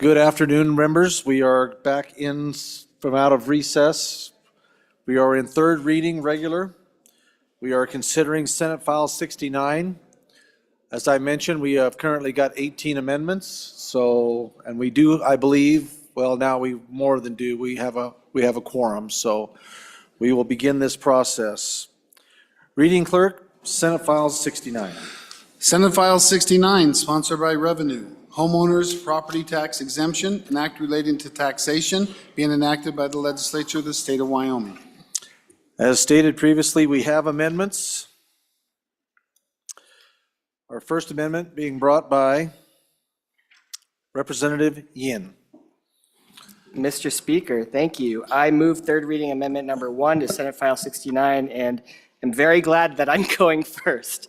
Good afternoon, members. We are back in from out of recess. We are in third reading regular. We are considering Senate File 69. As I mentioned, we have currently got 18 amendments. So, and we do, I believe, well, now we more than do. We have a quorum. So we will begin this process. Reading clerk, Senate File 69. Senate File 69, sponsored by Revenue. Homeowners property tax exemption, an act relating to taxation, being enacted by the legislature of the state of Wyoming. As stated previously, we have amendments. Our first amendment being brought by Representative Yin. Mr. Speaker, thank you. I move third reading amendment number 1 to Senate File 69, and I'm very glad that I'm going first.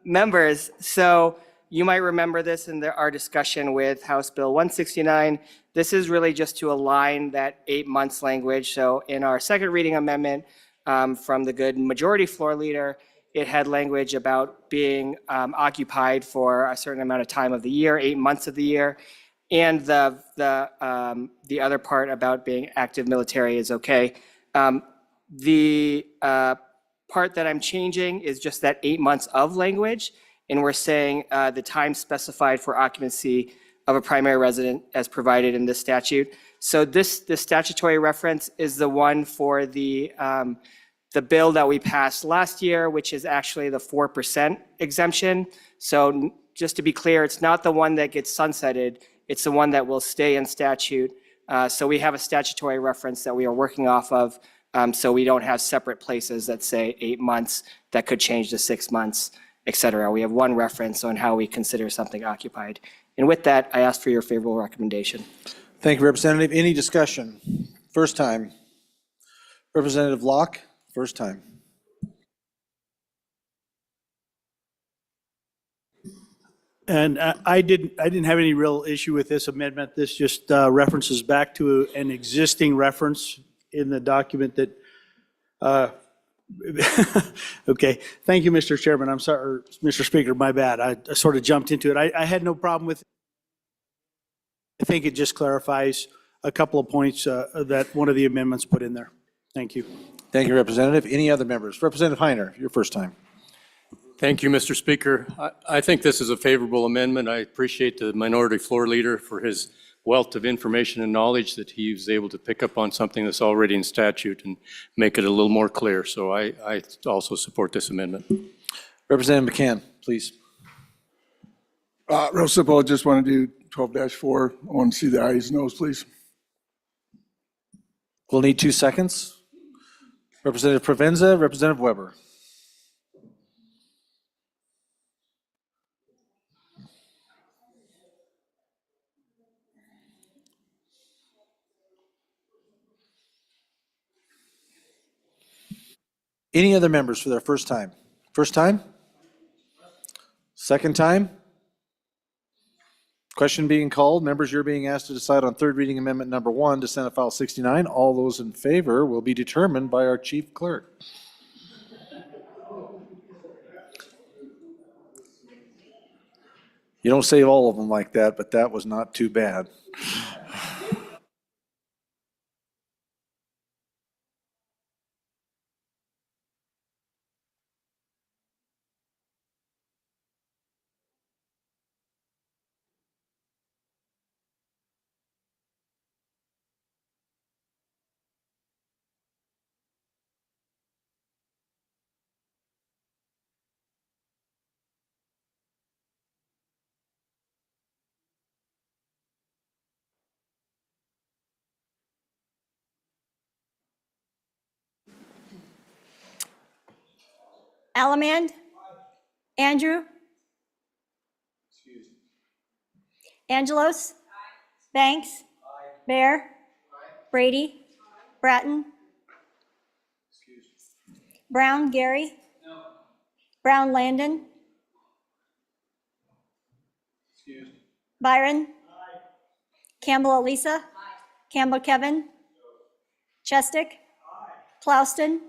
Members, so you might remember this in our discussion with House Bill 169. This is really just to align that 8 months language. So in our second reading amendment from the good majority floor leader, it had language about being occupied for a certain amount of time of the year, 8 months of the year. And the other part about being active military is okay. The part that I'm changing is just that 8 months of language. And we're saying the time specified for occupancy of a primary resident as provided in this statute. So this statutory reference is the one for the bill that we passed last year, which is actually the 4% exemption. So just to be clear, it's not the one that gets sunsetted. It's the one that will stay in statute. So we have a statutory reference that we are working off of. So we don't have separate places that say 8 months that could change to 6 months, et cetera. We have one reference on how we consider something occupied. And with that, I ask for your favorable recommendation. Thank you, Representative. Any discussion? First time. Representative Locke, first time. And I didn't have any real issue with this amendment. This just references back to an existing reference in the document that, okay. Thank you, Mr. Chairman. I'm sorry, Mr. Speaker, my bad. I sort of jumped into it. I had no problem with it. I think it just clarifies a couple of points that one of the amendments put in there. Thank you. Thank you, Representative. Any other members? Representative Heiner, your first time. Thank you, Mr. Speaker. I think this is a favorable amendment. I appreciate the minority floor leader for his wealth of information and knowledge that he was able to pick up on something that's already in statute and make it a little more clear. So I also support this amendment. Representative McCann, please. Real simple, I just want to do 12-4. I want to see the ayes and noes, please. We'll need 2 seconds. Representative Provenza, Representative Weber. Any other members for their first time? First time? Second time? Question being called. Members, you're being asked to decide on third reading amendment number 1 to Senate File 69. All those in favor will be determined by our chief clerk. You don't save all of them like that, but that was not too bad. Alamand? Andrew? Angelos? Banks? Bear? Brady? Bratton? Brown Gary? Brown Landon? Byron? Campbell Elisa? Campbell Kevin? Chestick? Clouston?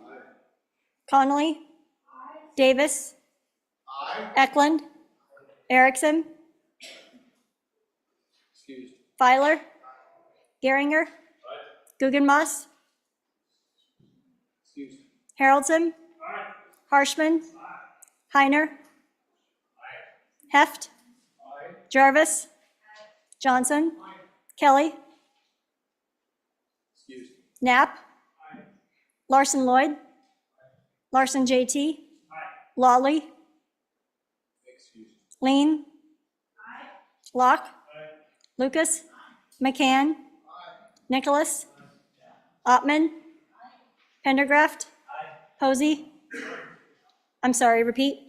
Connolly? Davis? Eklund? Erickson? Feiler. Geringer. Guggenmoss. Haroldson. Harshman. Heiner. Heft. Jarvis. Johnson. Kelly. Knapp. Larson Lloyd. Larson JT. Lawley. Lean. Locke. Lucas. McCann. Nicholas. Ottman. Pendergraft. Posey. I'm sorry, repeat.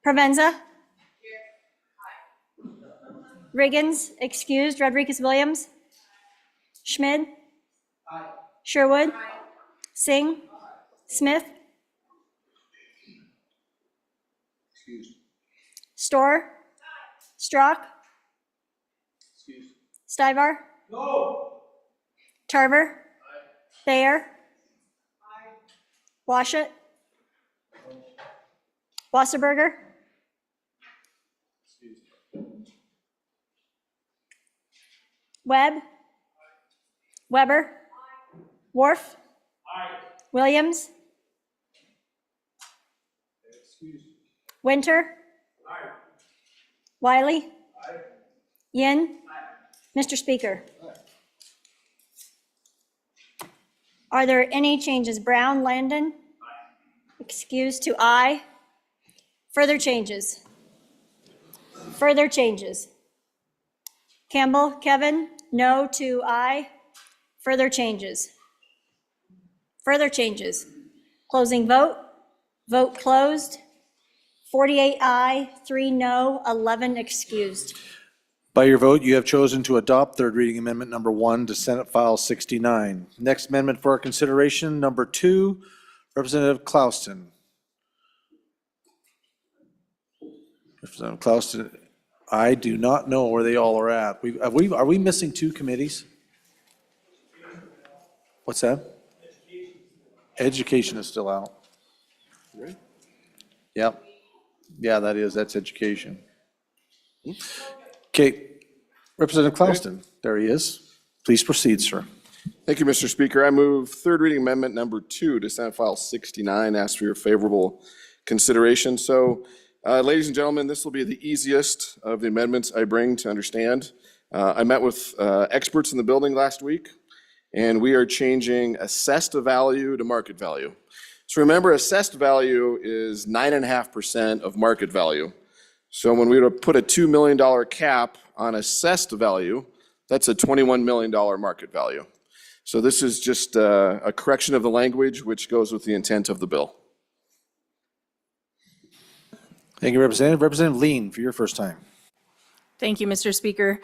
Provenza. Riggins, excused. Rodriguez Williams. Schmid. Sherwood. Singh. Smith. Storr. Strock. Stivar. Tarver. Thayer. Washut. Wasserberger. Webb. Weber. Worf. Williams. Winter. Wiley. Yin. Mr. Speaker. Are there any changes? Brown, Landon? Excused to aye. Further changes? Further changes? Campbell, Kevin? No to aye. Further changes? Further changes? Closing vote? Vote closed. 48 aye, 3 no, 11 excused. By your vote, you have chosen to adopt third reading amendment number 1 to Senate File 69. Next amendment for our consideration, number 2, Representative Clouston. Representative Clouston, I do not know where they all are at. Are we missing 2 committees? What's that? Education is still out. Yep. Yeah, that's education. Okay, Representative Clouston, there he is. Please proceed, sir. Thank you, Mr. Speaker. I move third reading amendment number 2 to Senate File 69. Ask for your favorable consideration. So, ladies and gentlemen, this will be the easiest of the amendments I bring to understand. I met with experts in the building last week, and we are changing assessed value to market value. So remember, assessed value is 9.5% of market value. So when we were to put a $2 million cap on assessed value, that's a $21 million market value. So this is just a correction of the language, which goes with the intent of the bill. Thank you, Representative. Representative Lean, for your first time. Thank you, Mr. Speaker.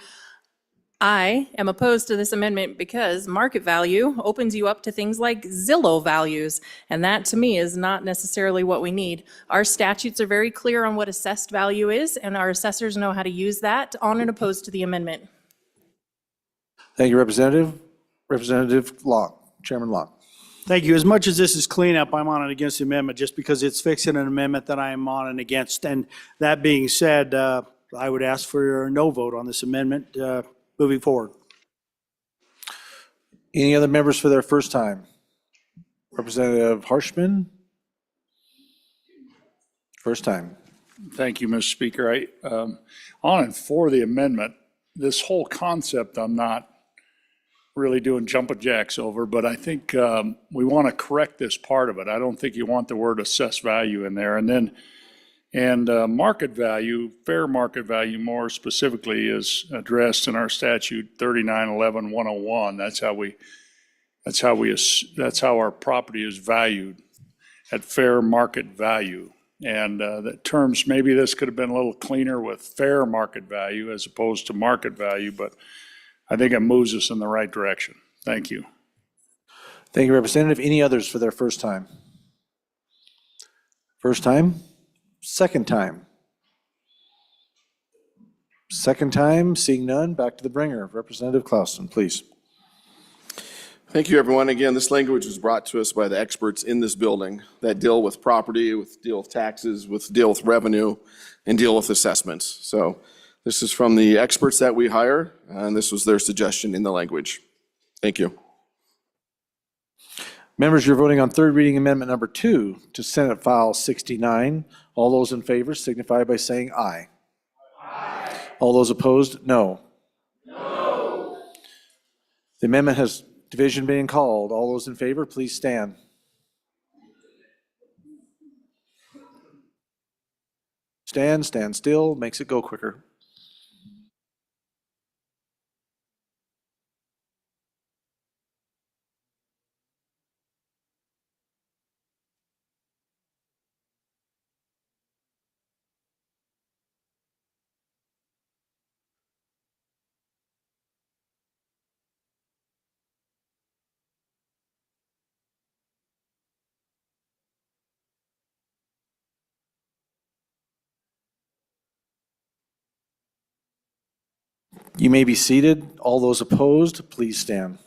I am opposed to this amendment because market value opens you up to things like Zillow values, and that to me is not necessarily what we need. Our statutes are very clear on what assessed value is, and our assessors know how to use that. On and opposed to the amendment. Thank you, Representative. Representative Locke, Chairman Locke. Thank you. As much as this is cleanup, I'm on and against the amendment just because it's fixing an amendment that I am on and against. And that being said, I would ask for your no vote on this amendment moving forward. Any other members for their first time? Representative Harshman? First time. Thank you, Mr. Speaker. On and for the amendment, this whole concept I'm not really doing jumping jacks over, but I think we want to correct this part of it. I don't think you want the word assessed value in there. And market value, fair market value more specifically, is addressed in our statute 3911-101. That's how our property is valued, at fair market value. And the terms, maybe this could have been a little cleaner with fair market value as opposed to market value, but I think it moves us in the right direction. Thank you. Thank you, Representative. Any others for their first time? First time? Second time? Second time, seeing none, back to the bringer. Representative Clouston, please. Thank you, everyone. Again, this language was brought to us by the experts in this building that deal with property, deal with taxes, deal with revenue, and deal with assessments. So This is from the experts that we hire, and this was their suggestion in the language. Thank you. Members, you're voting on third reading amendment number 2 to Senate File 69. All those in favor signify by saying aye. Aye. All those opposed, no. No. The amendment has division being called. All those in favor, please stand. Stand still, makes it go quicker. You may be seated. All those opposed, please stand.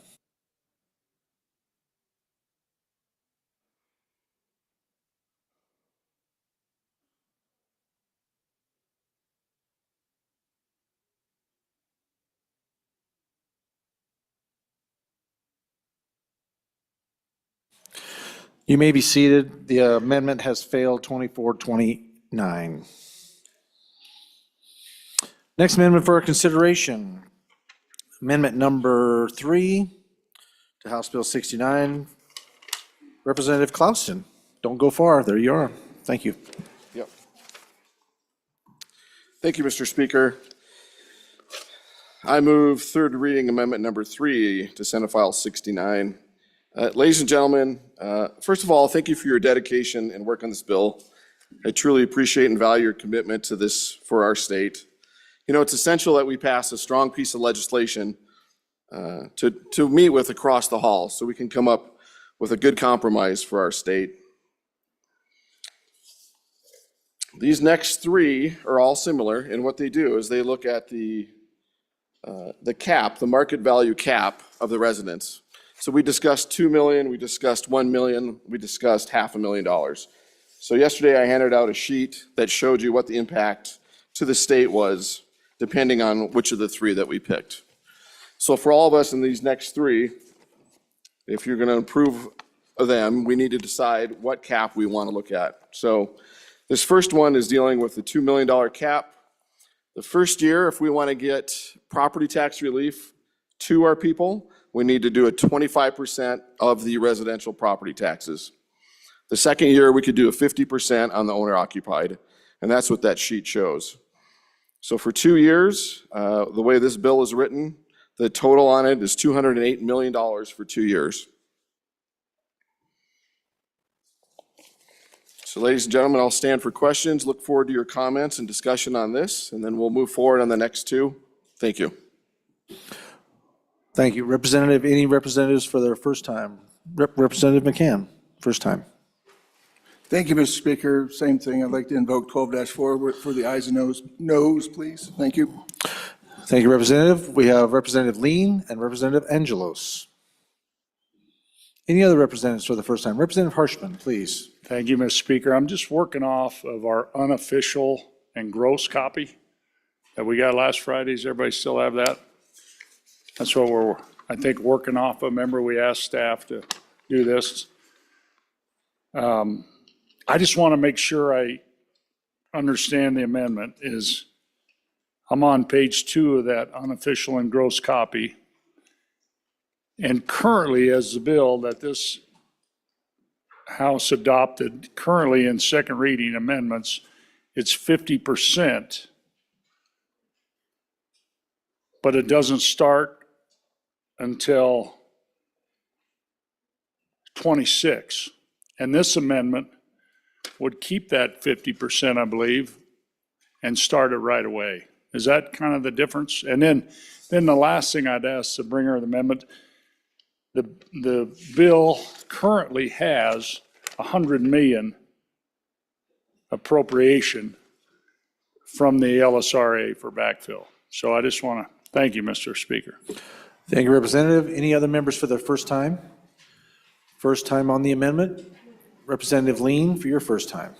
You may be seated. The amendment has failed 24-29. Next amendment for our consideration, amendment number 3 to House Bill 69. Representative Clausen, don't go far. There you are. Thank you. Yep. Thank you, Mr. Speaker. I move third reading amendment number 3 to Senate File 69. Ladies and gentlemen, first of all, thank you for your dedication and work on this bill. I truly appreciate and value your commitment to this for our state. You know, it's essential that we pass a strong piece of legislation to meet with across the hall so we can come up with a good compromise for our state. These next 3 are all similar, and what they do is they look at the cap, the market value cap of the residents. So we discussed 2 million, we discussed 1 million, we discussed $500,000. So yesterday I handed out a sheet that showed you what the impact to the state was, depending on which of the 3 that we picked. So for all of us in these next 3, if you're going to approve of them, we need to decide what cap we want to look at. So this first one is dealing with the $2 million cap. The first year, if we want to get property tax relief to our people, we need to do a 25% of the residential property taxes. The second year, we could do a 50% on the owner occupied, and that's what that sheet shows. So for 2 years, the way this bill is written, the total on it is $208 million for 2 years. So ladies and gentlemen, I'll stand for questions. Look forward to your comments and discussion on this, and then we'll move forward on the next 2. Thank you. Thank you. Representative, any representatives for their first time? Representative McCann, first time. Thank you, Mr. Speaker. Same thing. I'd like to invoke 12-4 for the ayes and noes, please. Thank you. Thank you, Representative. We have Representative Lean and Representative Angelos. Any other representatives for the first time? Representative Harshman, please. Thank you, Mr. Speaker. I'm just working off of our unofficial and gross copy that we got last Friday. Does everybody still have that? That's what we're, I think, working off of. Remember, we asked staff to do this. I just want to make sure I understand the amendment is, I'm on page 2 of that unofficial and gross copy. And currently, as the bill that this House adopted, currently in second reading amendments, it's 50%. But it doesn't start until 26. And this amendment would keep that 50%, I believe, and start it right away. Is that kind of the difference? And then the last thing I'd ask the bringer of the amendment, the bill currently has 100 million appropriation from the LSRA for backfill. So I just want to thank you, Mr. Speaker. Thank you, Representative. Any other members for their first time? First time on the amendment? Representative Lean, for your first time.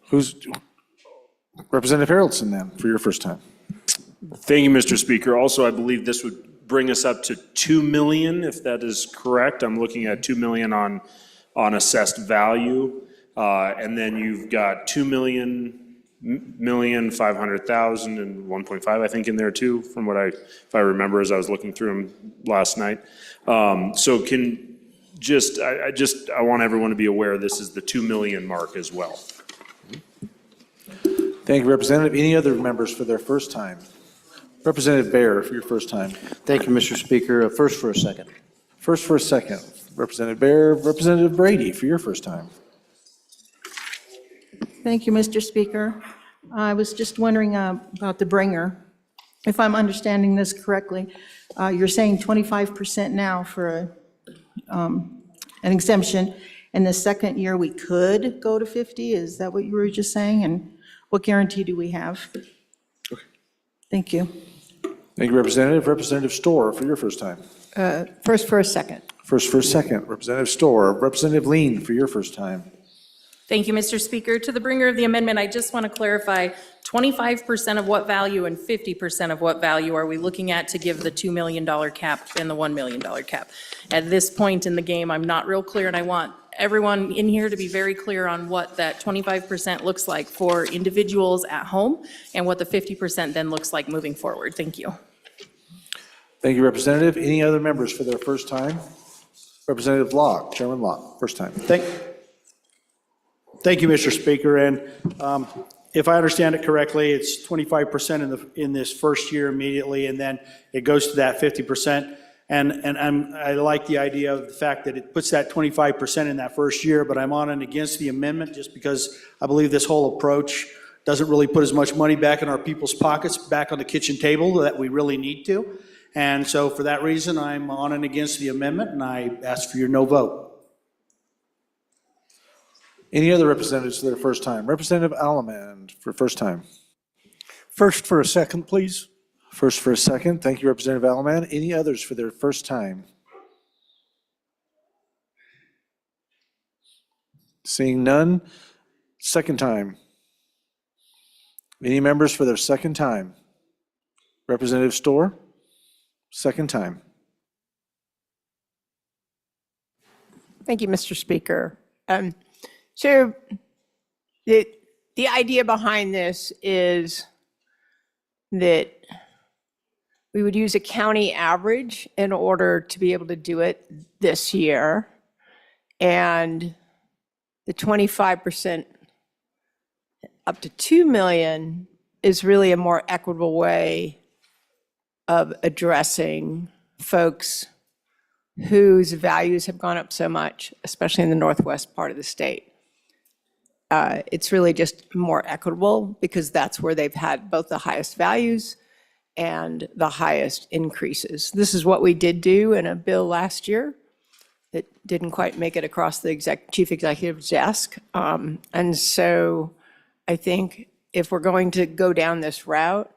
Who's, Representative Haroldson then, for your first time. Thank you, Mr. Speaker. Also, I believe this would bring us up to 2 million, if that is correct. I'm looking at 2 million on assessed value. And then you've got 2 million, 500,000 and 1.5, I think, in there too, from what if I remember as I was looking through them last night. So I want everyone to be aware this is the 2 million mark as well. Thank you, Representative. Any other members for their first time? Representative Baer, for your first time. Thank you, Mr. Speaker. First for a second. First for a second. Representative Baer, Representative Brady, for your first time. Thank you, Mr. Speaker. I was just wondering about the bringer. If I'm understanding this correctly, you're saying 25% now for an exemption, and the second year we could go to 50? Is that what you were just saying? And what guarantee do we have? Thank you. Thank you, Representative. Representative Storr, for your first time. First for a second. First for a second. Representative Storr. Representative Lean, for your first time. Thank you, Mr. Speaker. To the bringer of the amendment, I just want to clarify, 25% of what value and 50% of what value are we looking at to give the $2 million cap and the $1 million cap? At this point in the game, I'm not real clear, and I want everyone in here to be very clear on what that 25% looks like for individuals at home and what the 50% then looks like moving forward. Thank you. Thank you, Representative. Any other members for their first time? Representative Locke, Chairman Locke, first time. Thank you, Mr. Speaker. And if I understand it correctly, it's 25% in this first year immediately, and then it goes to that 50%. And I like the idea of the fact that it puts that 25% in that first year, but I'm on and against the amendment just because I believe this whole approach doesn't really put as much money back in our people's pockets, back on the kitchen table that we really need to. And so for that reason, I'm on and against the amendment, and I ask for your no vote. Any other representatives for their first time? Representative Allemand, for first time. First for a second, please. First for a second. Thank you, Representative Allemand. Any others for their first time? Seeing none. Second time. Any members for their second time? Representative Storr, second time. Thank you, Mr. Speaker. So the idea behind this is that we would use a county average in order to be able to do it this year. And the 25% up to 2 million is really a more equitable way of addressing folks whose values have gone up so much, especially in the northwest part of the state. It's really just more equitable because that's where they've had both the highest values and the highest increases. This is what we did do in a bill last year that didn't quite make it across the chief executive's desk. And so I think if we're going to go down this route,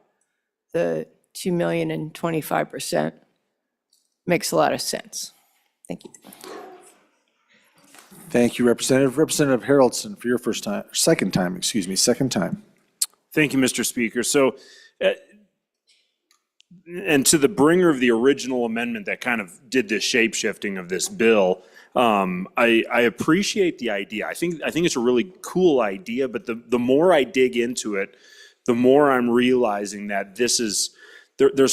the 2 million and 25% makes a lot of sense. Thank you. Thank you, Representative. Representative Haroldson, for your second time. Thank you, Mr. Speaker. So, and to the bringer of the original amendment that kind of did the shape shifting of this bill, I appreciate the idea. I think it's a really cool idea, but the more I dig into it, the more I'm realizing that there's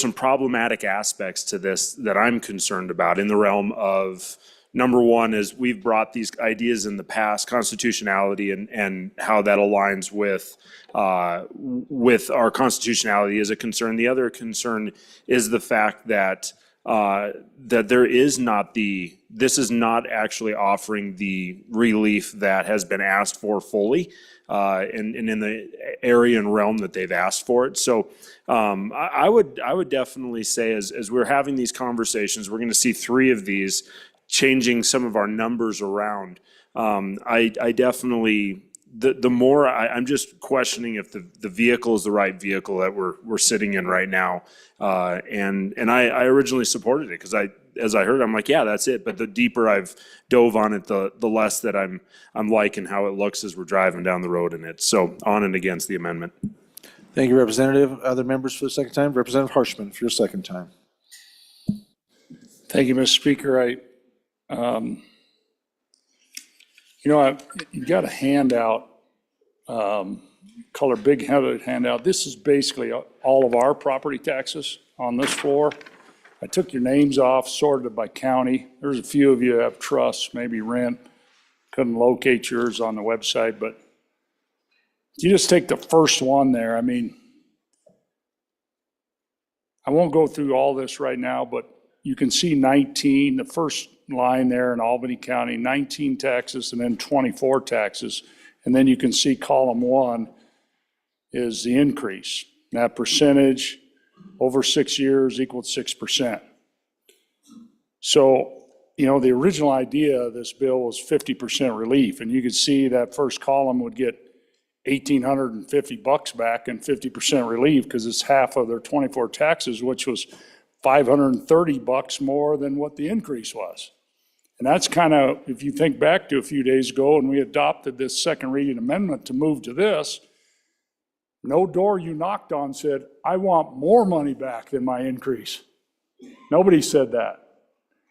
some problematic aspects to this that I'm concerned about in the realm of, number one is we've brought these ideas in the past, constitutionality and how that aligns with our constitutionality is a concern. The other concern is the fact that this is not actually offering the relief that has been asked for fully, and in the area and realm that they've asked for it. So I would definitely say as we're having these conversations, we're going to see 3 of these changing some of our numbers around. I definitely, the more I'm just questioning if the vehicle is the right vehicle that we're sitting in right now. And I originally supported it because as I heard, I'm like, yeah, that's it. But the deeper I've dove on it, the less that I'm liking how it looks as we're driving down the road in it. So on and against the amendment. Thank you, Representative. Other members for the second time? Representative Harshman for your second time. Thank you, Mr. Speaker. You've got a handout, color big headed handout. This is basically all of our property taxes on this floor. I took your names off, sorted it by county. There's a few of you that have trusts, maybe rent. Couldn't locate yours on the website, but if you just take the first one there, I mean, I won't go through all this right now, but you can see 19, the first line there in Albany County, 19 taxes and then 24 taxes. And then you can see column 1 is the increase. That percentage over 6 years equaled 6%. So, the original idea of this bill was 50% relief. And you could see that first column would get $1,850 back and 50% relief because it's half of their 24 taxes, which was $530 more than what the increase was. And that's kind of, if you think back to a few days ago and we adopted this second reading amendment to move to this, no door you knocked on said, I want more money back than my increase. Nobody said that.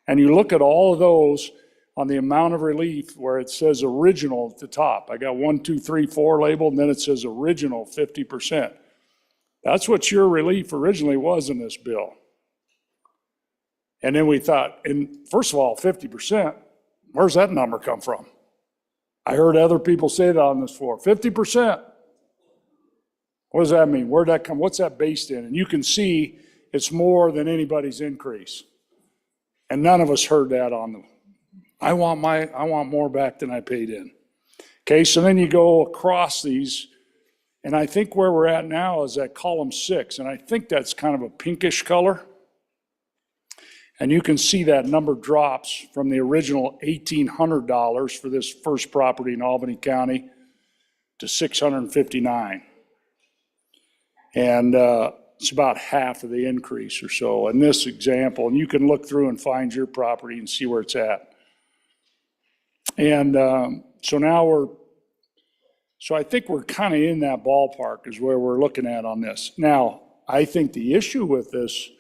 And you look at all of those on the amount of relief where it says original at the top. I got 1, 2, 3, 4 labeled, and then it says original 50%. That's what your relief originally was in this bill. And then we thought, and first of all, 50%, where's that number come from? I heard other people say that on this floor, 50%. What does that mean? Where'd that come? What's that based in? And you can see it's more than anybody's increase. And none of us heard that on the, I want more back than I paid in. Okay, so then you go across these, and I think where we're at now is at column 6, and I think that's kind of a pinkish color. And you can see that number drops from the original $1,800 for this first property in Albany County to $659. And it's about half of the increase or so in this example. And you can look through and find your property and see where it's at. And so now so I think we're kind of in that ballpark is where we're looking at on this. Now, I think the issue with this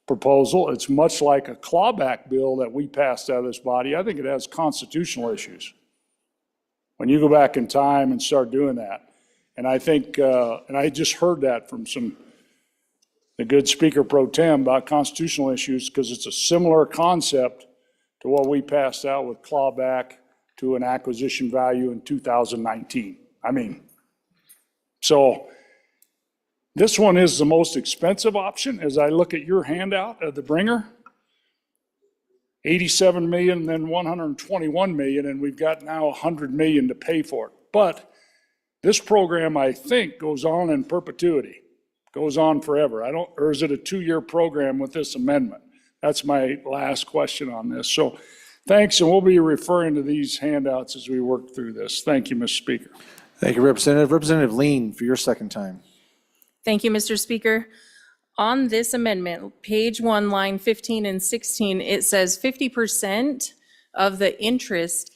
proposal, it's much like a clawback bill that we passed out of this body. I think it has constitutional issues. When you go back in time and start doing that. And I think, and I just heard that from the good Speaker Pro Tem about constitutional issues because it's a similar concept to what we passed out with clawback to an acquisition value in 2019. I mean, so this one is the most expensive option as I look at your handout of the bringer. 87 million, then 121 million, and we've got now 100 million to pay for it. But this program, I think, goes on in perpetuity, goes on forever. Or is it a 2-year program with this amendment? That's my last question on this. So thanks, and we'll be referring to these handouts as we work through this. Thank you, Mr. Speaker. Thank you, Representative. Representative Lean for your second time. Thank you, Mr. Speaker. On this amendment, page 1, line 15 and 16, it says 50% of the interest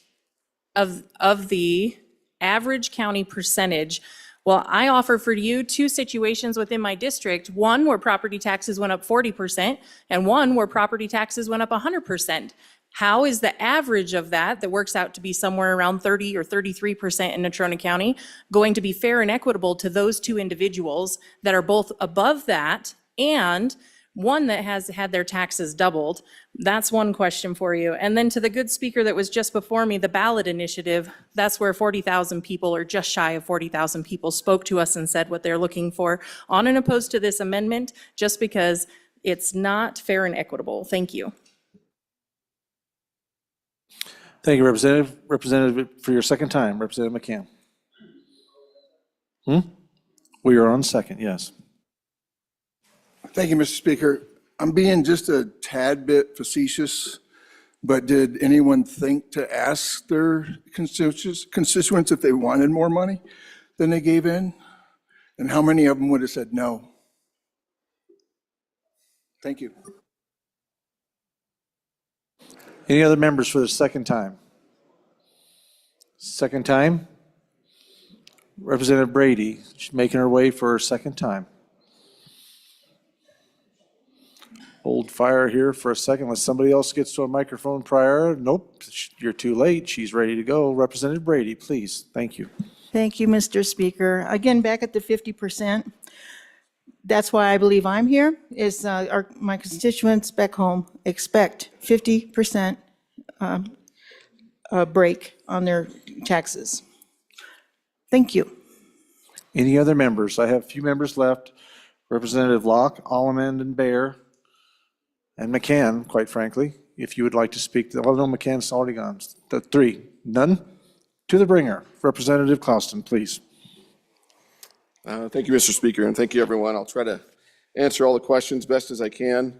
of the average county percentage. Well, I offer for you 2 situations within my district, one where property taxes went up 40% and one where property taxes went up 100%. How is the average of that works out to be somewhere around 30 or 33% in Natrona County going to be fair and equitable to those 2 individuals that are both above that and one that has had their taxes doubled? That's one question for you. And then to the good speaker that was just before me, the ballot initiative, that's where 40,000 people or just shy of 40,000 people spoke to us and said what they're looking for on and opposed to this amendment, just because it's not fair and equitable. Thank you. Thank you, Representative. Representative, for your second time, Representative McCann. We are on second, yes. Thank you, Mr. Speaker. I'm being just a tad bit facetious, but did anyone think to ask their constituents if they wanted more money than they gave in? And how many of them would have said no? Thank you. Any other members for the second time? Second time? Representative Brady, she's making her way for her second time. Hold fire here for a second unless somebody else gets to a microphone prior. Nope, you're too late. She's ready to go. Representative Brady, please. Thank you. Thank you, Mr. Speaker. Again, back at the 50%. That's why I believe I'm here, is my constituents back home expect 50% break on their taxes. Thank you. Any other members? I have a few members left. Representative Locke, Allemand, and Bear, and McCann, quite frankly, if you would like to speak. Oh, no, McCann's already gone. The three. None? To the bringer. Representative Clauston, please. Thank you, Mr. Speaker, and thank you, everyone. I'll try to answer all the questions best as I can.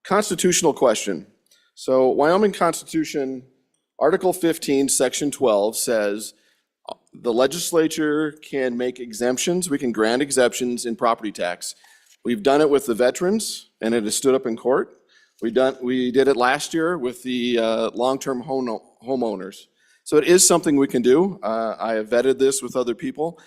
Constitutional question. So Wyoming Constitution, Article 15, Section 12 says the legislature can make exemptions. We can grant exemptions in property tax. We've done it with the veterans, and it has stood up in court. We did it last year with the long-term homeowners. So it is something we can do. I have vetted this with other people.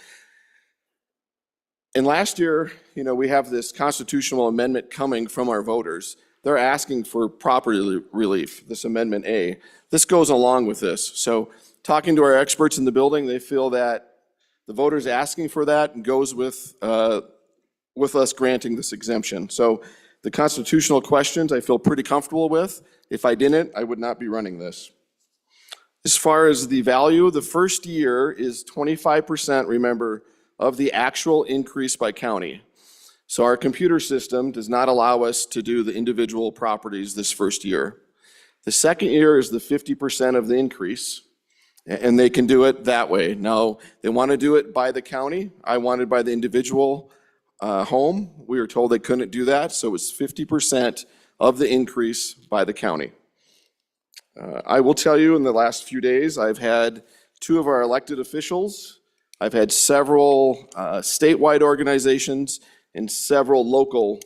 And last year, we have this constitutional amendment coming from our voters. They're asking for property relief, this Amendment A. This goes along with this. So talking to our experts in the building, they feel that the voters asking for that goes with us granting this exemption. So the constitutional questions I feel pretty comfortable with. If I didn't, I would not be running this. As far as the value, the first year is 25%, remember, of the actual increase by county. So our computer system does not allow us to do the individual properties this first year. The second year is the 50% of the increase, and they can do it that way. Now, they want to do it by the county. I wanted by the individual home. We were told they couldn't do that, so it's 50% of the increase by the county. I will tell you, in the last few days, I've had 2 of our elected officials, I've had several statewide organizations and several local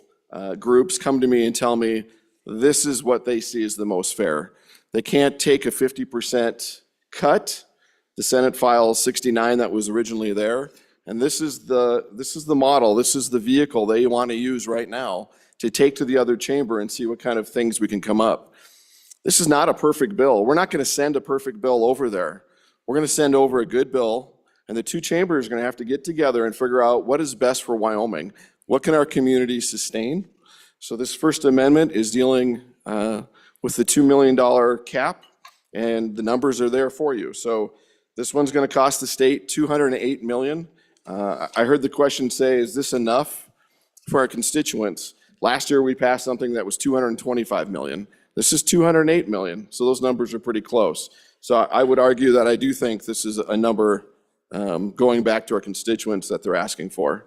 groups come to me and tell me this is what they see as the most fair. They can't take a 50% cut, the Senate File 69 that was originally there, and this is the model, this is the vehicle they want to use right now to take to the other chamber and see what kind of things we can come up. This is not a perfect bill. We're not going to send a perfect bill over there. We're going to send over a good bill. And the 2 chambers are going to have to get together and figure out what is best for Wyoming. What can our community sustain? So this First Amendment is dealing with the $2 million cap, and the numbers are there for you. So this one's going to cost the state $208 million. I heard the question say, is this enough for our constituents? Last year we passed something that was $225 million. This is $208 million, so those numbers are pretty close. So I would argue that I do think this is a number going back to our constituents that they're asking for.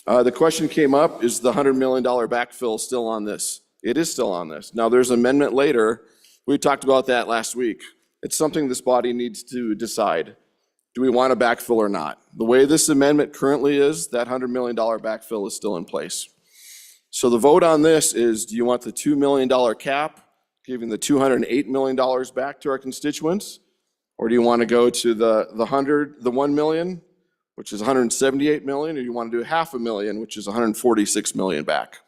The question came up, is the $100 million backfill still on this? It is still on this. Now, there's an amendment later. We talked about that last week. It's something this body needs to decide. Do we want a backfill or not? The way this amendment currently is, that $100 million backfill is still in place. So the vote on this is, do you want the $2 million cap, giving the $208 million back to our constituents? Or do you want to go to the 1 million, which is 178 million, or you want to do $500,000, which is 146 million back?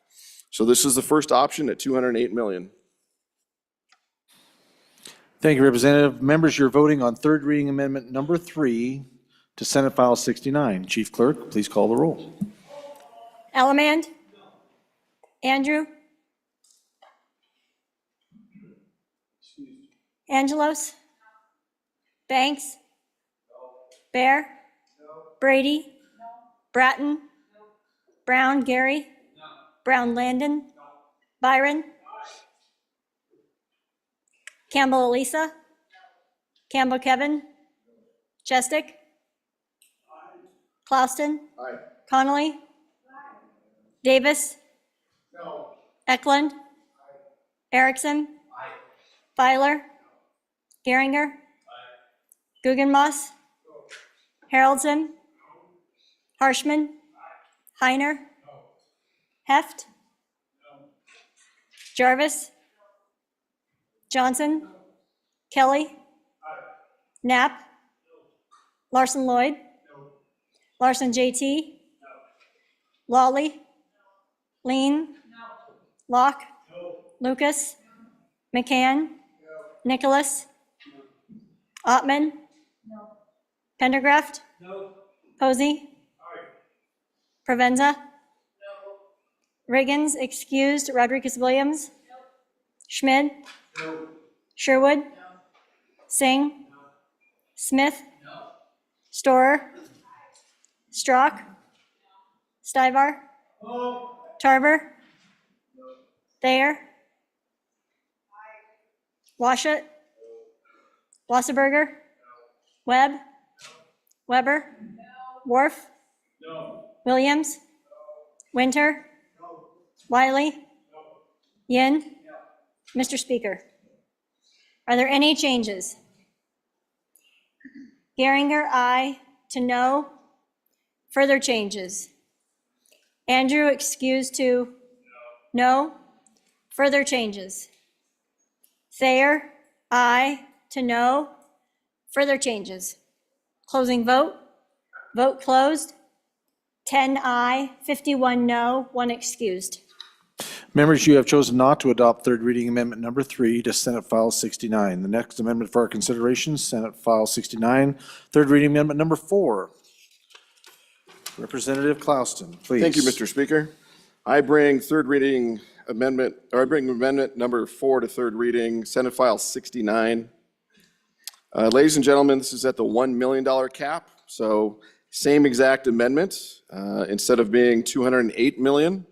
So this is the first option at 208 million. Thank you, Representative. Members, you're voting on third reading amendment number 3 to Senate File 69. Chief Clerk, please call the roll. Allemand? Andrew? Angelos? Banks? Bear? Brady? Bratton? Brown Gary? Brown Landon? Byron? Campbell Elisa? Campbell Kevin? Chestick? Clauston? Connolly? Davis? Eklund? Erickson? Feiler? Geringer? Guggenmoss? Haroldson? Harshman? Heiner? Heft? Jarvis? Johnson? Kelly? Knapp? Larson Lloyd? Larson JT? Lawley? Lean? Locke? Lucas? McCann? Nicholas? Ottman? Pendergraft? Posey? Provenza? Riggins, excused. Rodriguez Williams? Schmid? Sherwood? Singh? Smith? Storer? Strock? Stivar? Tarver? Thayer? Washut? Wasserberger? Webb? Weber? Worf? Williams? Winter? Wiley? Yin? Mr. Speaker, are there any changes? Geringer, aye. To no. Further changes? Andrew, excused to no. Further changes? Thayer, aye. To no. Further changes? Closing vote. Vote closed. 10 aye, 51 no, 1 excused. Members, you have chosen not to adopt third reading amendment number 3 to Senate File 69. The next amendment for our consideration, Senate File 69, third reading amendment number 4. Representative Clouston, please. Thank you, Mr. Speaker. I bring amendment number 4 to third reading, Senate File 69. Ladies and gentlemen, this is at the $1 million cap, so same exact amendment. Instead of being $208 million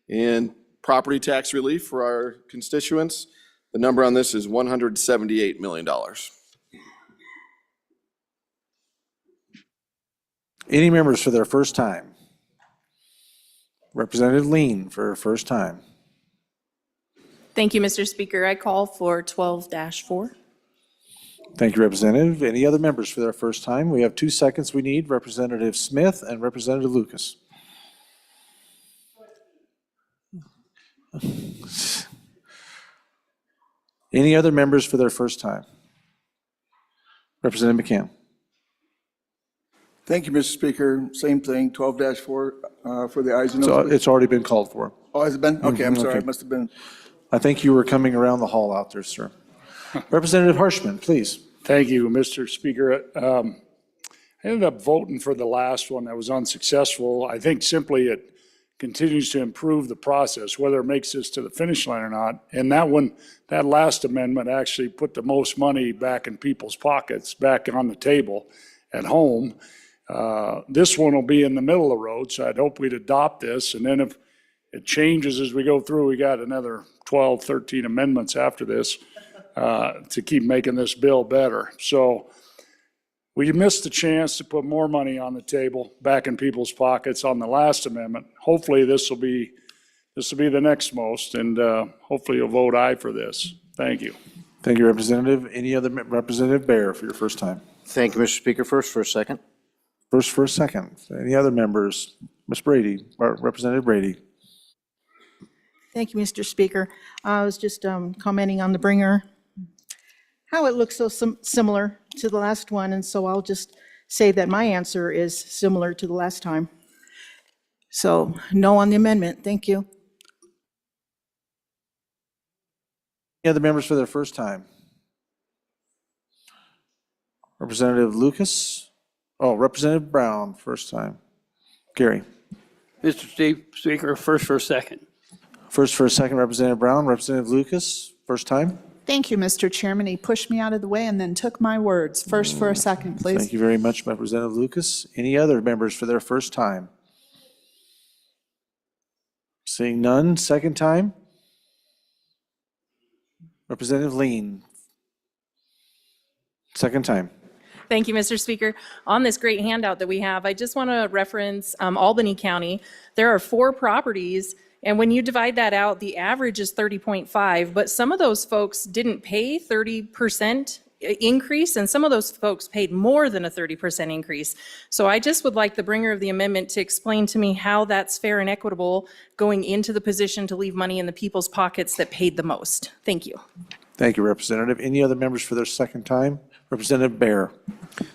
in property tax relief for our constituents, the number on this is $178 million. Any members for their first time? Representative Lean for her first time. Thank you, Mr. Speaker. I call for 12-4. Thank you, Representative. Any other members for their first time? We have 2 seconds we need, Representative Smith and Representative Lucas. Any other members for their first time? Representative McCann. Thank you, Mr. Speaker. Same thing, 12-4 for the ayes and So noes. it's already been called for. Oh, has it been? Okay, I'm sorry, okay. it must have been. I think you were coming around the hall out there, sir. Representative Harshman, please. Thank you, Mr. Speaker. I ended up voting for the last one that was unsuccessful. I think simply it continues to improve the process, whether it makes this to the finish line or not. And that one, that last amendment actually put the most money back in people's pockets, back on the table at home. This one will be in the middle of the road, so I'd hope we'd adopt this. And then if it changes as we go through, we got another 12, 13 amendments after this to keep making this bill better. So we missed the chance to put more money on the table back in people's pockets on the last amendment. Hopefully this will be the next most, and hopefully you'll vote aye for this. Thank you. Thank you, Representative. Any other, Representative Bear for your first time? Thank you, Mr. Speaker. First for a second. First for a second. Any other members? Ms. Brady, Representative Brady. Thank you, Mr. Speaker. I was just commenting on the bringer, how it looks so similar to the last one, and so I'll just say that my answer is similar to the last time. So no on the amendment. Thank you. Any other members for their first time? Representative Lucas? Oh, Representative Brown, first time. Gary. Mr. Speaker, first for a second. First for a second, Representative Brown. Representative Lucas, first time. Thank you, Mr. Chairman. He pushed me out of the way and then took my words. First for a second, please. Thank you very much, Representative Lucas. Any other members for their first time? Seeing none, second time. Representative Lean. Second time. Thank you, Mr. Speaker. On this great handout that we have, I just want to reference Albany County. There are 4 properties, and when you divide that out, the average is 30.5, but some of those folks didn't pay 30% increase, and some of those folks paid more than a 30% increase. So I just would like the bringer of the amendment to explain to me how that's fair and equitable going into the position to leave money in the people's pockets that paid the most. Thank you. Thank you, Representative. Any other members for their second time? Representative Bear.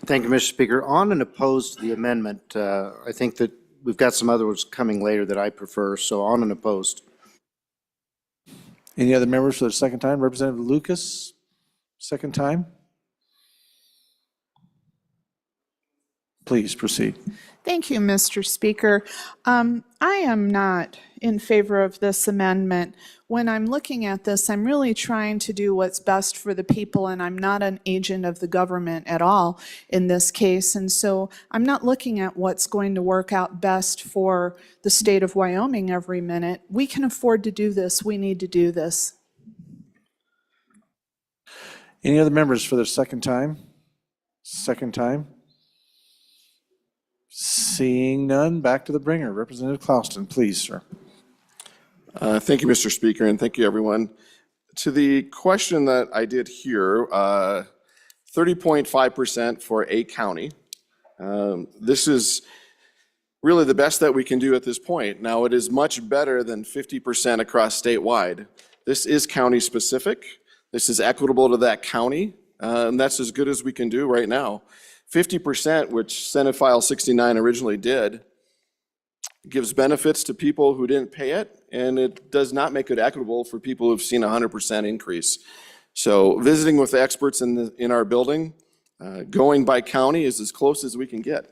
Thank you, Mr. Speaker. On and opposed to the amendment, I think that we've got some other ones coming later that I prefer, so on and opposed. Any other members for their second time? Representative Lucas, second time? Please proceed. Thank you, Mr. Speaker. I am not in favor of this amendment. When I'm looking at this, I'm really trying to do what's best for the people, and I'm not an agent of the government at all in this case. And so I'm not looking at what's going to work out best for the state of Wyoming every minute. We can afford to do this. We need to do this. Any other members for their second time? Second time? Seeing none, back to the bringer. Representative Clouston, please, sir. Thank you, Mr. Speaker, and thank you, everyone. To the question that I did here, 30.5% for a county. This is really the best that we can do at this point. Now, it is much better than 50% across statewide. This is county specific. This is equitable to that county, and that's as good as we can do right now. 50%, which Senate File 69 originally did, gives benefits to people who didn't pay it, and it does not make it equitable for people who've seen a 100% increase. So visiting with the experts in our building, going by county is as close as we can get.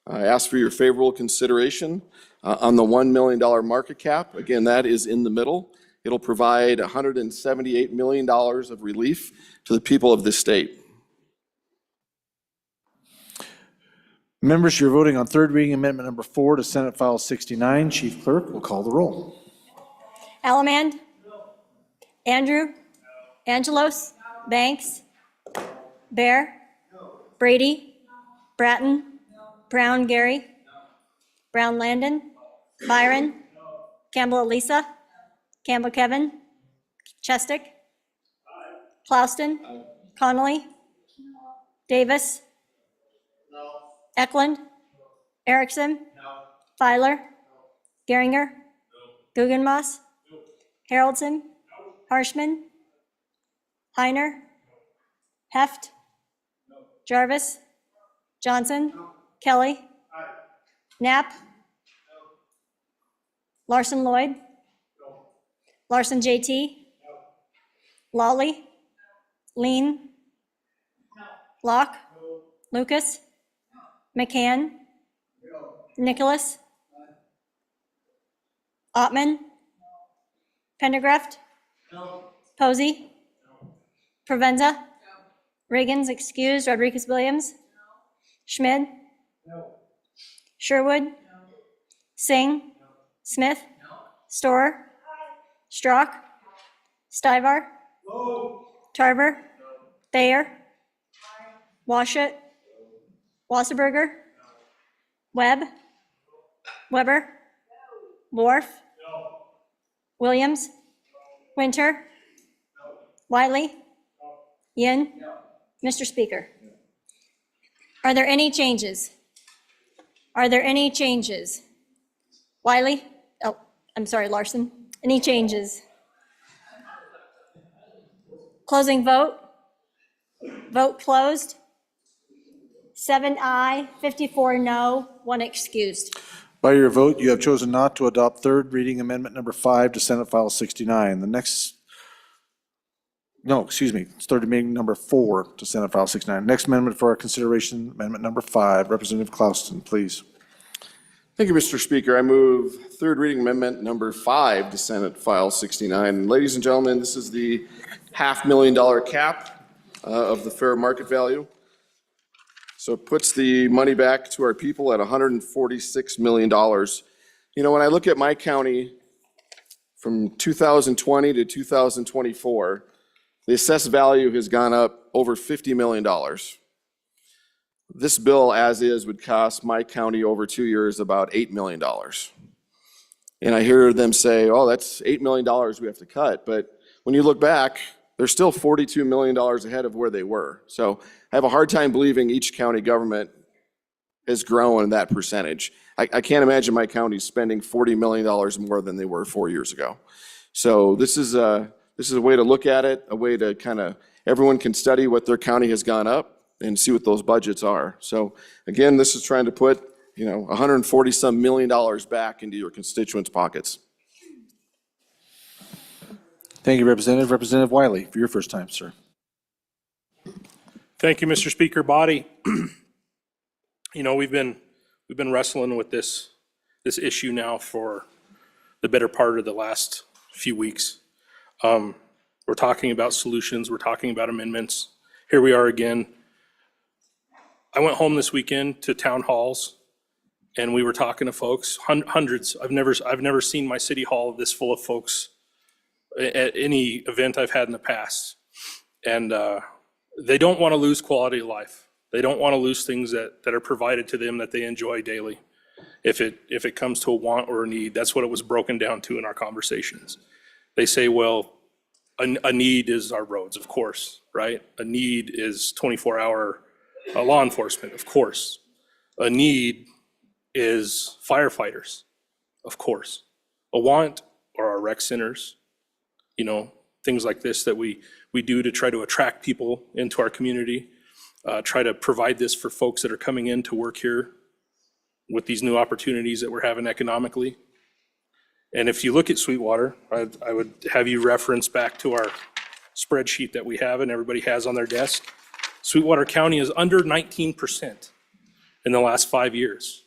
I ask for your favorable consideration on the $1 million market cap. Again, that is in the middle. It'll provide $178 million of relief to the people of this state. Members, you're voting on third reading amendment number 4 to Senate File 69. Chief Clerk will call the roll. Allemand? Andrew? Angelos? Banks? Bear? Brady? Bratton? Brown Gary? Brown Landon? Byron? Campbell Elisa? Campbell Kevin? Chestick? Clouston? Connolly? Davis? Eklund? Erickson? Filer? Geringer? Guggenmoss? Haroldson? Harshman? Heiner? Heft? Jarvis? Johnson? Kelly? Knapp? Larson Lloyd? Larson JT? Lawley? Lean? Locke? Lucas? McCann? Nicholas? Ottman? Pendergraft? Posey? Provenza? Reagan's excused. Rodriguez Williams? Schmid? Sherwood? Singh? Smith? Storer? Strzok? Stivar? Tarver? Thayer? Washut? Wasserberger? Webb? Weber? Wharf? Williams? Winter? Wiley? Yin? Mr. Speaker, are there any changes? Are there any changes? Wiley? Oh, I'm sorry, Larson. Any changes? Closing vote. Vote closed. 7 aye, 54 no, 1 excused. By your vote, you have chosen not to adopt third reading amendment number 5 to Senate File 69. It's third reading number 4 to Senate File 69. Next amendment for our consideration, amendment number 5. Representative Clouston, please. Thank you, Mr. Speaker. I move third reading amendment number 5 to Senate File 69. Ladies and gentlemen, this is the $500,000 cap of the fair market value. So it puts the money back to our people at $146 million. You know, when I look at my county from 2020 to 2024, the assessed value has gone up over $50 million. This bill, as is, would cost my county over 2 years about $8 million. And I hear them say, oh, that's $8 million we have to cut. But when you look back, they're still $42 million ahead of where they were. So I have a hard time believing each county government has grown that percentage. I can't imagine my county spending $40 million more than they were 4 years ago. So this is this is a way to look at it, a way to kind of, everyone can study what their county has gone up and see what those budgets are. So again, this is trying to put, $140-some million back into your constituents' pockets. Thank you, Representative. Representative Wiley, for your first time, sir. Thank you, Mr. Speaker. Body, we've been wrestling with this issue now for the better part of the last few weeks. We're talking about solutions. We're talking about amendments. Here we are again. I went home this weekend to town halls, and we were talking to folks, hundreds. I've never seen my city hall this full of folks at any event I've had in the past. And they don't want to lose quality of life. They don't want to lose things that are provided to them that they enjoy daily. If it comes to a want or a need, that's what it was broken down to in our conversations. They say, well, a need is our roads, of course, right? A need is 24-hour law enforcement, of course. A need is firefighters, of course. A want are our rec centers, things like this that we do to try to attract people into our community, try to provide this for folks that are coming in to work here with these new opportunities that we're having economically. And if you look at Sweetwater, I would have you reference back to our spreadsheet that we have and everybody has on their desk. Sweetwater County is under 19% in the last 5 years.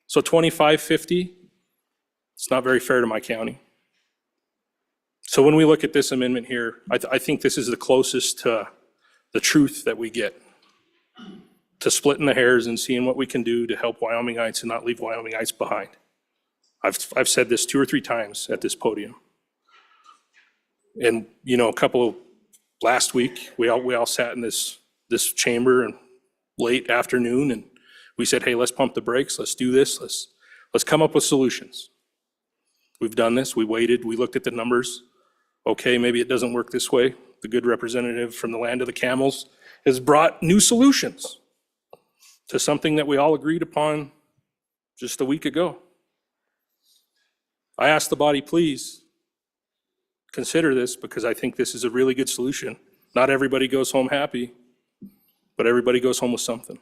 So 2550, it's not very fair to my county. So when we look at this amendment here, I think this is the closest to the truth that we get, to splitting the hairs and seeing what we can do to help Wyomingites and not leave Wyomingites behind. I've said this 2 or 3 times at this podium. And, last week, we all sat in this chamber in late afternoon, and we said, hey, let's pump the brakes, let's do this, let's come up with solutions. We've done this, we waited, we looked at the numbers. Okay, maybe it doesn't work this way. The good representative from the land of the camels has brought new solutions to something that we all agreed upon just a week ago. I ask the body, please consider this, because I think this is a really good solution. Not everybody goes home happy, but everybody goes home with something.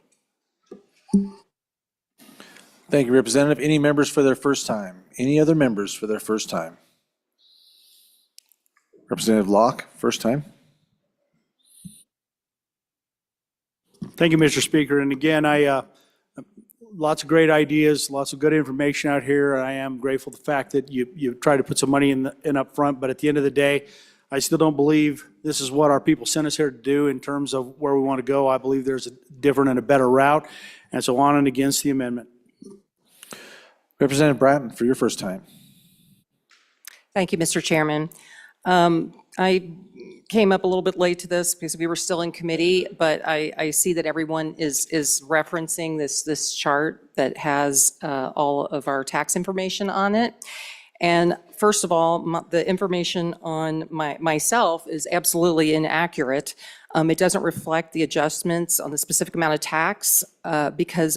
Thank you, Representative. Any members for their first time? Any other members for their first time? Representative Locke, first time. Thank you, Mr. Speaker. And again, lots of great ideas, lots of good information out here. I am grateful for the fact that you tried to put some money in up front, but at the end of the day, I still don't believe this is what our people sent us here to do in terms of where we want to go. I believe there's a different and a better route, and so on and against the amendment. Representative Bratton, for your first time. Thank you, Mr. Chairman. I came up a little bit late to this because we were still in committee, but I see that everyone is referencing this chart that has all of our tax information on it. And first of all, the information on myself is absolutely inaccurate. It doesn't reflect the adjustments on the specific amount of tax because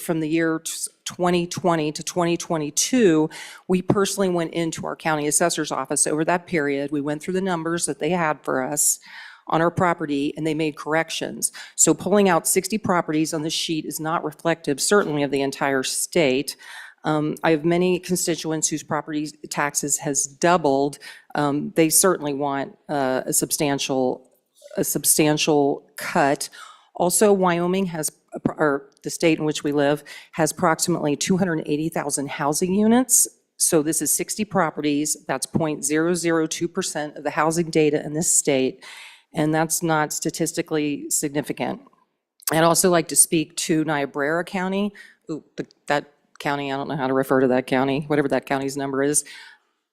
from the year 2020 to 2022, we personally went into our county assessor's office over that period. We went through the numbers that they had for us on our property, and they made corrections. So pulling out 60 properties on the sheet is not reflective, certainly, of the entire state. I have many constituents whose property taxes has doubled. They certainly want a substantial cut. Also, Wyoming has, or the state in which we live, has approximately 280,000 housing units. So this is 60 properties. That's 0.002% of the housing data in this state, and that's not statistically significant. I'd also like to speak to Niobrara County. That county, I don't know how to refer to that county, whatever that county's number is.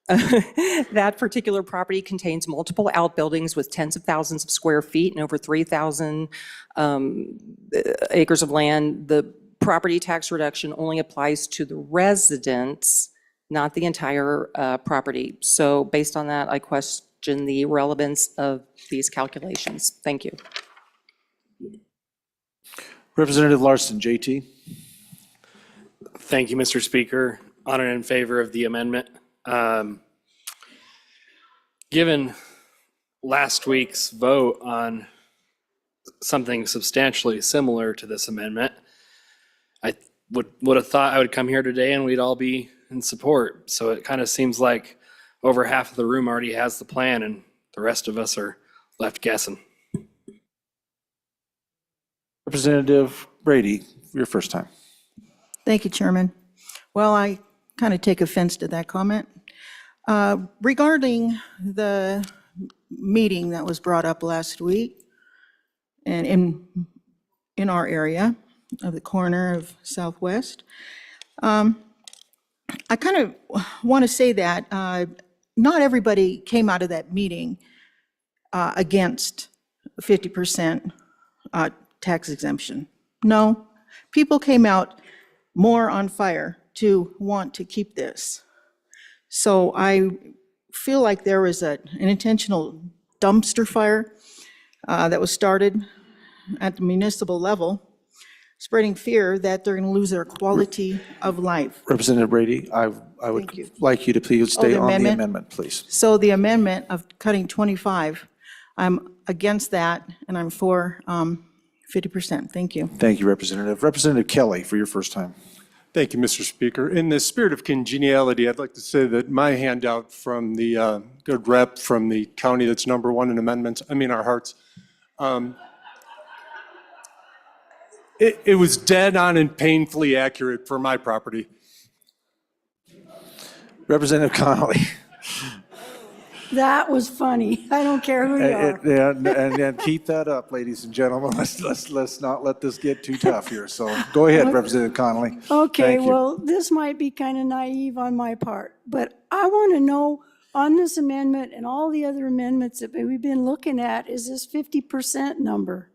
That particular property contains multiple outbuildings with tens of thousands of square feet and over 3,000 acres of land. The property tax reduction only applies to the residents, not the entire property. So based on that, I question the relevance of these calculations. Thank you. Representative Larson, JT. Thank you, Mr. Speaker. On and in favor of the amendment. Given last week's vote on something substantially similar to this amendment, I would have thought I would come here today and we'd all be in support. So it kind of seems like over half of the room already has the plan and the rest of us are left guessing. Representative Brady, your first time. Thank you, Chairman. Well, I kind of take offense to that comment. Regarding the meeting that was brought up last week, and in our area of the corner of Southwest, I kind of want to say that not everybody came out of that meeting against 50% tax exemption. No, people came out more on fire to want to keep this. So I feel like there was an intentional dumpster fire that was started at the municipal level, spreading fear that they're going to lose their quality of life. Representative Brady, I would Thank you. like you to please stay the on the amendment? amendment, please. So the amendment of cutting 25, I'm against that, and I'm for 50%. Thank you. Thank you, Representative. Representative Kelly, for your first time. Thank you, Mr. Speaker. In the spirit of congeniality, I'd like to say that my handout from the good rep from the county that's #1 in amendments, our hearts, it was dead on and painfully accurate for my property. Representative Connolly. That was funny. I don't care who you are. And keep that up, ladies and gentlemen. Let's not let this get too tough here. So go ahead, Representative Connolly. Okay, Thank you. well, this might be kind of naive on my part, but I want to know on this amendment and all the other amendments that we've been looking at is this 50% number.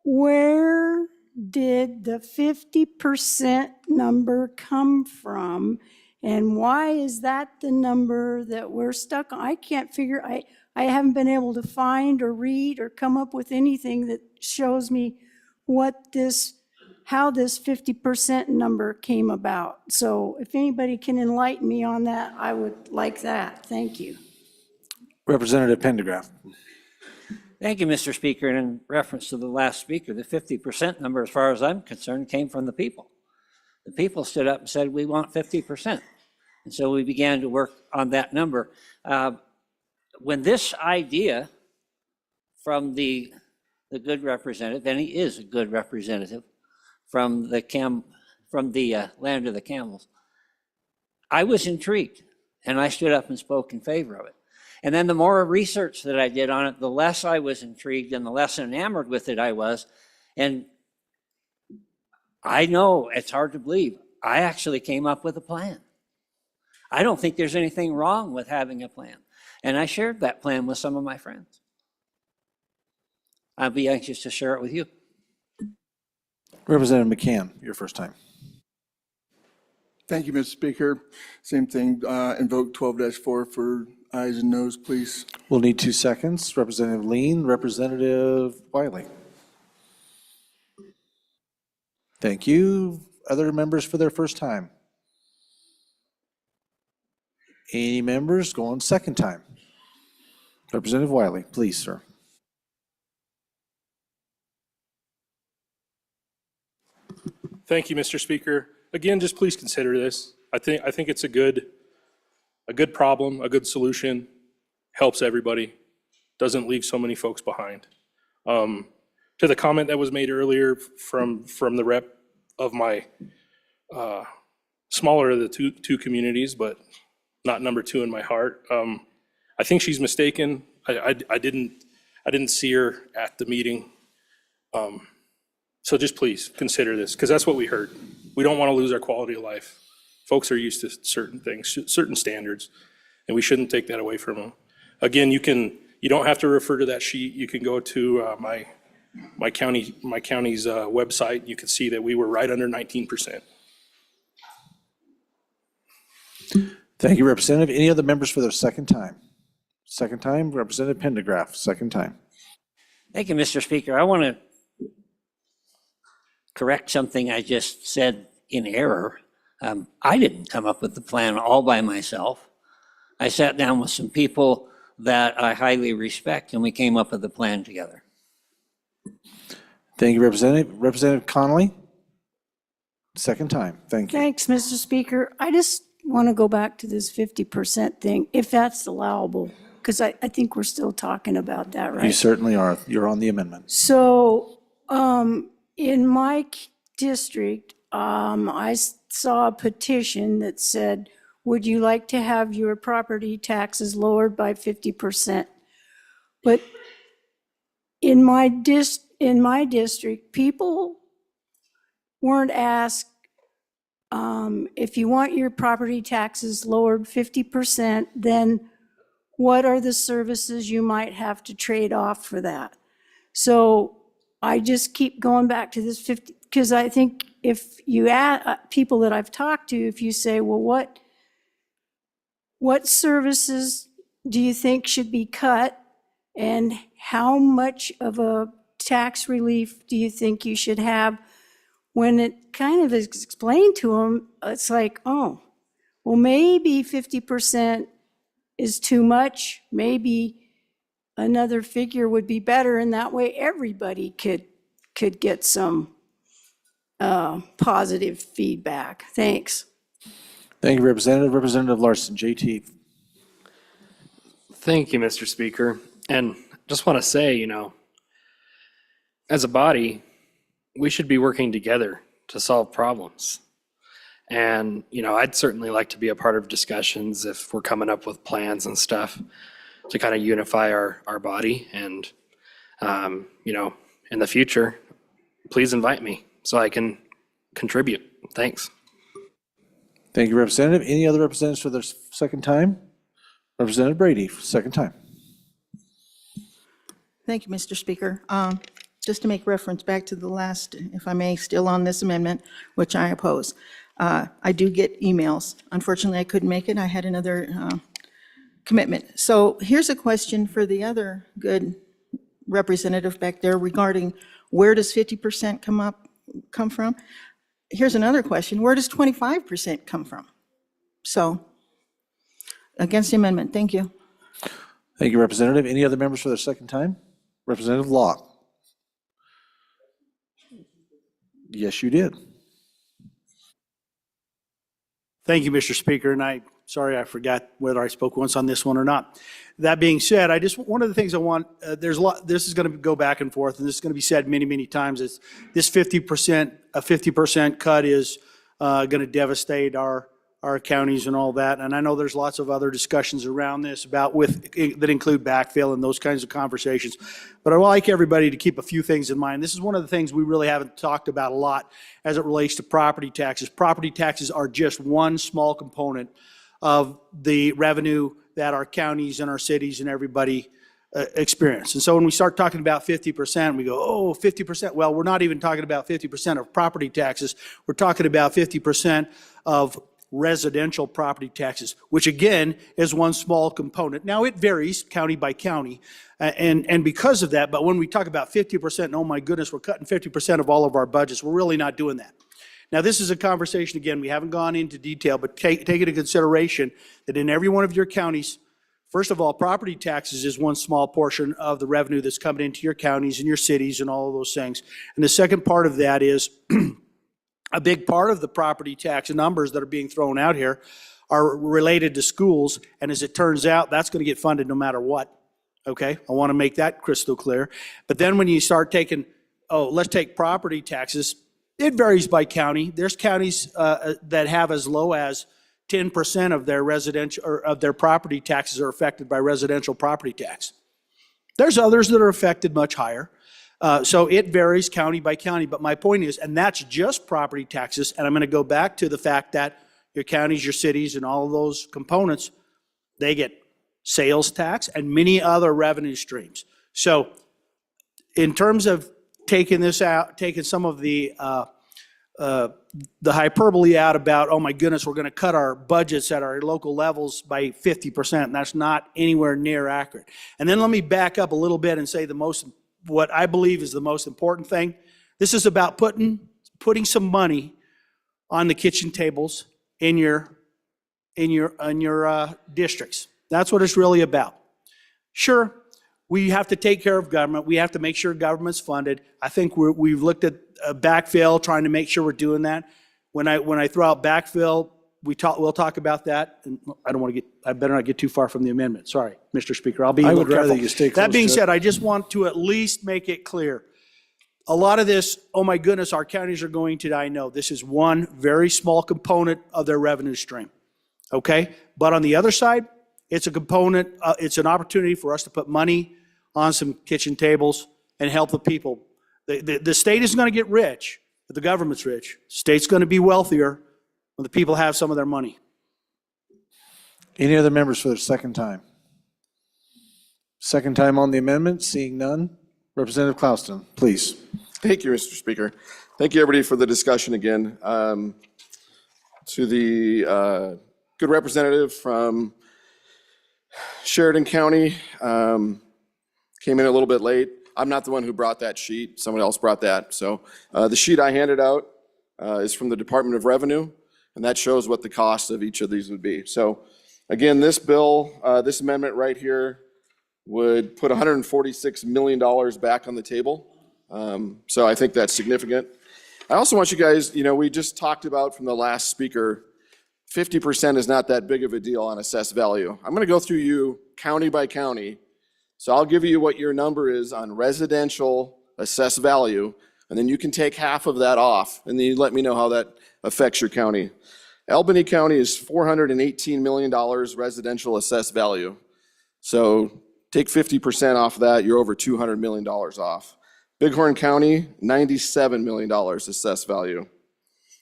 Where did the 50% number come from? And why is that the number that we're stuck on? I can't figure, I haven't been able to find or read or come up with anything that shows me how this 50% number came about. So if anybody can enlighten me on that, I would like that. Thank you. Representative Pendergraft. Thank you, Mr. Speaker. And in reference to the last speaker, the 50% number, as far as I'm concerned, came from the people. The people stood up and said, we want 50%. And so we began to work on that number. When this idea from the good representative, and he is a good representative from the land of the camels, I was intrigued and I stood up and spoke in favor of it. And then the more research that I did on it, the less I was intrigued and the less enamored with it I was. And I know it's hard to believe, I actually came up with a plan. I don't think there's anything wrong with having a plan. And I shared that plan with some of my friends. I'd be anxious to share it with you. Representative McCann, your first time. Thank you, Mr. Speaker. Same thing, invoke 12-4 for ayes and noes, please. We'll need 2 seconds. Representative Lean, Representative Wiley. Thank you. Other members for their first time? Any members going second time? Representative Wiley, please, sir. Thank you, Mr. Speaker. Again, just please consider this. I think it's a good problem, a good solution, helps everybody, doesn't leave so many folks behind. To the comment that was made earlier from the rep of my smaller of the two communities, but not #2 in my heart. I think she's mistaken. I didn't see her at the meeting. So just please consider this, because that's what we heard. We don't want to lose our quality of life. Folks are used to certain things, certain standards, and we shouldn't take that away from them. Again, you don't have to refer to that sheet. You can go to my county's website. You can see that we were right under 19%. Thank you, Representative. Any other members for their second time? Second time, Representative Pendergraft, second time. Thank you, Mr. Speaker. I want to correct something I just said in error. I didn't come up with the plan all by myself. I sat down with some people that I highly respect, and we came up with a plan together. Thank you, Representative. Representative Connolly? Second time. Thank you. Thanks, Mr. Speaker. I just want to go back to this 50% thing, if that's allowable, because I think we're still talking about that, You right? certainly are. You're on the amendment. So, in my district, I saw a petition that said, would you like to have your property taxes lowered by 50%? But in my district, people weren't asked, if you want your property taxes lowered 50%, then what are the services you might have to trade off for that? So I just keep going back to this 50, because I think if you add people that I've talked to, if you say, well, what services do you think should be cut, and how much of a tax relief do you think you should have? When it kind of is explained to them, it's like, oh, well, maybe 50% is too much. Maybe another figure would be better, and that way everybody could get some positive feedback. Thanks. Thank you, Representative. Representative Larson, JT. Thank you, Mr. Speaker. And just want to say, as a body, we should be working together to solve problems. And, I'd certainly like to be a part of discussions if we're coming up with plans and stuff to kind of unify our body. And, in the future, please invite me so I can contribute. Thanks. Thank you, Representative. Any other representatives for their second time? Representative Brady, second time. Thank you, Mr. Speaker. Just to make reference back to the last, if I may, still on this amendment, which I oppose. I do get emails. Unfortunately, I couldn't make it. I had another commitment. So here's a question for the other good representative back there regarding where does 50% come from? Here's another question. Where does 25% come from? So against the amendment. Thank you. Thank you, Representative. Any other members for their second time? Representative Locke. Yes, you did. Thank you, Mr. Speaker, and sorry I forgot whether I spoke once on this one or not. That being said, one of the things I want, there's a lot, this is going to go back and forth, and this is going to be said many, many times, is this 50% cut is going to devastate our counties and all that. And I know there's lots of other discussions around this that include backfill and those kinds of conversations. But I would like everybody to keep a few things in mind. This is one of the things we really haven't talked about a lot as it relates to property taxes. Property taxes are just one small component of the revenue that our counties and our cities and everybody experience. And so when we start talking about 50%, we go, oh, 50%. Well, we're not even talking about 50% of property taxes. We're talking about 50% of residential property taxes, which again is one small component. Now it varies county by county, and because of that, but when we talk about 50%, and oh my goodness, we're cutting 50% of all of our budgets, we're really not doing that. Now this is a conversation, again, we haven't gone into detail, but take into consideration that in every one of your counties, first of all, property taxes is one small portion of the revenue that's coming into your counties and your cities and all of those things. And the second part of that is a big part of the property tax numbers that are being thrown out here are related to schools, and as it turns out, that's going to get funded no matter what, okay? I want to make that crystal clear. But then when you start taking, let's take property taxes, it varies by county. There's counties that have as low as 10% of their residential or of their property taxes are affected by residential property tax. There's others that are affected much higher. So it varies county by county, but my point is, and that's just property taxes, and I'm going to go back to the fact that your counties, your cities, and all of those components, they get sales tax and many other revenue streams. So in terms of taking this out, taking some of the hyperbole out about, oh my goodness, we're going to cut our budgets at our local levels by 50%, and that's not anywhere near accurate. And then let me back up a little bit and say what I believe is the most important thing. This is about putting some money on the kitchen tables in your districts. That's what it's really about. Sure, we have to take care of government. We have to make sure government's funded. I think we've looked at backfill, trying to make sure we're doing that. When I throw out backfill, we'll talk about that. And I better not get too far from the amendment. Sorry, Mr. Speaker, I'll be a I little would rather careful. you stay That close being to it. said, I just want to at least make it clear. A lot of this, oh my goodness, our counties are going to die. No, this is one very small component of their revenue stream. Okay? But on the other side, it's a component, it's an opportunity for us to put money on some kitchen tables and help the people. The state isn't going to get rich, but the government's rich. The state's going to be wealthier when the people have some of their money. Any other members for the second time? Second time on the amendment, seeing none. Representative Clouston, please. Thank you, Mr. Speaker. Thank you, everybody, for the discussion again. To the good representative from Sheridan County, came in a little bit late. I'm not the one who brought that sheet. Someone else brought that. So the sheet I handed out is from the Department of Revenue, and that shows what the cost of each of these would be. So again, this bill, this amendment right here would put $146 million back on the table. So I think that's significant. I also want you guys, we just talked about from the last speaker, 50% is not that big of a deal on assessed value. I'm going to go through you county by county. So I'll give you what your number is on residential assessed value, and then you can take half of that off, and then you let me know how that affects your county. Albany County is $418 million residential assessed value. So take 50% off of that, you're over $200 million off. Bighorn County, $97 million assessed value.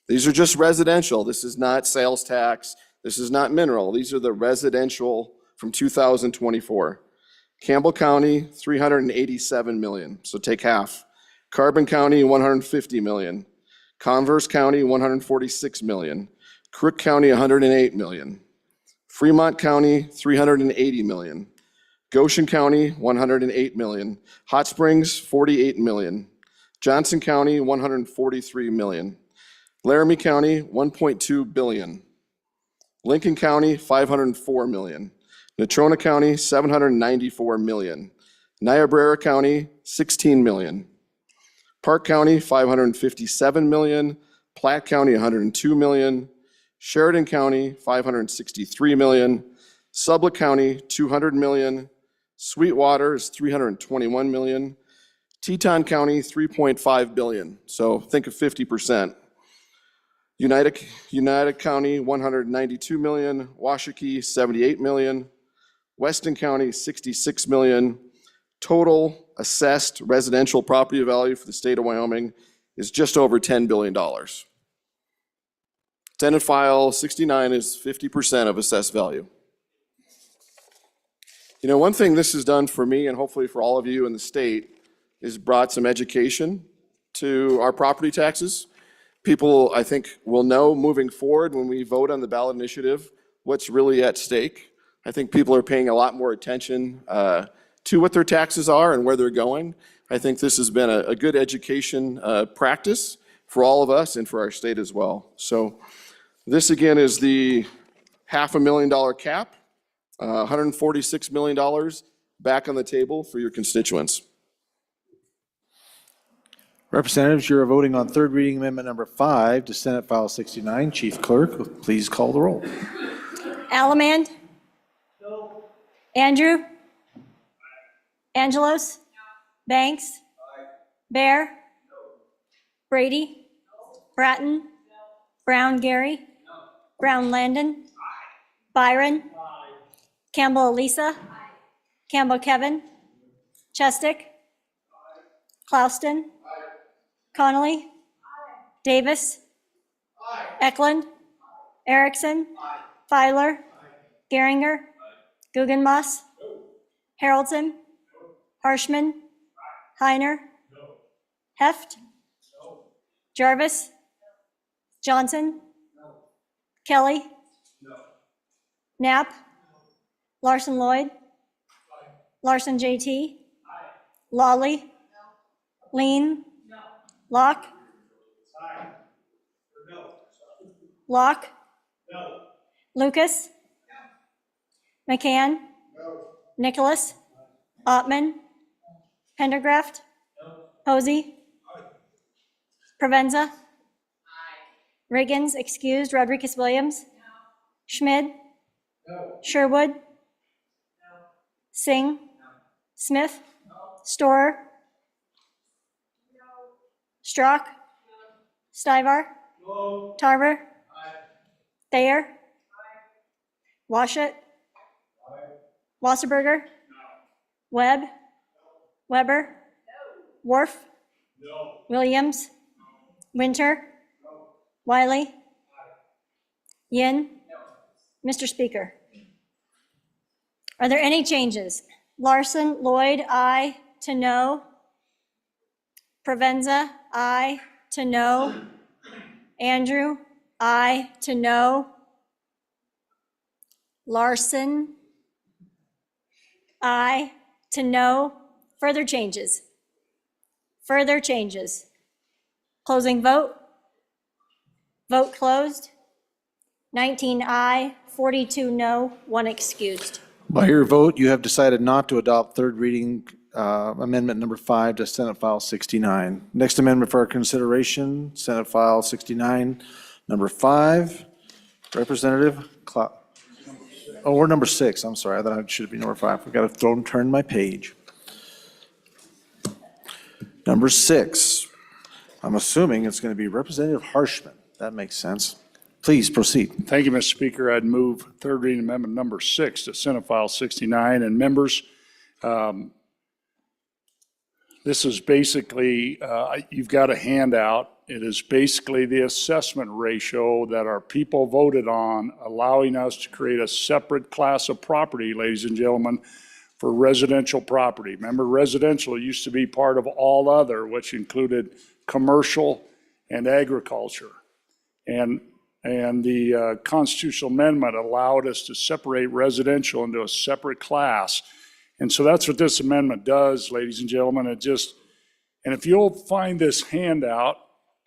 These are just residential. This is not sales tax. This is not mineral. These are the residential from 2024. Campbell County, $387 million, so take half. Carbon County, $150 million. Converse County, $146 million. Crook County, $108 million. Fremont County, $380 million. Goshen County, $108 million. Hot Springs, $48 million. Johnson County, $143 million. Laramie County, $1.2 billion. Lincoln County, $504 million. Natrona County, $794 million. Niobrara County, $16 million. Park County, $557 million. Platte County, $102 million. Sheridan County, $563 million. Sublette County, $200 million. Sweetwater is $321 million. Teton County, $3.5 billion. So think of 50%. United County, $192 million. Washakie, $78 million. Weston County, $66 million. Total assessed residential property value for the state of Wyoming is just over $10 billion. Senate File 69 is 50% of assessed value. One thing this has done for me, and hopefully for all of you in the state, is brought some education to our property taxes. People, I think, will know moving forward when we vote on the ballot initiative what's really at stake. I think people are paying a lot more attention to what their taxes are and where they're going. I think this has been a good education practice for all of us and for our state as well. So this again is the $500,000 cap, $146 million back on the table for your constituents. Representatives, you're voting on third reading amendment number 5 to Senate File 69. Chief Clerk, please call the roll. Allemand? No. Andrew? Angelos? Banks? Bear? Brady? Bratton? Brown Gary? Brown Landon? Byron? Campbell Elisa? Campbell Kevin? Chestick? Clouston? Connolly? Davis? Eklund? Erickson? Filer? Geringer? Guggenmoss? Haroldson? Harshman? Heiner? Heft? Jarvis? Johnson? Kelly? Knapp? Larson Lloyd? Larson JT? Lawley? Lean? Locke? Locke? Lucas? McCann? Nicholas? Ottman. Pendergraft. Posey. Provenza. Riggins, excused. Rodriguez Williams. Schmid. Sherwood. Singh. Smith. Storer. Strock. Stivar. Tarver. Thayer. Washut. Wasserberger. Webb. Weber. Worf. Williams. Winter. Wiley. Yin. Mr. Speaker, are there any changes? Larson, Lloyd, aye to no. Provenza, aye to no. Andrew, aye to no. Larson, aye to no. Further changes? Further changes? Closing vote? Vote closed. 19 aye, 42 no, 1 excused. By your vote, you have decided not to adopt third reading amendment number 5 to Senate File 69. Next amendment for our consideration, Senate File 69, number 5, Representative oh, we're number 6. I'm sorry. I thought it should be number 5. I've got to turn my page. Number 6. I'm assuming it's going to be Representative Harshman. That makes sense. Please proceed. Thank you, Mr. Speaker. I'd move third reading amendment number 6 to Senate File 69. And members, this is basically, you've got a handout. It is basically the assessment ratio that our people voted on, allowing us to create a separate class of property, ladies and gentlemen, for residential property. Remember, residential used to be part of all other, which included commercial and agriculture. And the constitutional amendment allowed us to separate residential into a separate class. And so that's what this amendment does, ladies and gentlemen. And if you'll find this handout,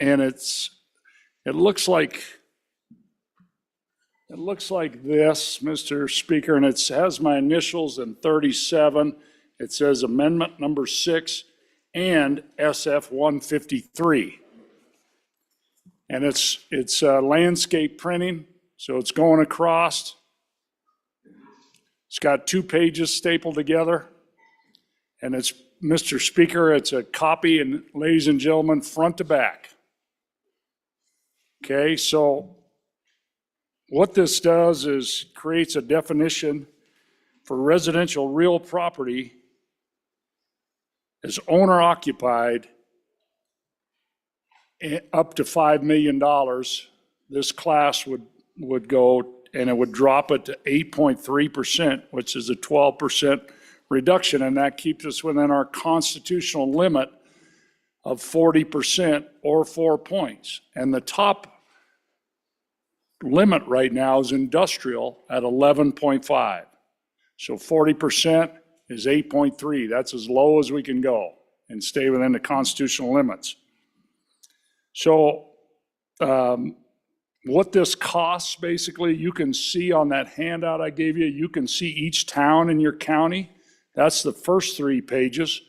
and it looks like this, Mr. Speaker, and it has my initials in 37. It says amendment number 6 and SF 153. And it's landscape printing, so it's going across. It's got 2 pages stapled together. And it's, Mr. Speaker, it's a copy, and ladies and gentlemen, front to back. Okay, so what this does is creates a definition for residential real property as owner occupied up to $5 million. This class would go, and it would drop it to 8.3%, which is a 12% reduction, and that keeps us within our constitutional limit of 40% or 4 points. And the top limit right now is industrial at 11.5. So 40% is 8.3. That's as low as we can go and stay within the constitutional limits. So what this costs, basically, you can see on that handout I gave you, you can see each town in your county. That's the first 3 pages.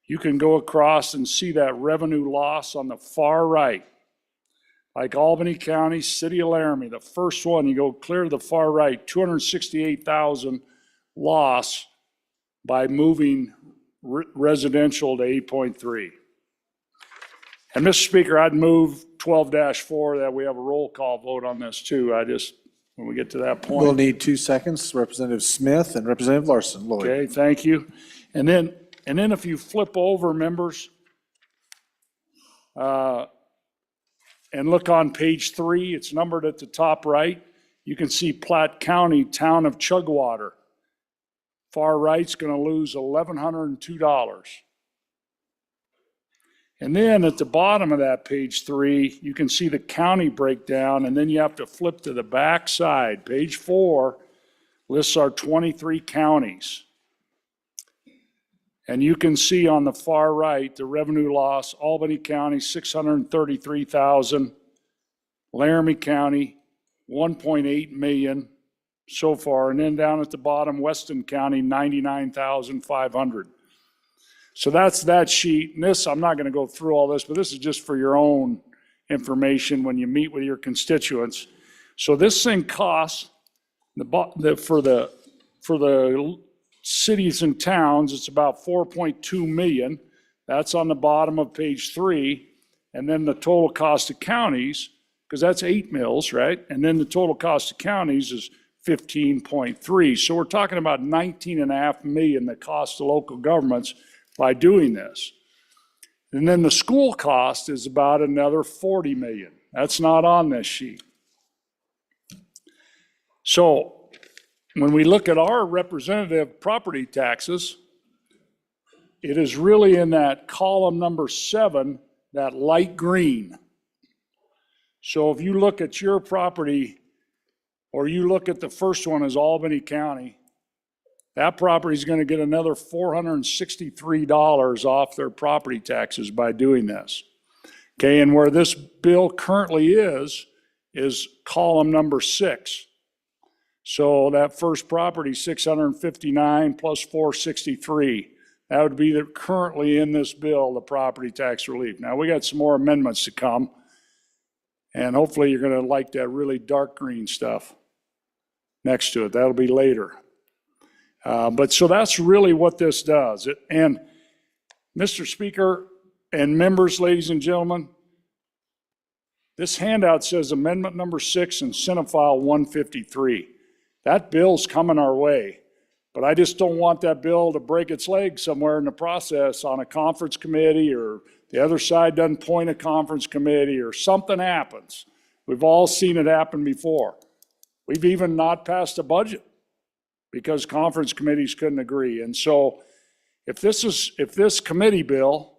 You can go across and see that revenue loss on the far right. Like Albany County, City of Laramie, the first one, you go clear to the far right, 268,000 loss by moving residential to 8.3. And Mr. Speaker, I'd move 12-4 that we have a roll call vote on this too. When we get to that point. We'll need 2 seconds. Representative Smith and Representative Larson. Lloyd. Okay, thank you. And then if you flip over, members, and look on page 3, it's numbered at the top right. You can see Platte County, town of Chugwater. Far right's going to lose $1,102. And then at the bottom of that page 3, you can see the county breakdown, and then you have to flip to the back side. Page 4 lists our 23 counties. And you can see on the far right, the revenue loss, Albany County, $633,000, Laramie County, $1.8 million, so far. And then down at the bottom, Weston County, 99,500. So that's that sheet. And this, I'm not going to go through all this, but this is just for your own information when you meet with your constituents. So this thing costs for the cities and towns, it's about 4.2 million. That's on the bottom of page 3. And then the total cost of counties, because that's 8 mills, right? And then the total cost of counties is 15.3. So we're talking about 19.5 million that costs the local governments by doing this. And then the school cost is about another 40 million. That's not on this sheet. So when we look at our representative property taxes, it is really in that column number 7, that light green. So if you look at your property, or you look at the first one as Albany County, that property is going to get another $463 off their property taxes by doing this. Okay, and where this bill currently is column number 6. So that first property, 659 plus 463. That would be currently in this bill, the property tax relief. Now, we got some more amendments to come, and hopefully you're going to like that really dark green stuff next to it. That'll be later. But so that's really what this does. And Mr. Speaker and members, ladies and gentlemen, this handout says amendment number 6 in Senate File 153. That bill's coming our way, but I just don't want that bill to break its leg somewhere in the process on a conference committee, or the other side doesn't point a conference committee, or something happens. We've all seen it happen before. We've even not passed a budget because conference committees couldn't agree. And so if this committee bill,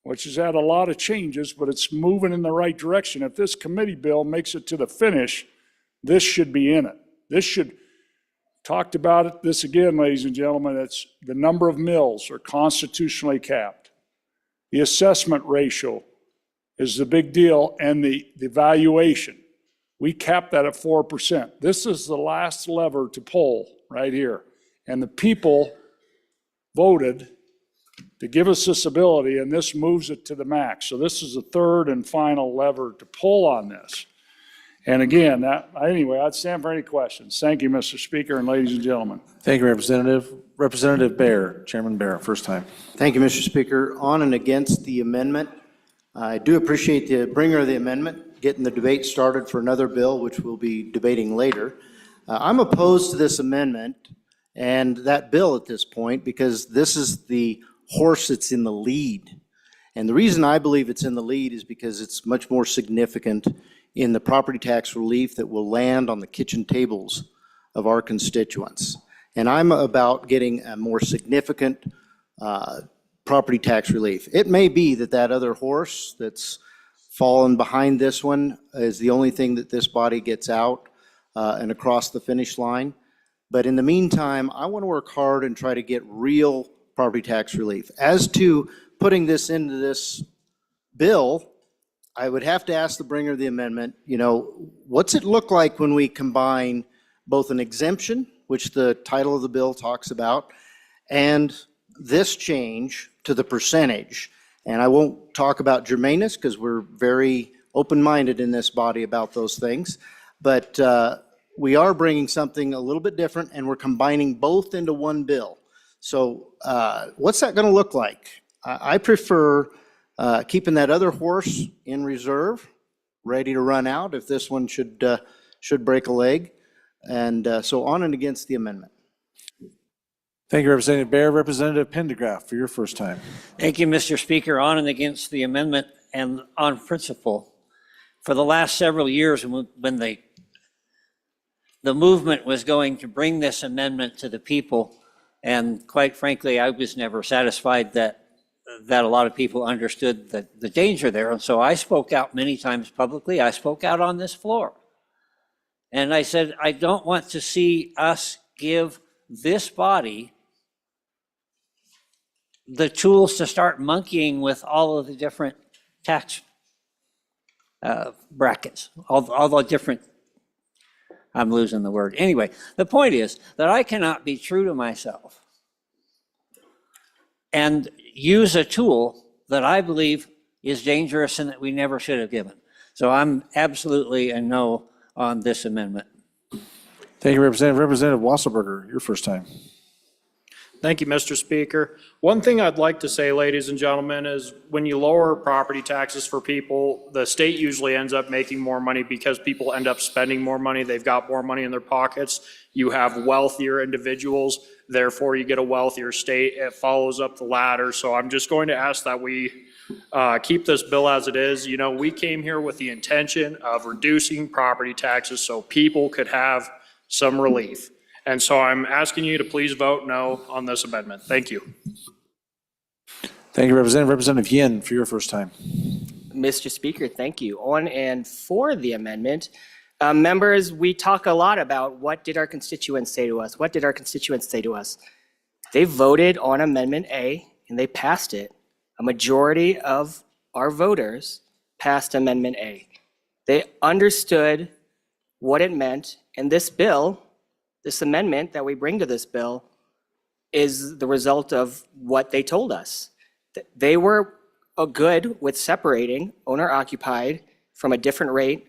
which has had a lot of changes, but it's moving in the right direction, if this committee bill makes it to the finish, this should be in it. This should, talked about it, this again, ladies and gentlemen, it's the number of mills are constitutionally capped. The assessment ratio is the big deal, and the valuation. We capped that at 4%. This is the last lever to pull right here. And the people voted to give us this ability, and this moves it to the max. So this is the third and final lever to pull on this. And again, anyway, I'd stand for any questions. Thank you, Mr. Speaker and ladies and gentlemen. Thank you, Representative. Representative Bear, Chairman Bear, first time. Thank you, Mr. Speaker. On and against the amendment, I do appreciate the bringer of the amendment, getting the debate started for another bill, which we'll be debating later. I'm opposed to this amendment and that bill at this point because this is the horse that's in the lead. And the reason I believe it's in the lead is because it's much more significant in the property tax relief that will land on the kitchen tables of our constituents. And I'm about getting a more significant property tax relief. It may be that that other horse that's fallen behind this one is the only thing that this body gets out and across the finish line. But in the meantime, I want to work hard and try to get real property tax relief. As to putting this into this bill, I would have to ask the bringer of the amendment, what's it look like when we combine both an exemption, which the title of the bill talks about, and this change to the percentage. And I won't talk about germaneness because we're very open-minded in this body about those things. But we are bringing something a little bit different, and we're combining both into one bill. So what's that going to look like? I prefer keeping that other horse in reserve, ready to run out if this one should break a leg. And so on and against the amendment. Thank you, Representative Bear. Representative Pendergraft for your first time. Thank you, Mr. Speaker. On and against the amendment and on principle. For the last several years, when the movement was going to bring this amendment to the people, and quite frankly, I was never satisfied that a lot of people understood the danger there. And so I spoke out many times publicly. I spoke out on this floor. And I said, I don't want to see us give this body the tools to start monkeying with all of the different tax brackets, all the different I'm losing the word. Anyway, the point is that I cannot be true to myself and use a tool that I believe is dangerous and that we never should have given. So I'm absolutely a no on this amendment. Thank you, Representative. Representative Wasselberger, your first time. Thank you, Mr. Speaker. One thing I'd like to say, ladies and gentlemen, is when you lower property taxes for people, the state usually ends up making more money because people end up spending more money. They've got more money in their pockets. You have wealthier individuals, therefore you get a wealthier state. It follows up the ladder. So I'm just going to ask that we keep this bill as it is. You know, we came here with the intention of reducing property taxes so people could have some relief. And so I'm asking you to please vote no on this amendment. Thank you. Thank you, Representative. Representative Yin, for your first time. Mr. Speaker, thank you. On and for the amendment, members, we talk a lot about what did our constituents say to us? What did our constituents say to us? They voted on Amendment A and they passed it. A majority of our voters passed Amendment A. They understood what it meant, and this bill, this amendment that we bring to this bill is the result of what they told us. They were good with separating owner-occupied from a different rate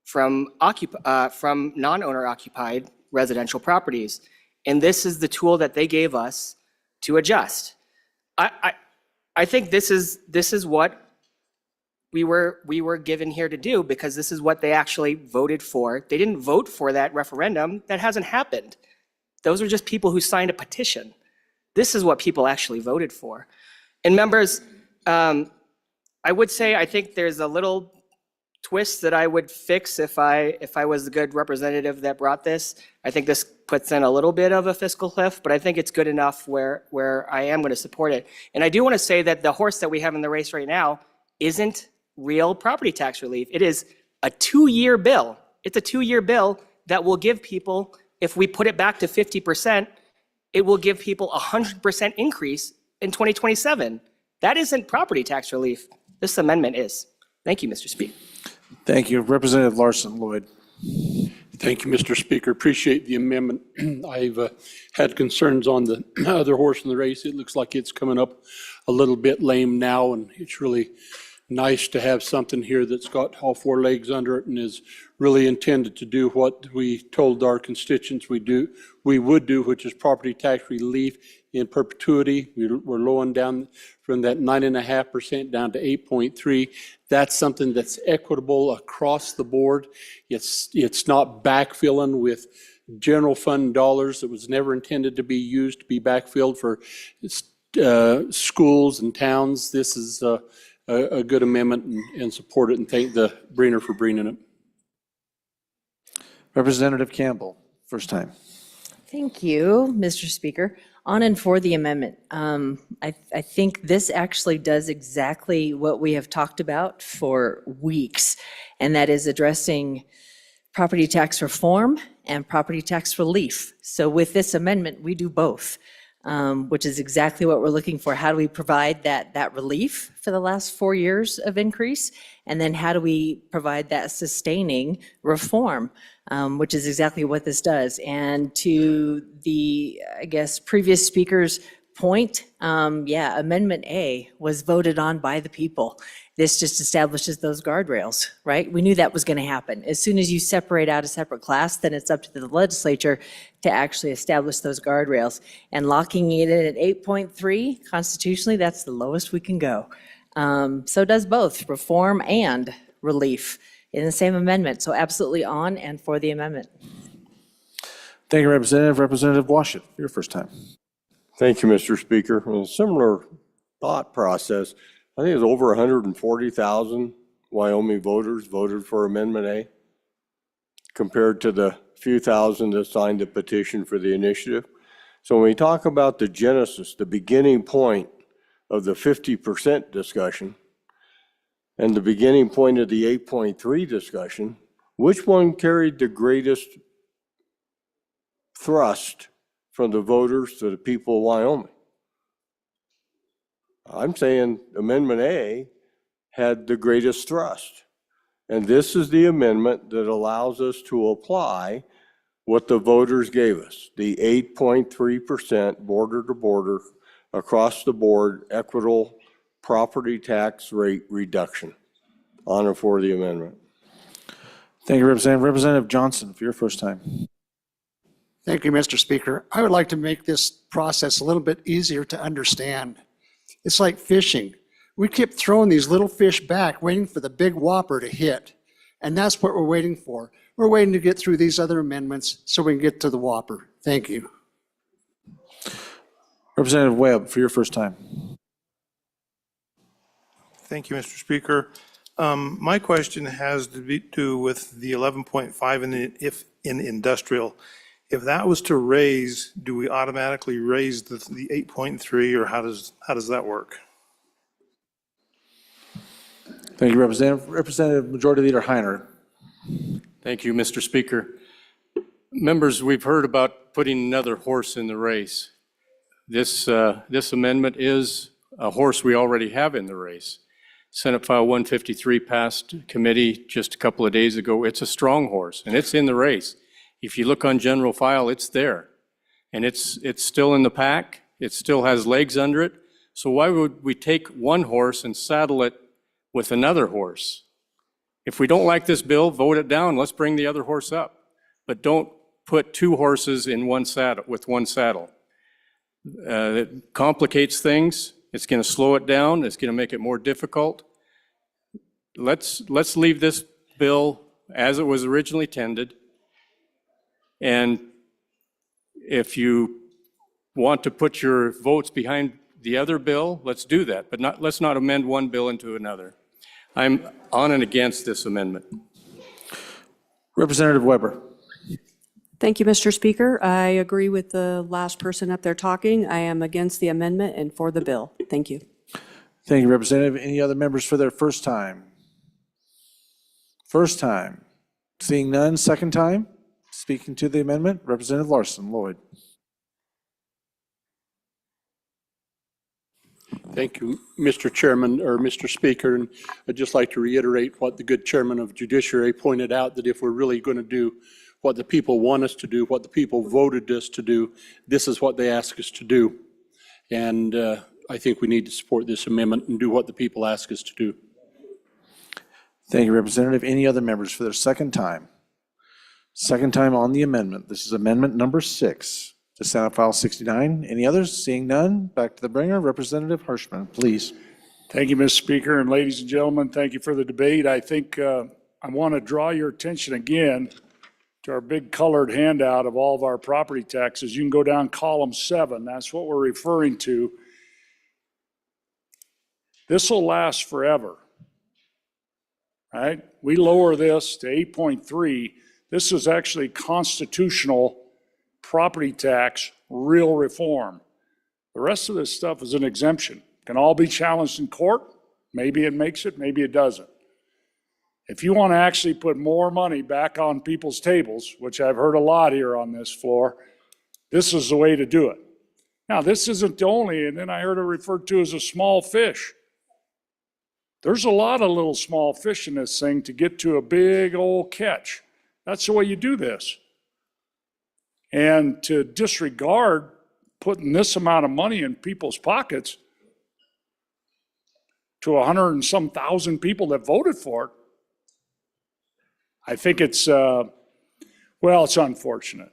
from non-owner occupied residential properties. And this is the tool that they gave us to adjust. I think this is what we were given here to do because this is what they actually voted for. They didn't vote for that referendum. That hasn't happened. Those are just people who signed a petition. This is what people actually voted for. And members, I would say I think there's a little twist that I would fix if I was the good representative that brought this. I think this puts in a little bit of a fiscal cliff, but I think it's good enough where I am going to support it. And I do want to say that the horse that we have in the race right now isn't real property tax relief. It is a 2-year bill. It's a 2-year bill that will give people, if we put it back to 50%, it will give people a 100% increase in 2027. That isn't property tax relief. This amendment is. Thank you, Mr. Speaker. Thank you. Representative Larson Lloyd. Thank you, Mr. Speaker. Appreciate the amendment. I've had concerns on the other horse in the race. It looks like it's coming up a little bit lame now, and it's really nice to have something here that's got all 4 legs under it and is really intended to do what we told our constituents we would do, which is property tax relief in perpetuity. We're lowering down from that 9.5% down to 8.3. That's something that's equitable across the board. It's not backfilling with general fund dollars that was never intended to be used to be backfilled for schools and towns. This is a good amendment and support it, and thank the Breener for bringing it. Representative Campbell, first time. Thank you, Mr. Speaker. On and for the amendment. I think this actually does exactly what we have talked about for weeks, and that is addressing property tax reform and property tax relief. So with this amendment, we do both, which is exactly what we're looking for. How do we provide that relief for the last 4 years of increase? And then how do we provide that sustaining reform, which is exactly what this does. And to the, I guess, previous speaker's point, yeah, Amendment A was voted on by the people. This just establishes those guardrails, right? We knew that was going to happen. As soon as you separate out a separate class, then it's up to the legislature to actually establish those guardrails. And locking it in at 8.3 constitutionally, that's the lowest we can go. So does both reform and relief in the same amendment. So absolutely on and for the amendment. Thank you, Representative. Representative Washington, your first time. Thank you, Mr. Speaker. In a similar thought process, I think it was over 140,000 Wyoming voters voted for Amendment A compared to the few thousand that signed the petition for the initiative. So when we talk about the genesis, the beginning point of the 50% discussion and the beginning point of the 8.3 discussion, which one carried the greatest thrust from the voters to the people of Wyoming? I'm saying Amendment A had the greatest thrust. And this is the amendment that allows us to apply what the voters gave us, the 8.3% border to border, across the board, equitable property tax rate reduction. On and for the amendment. Thank you, Representative. Representative Johnson, for your first time. Thank you, Mr. Speaker. I would like to make this process a little bit easier to understand. It's like fishing. We keep throwing these little fish back, waiting for the big whopper to hit. And that's what we're waiting for. We're waiting to get through these other amendments so we can get to the whopper. Thank you. Representative Webb, for your first time. Thank you, Mr. Speaker. My question has to do with the 11.5 in industrial. If that was to raise, do we automatically raise the 8.3, or how does that work? Thank you, Representative. Representative Majority Leader Heiner. Thank you, Mr. Speaker. Members, we've heard about putting another horse in the race. This amendment is a horse we already have in the race. Senate File 153 passed committee just a couple of days ago. It's a strong horse, and it's in the race. If you look on general file, it's there. And it's still in the pack. It still has legs under it. So why would we take one horse and saddle it with another horse? If we don't like this bill, vote it down. Let's bring the other horse up. But don't put two horses in one saddle with one saddle. It complicates things. It's going to slow it down. It's going to make it more difficult. Let's leave this bill as it was originally intended. And if you want to put your votes behind the other bill, let's do that. But let's not amend one bill into another. I'm on and against this amendment. Representative Weber. Thank you, Mr. Speaker. I agree with the last person up there talking. I am against the amendment and for the bill. Thank you. Thank you, Representative. Any other members for their first time? First time. Seeing none, second time. Speaking to the amendment, Representative Larson Lloyd. Thank you, Mr. Chairman, or Mr. Speaker, and I'd just like to reiterate what the good chairman of Judiciary pointed out, that if we're really going to do what the people want us to do, what the people voted us to do, this is what they ask us to do. And I think we need to support this amendment and do what the people ask us to do. Thank you, Representative. Any other members for their second time? Second time on the amendment. This is amendment number 6 to Senate File 69. Any others? Seeing none, back to the bringer. Representative Hirschman, please. Thank you, Mr. Speaker, and ladies and gentlemen, thank you for the debate. I think I want to draw your attention again to our big colored handout of all of our property taxes. You can go down column 7. That's what we're referring to. This will last forever. Right? We lower this to 8.3. This is actually constitutional property tax, real reform. The rest of this stuff is an exemption. Can all be challenged in court. Maybe it makes it, maybe it doesn't. If you want to actually put more money back on people's tables, which I've heard a lot here on this floor, this is the way to do it. Now, this isn't the only, and then I heard it referred to as a small fish. There's a lot of little small fish in this thing to get to a big old catch. That's the way you do this. And to disregard putting this amount of money in people's pockets to 100 and some thousand people that voted for it, I think it's, well, it's unfortunate.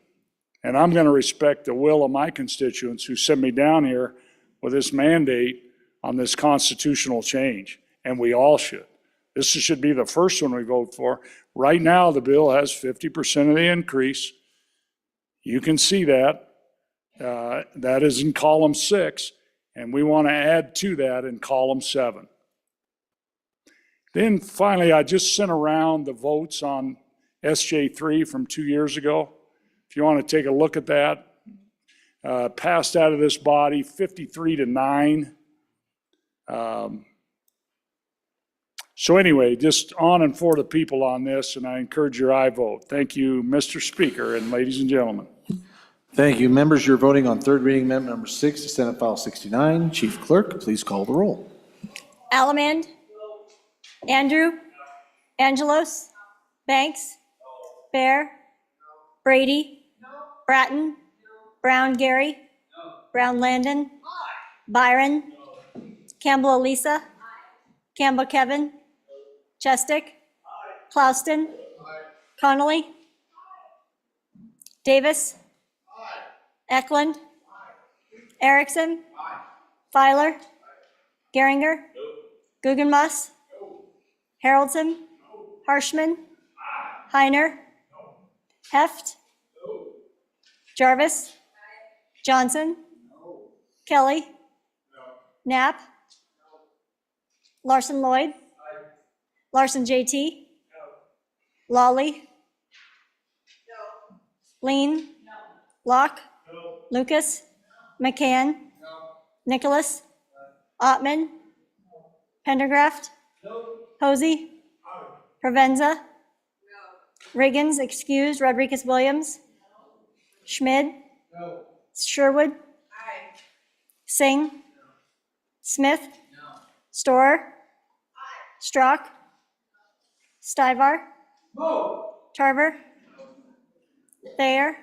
And I'm going to respect the will of my constituents who sent me down here with this mandate on this constitutional change. And we all should. This should be the first one we vote for. Right now, the bill has 50% of the increase. You can see that. That is in column 6. And we want to add to that in column 7. Then finally, I just sent around the votes on SJ3 from 2 years ago. If you want to take a look at that, passed out of this body 53-9. So anyway, just on and for the people on this, and I encourage your aye vote. Thank you, Mr. Speaker and ladies and gentlemen. Thank you. Members, you're voting on third reading amendment number 6 to Senate File 69. Chief Clerk, please call the roll. Allemand? Andrew? Angelos? Banks? Bear? Brady? Bratton. Brown Gary. Brown Landon. Byron. Campbell Elisa. Campbell Kevin. Chestick. Clauston. Connolly. Davis. Eklund. Erickson. Filer. Geringer. Guggenmuss. Haroldson. Harshman. Heiner. Heft. Jarvis. Johnson. Kelly. Knapp. Larson Lloyd. Larson JT. Lawley. Lean. Locke. Lucas. McCann. Nicholas. Ottman. Pendergraft. Posey. Provenza. Riggins, excused. Rodriguez Williams. Schmid. Sherwood. Singh. Smith. Storer. Strock. Stivar. Tarver. Thayer.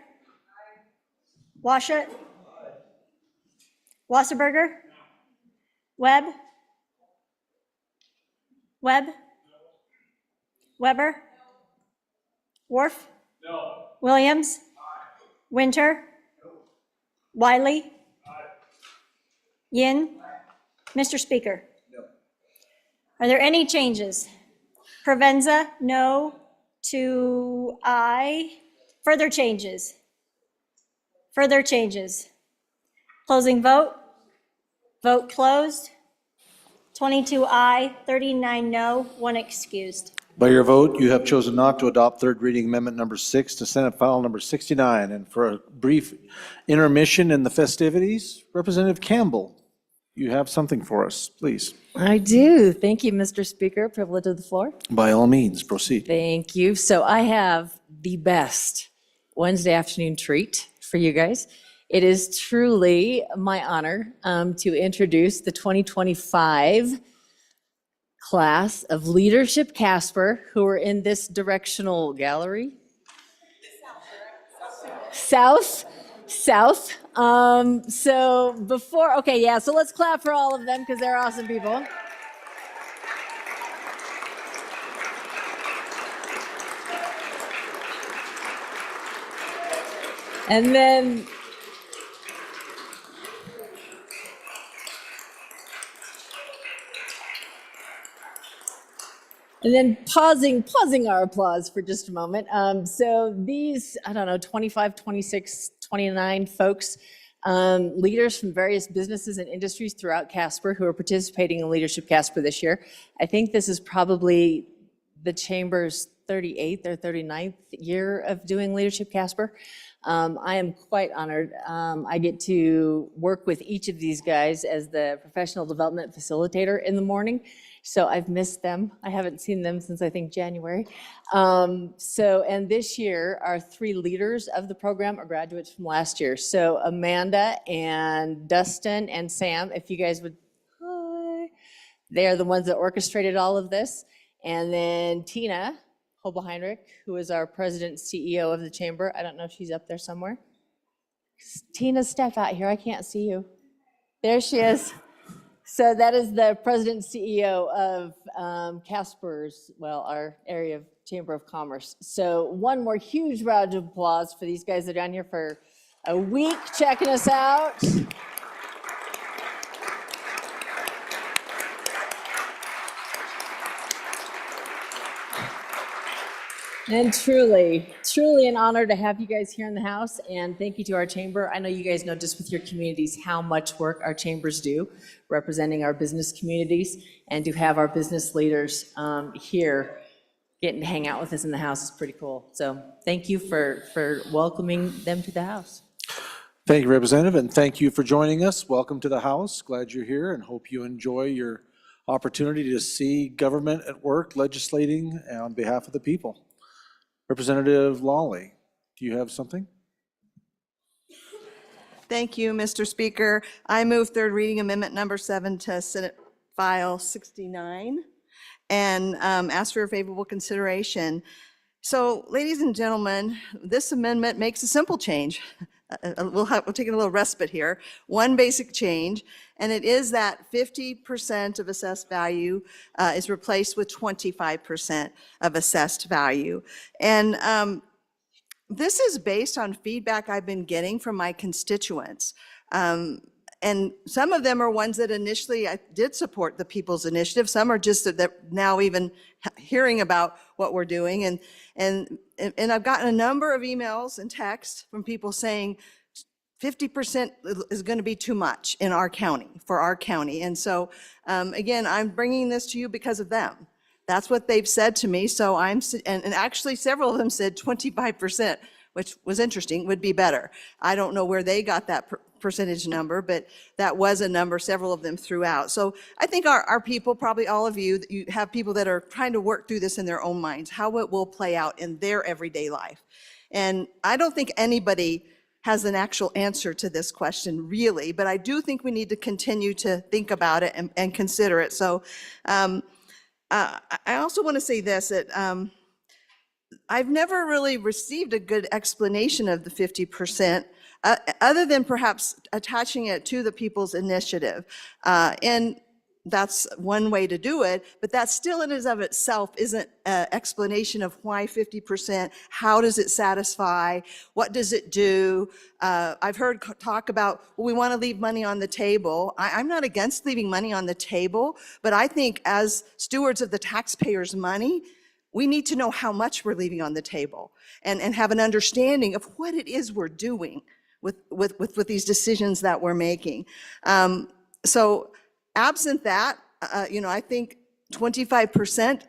Washut. Wasserberger. Webb. Webb. Weber. Worf. Williams. Winter. Wiley. Yin. Mr. Speaker. Are there any changes? Provenza, no to aye. Further changes? Further changes? Closing vote? Vote closed. 22 aye, 39 no, 1 excused. By your vote, you have chosen not to adopt third reading amendment number 6 to Senate file number 69. And for a brief intermission in the festivities, Representative Campbell, you have something for us, please. I do. Thank you, Mr. Speaker. Privilege of the floor. By all means, proceed. Thank you. So I have the best Wednesday afternoon treat for you guys. It is truly my honor to introduce the 2025 class of Leadership Casper, who are in this directional gallery. South. So before, okay, yeah, so let's clap for all of them because they're awesome people. And then pausing our applause for just a moment. So these, I don't know, 25, 26, 29 folks, leaders from various businesses and industries throughout Casper who are participating in Leadership Casper this year. I think this is probably the Chamber's 38th or 39th year of doing Leadership Casper. I am quite honored. I get to work with each of these guys as the professional development facilitator in the morning. So I've missed them. I haven't seen them since I think January. And this year, our 3 leaders of the program are graduates from last year. So Amanda and Dustin and Sam, if you guys would, hi. They're the ones that orchestrated all of this. And then Tina Hobel-Heinrich, who is our president and CEO of the chamber. I don't know if she's up there somewhere. Tina, step out here. I can't see you. There she is. So that is the president and CEO of Casper's, well, our area of Chamber of Commerce. So one more huge round of applause for these guys that are down here for a week checking us out. And truly an honor to have you guys here in the house, and thank you to our chamber. I know you guys know just with your communities how much work our chambers do representing our business communities, and to have our business leaders here getting to hang out with us in the house is pretty cool. So thank you for welcoming them to the house. Thank you, Representative, and thank you for joining us. Welcome to the House. Glad you're here and hope you enjoy your opportunity to see government at work legislating on behalf of the people. Representative Lawley, do you have something? Thank you, Mr. Speaker. I move third reading amendment number 7 to Senate File 69 and ask for your favorable consideration. So, ladies and gentlemen, this amendment makes a simple change. We'll take a little respite here. One basic change, and it is that 50% of assessed value is replaced with 25% of assessed value. And this is based on feedback I've been getting from my constituents. And some of them are ones that initially I did support the People's Initiative. Some are just that now even hearing about what we're doing. And I've gotten a number of emails and texts from people saying 50% is going to be too much in our county, for our county. And so, again, I'm bringing this to you because of them. That's what they've said to me. So and actually several of them said 25%, which was interesting, would be better. I don't know where they got that percentage number, but that was a number several of them threw out. So I think our people, probably all of you, you have people that are trying to work through this in their own minds, how it will play out in their everyday life. And I don't think anybody has an actual answer to this question, really, but I do think we need to continue to think about it and consider it. So I also want to say this, that I've never really received a good explanation of the 50%, other than perhaps attaching it to the People's Initiative. And that's one way to do it, but that still in and of itself isn't an explanation of why 50%, how does it satisfy, what does it do? I've heard talk about, well, we want to leave money on the table. I'm not against leaving money on the table, but I think as stewards of the taxpayers' money, we need to know how much we're leaving on the table and have an understanding of what it is we're doing with these decisions that we're making. So absent that, I think 25%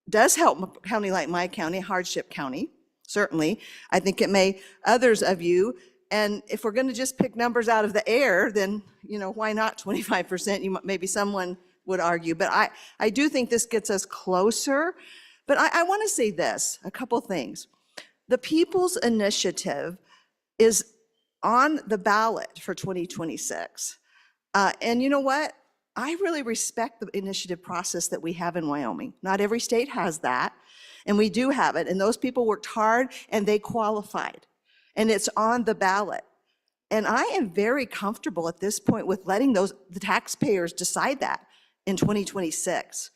does help a county like my county, hardship county, certainly. I think it may others of you. And if we're going to just pick numbers out of the air, then, why not 25%? Maybe someone would argue. But I do think this gets us closer. But I want to say this, a couple things. The People's Initiative is on the ballot for 2026. And you know what? I really respect the initiative process that we have in Wyoming. Not every state has that, and we do have it. And those people worked hard and they qualified, and it's on the ballot. And I am very comfortable at this point with letting the taxpayers decide that in 2026.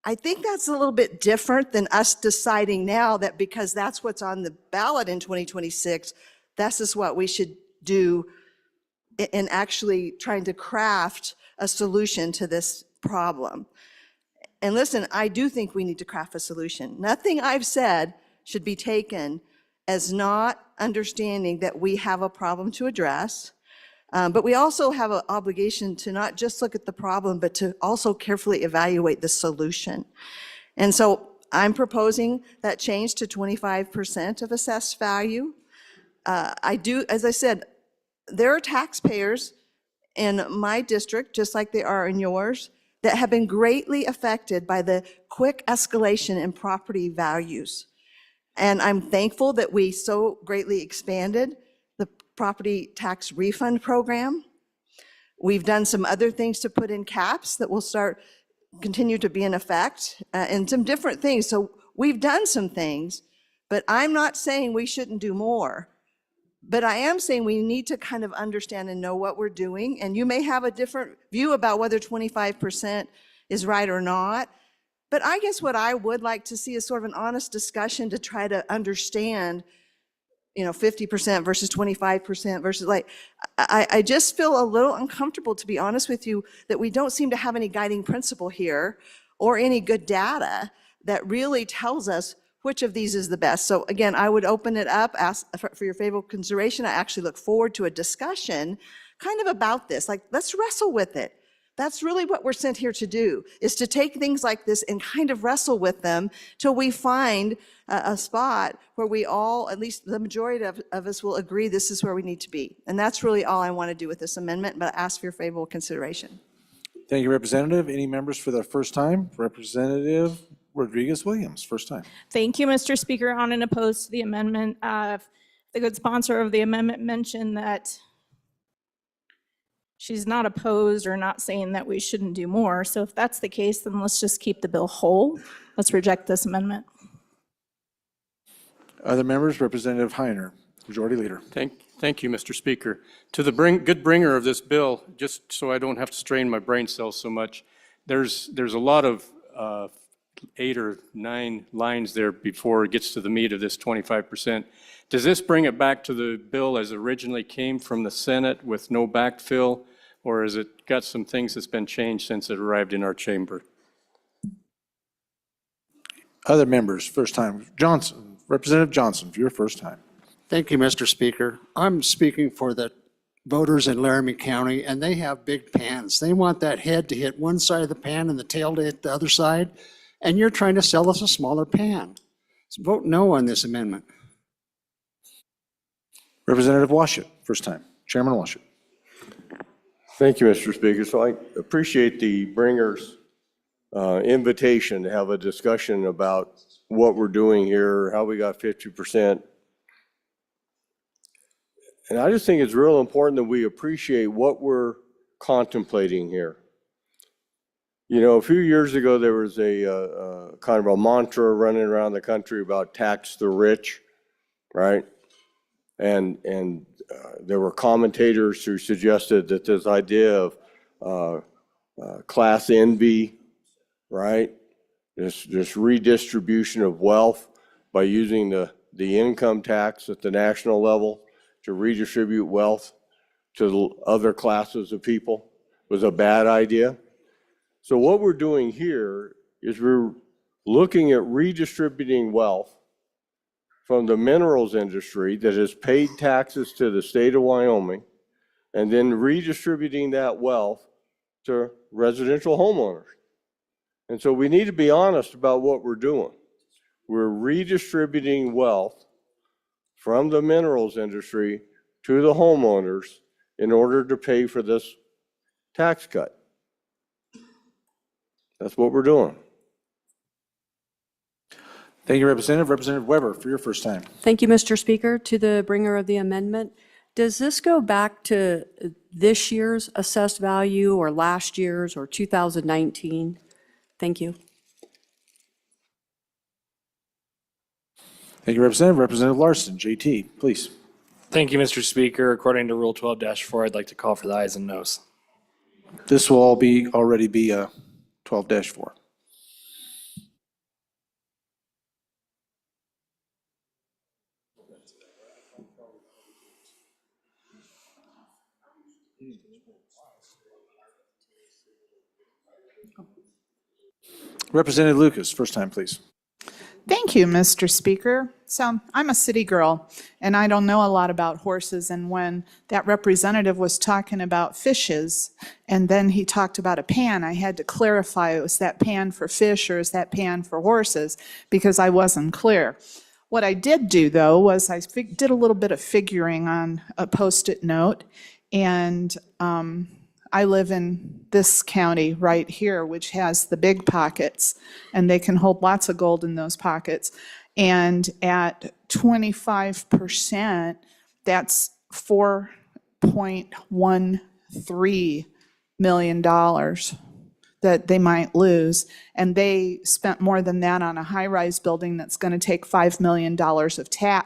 I think that's a little bit different than us deciding now that because that's what's on the ballot in 2026, this is what we should do in actually trying to craft a solution to this problem. And listen, I do think we need to craft a solution. Nothing I've said should be taken as not understanding that we have a problem to address, but we also have an obligation to not just look at the problem, but to also carefully evaluate the solution. And so I'm proposing that change to 25% of assessed value. I do, as I said, there are taxpayers in my district, just like they are in yours, that have been greatly affected by the quick escalation in property values. And I'm thankful that we so greatly expanded the property tax refund program. We've done some other things to put in caps that will continue to be in effect, and some different things. So we've done some things, but I'm not saying we shouldn't do more. But I am saying we need to kind of understand and know what we're doing. And you may have a different view about whether 25% is right or not. But I guess what I would like to see is sort of an honest discussion to try to understand, 50% versus 25% versus I just feel a little uncomfortable, to be honest with you, that we don't seem to have any guiding principle here or any good data that really tells us which of these is the best. So again, I would open it up, ask for your favorable consideration. I actually look forward to a discussion kind of about this. Let's wrestle with it. That's really what we're sent here to do, is to take things like this and kind of wrestle with them till we find a spot where we all, at least the majority of us, will agree this is where we need to be. And that's really all I want to do with this amendment, but I ask for your favorable consideration. Thank you, Representative. Any members for the first time? Representative Rodriguez-Williams, first time. Thank you, Mr. Speaker. On and opposed to the amendment. The good sponsor of the amendment mentioned that she's not opposed or not saying that we shouldn't do more. So if that's the case, then let's just keep the bill whole. Let's reject this amendment. Other members, Representative Heiner, Majority Leader. Thank you, Mr. Speaker. To the good bringer of this bill, just so I don't have to strain my brain cells so much, there's a lot of 8 or 9 lines there before it gets to the meat of this 25%. Does this bring it back to the bill as originally came from the Senate with no backfill, or has it got some things that's been changed since it arrived in our chamber? Other members, first time. Johnson, Representative Johnson, for your first time. Thank you, Mr. Speaker. I'm speaking for the voters in Laramie County, and they have big pans. They want that head to hit one side of the pan and the tail to hit the other side, and you're trying to sell us a smaller pan. So vote no on this amendment. Representative Washut, first time. Chairman Washut. Thank you, Mr. Speaker. So I appreciate the bringer's invitation to have a discussion about what we're doing here, how we got 50%. And I just think it's real important that we appreciate what we're contemplating here. You know, a few years ago, there was a kind of a mantra running around the country about tax the rich, right? And there were commentators who suggested that this idea of class envy, right? This redistribution of wealth by using the income tax at the national level to redistribute wealth to other classes of people was a bad idea. So what we're doing here is we're looking at redistributing wealth from the minerals industry that has paid taxes to the state of Wyoming, and then redistributing that wealth to residential homeowners. And so we need to be honest about what we're doing. We're redistributing wealth from the minerals industry to the homeowners in order to pay for this tax cut. That's what we're doing. Thank you, Representative. Representative Weber, for your first time. Thank you, Mr. Speaker. To the bringer of the amendment, does this go back to this year's assessed value or last year's or 2019? Thank you. Thank you, Representative. Representative Larson, JT, please. Thank you, Mr. Speaker. According to Rule 12-4, I'd like to call for the ayes and noes. This will already be 12-4. Representative Lucas, first time, please. Thank you, Mr. Speaker. So I'm a city girl, and I don't know a lot about horses. And when that representative was talking about fishes, and then he talked about a pan, I had to clarify, was that pan for fish or is that pan for horses? Because I wasn't clear. What I did do, though, was I did a little bit of figuring on a Post-it note, and I live in this county right here, which has the big pockets, and they can hold lots of gold in those pockets. And at 25%, that's $4.13 million that they might lose. And they spent more than that on a high-rise building that's going to take $5 million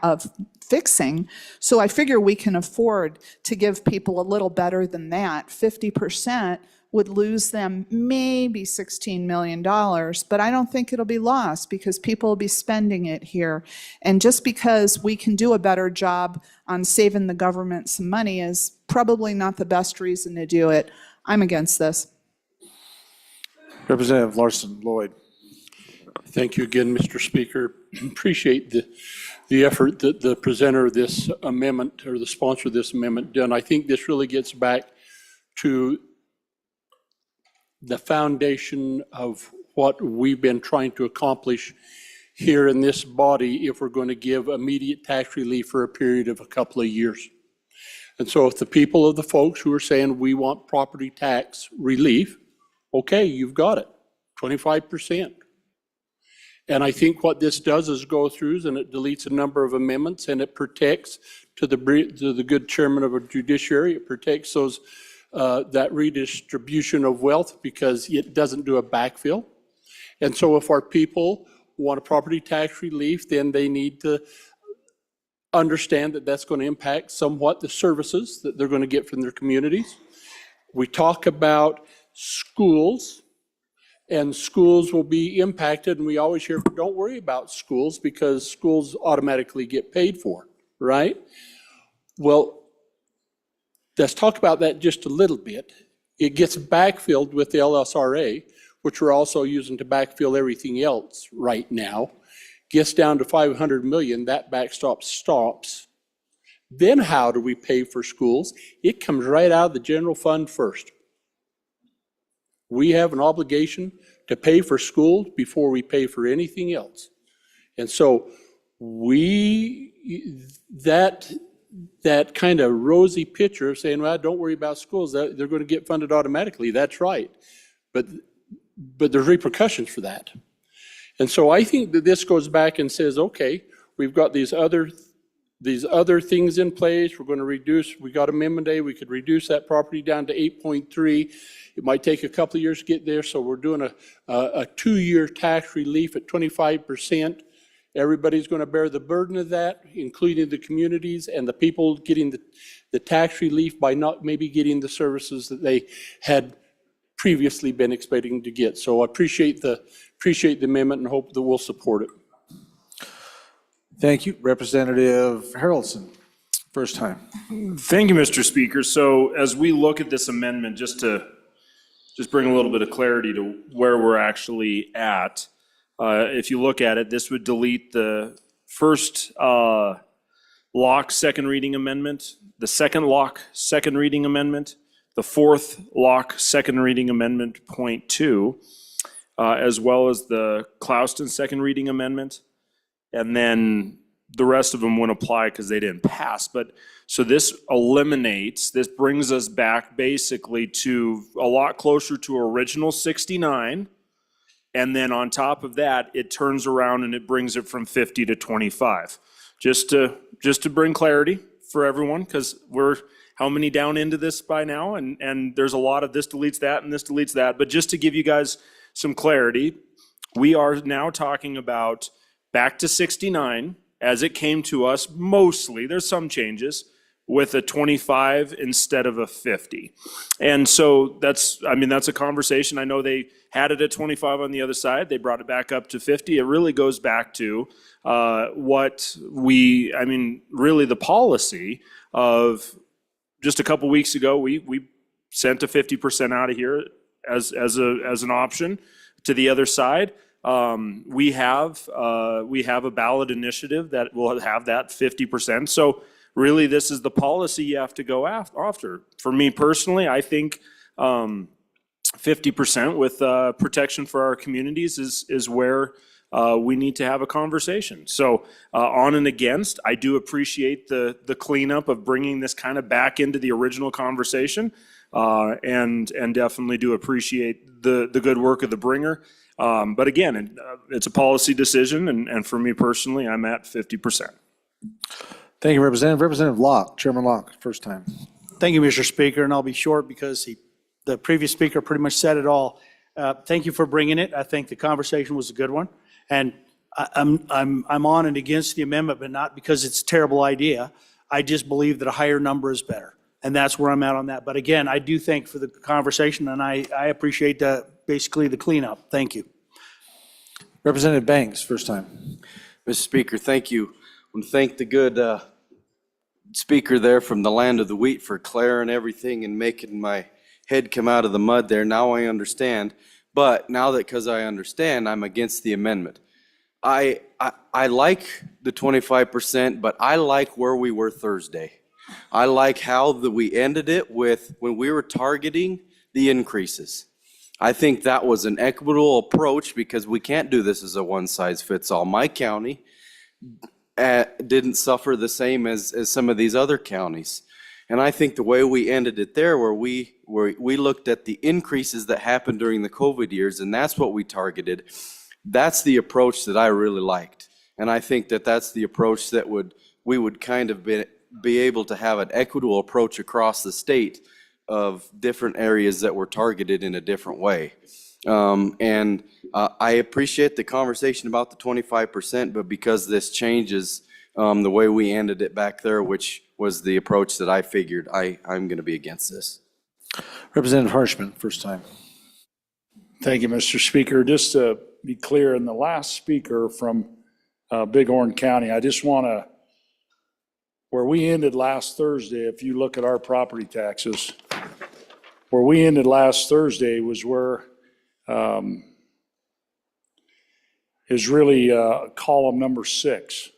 of fixing. So I figure we can afford to give people a little better than that. 50% would lose them maybe $16 million, but I don't think it'll be lost because people will be spending it here. And just because we can do a better job on saving the government some money is probably not the best reason to do it. I'm against this. Representative Larson Lloyd. Thank you again, Mr. Speaker. Appreciate the effort that the presenter of this amendment or the sponsor of this amendment done. I think this really gets back to the foundation of what we've been trying to accomplish here in this body if we're going to give immediate tax relief for a period of a couple of years. And so if the people of the folks who are saying we want property tax relief, okay, you've got it, 25%. And I think what this does is go through and it deletes a number of amendments and it protects, to the good chairman of a judiciary, it protects those that redistribution of wealth because it doesn't do a backfill. And so if our people want a property tax relief, then they need to understand that that's going to impact somewhat the services that they're going to get from their communities. We talk about schools, and schools will be impacted, and we always hear, don't worry about schools because schools automatically get paid for, right? Well, let's talk about that just a little bit. It gets backfilled with the LSRA, which we're also using to backfill everything else right now. Gets down to 500 million, that backstop stops. Then how do we pay for schools? It comes right out of the general fund first. We have an obligation to pay for schools before we pay for anything else. And so that kind of rosy picture of saying, well, don't worry about schools, they're going to get funded automatically. That's right. But there's repercussions for that. And so I think that this goes back and says, okay, we've got these other things in place. We're going to reduce, we got Amendment A, we could reduce that property down to 8.3. It might take a couple of years to get there. So we're doing a 2-year tax relief at 25%. Everybody's going to bear the burden of that, including the communities and the people getting the tax relief by not maybe getting the services that they had previously been expecting to get. So I appreciate the amendment and hope that we'll support it. Thank you. Representative Harrelson, first time. Thank you, Mr. Speaker. So as we look at this amendment, just bring a little bit of clarity to where we're actually at. If you look at it, this would delete the first lock second reading amendment, the second lock second reading amendment, the fourth lock second reading amendment .2, as well as the Clouston second reading amendment. And then the rest of them wouldn't apply because they didn't pass. But so this brings us back basically to a lot closer to original 69. And then on top of that, it turns around and it brings it from 50 to 25. Just to bring clarity for everyone, because we're how many down into this by now? And there's a lot of this deletes that and this deletes that. But just to give you guys some clarity, we are now talking about back to 69 as it came to us mostly. There's some changes with a 25 instead of a 50. And so that's a conversation. I know they had it at 25 on the other side. They brought it back up to 50. It really goes back to really the policy of just a couple weeks ago, we sent a 50% out of here as an option to the other side. We have a ballot initiative that will have that 50%. So really, this is the policy you have to go after. For me personally, I think 50% with protection for our communities is where we need to have a conversation. So on and against, I do appreciate the cleanup of bringing this kind of back into the original conversation, and definitely do appreciate the good work of the bringer. But again, it's a policy decision, and for me personally, I'm at 50%. Thank you, Representative. Representative Locke, Chairman Locke, first time. Thank you, Mr. Speaker, and I'll be short because the previous speaker pretty much said it all. Thank you for bringing it. I think the conversation was a good one, and I'm on and against the amendment, but not because it's a terrible idea. I just believe that a higher number is better, and that's where I'm at on that. But again, I do thank for the conversation, and I appreciate basically the cleanup. Thank you. Representative Banks, first time. Mr. Speaker, thank you. I want to thank the good speaker there from the land of the wheat for clearing everything and making my head come out of the mud there. Now I understand. But now that because I understand, I'm against the amendment. I like the 25%, but I like where we were Thursday. I like how we ended it with when we were targeting the increases. I think that was an equitable approach because we can't do this as a one-size-fits-all. My county didn't suffer the same as some of these other counties. And I think the way we ended it there, where we looked at the increases that happened during the COVID years, and that's what we targeted, that's the approach that I really liked. And I think that that's the approach that we would kind of be able to have an equitable approach across the state of different areas that were targeted in a different way. I appreciate the conversation about the 25%, but because this changes the way we ended it back there, which was the approach that I figured I'm going to be against this. Representative Harshman, first time. Thank you, Mr. Speaker. Just to be clear, in the last speaker from Bighorn County, I just want to, where we ended last Thursday, if you look at our property taxes, where we ended last Thursday was where is really column number 6,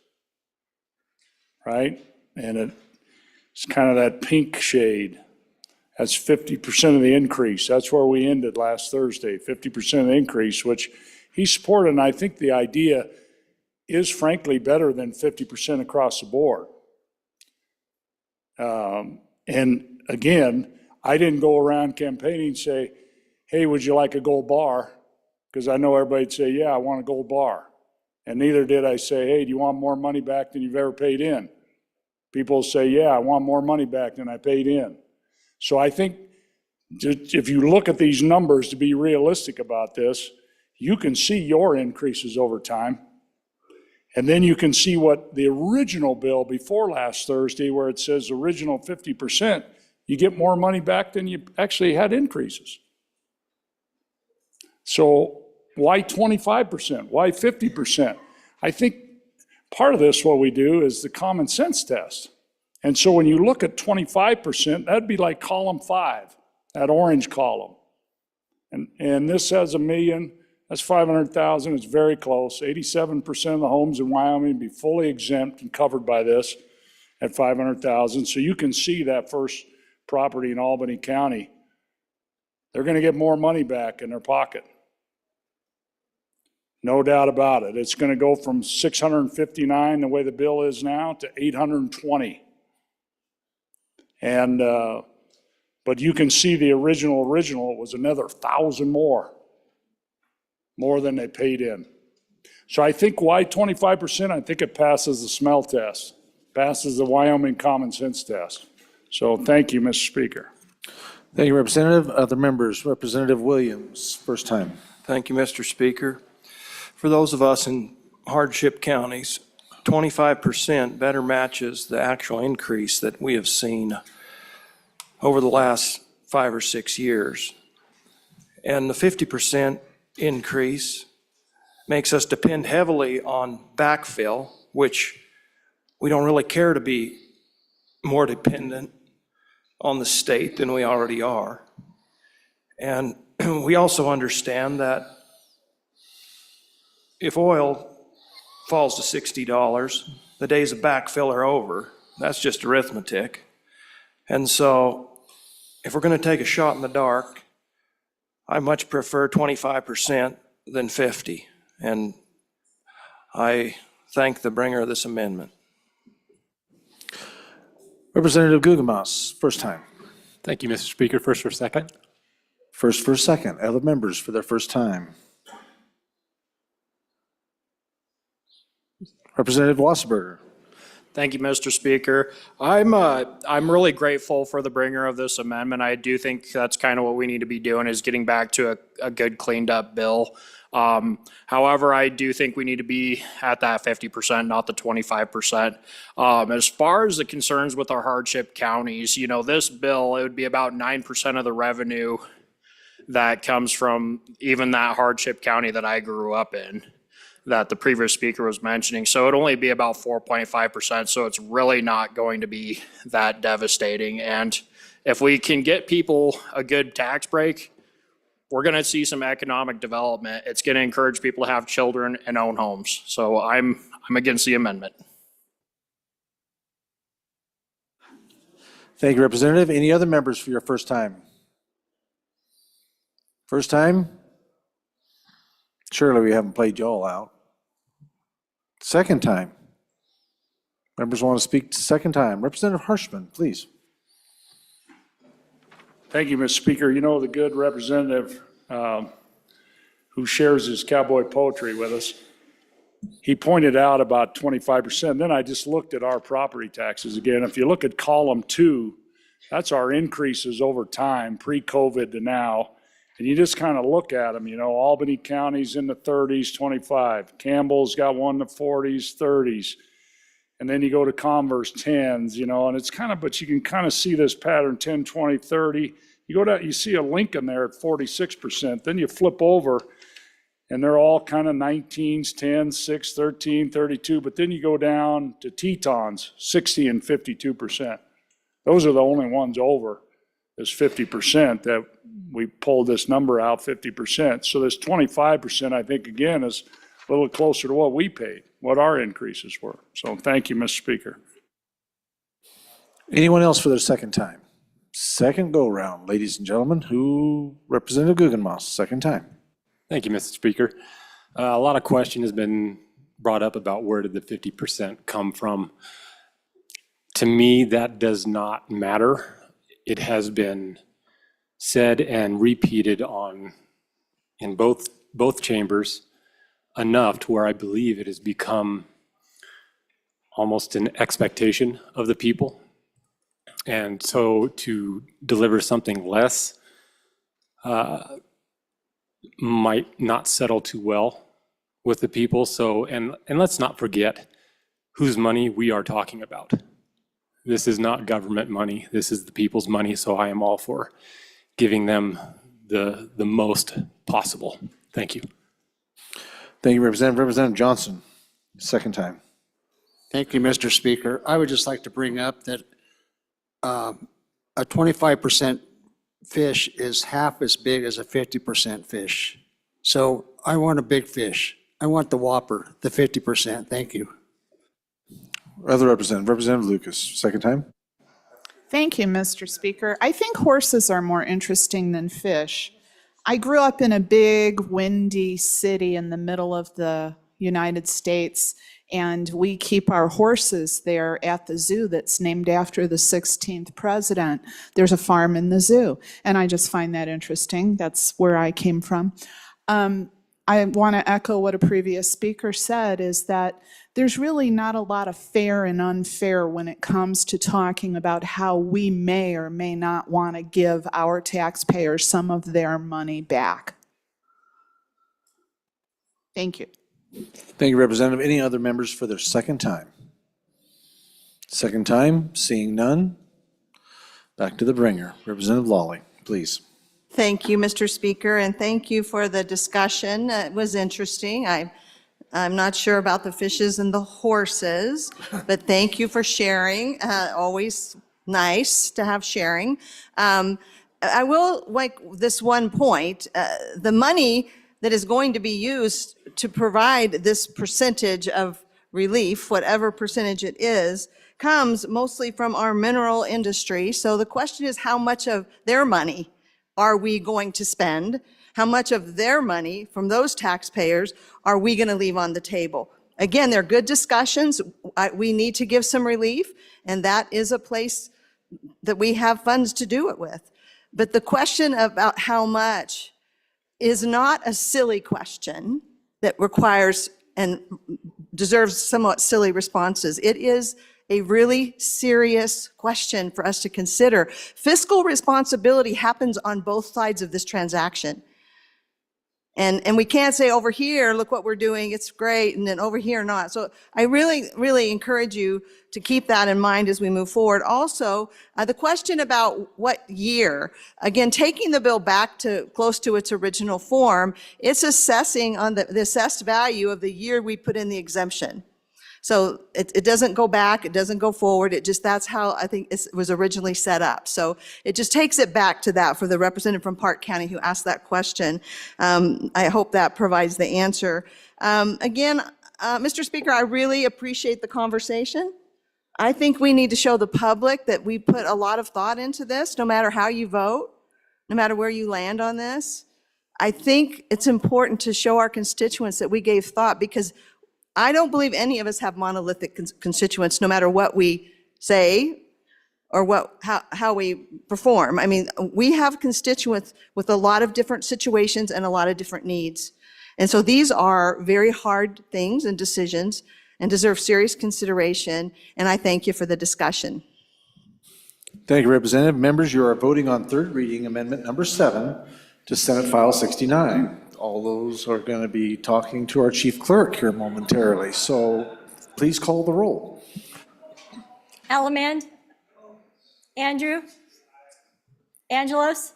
right? And it's kind of that pink shade. That's 50% of the increase. That's where we ended last Thursday, 50% of the increase, which he supported. And I think the idea is frankly better than 50% across the board. And again, I didn't go around campaigning and say, hey, would you like a gold bar? Because I know everybody'd say, yeah, I want a gold bar. And neither did I say, hey, do you want more money back than you've ever paid in? People say, yeah, I want more money back than I paid in. So I think if you look at these numbers, to be realistic about this, you can see your increases over time. And then you can see what the original bill before last Thursday, where it says original 50%, you get more money back than you actually had increases. So why 25%? Why 50%? I think part of this, what we do, is the common sense test. And so when you look at 25%, that'd be like column 5, that orange column. And this has $1 million, that's 500,000, it's very close. 87% of the homes in Wyoming be fully exempt and covered by this at 500,000. So you can see that first property in Albany County, they're gonna get more money back in their pocket. No doubt about it. It's gonna go from 659, the way the bill is now, to 820. And, but you can see the original was another 1,000 more than they paid in. So I think why 25%? I think it passes the smell test, passes the Wyoming common sense test. So thank you, Mr. Speaker. Thank you, Representative. Other members, Representative Williams, first time. Thank you, Mr. Speaker. For those of us in hardship counties, 25% better matches the actual increase that we have seen over the last 5 or 6 years. And the 50% increase makes us depend heavily on backfill, which we don't really care to be more dependent on the state than we already are. And we also understand that if oil falls to $60, the days of backfill are over. That's just arithmetic. And so if we're going to take a shot in the dark, I much prefer 25% than 50. And I thank the bringer of this amendment. Representative Gugemas, first time. Thank you, Mr. Speaker. First or second? First for second. Other members for their first time. Representative Wasserberger. Thank you, Mr. Speaker. I'm really grateful for the bringer of this amendment. I do think that's kind of what we need to be doing, is getting back to a good cleaned up bill. However, I do think we need to be at that 50%, not the 25%. As far as the concerns with our hardship counties, you know, this bill, it would be about 9% of the revenue that comes from even that hardship county that I grew up in, that the previous speaker was mentioning. So it'd only be about 4.5%. So it's really not going to be that devastating. And if we can get people a good tax break, we're going to see some economic development. It's going to encourage people to have children and own homes. So I'm against the amendment. Thank you, Representative. Any other members for your first time? First time? Surely we haven't played you all out. Second time. Members want to speak second time. Representative Harshman, please. Thank you, Mr. Speaker. You know, the good representative who shares his cowboy poetry with us, he pointed out about 25%. Then I just looked at our property taxes again. If you look at column 2, that's our increases over time, pre-COVID to now. And you just kind of look at them, you know, Albany County's in the 30s, 25. Campbell's got one in the 40s, 30s. And then you go to Converse 10s, and it's kind of, but you can kind of see this pattern, 10, 20, 30. You go down, you see a Lincoln there at 46%. Then you flip over, and they're all kind of 19s, 10, 6, 13, 32. But then you go down to Tetons, 60 and 52%. Those are the only ones over this 50% that we pulled this number out 50%. So this 25%, I think, again, is a little closer to what we paid, what our increases were. So thank you, Mr. Speaker. Anyone else for their second time? Second go-round, ladies and gentlemen, who Representative Guggenmoss, second time. Thank you, Mr. Speaker. A lot of question has been brought up about where did the 50% come from. To me, that does not matter. It has been said and repeated in both chambers enough to where I believe it has become almost an expectation of the people. And so to deliver something less might not settle too well with the people. So, and let's not forget whose money we are talking about. This is not government money. This is the people's money. So I am all for giving them the most possible. Thank you. Thank you, Representative. Representative Johnson, second time. Thank you, Mr. Speaker. I would just like to bring up that a 25% fish is half as big as a 50% fish. So I want a big fish. I want the Whopper, the 50%. Thank you. Other representative, Representative Lucas, second time. Thank you, Mr. Speaker. I think horses are more interesting than fish. I grew up in a big, windy city in the middle of the United States, and we keep our horses there at the zoo that's named after the 16th president. There's a farm in the zoo, and I just find that interesting. That's where I came from. I want to echo what a previous speaker said, is that there's really not a lot of fair and unfair when it comes to talking about how we may or may not want to give our taxpayers some of their money back. Thank you. Thank you, Representative. Any other members for their second time? Second time, seeing none. Back to the bringer. Representative Lawley, please. Thank you, Mr. Speaker, and thank you for the discussion. It was interesting. I'm not sure about the fishes and the horses, but thank you for sharing. Always nice to have sharing. I will like this one point. The money that is going to be used to provide this percentage of relief, whatever percentage it is, comes mostly from our mineral industry. So the question is, how much of their money are we going to spend? How much of their money from those taxpayers are we going to leave on the table? Again, they're good discussions. We need to give some relief, and that is a place that we have funds to do it with. But the question about how much is not a silly question that requires and deserves somewhat silly responses. It is a really serious question for us to consider. Fiscal responsibility happens on both sides of this transaction. And we can't say over here, look what we're doing, it's great, and then over here not. So I really, really encourage you to keep that in mind as we move forward. Also, the question about what year, again, taking the bill back to close to its original form, it's assessing on the assessed value of the year we put in the exemption. So it doesn't go back, it doesn't go forward, it just, that's how I think it was originally set up. So it just takes it back to that for the representative from Park County who asked that question. I hope that provides the answer. Again, Mr. Speaker, I really appreciate the conversation. I think we need to show the public that we put a lot of thought into this, no matter how you vote, no matter where you land on this. I think it's important to show our constituents that we gave thought, because I don't believe any of us have monolithic constituents, no matter what we say or how we perform. I mean, we have constituents with a lot of different situations and a lot of different needs. And so these are very hard things and decisions and deserve serious consideration. And I thank you for the discussion. Thank you, Representative. Members, you are voting on third reading amendment number 7 to Senate File 69. All those are going to be talking to our chief clerk here momentarily. So please call the roll. Allemand, Andrew, Angelos,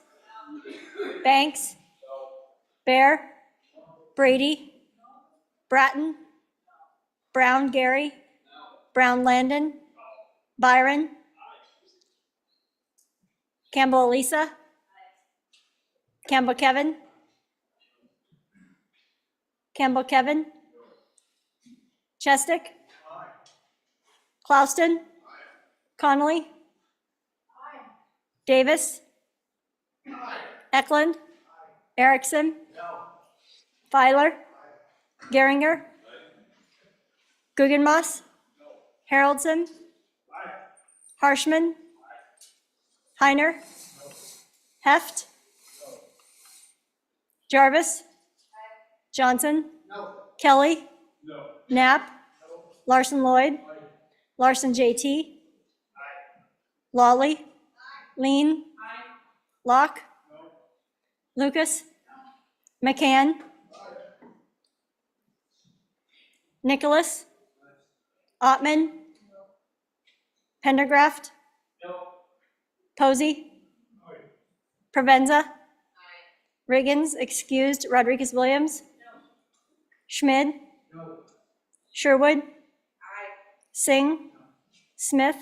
Banks, Bear, Brady, Bratton, Brown Gary, Brown Landon, Byron, Campbell Elisa, Campbell Kevin, Campbell Kevin, Chestick, Clouston, Connolly, Davis, Eklund, Erickson, Filer, Geringer, Guggenmoss, Haroldson, Harshman, Heiner, Heft, Jarvis, Johnson, Kelly, Knapp, Larson Lloyd, Larson JT, Lawley, Lean, Locke, Lucas, McCann, Nicholas, Ottman, Pendergraft, Posey, Provenza, Riggins, excused, Rodriguez Williams, Schmid, Sherwood, Singh, Smith,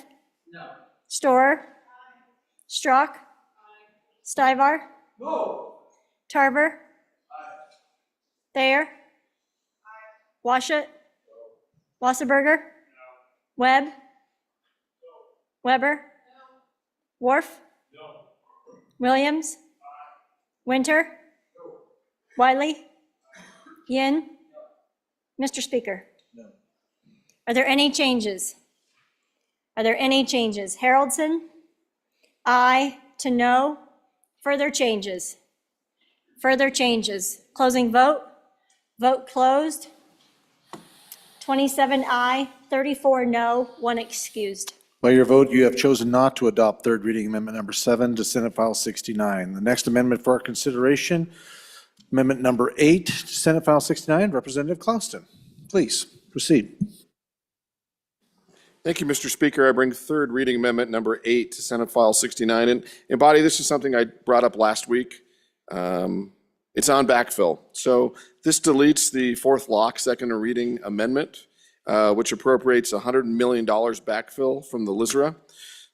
Storer, Strock, Stivar, Tarver, Thayer, Washut, Wasserberger, Webb, Weber, Worf, Williams, Winter, Wiley, Yin. Mr. Speaker. Are there any changes? Are there any changes? Haroldson, aye to no. Further changes? Further changes. Closing vote. Vote closed. 27 aye, 34 no, 1 excused. By your vote, you have chosen not to adopt third reading amendment number 7 to Senate File 69. The next amendment for our consideration, amendment number 8 to Senate File 69, Representative Clouston. Please proceed. Thank you, Mr. Speaker. I bring third reading amendment number 8 to Senate File 69. And Body, this is something I brought up last week. It's on backfill. So this deletes the fourth lock, second reading amendment, which appropriates $100 million backfill from the LISRA.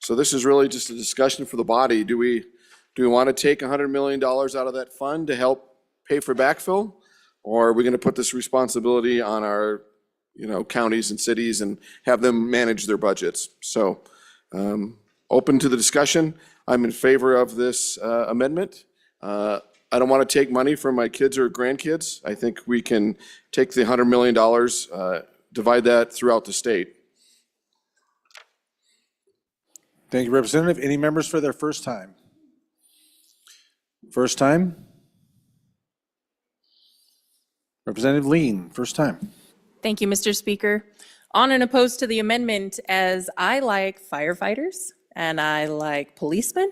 So this is really just a discussion for the body. Do we want to take $100 million out of that fund to help pay for backfill? Or are we going to put this responsibility on our counties and cities and have them manage their budgets? So open to the discussion. I'm in favor of this amendment. I don't want to take money from my kids or grandkids. I think we can take the $100 million, divide that throughout the state. Thank you, Representative. Any members for their first time? First time? Representative Lean, first time. Thank you, Mr. Speaker. On and opposed to the amendment, as I like firefighters, and I like policemen,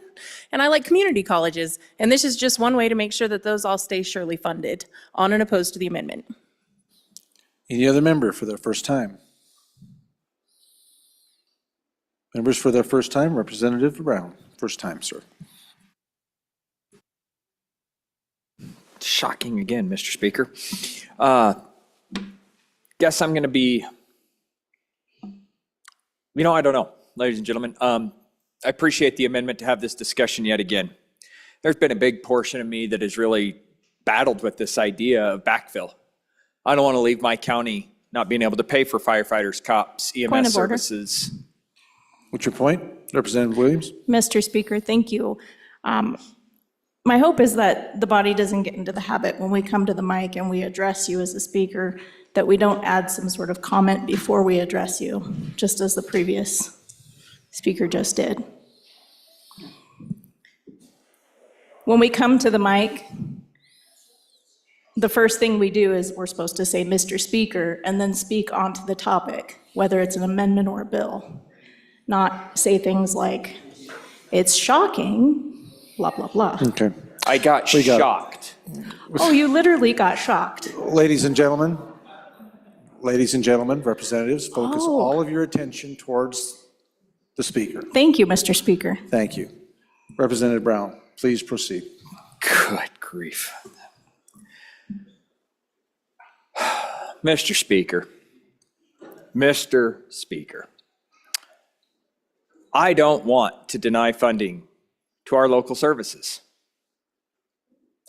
and I like community colleges, and this is just one way to make sure that those all stay surely funded. On and opposed to the amendment. Any other member for their first time? Members for their first time, Representative Brown, first time, sir. Shocking again, Mr. Speaker. Guess I'm going to be, I don't know, ladies and gentlemen. I appreciate the amendment to have this discussion yet again. There's been a big portion of me that has really battled with this idea of backfill. I don't want to leave my county not being able to pay for firefighters, cops, EMS services. What's your point, Representative Williams? Mr. Speaker, thank you. My hope is that the body doesn't get into the habit when we come to the mic and we address you as a speaker, that we don't add some sort of comment before we address you, just as the previous speaker just did. When we come to the mic, the first thing we do is we're supposed to say, Mr. Speaker, and then speak onto the topic, whether it's an amendment or a bill. Not say things like, it's shocking, blah, blah, blah. Okay. I got shocked. Oh, you literally got shocked. Ladies and gentlemen, representatives, focus all of your attention towards the speaker. Thank you, Mr. Speaker. Thank you. Representative Brown, please proceed. Good grief. Mr. Speaker, I don't want to deny funding to our local services.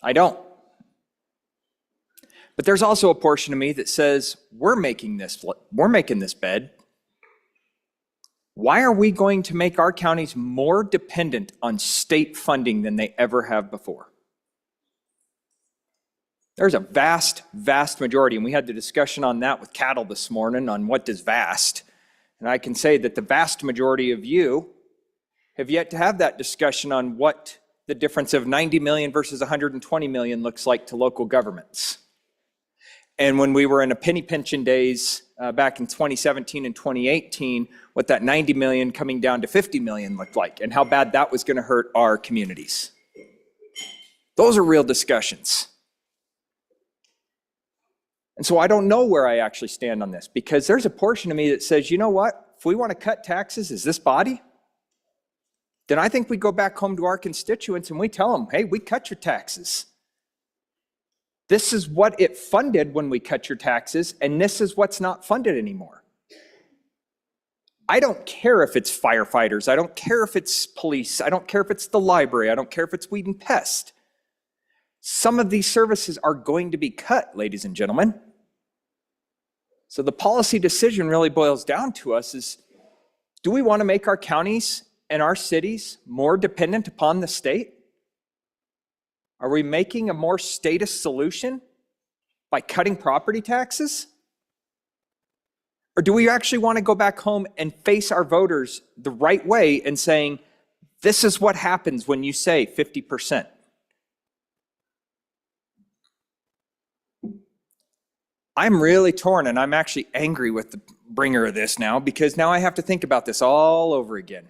I don't. But there's also a portion of me that says we're making this bed. Why are we going to make our counties more dependent on state funding than they ever have before? There's a vast, vast majority, and we had the discussion on that with cattle this morning on what does vast. And I can say that the vast majority of you have yet to have that discussion on what the difference of 90 million versus 120 million looks like to local governments. And when we were in a penny pinching days back in 2017 and 2018, what that 90 million coming down to 50 million looked like and how bad that was going to hurt our communities. Those are real discussions. And so I don't know where I actually stand on this, because there's a portion of me that says, you know what, if we want to cut taxes as this body, then I think we go back home to our constituents and we tell them, hey, we cut your taxes. This is what it funded when we cut your taxes, and this is what's not funded anymore. I don't care if it's firefighters, I don't care if it's police, I don't care if it's the library, I don't care if it's weed and pest. Some of these services are going to be cut, ladies and gentlemen. So the policy decision really boils down to us is, do we want to make our counties and our cities more dependent upon the state? Are we making a more statist solution by cutting property taxes? Or do we actually want to go back home and face our voters the right way and saying, this is what happens when you say 50%? I'm really torn, and I'm actually angry with the bringer of this now, because now I have to think about this all over again.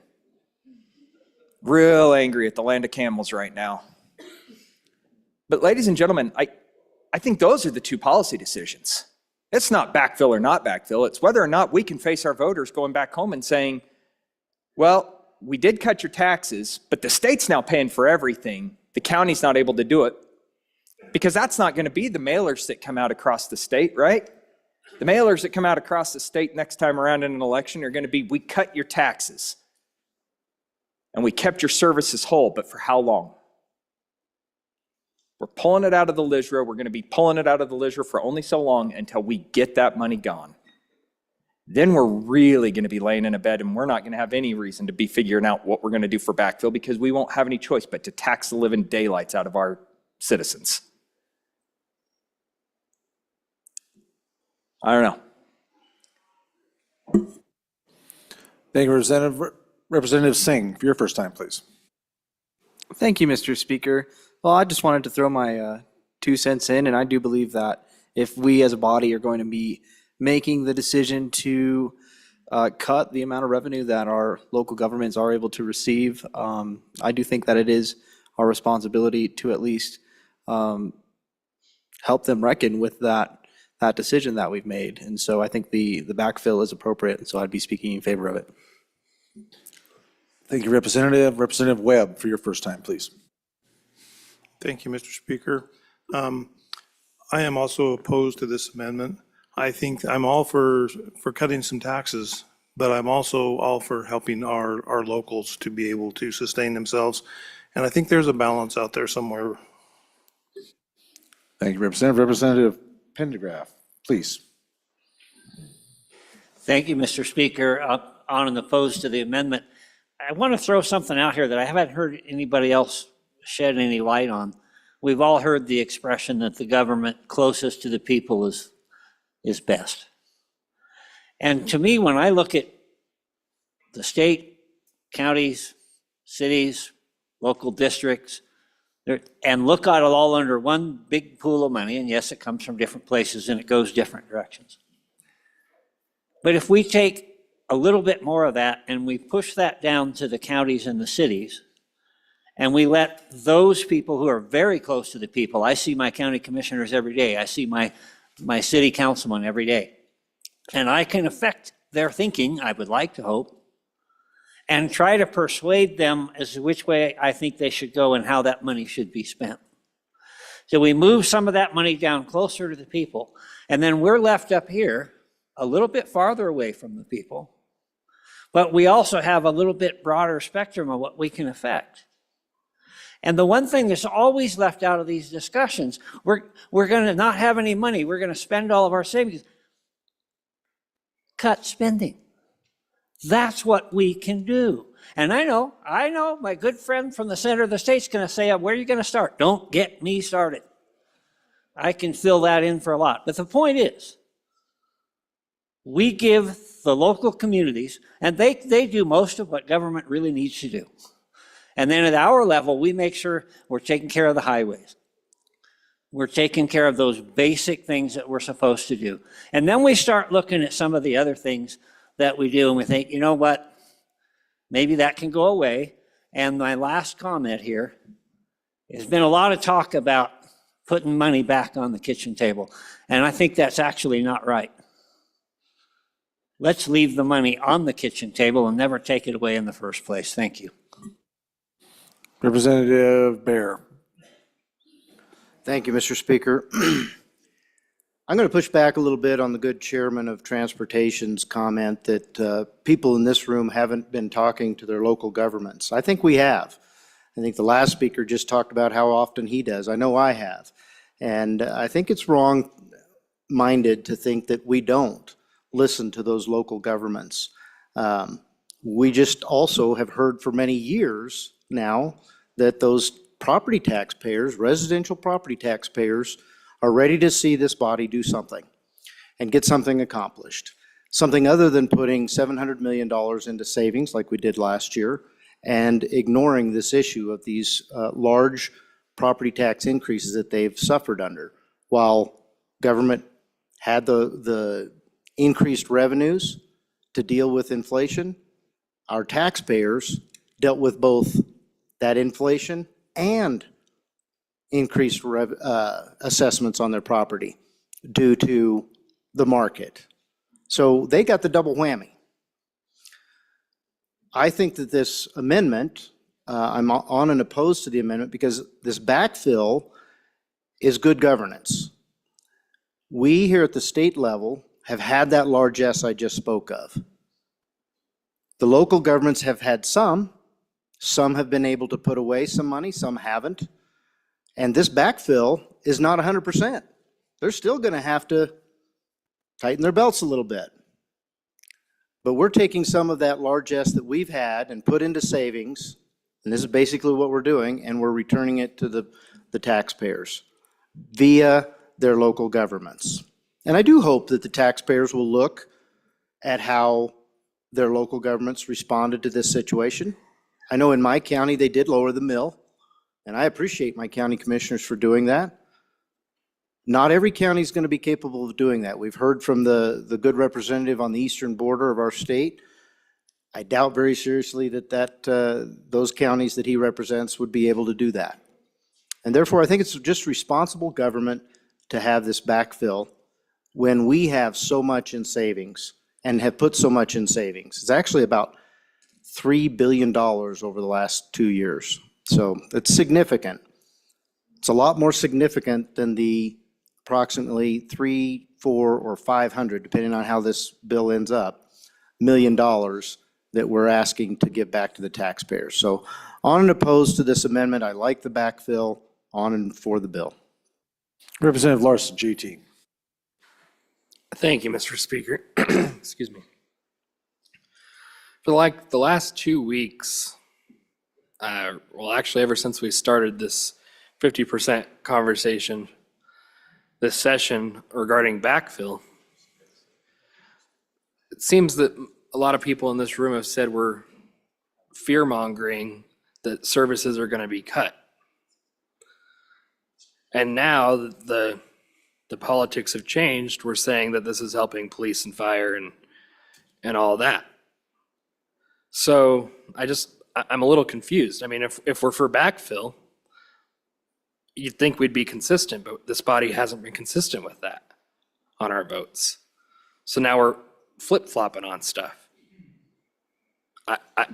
Real angry at the land of camels right now. But ladies and gentlemen, I think those are the two policy decisions. It's not backfill or not backfill. It's whether or not we can face our voters going back home and saying, well, we did cut your taxes, but the state's now paying for everything. The county's not able to do it. Because that's not going to be the mailers that come out across the state, right? The mailers that come out across the state next time around in an election are going to be, we cut your taxes. And we kept your services whole, but for how long? We're pulling it out of the LISRA. We're going to be pulling it out of the LISRA for only so long until we get that money gone. Then we're really going to be laying in a bed, and we're not going to have any reason to be figuring out what we're going to do for backfill, because we won't have any choice but to tax the living daylights out of our citizens. I don't know. Thank you, Representative Singh, for your first time, please. Thank you, Mr. Speaker. Well, I just wanted to throw my 2 cents in, and I do believe that if we as a body are going to be making the decision to cut the amount of revenue that our local governments are able to receive, I do think that it is our responsibility to at least help them reckon with that decision that we've made. And so I think the backfill is appropriate, and so I'd be speaking in favor of it. Thank you, Representative. Representative Webb, for your first time, please. Thank you, Mr. Speaker. I am also opposed to this amendment. I think I'm all for cutting some taxes, but I'm also all for helping our locals to be able to sustain themselves. And I think there's a balance out there somewhere. Thank you, Representative. Representative Pendergraft, please. Thank you, Mr. Speaker. On and opposed to the amendment, I want to throw something out here that I haven't heard anybody else shed any light on. We've all heard the expression that the government closest to the people is best. And to me, when I look at the state, counties, cities, local districts, and look at it all under one big pool of money, and yes, it comes from different places and it goes different directions. But if we take a little bit more of that and we push that down to the counties and the cities, and we let those people who are very close to the people, I see my county commissioners every day, I see my city councilman every day, and I can affect their thinking, I would like to hope, and try to persuade them as to which way I think they should go and how that money should be spent. So we move some of that money down closer to the people, and then we're left up here a little bit farther away from the people, but we also have a little bit broader spectrum of what we can affect. And the one thing that's always left out of these discussions, we're going to not have any money. We're going to spend all of our savings. Cut spending. That's what we can do. And I know my good friend from the center of the state's going to say, where are you going to start? Don't get me started. I can fill that in for a lot. But the point is, we give the local communities, and they do most of what government really needs to do. And then at our level, we make sure we're taking care of the highways. We're taking care of those basic things that we're supposed to do. And then we start looking at some of the other things that we do, and we think, you know what? Maybe that can go away. And my last comment here, there's been a lot of talk about putting money back on the kitchen table. And I think that's actually not right. Let's leave the money on the kitchen table and never take it away in the first place. Thank you. Representative Bear. Thank you, Mr. Speaker. I'm going to push back a little bit on the good chairman of transportation's comment that people in this room haven't been talking to their local governments. I think we have. I think the last speaker just talked about how often he does. I know I have. And I think it's wrong-minded to think that we don't listen to those local governments. We just also have heard for many years now that those property taxpayers, residential property taxpayers, are ready to see this body do something and get something accomplished. Something other than putting $700 million into savings like we did last year and ignoring this issue of these large property tax increases that they've suffered under. While government had the increased revenues to deal with inflation, our taxpayers dealt with both that inflation and increased assessments on their property due to the market. So they got the double whammy. I think that this amendment, I'm on and opposed to the amendment because this backfill is good governance. We here at the state level have had that largesse I just spoke of. The local governments have had some have been able to put away some money, some haven't. And this backfill is not 100%. They're still going to have to tighten their belts a little bit. But we're taking some of that largesse that we've had and put into savings, and this is basically what we're doing, and we're returning it to the taxpayers via their local governments. And I do hope that the taxpayers will look at how their local governments responded to this situation. I know in my county they did lower the mill, and I appreciate my county commissioners for doing that. Not every county is going to be capable of doing that. We've heard from the good representative on the eastern border of our state. I doubt very seriously that those counties that he represents would be able to do that. And therefore, I think it's just responsible government to have this backfill when we have so much in savings and have put so much in savings. It's actually about $3 billion over the last 2 years. So it's significant. It's a lot more significant than the approximately 300, 400, or 500, depending on how this bill ends up, $1 million that we're asking to give back to the taxpayers. So on and opposed to this amendment, I like the backfill, on and for the bill. Representative Larson, GT. Thank you, Mr. Speaker. Excuse me. For like the last 2 weeks, well, actually ever since we started this 50% conversation, this session regarding backfill, it seems that a lot of people in this room have said we're fear-mongering that services are going to be cut. And now the politics have changed. We're saying that this is helping police and fire and all that. So I'm a little confused. I mean, if we're for backfill, you'd think we'd be consistent, but this body hasn't been consistent with that on our votes. So now we're flip-flopping on stuff.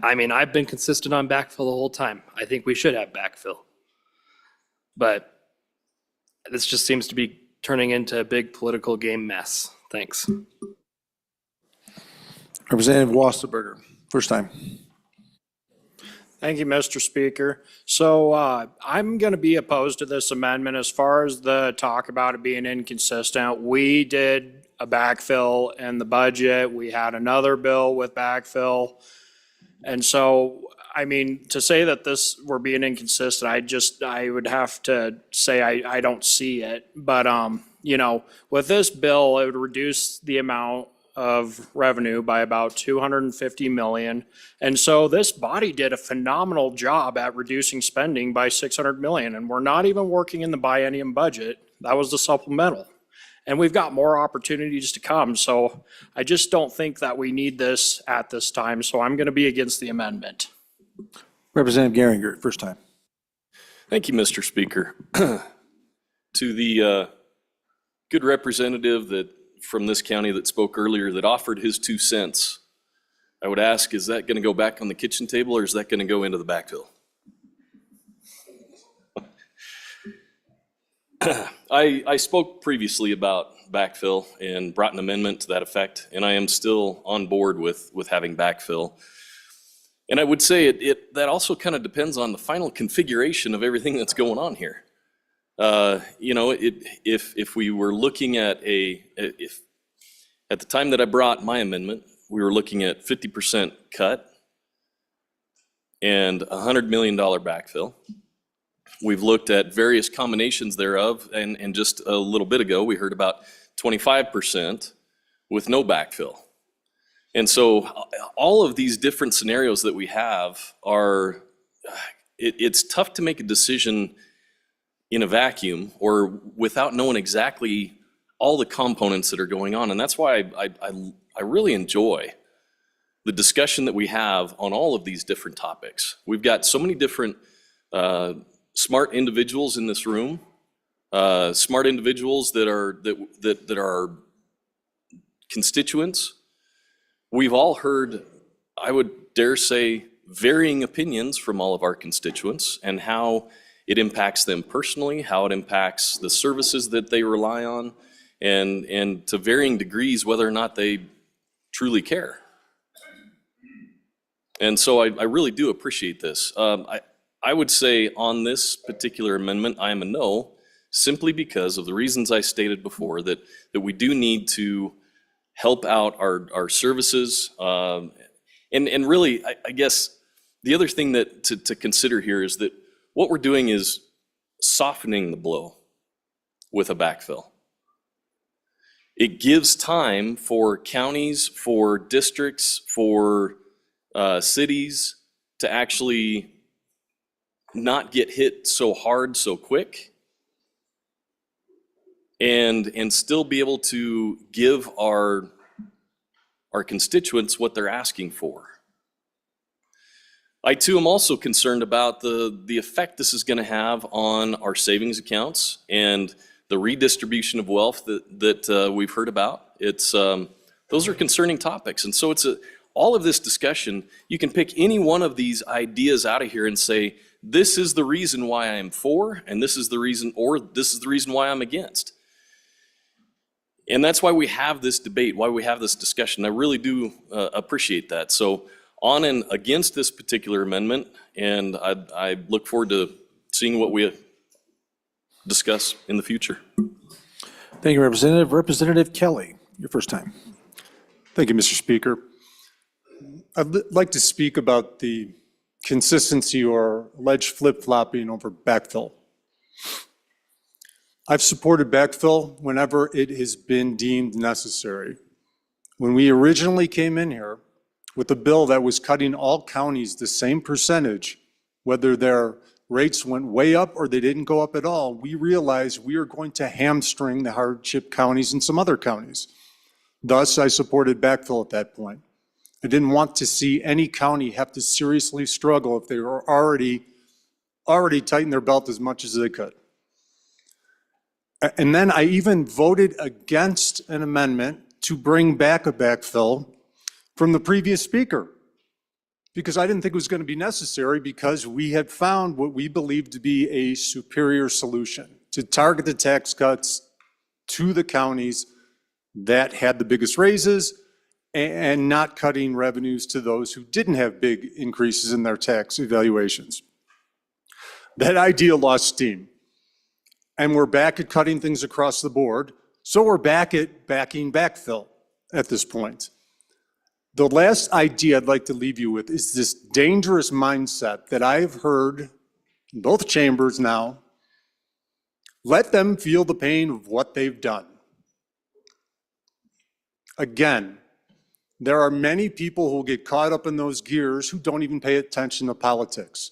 I mean, I've been consistent on backfill the whole time. I think we should have backfill. But this just seems to be turning into a big political game mess. Thanks. Representative Wasserberger, first time. Thank you, Mr. Speaker. So I'm going to be opposed to this amendment as far as the talk about it being inconsistent. We did a backfill in the budget. We had another bill with backfill. And so, I mean, to say that we're being inconsistent, I would have to say I don't see it. But, you know, with this bill, it would reduce the amount of revenue by about 250 million. And so this body did a phenomenal job at reducing spending by 600 million. And we're not even working in the biennium budget. That was the supplemental. And we've got more opportunities to come. So I just don't think that we need this at this time. So I'm going to be against the amendment. Representative Geringer, first time. Thank you, Mr. Speaker. To the good representative from this county that spoke earlier that offered his 2 cents, I would ask, is that going to go back on the kitchen table or is that going to go into the backfill? I spoke previously about backfill and brought an amendment to that effect, and I am still on board with having backfill. And I would say that also kind of depends on the final configuration of everything that's going on here. You know, if we were looking at at the time that I brought my amendment, we were looking at 50% cut and $100 million backfill. We've looked at various combinations thereof, and just a little bit ago, we heard about 25% with no backfill. And so all of these different scenarios that we have are, it's tough to make a decision in a vacuum or without knowing exactly all the components that are going on. And that's why I really enjoy the discussion that we have on all of these different topics. We've got so many different smart individuals in this room, smart individuals that are constituents. We've all heard, I would dare say, varying opinions from all of our constituents and how it impacts them personally, how it impacts the services that they rely on, and to varying degrees whether or not they truly care. And so I really do appreciate this. I would say on this particular amendment, I am a no, simply because of the reasons I stated before, that we do need to help out our services. And really, I guess the other thing that to consider here is that what we're doing is softening the blow with a backfill. It gives time for counties, for districts, for cities to actually not get hit so hard so quick, and still be able to give our constituents what they're asking for. I too am also concerned about the effect this is going to have on our savings accounts and the redistribution of wealth that we've heard about. Those are concerning topics, and so all of this discussion, you can pick any one of these ideas out of here and say, this is the reason why I am for, and this is the reason why I'm against. And that's why we have this debate, why we have this discussion. I really do appreciate that. So on and against this particular amendment, and I look forward to seeing what we discuss in the future. Thank you, Representative. Representative Kelly, your first time. Thank you, Mr. Speaker. I'd like to speak about the consistency or alleged flip-flopping over backfill. I've supported backfill whenever it has been deemed necessary. When we originally came in here with a bill that was cutting all counties the same percentage, whether their rates went way up or they didn't go up at all, we realized we are going to hamstring the hardship counties and some other counties. Thus, I supported backfill at that point. I didn't want to see any county have to seriously struggle if they were already tightened their belt as much as they could. And then I even voted against an amendment to bring back a backfill from the previous speaker. because I didn't think it was going to be necessary, because we had found what we believed to be a superior solution to target the tax cuts to the counties that had the biggest raises and not cutting revenues to those who didn't have big increases in their tax evaluations. That idea lost steam. And we're back at cutting things across the board. So we're back at backing backfill at this point. The last idea I'd like to leave you with is this dangerous mindset that I've heard in both chambers now. Let them feel the pain of what they've done. Again, there are many people who get caught up in those gears who don't even pay attention to politics.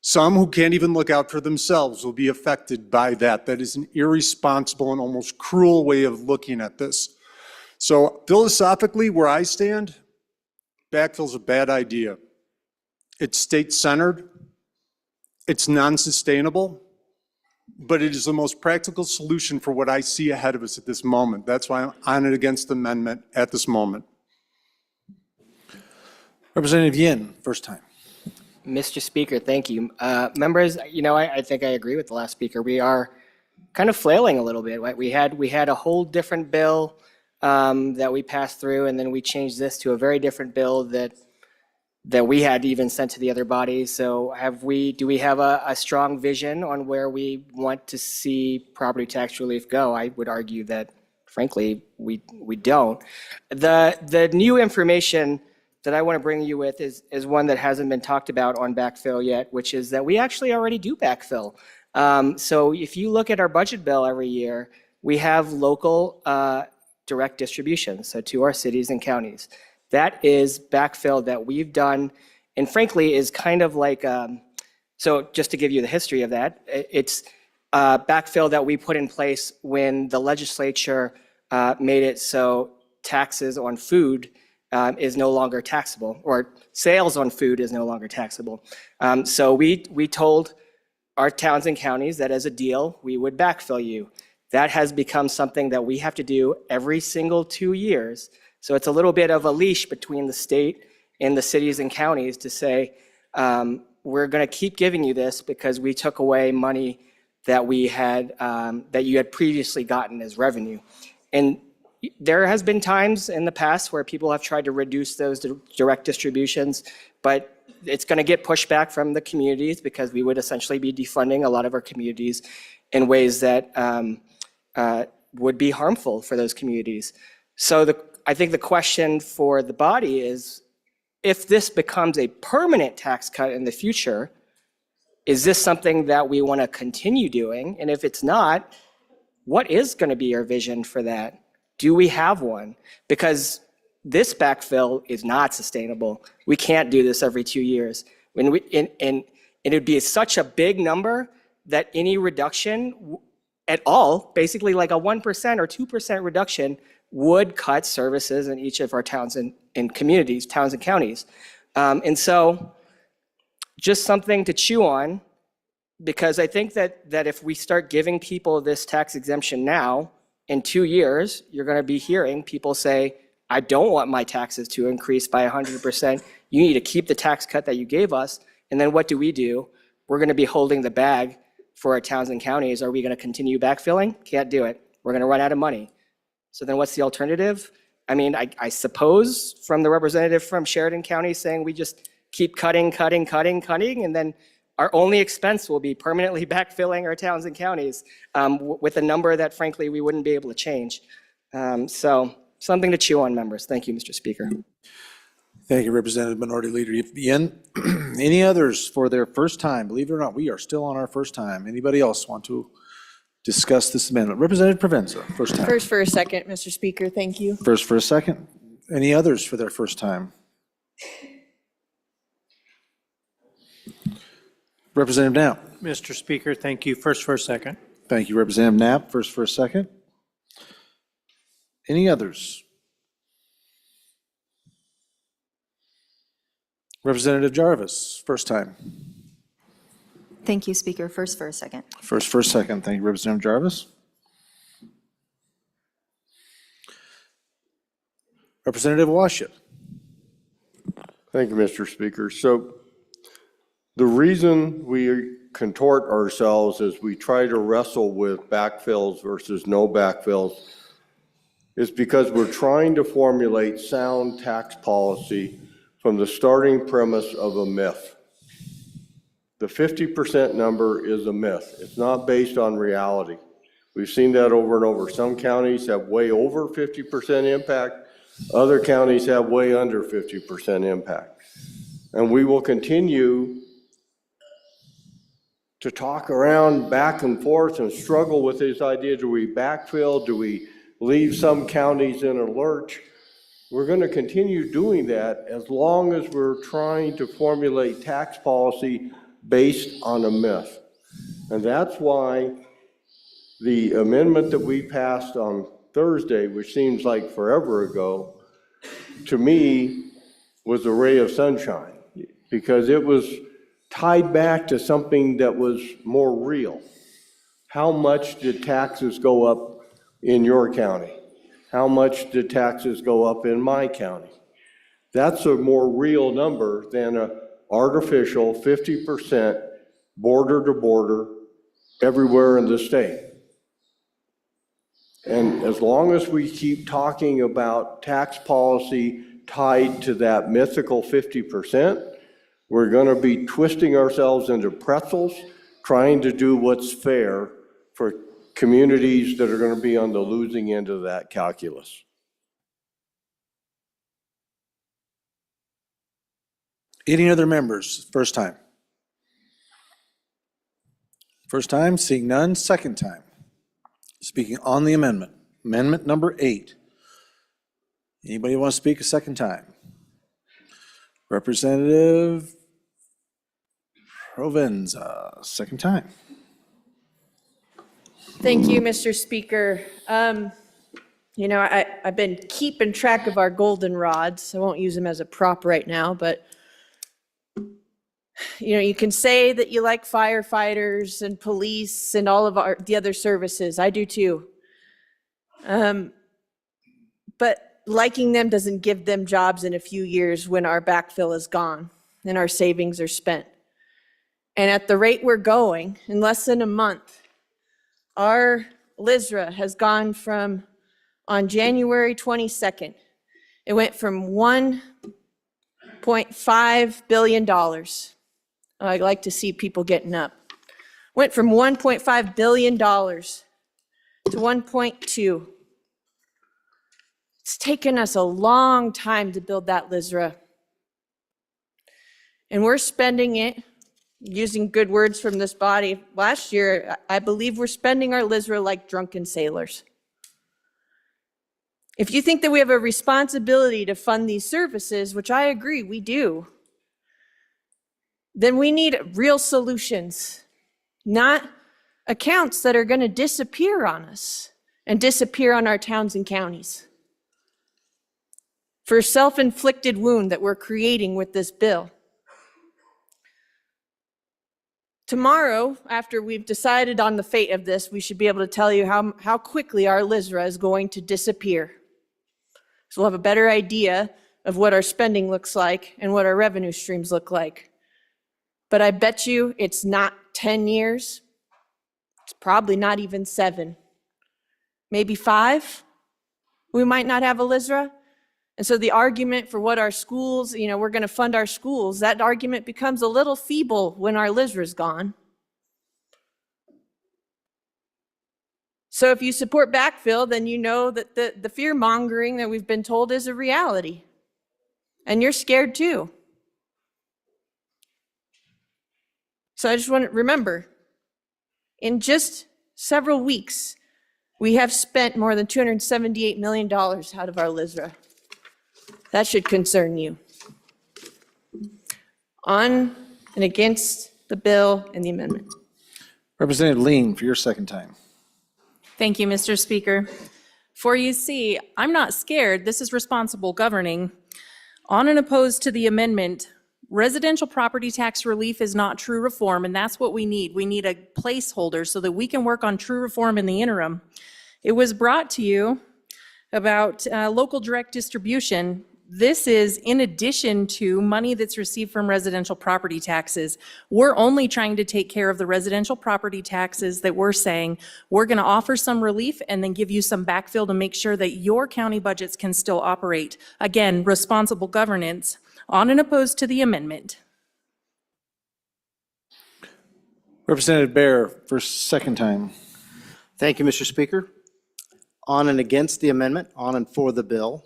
Some who can't even look out for themselves will be affected by that. That is an irresponsible and almost cruel way of looking at this. So philosophically, where I stand, backfill's a bad idea. It's state-centered, it's non-sustainable, but it is the most practical solution for what I see ahead of us at this moment. That's why I'm on it against the amendment at this moment. Representative Yin, first time. Mr. Speaker, thank you. Members, I think I agree with the last speaker. We are kind of flailing a little bit, right? We had a whole different bill that we passed through, and then we changed this to a very different bill that we had even sent to the other bodies. So do we have a strong vision on where we want to see property tax relief go? I would argue that, frankly, we don't. The new information that I want to bring you with is one that hasn't been talked about on backfill yet, which is that we actually already do backfill. So if you look at our budget bill every year, we have local direct distribution, so to our cities and counties. That is backfill that we've done, and frankly is kind of like, so just to give you the history of that, it's backfill that we put in place when the legislature made it so taxes on food is no longer taxable, or sales on food is no longer taxable. So we told our towns and counties that as a deal, we would backfill you. That has become something that we have to do every single 2 years. So it's a little bit of a leash between the state and the cities and counties to say, we're going to keep giving you this because we took away money that we had, that you had previously gotten as revenue. And there has been times in the past where people have tried to reduce those direct distributions, but it's going to get pushed back from the communities because we would essentially be defunding a lot of our communities in ways that would be harmful for those communities. So I think the question for the body is, if this becomes a permanent tax cut in the future, is this something that we want to continue doing? And if it's not, what is going to be our vision for that? Do we have one? Because this backfill is not sustainable. We can't do this every 2 years. And it would be such a big number that any reduction at all, basically like a 1% or 2% reduction, would cut services in each of our towns and communities, towns and counties. And so just something to chew on, because I think that if we start giving people this tax exemption now, in 2 years, you're going to be hearing people say, I don't want my taxes to increase by 100%. You need to keep the tax cut that you gave us. And then what do? We're going to be holding the bag for our towns and counties. Are we going to continue backfilling? Can't do it. We're going to run out of money. So then what's the alternative? I mean, I suppose from the representative from Sheridan County saying we just keep cutting, and then our only expense will be permanently backfilling our towns and counties with a number that frankly we wouldn't be able to change. So something to chew on, members. Thank you, Mr. Speaker. Thank you, Representative Minority Leader Yin. Any others for their first time? Believe it or not, we are still on our first time. Anybody else want to discuss this amendment? Representative Provenza, first time. First for a second, Mr. Speaker, thank you. First for a second. Any others for their first time? Representative Knapp. Mr. Speaker, thank you. First for a second. Thank you, Representative Knapp. First for a second. Any others? Representative Jarvis, first time. Thank you, Speaker. First for a second. First for a second. Thank you, Representative Jarvis. Representative Washut. Thank you, Mr. Speaker. So the reason we contort ourselves as we try to wrestle with backfills versus no backfills is because we're trying to formulate sound tax policy from the starting premise of a myth. The 50% number is a myth. It's not based on reality. We've seen that over and over. Some counties have way over 50% impact. Other counties have way under 50% impact. And we will continue to talk around back and forth and struggle with this idea. Do we backfill? Do we leave some counties in a lurch? We're going to continue doing that as long as we're trying to formulate tax policy based on a myth. And that's why the amendment that we passed on Thursday, which seems like forever ago, to me was a ray of sunshine, because it was tied back to something that was more real. How much did taxes go up in your county? How much did taxes go up in my county? That's a more real number than an artificial 50% border to border everywhere in the state. And as long as we keep talking about tax policy tied to that mythical 50%, we're going to be twisting ourselves into pretzels, trying to do what's fair for communities that are going to be on the losing end of that calculus. Any other members? First time. First time, seeing none. Second time. Speaking on the amendment. Amendment number 8. Anybody want to speak a second time? Representative Provenza, second time. Thank you, Mr. Speaker. You know, I've been keeping track of our goldenrods. I won't use them as a prop right now, but you know, you can say that you like firefighters and police and all of the other services. I do too. But liking them doesn't give them jobs in a few years when our backfill is gone and our savings are spent. And at the rate we're going, in less than a month, our LISRA has gone from, on January 22nd, it went from $1.5 billion. I like to see people getting up. Went from $1.5 billion to 1.2. It's taken us a long time to build that LISRA. And we're spending it, using good words from this body. Last year, I believe we're spending our LISRA like drunken sailors. If you think that we have a responsibility to fund these services, which I agree we do, then we need real solutions, not accounts that are going to disappear on us and disappear on our towns and counties. For a self-inflicted wound that we're creating with this bill. Tomorrow, after we've decided on the fate of this, we should be able to tell you how quickly our LISRA is going to disappear. So we'll have a better idea of what our spending looks like and what our revenue streams look like. But I bet you it's not 10 years. It's probably not even 7. Maybe 5. We might not have a LISRA. And so the argument for what our schools, you know, we're going to fund our schools, that argument becomes a little feeble when our LISRA is gone. So if you support backfill, then you know that the fear mongering that we've been told is a reality. And you're scared too. So I just want to remember, in just several weeks, we have spent more than $278 million out of our LISRA. That should concern you. On and against the bill and the amendment. Representative Lean for your second time. Thank you, Mr. Speaker. For you see, I'm not scared. This is responsible governing. On and opposed to the amendment, residential property tax relief is not true reform, and that's what we need. We need a placeholder so that we can work on true reform in the interim. It was brought to you about local direct distribution. This is in addition to money that's received from residential property taxes. We're only trying to take care of the residential property taxes that we're saying we're going to offer some relief and then give you some backfill to make sure that your county budgets can still operate. Again, responsible governance. On and opposed to the amendment. Representative Bear for second time. Thank you, Mr. Speaker. On and against the amendment, on and for the bill.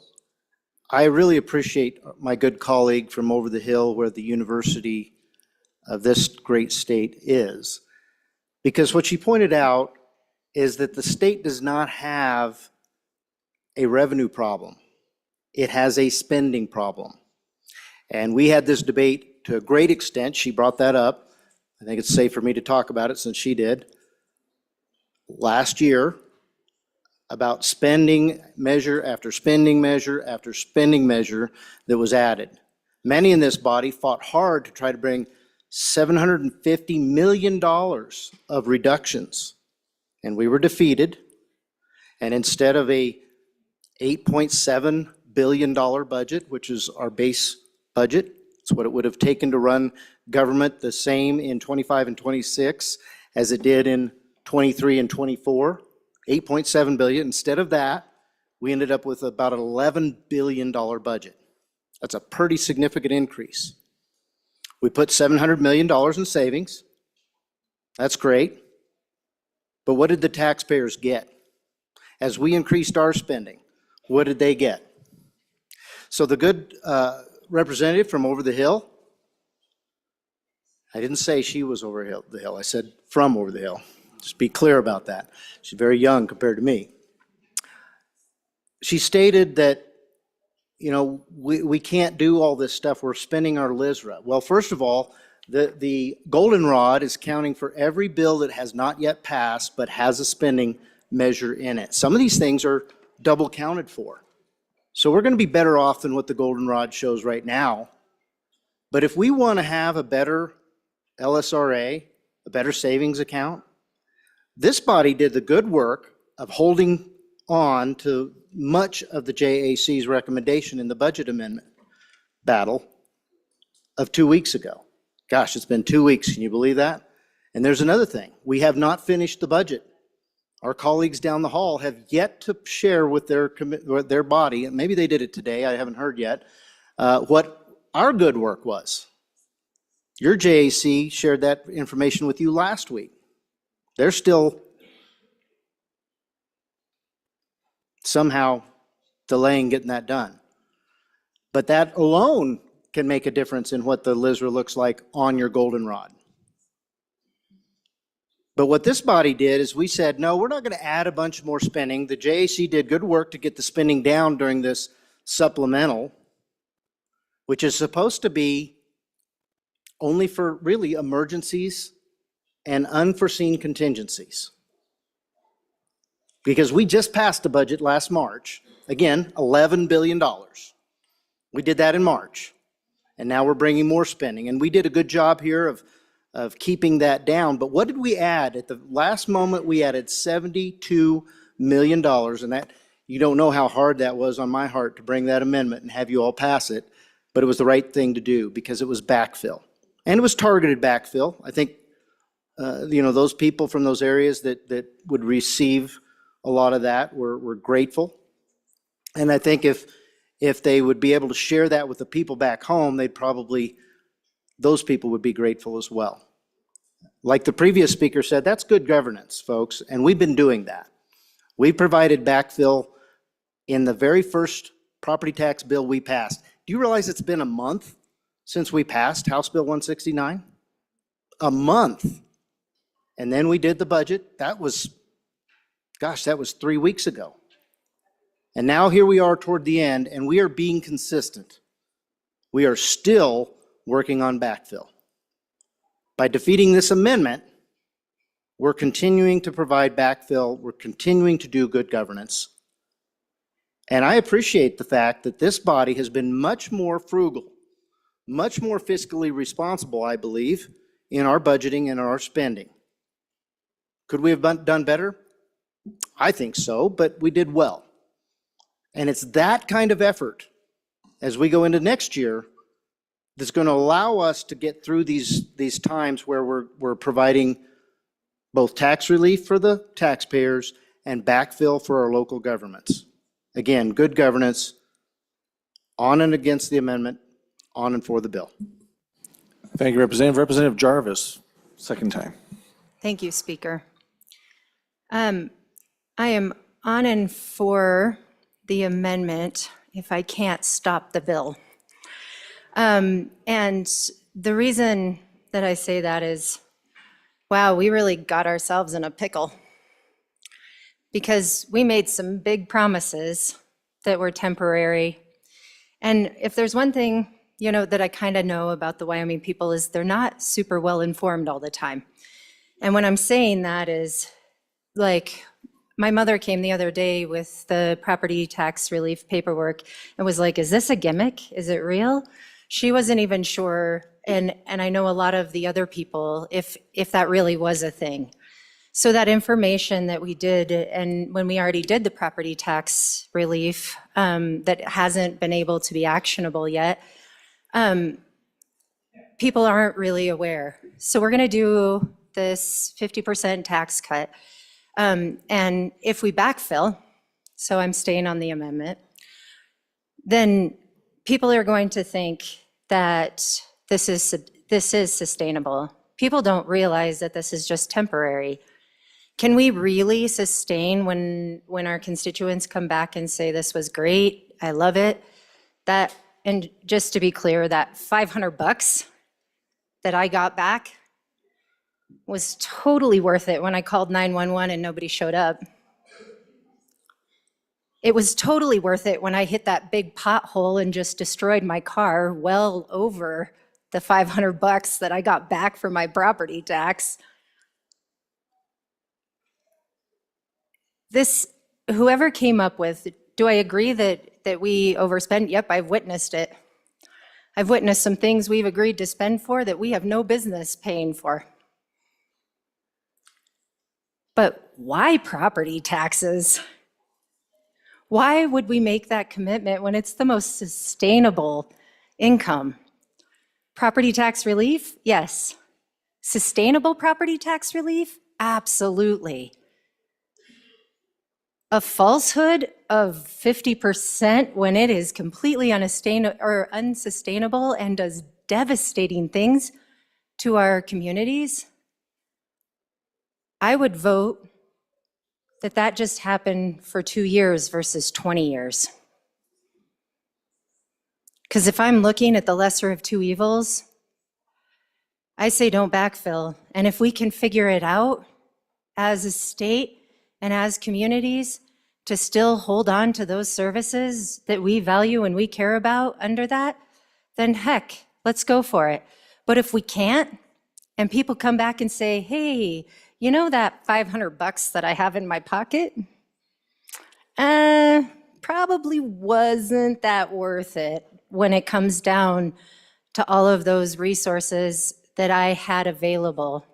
I really appreciate my good colleague from over the hill where the university of this great state is, because what she pointed out is that the state does not have a revenue problem. It has a spending problem. And we had this debate to a great extent. She brought that up. I think it's safe for me to talk about it since she did. Last year, about spending measure after spending measure after spending measure that was added. Many in this body fought hard to try to bring $750 million of reductions, and we were defeated. And instead of a $8.7 billion budget, which is our base budget, it's what it would have taken to run government the same in 25 and 26 as it did in 23 and 24, 8.7 billion. Instead of that, we ended up with about an $11 billion budget. That's a pretty significant increase. We put $700 million in savings. That's great. But what did the taxpayers get? As we increased our spending, what did they get? So the good representative from over the hill, I didn't say she was over the hill. I said from over the hill. Just be clear about that. She's very young compared to me. She stated that, you know, we can't do all this stuff. We're spending our LISRA. Well, first of all, the goldenrod is counting for every bill that has not yet passed but has a spending measure in it. Some of these things are double counted for. So we're going to be better off than what the goldenrod shows right now. But if we want to have a better LSRA, a better savings account, this body did the good work of holding on to much of the JAC's recommendation in the budget amendment battle of 2 weeks ago. Gosh, it's been 2 weeks. Can you believe that? And there's another thing. We have not finished the budget. Our colleagues down the hall have yet to share with their body, and maybe they did it today, I haven't heard yet, what our good work was. Your JAC shared that information with you last week. They're still somehow delaying getting that done. But that alone can make a difference in what the LISRA looks like on your goldenrod. But what this body did is we said, no, we're not going to add a bunch more spending. The JAC did good work to get the spending down during this supplemental, which is supposed to be only for really emergencies and unforeseen contingencies. Because we just passed the budget last March. Again, $11 billion. We did that in March. And now we're bringing more spending. And we did a good job here of keeping that down. But what did we add? At the last moment, we added $72 million. And that, you don't know how hard that was on my heart to bring that amendment and have you all pass it. But it was the right thing to do because it was backfill. And it was targeted backfill. I think those people from those areas that would receive a lot of that were grateful. And I think if they would be able to share that with the people back home, those people would be grateful as well. Like the previous speaker said, that's good governance, folks, and we've been doing that. We provided backfill in the very first property tax bill we passed. Do you realize it's been a month since we passed House Bill 169? A month. And then we did the budget. That was 3 weeks ago. And now here we are toward the end, and we are being consistent. We are still working on backfill. By defeating this amendment, we're continuing to provide backfill. We're continuing to do good governance. And I appreciate the fact that this body has been much more frugal, much more fiscally responsible, I believe, in our budgeting and our spending. Could we have done better? I think so, but we did well. And it's that kind of effort as we go into next year that's going to allow us to get through these times where we're providing both tax relief for the taxpayers and backfill for our local governments. Again, good governance, on and against the amendment, on and for the bill. Thank you, Representative. Representative Jarvis, second time. Thank you, Speaker. I am on and for the amendment if I can't stop the bill. And the reason that I say that is, wow, we really got ourselves in a pickle because we made some big promises that were temporary. And if there's one thing, you know, that I kind of know about the Wyoming people is they're not super well informed all the time. And when I'm saying that is, like, my mother came the other day with the property tax relief paperwork and was like, is this a gimmick? Is it real? She wasn't even sure, and I know a lot of the other people, if that really was a thing. So that information that we did, and when we already did the property tax relief, that hasn't been able to be actionable yet, people aren't really aware. So we're gonna do this 50% tax cut. And if we backfill, so I'm staying on the amendment, then people are going to think that this is sustainable. People don't realize that this is just temporary. Can we really sustain when our constituents come back and say this was great, I love it? That, and just to be clear, that $500 that I got back was totally worth it when I called 911 and nobody showed up. It was totally worth it when I hit that big pothole and just destroyed my car well over the $500 that I got back for my property tax. This, whoever came up with, do I agree that we overspend? Yep, I've witnessed it. I've witnessed some things we've agreed to spend for that we have no business paying for. But why property taxes? Why would we make that commitment when it's the most sustainable income? Property tax relief? Yes. Sustainable property tax relief? Absolutely. A falsehood of 50% when it is completely unsustainable and does devastating things to our communities? I would vote that just happened for 2 years versus 20 years. Because if I'm looking at the lesser of two evils, I say don't backfill. And if we can figure it out as a state and as communities to still hold on to those services that we value and we care about under that, then heck, let's go for it. But if we can't, and people come back and say, hey, you know that $500 that I have in my pocket? Probably wasn't that worth it when it comes down to all of those resources that I had available.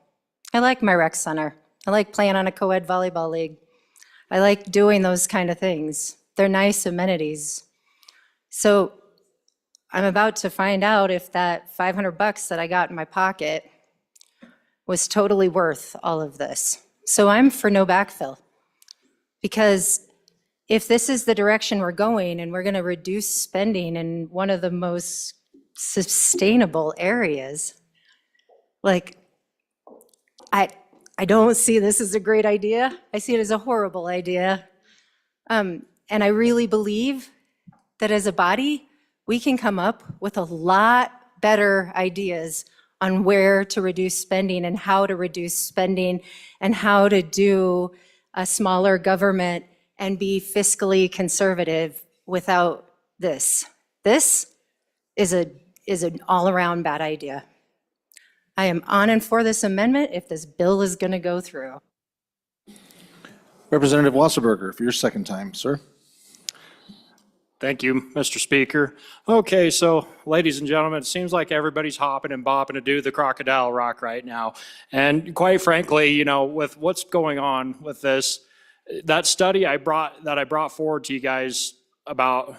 I like my rec center. I like playing on a co-ed volleyball league. I like doing those kind of things. They're nice amenities. So I'm about to find out if that $500 that I got in my pocket was totally worth all of this. So I'm for no backfill. Because if this is the direction we're going and we're going to reduce spending in one of the most sustainable areas, like, I don't see this as a great idea. I see it as a horrible idea. And I really believe that as a body, we can come up with a lot better ideas on where to reduce spending and how to reduce spending and how to do a smaller government and be fiscally conservative without this. This is an all-around bad idea. I am on and for this amendment if this bill is going to go through. Representative Wasserberger, for your second time, sir. Thank you, Mr. Speaker. Okay, so ladies and gentlemen, it seems like everybody's hopping and bopping to do the crocodile rock right now. And quite frankly, you know, with what's going on with this, that study that I brought forward to you guys about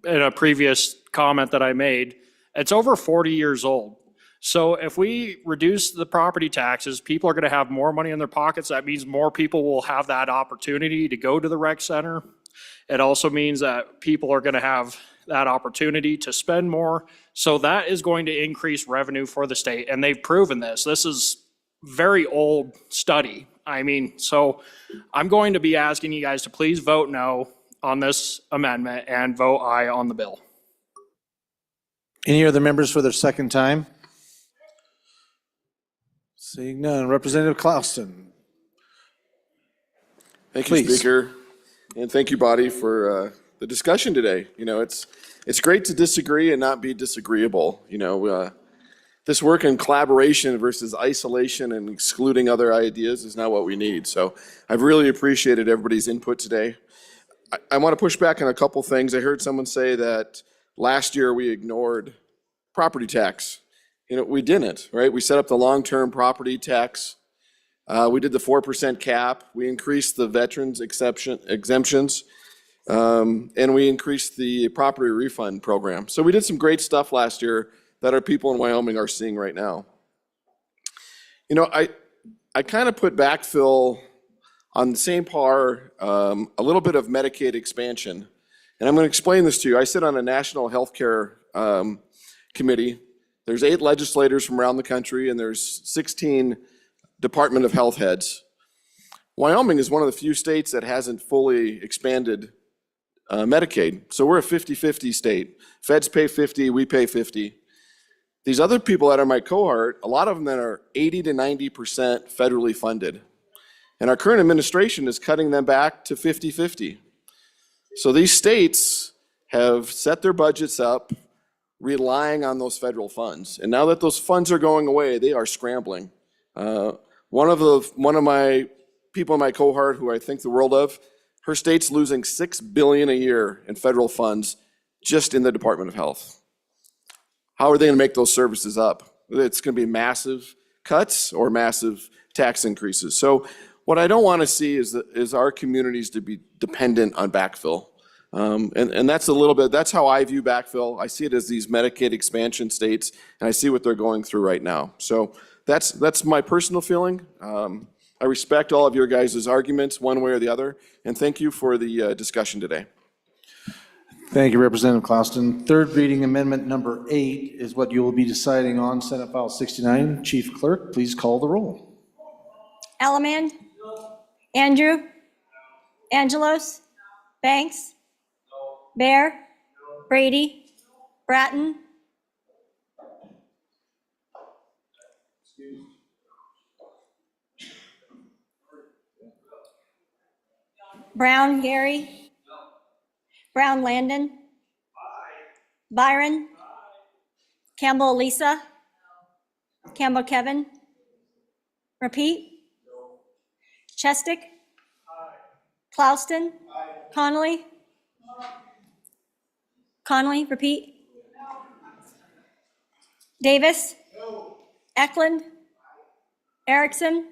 in a previous comment that I made, it's over 40 years old. So if we reduce the property taxes, people are going to have more money in their pockets. That means more people will have that opportunity to go to the rec center. It also means that people are going to have that opportunity to spend more. So that is going to increase revenue for the state, and they've proven this. This is very old study. I mean, so I'm going to be asking you guys to please vote no on this amendment and vote aye on the bill. Any other members for their second time? Seeing none. Representative Clausen. Thank you, Please. Speaker. And thank you, body, for the discussion today. You know, it's great to disagree and not be disagreeable. You know, this work in collaboration versus isolation and excluding other ideas is not what we need. So I've really appreciated everybody's input today. I want to push back on a couple things. I heard someone say that last year we ignored property tax. You know, we didn't, right? We set up the long-term property tax. We did the 4% cap. We increased the veterans exemptions. And we increased the property refund program. So we did some great stuff last year that our people in Wyoming are seeing right now. You know, I kind of put backfill on the same par, a little bit of Medicaid expansion. And I'm going to explain this to you. I sit on a national healthcare committee. There's 8 legislators from around the country, and there's 16 Department of Health heads. Wyoming is one of the few states that hasn't fully expanded Medicaid. So we're a 50-50 state. Feds pay 50, we pay 50. These other people that are my cohort, a lot of them that are 80 to 90% federally funded. And our current administration is cutting them back to 50-50. So these states have set their budgets up relying on those federal funds. And now that those funds are going away, they are scrambling. One of my people in my cohort who I think the world of, her state's losing $6 billion a year in federal funds just in the Department of Health. How are they going to make those services up? It's going to be massive cuts or massive tax increases. So what I don't want to see is our communities to be dependent on backfill. And that's a little bit, that's how I view backfill. I see it as these Medicaid expansion states, and I see what they're going through right now. So that's my personal feeling. I respect all of your guys' arguments one way or the other, and thank you for the discussion today. Thank you, Representative Clausen. Third reading amendment number 8 is what you will be deciding on, Senate File 69. Chief Clerk, please call the roll. Elliman? Andrew? Angelos? Banks? Bear? Brady? Bratton? Brown Gary? Brown Landon? Byron? Campbell Elisa? Campbell Kevin? Repeat? Chestick? Clouston? Connolly? Connolly, repeat. Davis? Eklund? Erickson?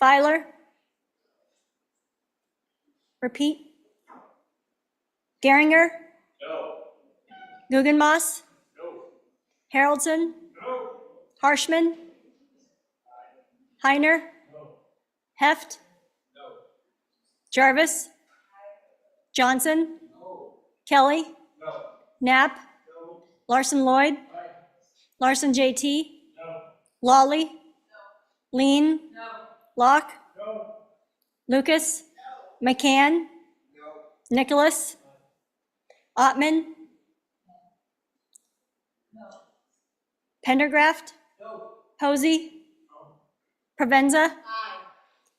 Filer? Repeat. Geringer? Guggenmoss? Haroldson? Harshman? Heiner? Heft? Jarvis? Johnson? Kelly? Knapp? Larson Lloyd? Larson JT? Lawley? Lean? Locke? Lucas? McCann? Nicholas? Ottman? Pendergraft? Posey? Provenza?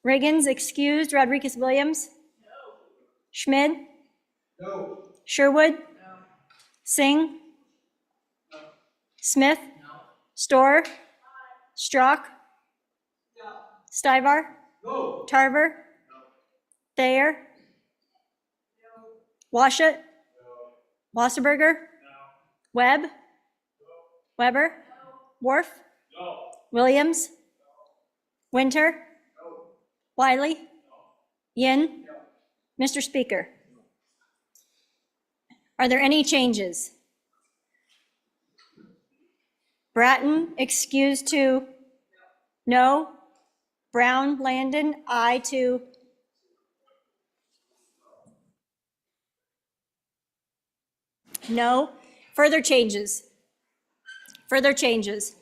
Riggins excused. Rodriguez Williams? Schmid? Sherwood? Singh? Smith? Storer? Strzok? Stivar? Tarver? Thayer? Washut? Wasserberger? Webb? Weber? Worf? Williams? Winter? Wiley? Yin? Mr. Speaker. Are there any changes? Bratton, excused to no. Brown, Landon, aye to no. Further changes? Further changes?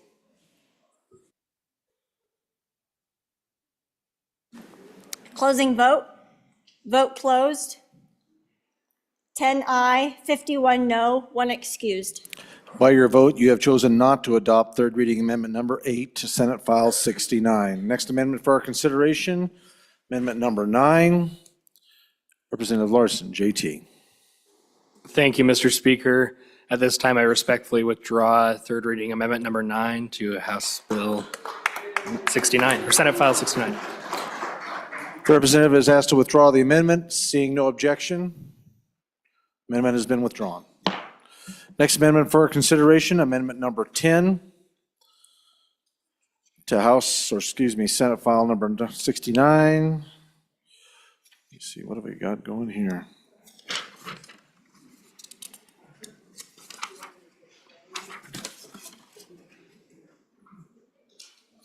Closing vote. Vote closed. 10 aye, 51 no, 1 excused. By your vote, you have chosen not to adopt third reading amendment number 8 to Senate File 69. Next amendment for our consideration, amendment number 9. Representative Larson, JT. Thank you, Mr. Speaker. At this time, I respectfully withdraw third reading amendment number 9 to House Bill 69, or Senate File 69. The representative is asked to withdraw the amendment. Seeing no objection, amendment has been withdrawn. Next amendment for consideration, amendment number 10 to Senate File number 69. Let's see, what have we got going here?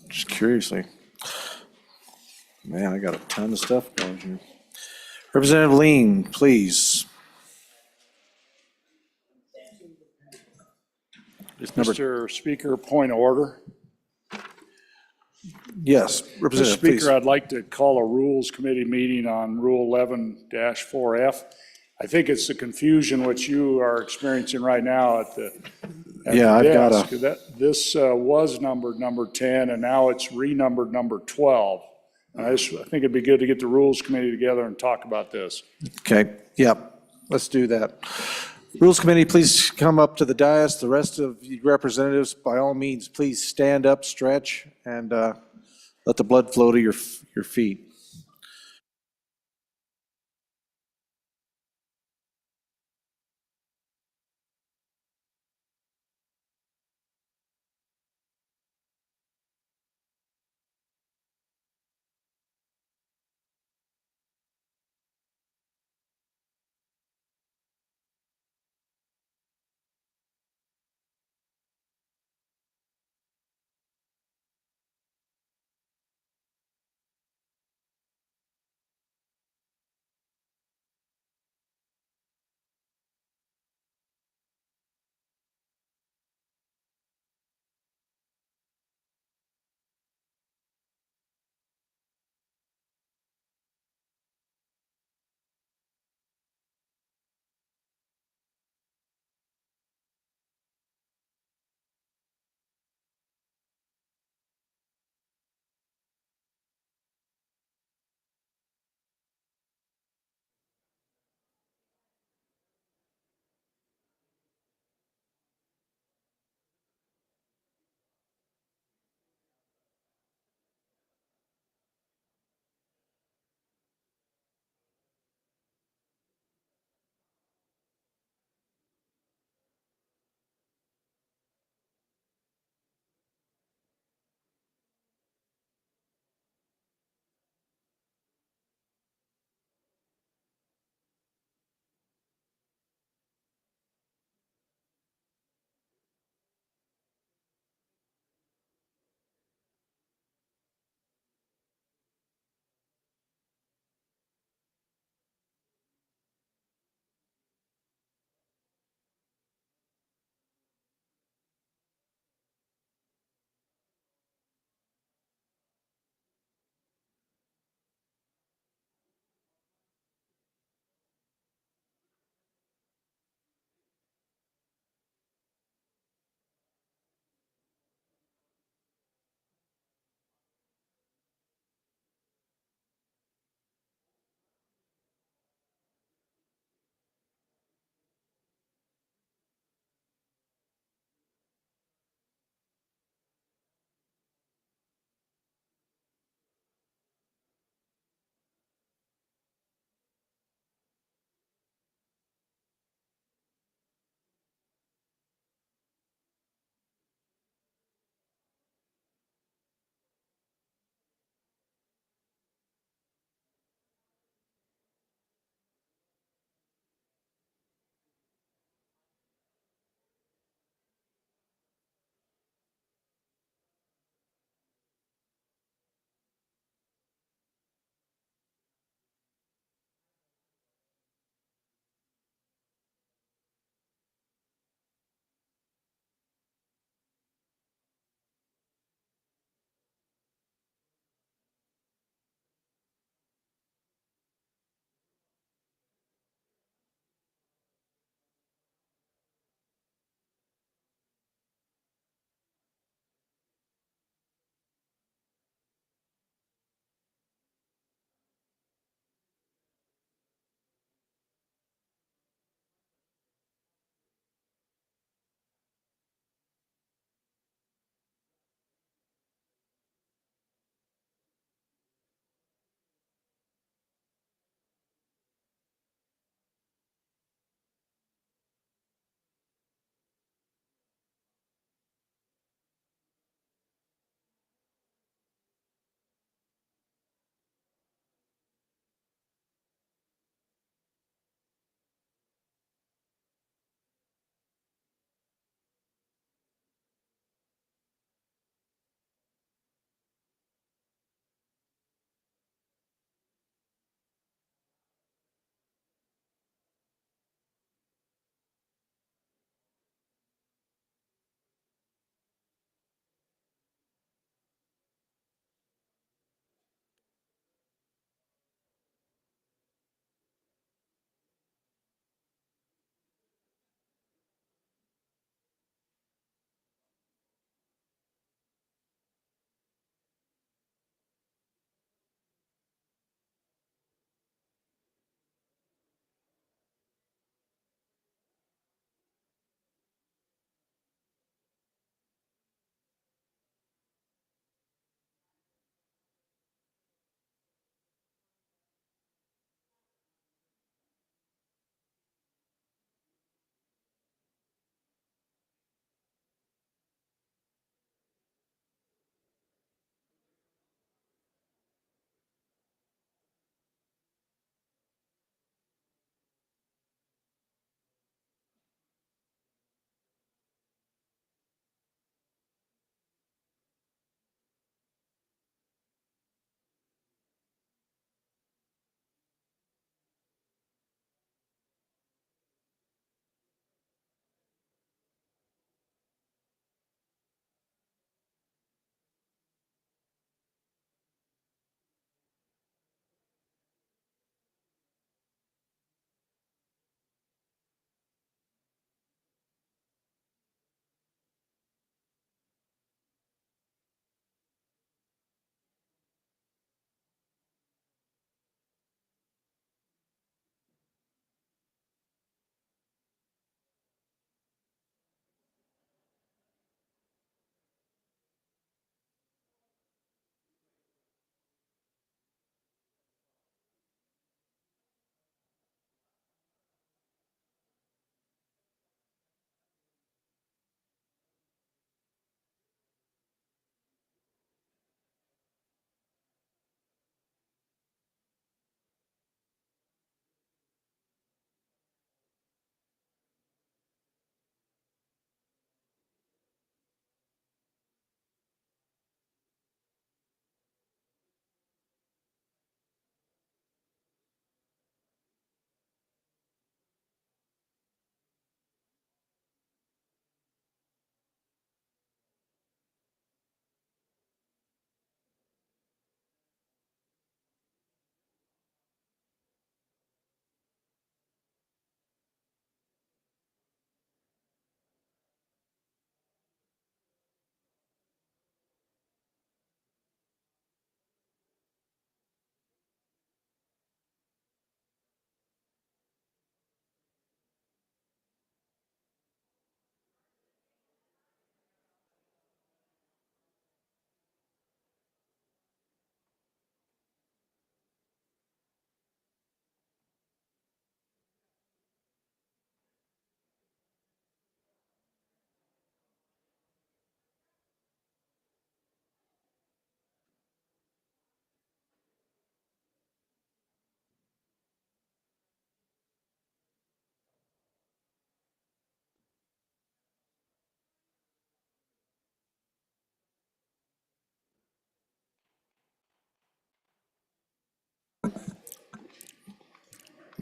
Just curiously. Man, I got a ton of stuff going here. Representative Lean, please. It's number, Mr. Speaker, point of order. yes, Mr. Representative, please. Speaker, I'd like to call a Rules Committee meeting on Rule 11-4F. I think it's the confusion which you are experiencing right now at the Yeah, I've got desk. This was numbered number 10, and now it's renumbered number 12. I think it'd be good to get the Rules Committee together and talk about this. Okay, yep, let's do that. Rules Committee, please come up to the dais. The rest of the representatives, by all means, please stand up, stretch, and let the blood flow to your feet.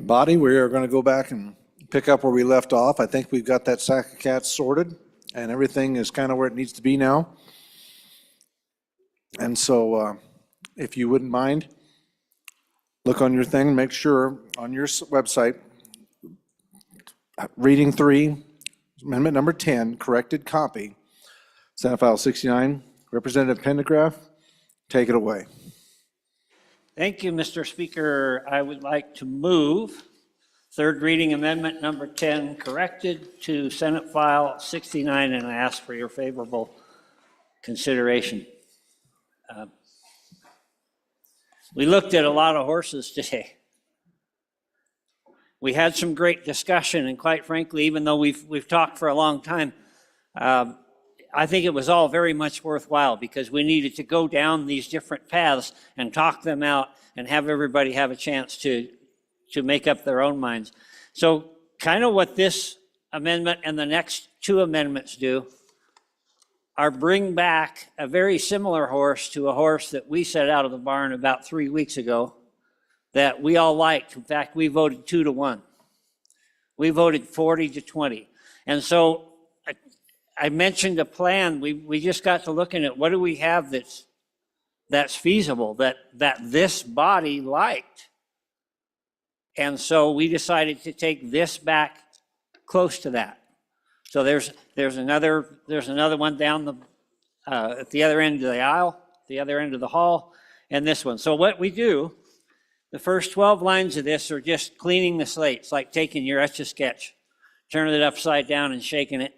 Body, we are going to go back and pick up where we left off. I think we've got that sack of cats sorted, and everything is kind of where it needs to be now. And so if you wouldn't mind, look on your thing, make sure on your website, reading 3, amendment number 10, corrected copy, Senate File 69. Representative Pendergraft, take it away. Thank you, Mr. Speaker. I would like to move third reading amendment number 10 corrected to Senate File 69, and I ask for your favorable consideration. We looked at a lot of horses today. We had some great discussion, and quite frankly, even though we've talked for a long time, I think it was all very much worthwhile because we needed to go down these different paths and talk them out and have everybody have a chance to make up their own minds. So kind of what this amendment and the next 2 amendments do are bring back a very similar horse to a horse that we set out of the barn about 3 weeks ago that we all liked. In fact, we voted 2-1. We voted 40-20. And so I mentioned a plan. We just got to looking at what do we have that's feasible, that this body liked. And so we decided to take this back close to that. So there's another one down at the other end of the aisle, the other end of the hall, and this one. So what we do, the first 12 lines of this are just cleaning the slate. It's like taking your Etch-a-Sketch, turning it upside down and shaking it.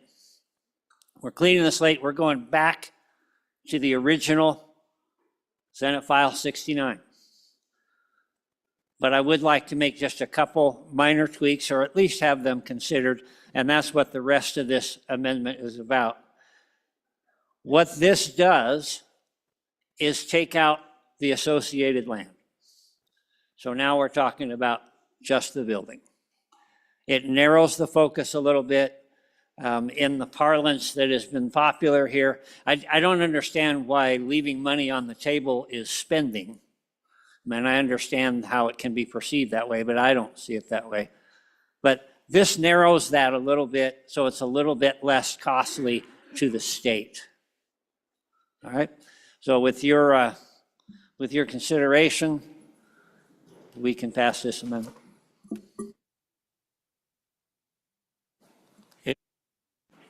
We're cleaning the slate. We're going back to the original Senate File 69. But I would like to make just a couple minor tweaks, or at least have them considered, and that's what the rest of this amendment is about. What this does is take out the associated land. So now we're talking about just the building. It narrows the focus a little bit. In the parlance that has been popular here, I don't understand why leaving money on the table is spending. I mean, I understand how it can be perceived that way, but I don't see it that way. But this narrows that a little bit, so it's a little bit less costly to the state. All right? So with your consideration, we can pass this amendment.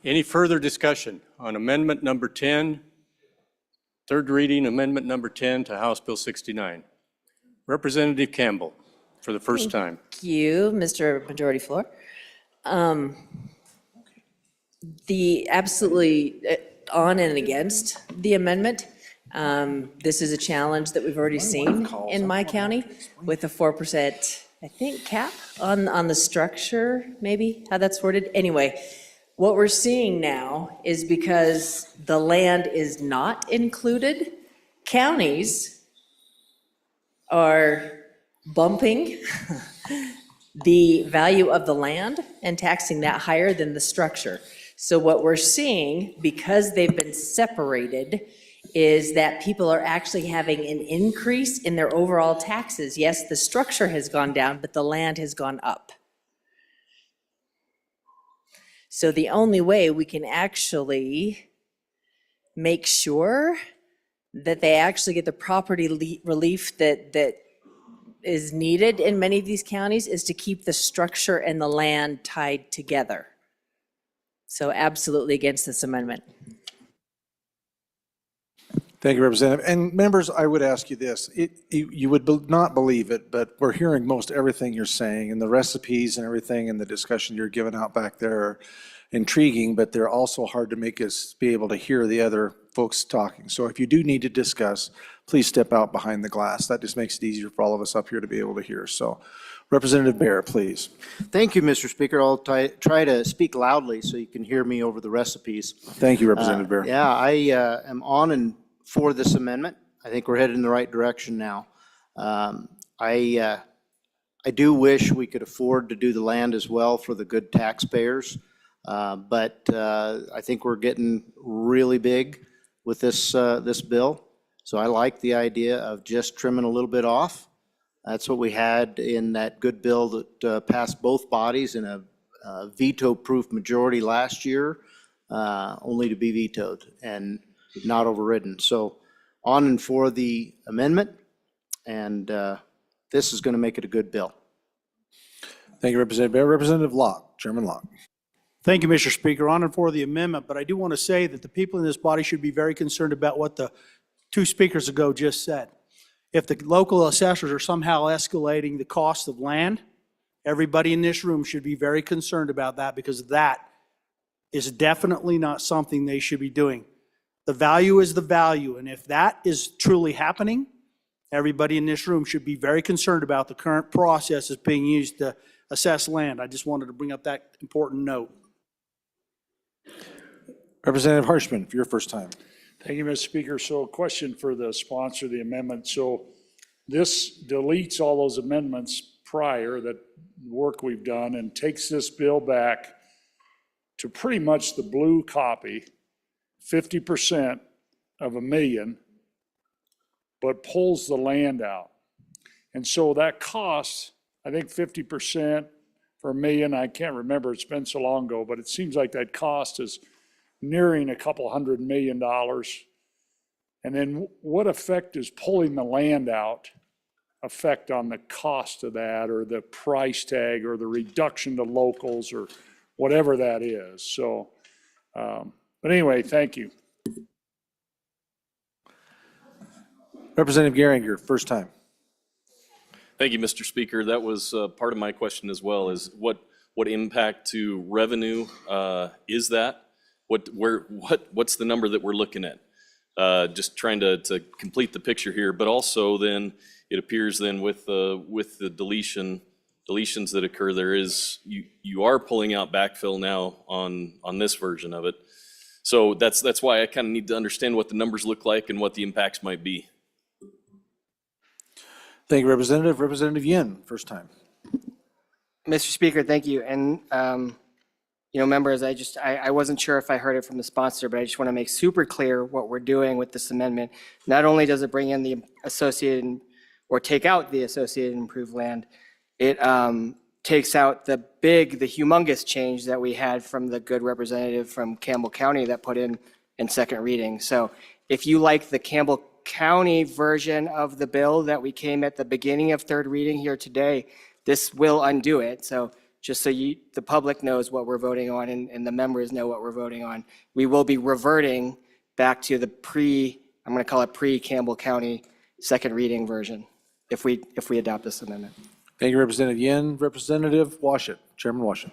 Any further discussion on amendment number 10, third reading amendment number 10 to House Bill 69? Representative Campbell, for the first time. Thank you, Mr. Majority Floor. The absolutely on and against the amendment. This is a challenge that we've already seen in my county with a 4%, I think, cap on the structure, maybe, how that's worded. Anyway, what we're seeing now is because the land is not included, counties are bumping the value of the land and taxing that higher than the structure. So what we're seeing, because they've been separated, is that people are actually having an increase in their overall taxes. Yes, the structure has gone down, but the land has gone up. So the only way we can actually make sure that they actually get the property relief that is needed in many of these counties is to keep the structure and the land tied together. So absolutely against this amendment. Thank you, Representative. And members, I would ask you this. You would not believe it, but we're hearing most everything you're saying, and the recipes and everything and the discussion you're giving out back there are intriguing, but they're also hard to make us be able to hear the other folks talking. So if you do need to discuss, please step out behind the glass. That just makes it easier for all of us up here to be able to hear. So Representative Bear, please. Thank you, Mr. Speaker. I'll try to speak loudly so you can hear me over the recipes. Thank you, Representative Bear. Yeah, I am on and for this amendment. I think we're headed in the right direction now. I do wish we could afford to do the land as well for the good taxpayers, but I think we're getting really big with this bill. So I like the idea of just trimming a little bit off That's what we had in that good bill that passed both bodies in a veto-proof majority last year, only to be vetoed and not overridden. So on and for the amendment, and this is going to make it a good bill. Thank you, Representative Bear. Representative Locke, Chairman Locke. Thank you, Mr. Speaker. On and for the amendment, but I do want to say that the people in this body should be very concerned about what the two speakers ago just said. If the local assessors are somehow escalating the cost of land, everybody in this room should be very concerned about that, because that is definitely not something they should be doing. The value is the value, and if that is truly happening, everybody in this room should be very concerned about the current process that's being used to assess land. I just wanted to bring up that important note. Representative Harshman, for your first time. Thank you, Mr. Speaker. So a question for the sponsor of the amendment. So this deletes all those amendments prior, that work we've done, and takes this bill back to pretty much the blue copy, 50% of $1 million, but pulls the land out. And so that costs, I think 50% for $1 million, I can't remember, it's been so long ago, but it seems like that cost is nearing a couple $100 million. And then what effect is pulling the land out affect on the cost of that, or the price tag, or the reduction to locals, or whatever that is? So, but anyway, thank you. Representative Geringer, first time. Thank you, Mr. Speaker. That was part of my question as well, is what impact to revenue is that? What's the number that we're looking at? Just trying to complete the picture here, but also then it appears then with the deletions that occur, there is, you are pulling out backfill now on this version of it. So that's why I kind of need to understand what the numbers look like and what the impacts might be. Thank you, Representative. Representative Yin, first time. Mr. Speaker, thank you. And, members, I wasn't sure if I heard it from the sponsor, but I just want to make super clear what we're doing with this amendment. Not only does it bring in the associated, or take out the associated improved land, it takes out the humongous change that we had from the good representative from Campbell County that put in second reading. So if you like the Campbell County version of the bill that we came at the beginning of third reading here today, this will undo it. So just so the public knows what we're voting on, and the members know what we're voting on, we will be reverting back to the I'm going to call it pre-Campbell County second reading version if we adopt this amendment. Thank you, Representative Yin. Representative Washit, Chairman Washit.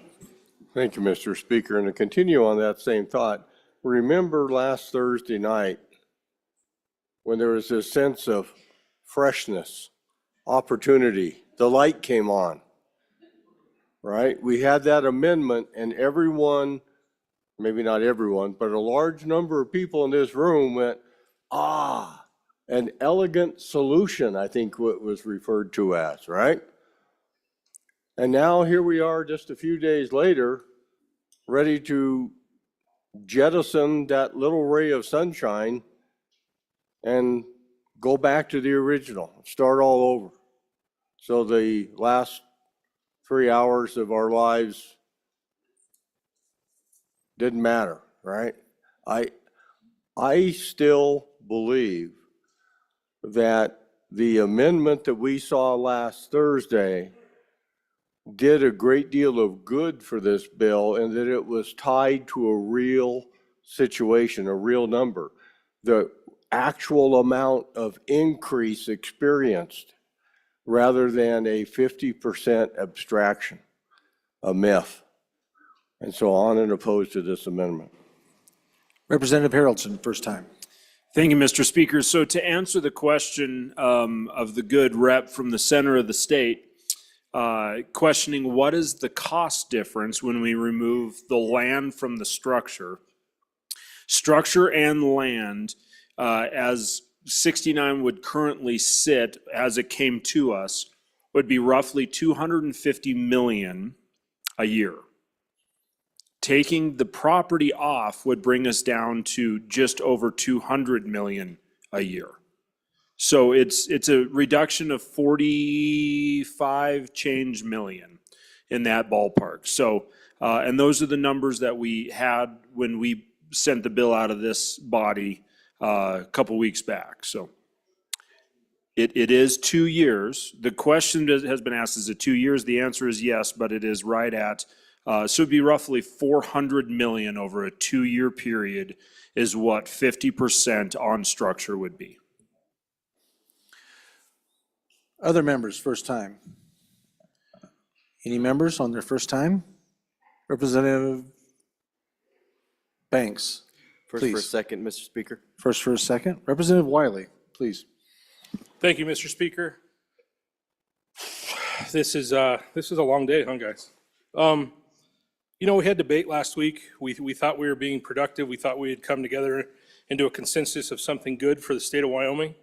Thank you, Mr. Speaker. And to continue on that same thought, remember last Thursday night when there was this sense of freshness, opportunity, the light came on, right? We had that amendment, and everyone, maybe not everyone, but a large number of people in this room went, an elegant solution, I think what was referred to as, right? And now here we are just a few days later, ready to jettison that little ray of sunshine and go back to the original, start all over. So the last 3 hours of our lives didn't matter, right? I still believe that the amendment that we saw last Thursday did a great deal of good for this bill, and that it was tied to a real situation, a real number. The actual amount of increase experienced, rather than a 50% abstraction, a myth. And so on and opposed to this amendment. Representative Haraldson, first time. Thank you, Mr. Speaker. So to answer the question of the good rep from the center of the state, questioning what is the cost difference when we remove the land from the structure. Structure and land, as 69 would currently sit as it came to us, would be roughly $250 million a year. Taking the property off would bring us down to just over $200 million a year. So it's a reduction of 45 change million in that ballpark. So, and those are the numbers that we had when we sent the bill out of this body a couple weeks back. So it is 2 years. The question that has been asked, is it 2 years? The answer is yes, but it is right at, so it'd be roughly 400 million over a 2-year period is what 50% on structure would be. Other members, first time? Any members on their first time? Representative Banks, First for a please. second, Mr. Speaker. First for a second. Representative Wiley, please. Thank you, Mr. Speaker. This is a long day, huh, guys? You know, we had debate last week. We thought we were being productive. We thought we had come together into a consensus of something good for the state of Wyoming.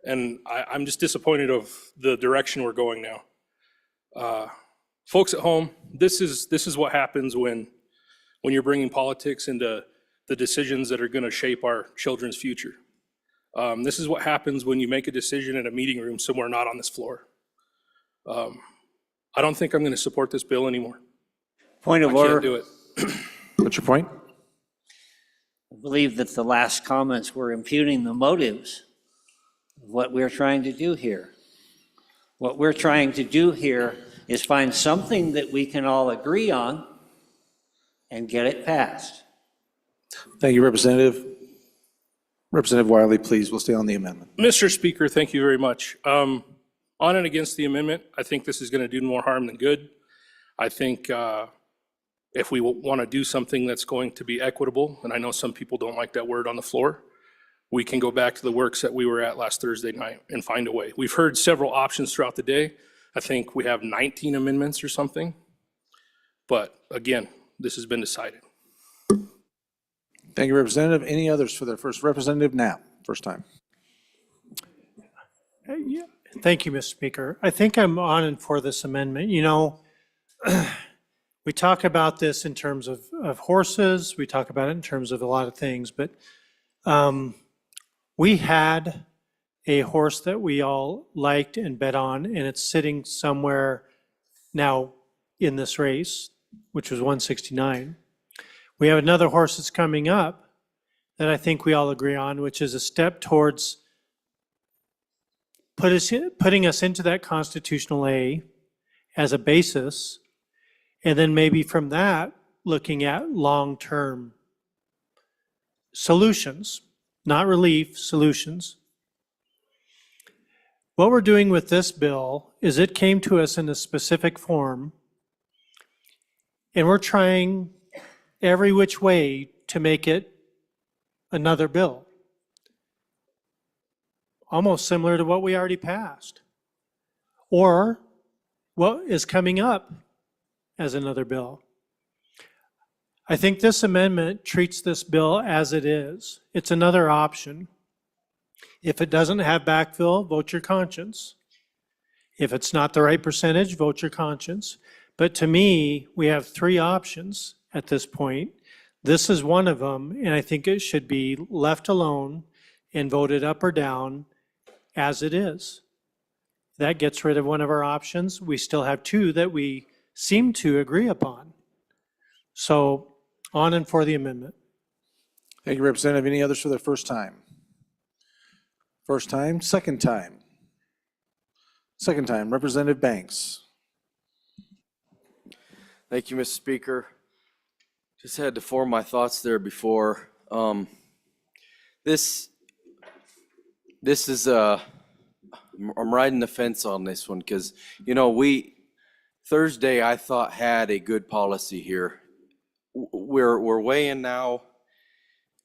And I'm just disappointed of the direction we're going now. Folks at home, this is what happens when you're bringing politics into the decisions that are going to shape our children's future. This is what happens when you make a decision in a meeting room somewhere not on this floor. I don't think I'm going to support this bill anymore. Point of I order. can't do it. What's your point? I believe that the last comments were impugning the motives of what we're trying to do here. What we're trying to do here is find something that we can all agree on and get it passed. Thank you, Representative. Representative Wiley, please, we'll stay on the amendment. Mr. Speaker, thank you very much. On and against the amendment, I think this is going to do more harm than good. I think if we want to do something that's going to be equitable, and I know some people don't like that word on the floor, we can go back to the works that we were at last Thursday night and find a way. We've heard several options throughout the day. I think we have 19 amendments or something. But again, this has been decided. Thank you, Representative. Any others for their first? Representative Knapp, first time. Yeah. Thank you, Mr. Speaker. I think I'm on and for this amendment. You know, we talk about this in terms of horses, we talk about it in terms of a lot of things, but we had a horse that we all liked and bet on, and it's sitting somewhere now in this race, which was 169. We have another horse that's coming up that I think we all agree on, which is a step towards putting us into that constitutional A as a basis, and then maybe from that, looking at long-term solutions, not relief, solutions. What we're doing with this bill is it came to us in a specific form, and we're trying every which way to make it another bill, almost similar to what we already passed, or what is coming up as another bill. I think this amendment treats this bill as it is. It's another option. If it doesn't have backfill, vote your conscience. If it's not the right percentage, vote your conscience. But to me, we have three options at this point. This is one of them, and I think it should be left alone and voted up or down as it is. That gets rid of one of our options. We still have two that we seem to agree upon. So on and for the amendment. Thank you, Representative. Any others for their first time? First time, second time. Second time, Representative Banks. Thank you, Mr. Speaker. Just had to form my thoughts there before. This is I'm riding the fence on this one because, you know, Thursday I thought had a good policy here. We're weighing now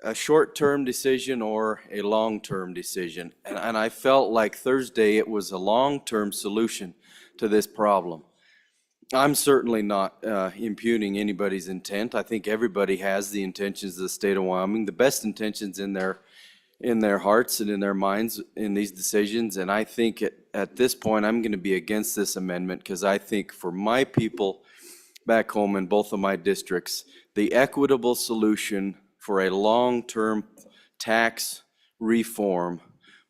a short-term decision or a long-term decision. And I felt like Thursday it was a long-term solution to this problem. I'm certainly not impugning anybody's intent. I think everybody has the intentions of the state of Wyoming, the best intentions in their hearts and in their minds in these decisions. And I think at this point, I'm going to be against this amendment because I think for my people back home in both of my districts, the equitable solution for a long-term tax reform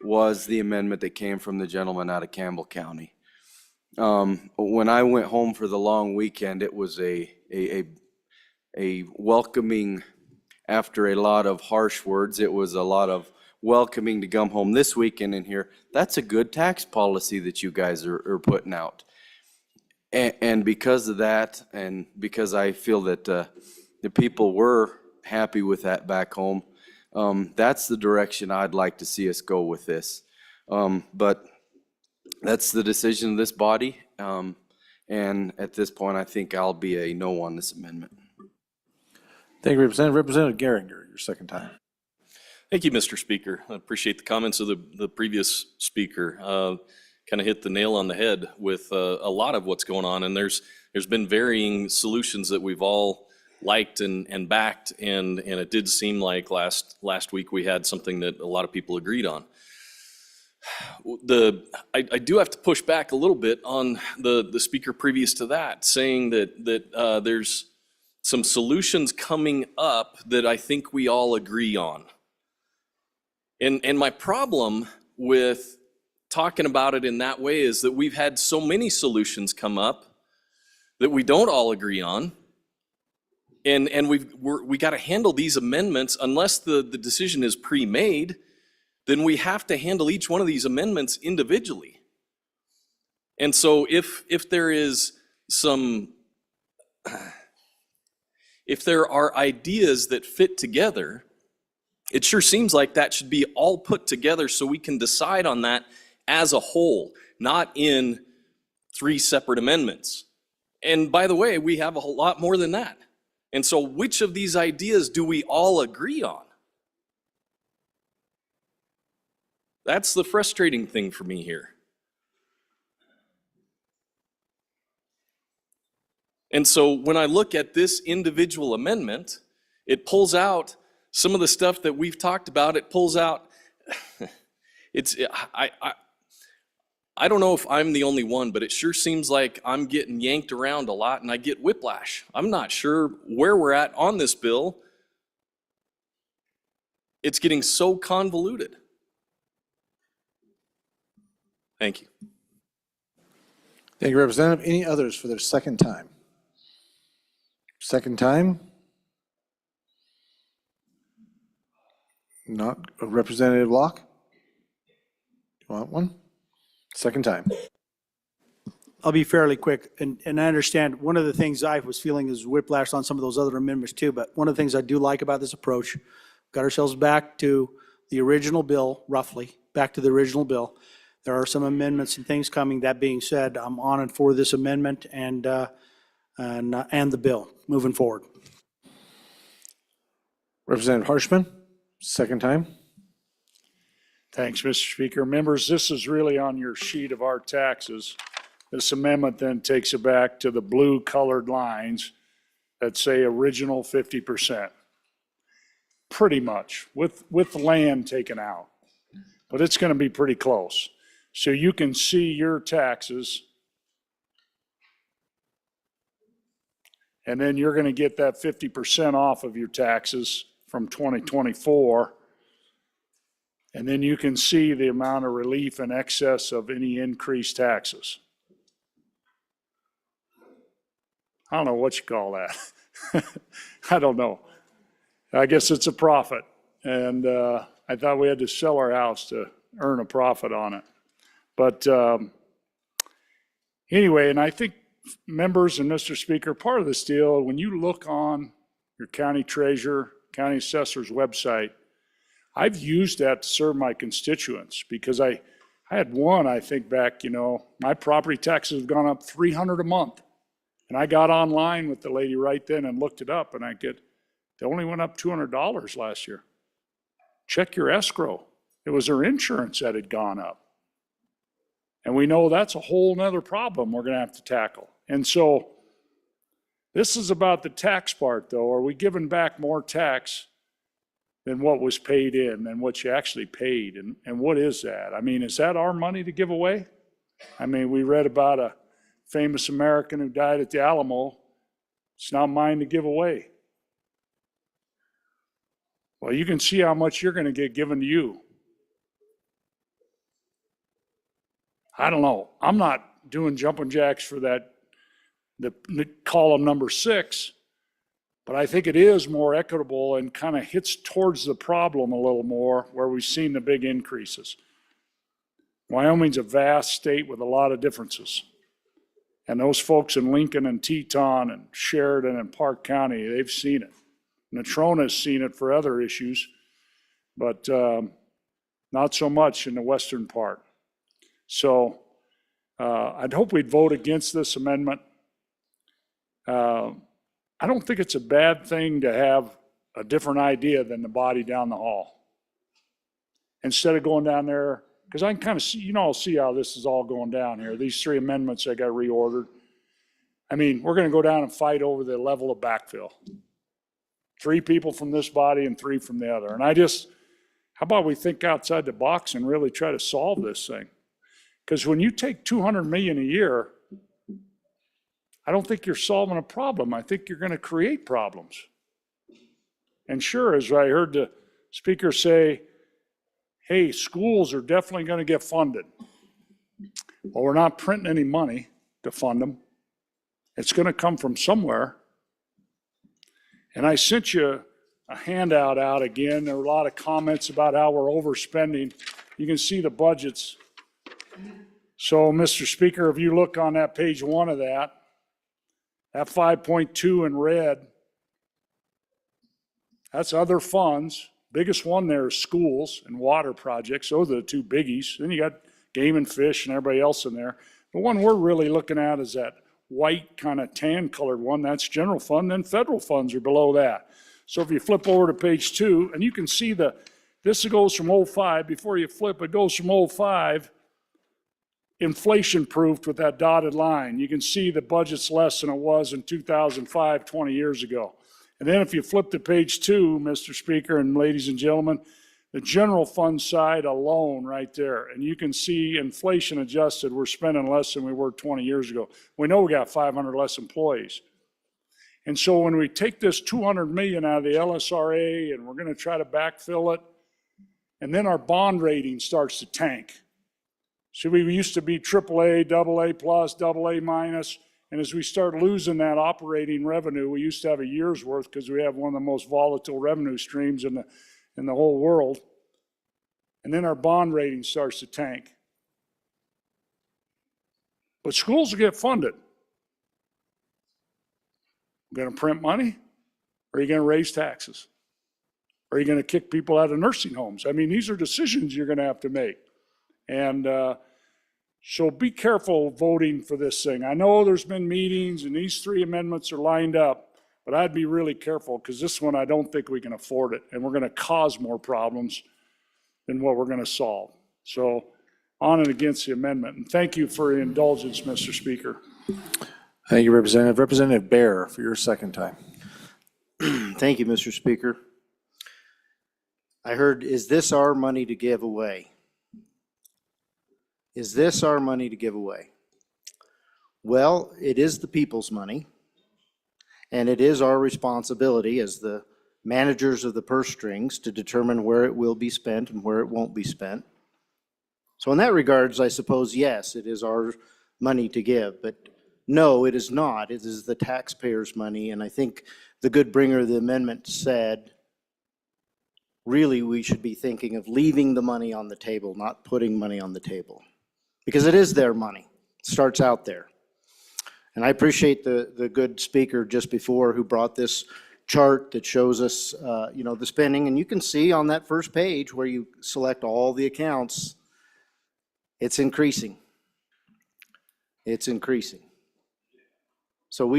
was the amendment that came from the gentleman out of Campbell County. When I went home for the long weekend, it was a welcoming, after a lot of harsh words, it was a lot of welcoming to come home this weekend and hear, that's a good tax policy that you guys are putting out. And because of that, and because I feel that the people were happy with that back home, that's the direction I'd like to see us go with this. But that's the decision of this body. And at this point, I think I'll be a no on this amendment. Thank you, Representative. Representative Geringer, your second time. Thank you, Mr. Speaker. I appreciate the comments of the previous speaker. Kind of hit the nail on the head with a lot of what's going on, and there's been varying solutions that we've all liked and backed, and it did seem like last week we had something that a lot of people agreed on. I do have to push back a little bit on the speaker previous to that, saying that there's some solutions coming up that I think we all agree on. And my problem with talking about it in that way is that we've had so many solutions come up that we don't all agree on. And we got to handle these amendments unless the decision is pre-made, then we have to handle each one of these amendments individually. And so if there is if there are ideas that fit together, it sure seems like that should be all put together so we can decide on that as a whole, not in 3 separate amendments. And by the way, we have a whole lot more than that. And so which of these ideas do we all agree on? That's the frustrating thing for me here. And so when I look at this individual amendment, it pulls out some of the stuff that we've talked about. It pulls out, I don't know if I'm the only one, but it sure seems like I'm getting yanked around a lot and I get whiplash. I'm not sure where we're at on this bill. It's getting so convoluted. Thank you. Thank you, Representative. Any others for their second time? Second time? Not Representative Locke? You want one? Second time. I'll be fairly quick, and I understand one of the things I was feeling is whiplash on some of those other amendments too, but one of the things I do like about this approach, got ourselves back to the original bill, roughly, back to the original bill. There are some amendments and things coming. That being said, I'm on and for this amendment and the bill moving forward. Representative Harshman, second time. Thanks, Mr. Speaker. Members, this is really on your sheet of our taxes. This amendment then takes it back to the blue colored lines that say original 50%. Pretty much, with land taken out. But it's going to be pretty close. So you can see your taxes. And then you're going to get that 50% off of your taxes from 2024. And then you can see the amount of relief in excess of any increased taxes. I don't know what you call that. I don't know. I guess it's a profit. And I thought we had to sell our house to earn a profit on it. But anyway, and I think members and Mr. Speaker, part of this deal, when you look on your county treasurer, county assessor's website, I've used that to serve my constituents because I had one, I think back, my property taxes have gone up $300 a month. And I got online with the lady right then and looked it up and they only went up $200 last year. Check your escrow. It was her insurance that had gone up. And we know that's a whole nother problem we're going to have to tackle. And so this is about the tax part, though. Are we giving back more tax than what was paid in, than what you actually paid? And what is that? I mean, is that our money to give away? I mean, we read about a famous American who died at the Alamo. It's not mine to give away. Well, you can see how much you're going to get given to you. I don't know. I'm not doing jumping jacks for that, the column number 6, but I think it is more equitable and kind of hits towards the problem a little more where we've seen the big increases. Wyoming's a vast state with a lot of differences. And those folks in Lincoln and Teton and Sheridan and Park County, they've seen it. Natrona's seen it for other issues, but not so much in the western part. So I'd hope we'd vote against this amendment. I don't think it's a bad thing to have a different idea than the body down the hall. Instead of going down there, because I can kind of see, you know, I'll see how this is all going down here. These 3 amendments that got reordered. I mean, we're going to go down and fight over the level of backfill. 3 people from this body and 3 from the other. And how about we think outside the box and really try to solve this thing? Because when you take $200 million a year, I don't think you're solving a problem. I think you're going to create problems. And sure, as I heard the speaker say, hey, schools are definitely going to get funded. Well, we're not printing any money to fund them. It's going to come from somewhere. And I sent you a handout out again. There were a lot of comments about how we're overspending. You can see the budgets. So, Mr. Speaker, if you look on that page 1 of that 5.2 in red, that's other funds. Biggest one there is schools and water projects. Those are the 2 biggies. Then you got game and fish and everybody else in there. The one we're really looking at is that white kind of tan colored one. That's general fund. Then federal funds are below that. So if you flip over to page 2, and you can see this goes from 05. Before you flip, it goes from 05 inflation proofed with that dotted line. You can see the budget's less than it was in 2005, 20 years ago. And then if you flip to page 2, Mr. Speaker and ladies and gentlemen, the general fund side alone right there. And you can see inflation adjusted, we're spending less than we were 20 years ago. We know we got 500 less employees. And so when we take this 200 million out of the LSRA and we're going to try to backfill it, and then our bond rating starts to tank. So we used to be AAA, AA plus, AA minus. And as we start losing that operating revenue, we used to have a year's worth because we have one of the most volatile revenue streams in the whole world. And then our bond rating starts to tank. But schools will get funded. We're going to print money, or are you going to raise taxes? Or are you going to kick people out of nursing homes? I mean, these are decisions you're going to have to make. And so be careful voting for this thing. I know there's been meetings and these 3 amendments are lined up, but I'd be really careful because this one, I don't think we can afford it. And we're going to cause more problems than what we're going to solve. So on and against the amendment. And thank you for your indulgence, Mr. Speaker. Thank you, Representative. Representative Bear, for your second time. Thank you, Mr. Speaker. I heard, is this our money to give away? Is this our money to give away? Well, it is the people's money, and it is our responsibility as the managers of the purse strings to determine where it will be spent and where it won't be spent. So in that regards, I suppose, yes, it is our money to give, but no, it is not. It is the taxpayers' money, and I think the good bringer of the amendment said, really, we should be thinking of leaving the money on the table, not putting money on the table. Because it is their money. It starts out there. And I appreciate the good speaker just before who brought this chart that shows us, the spending. And you can see on that first page where you select all the accounts, it's increasing. It's increasing. So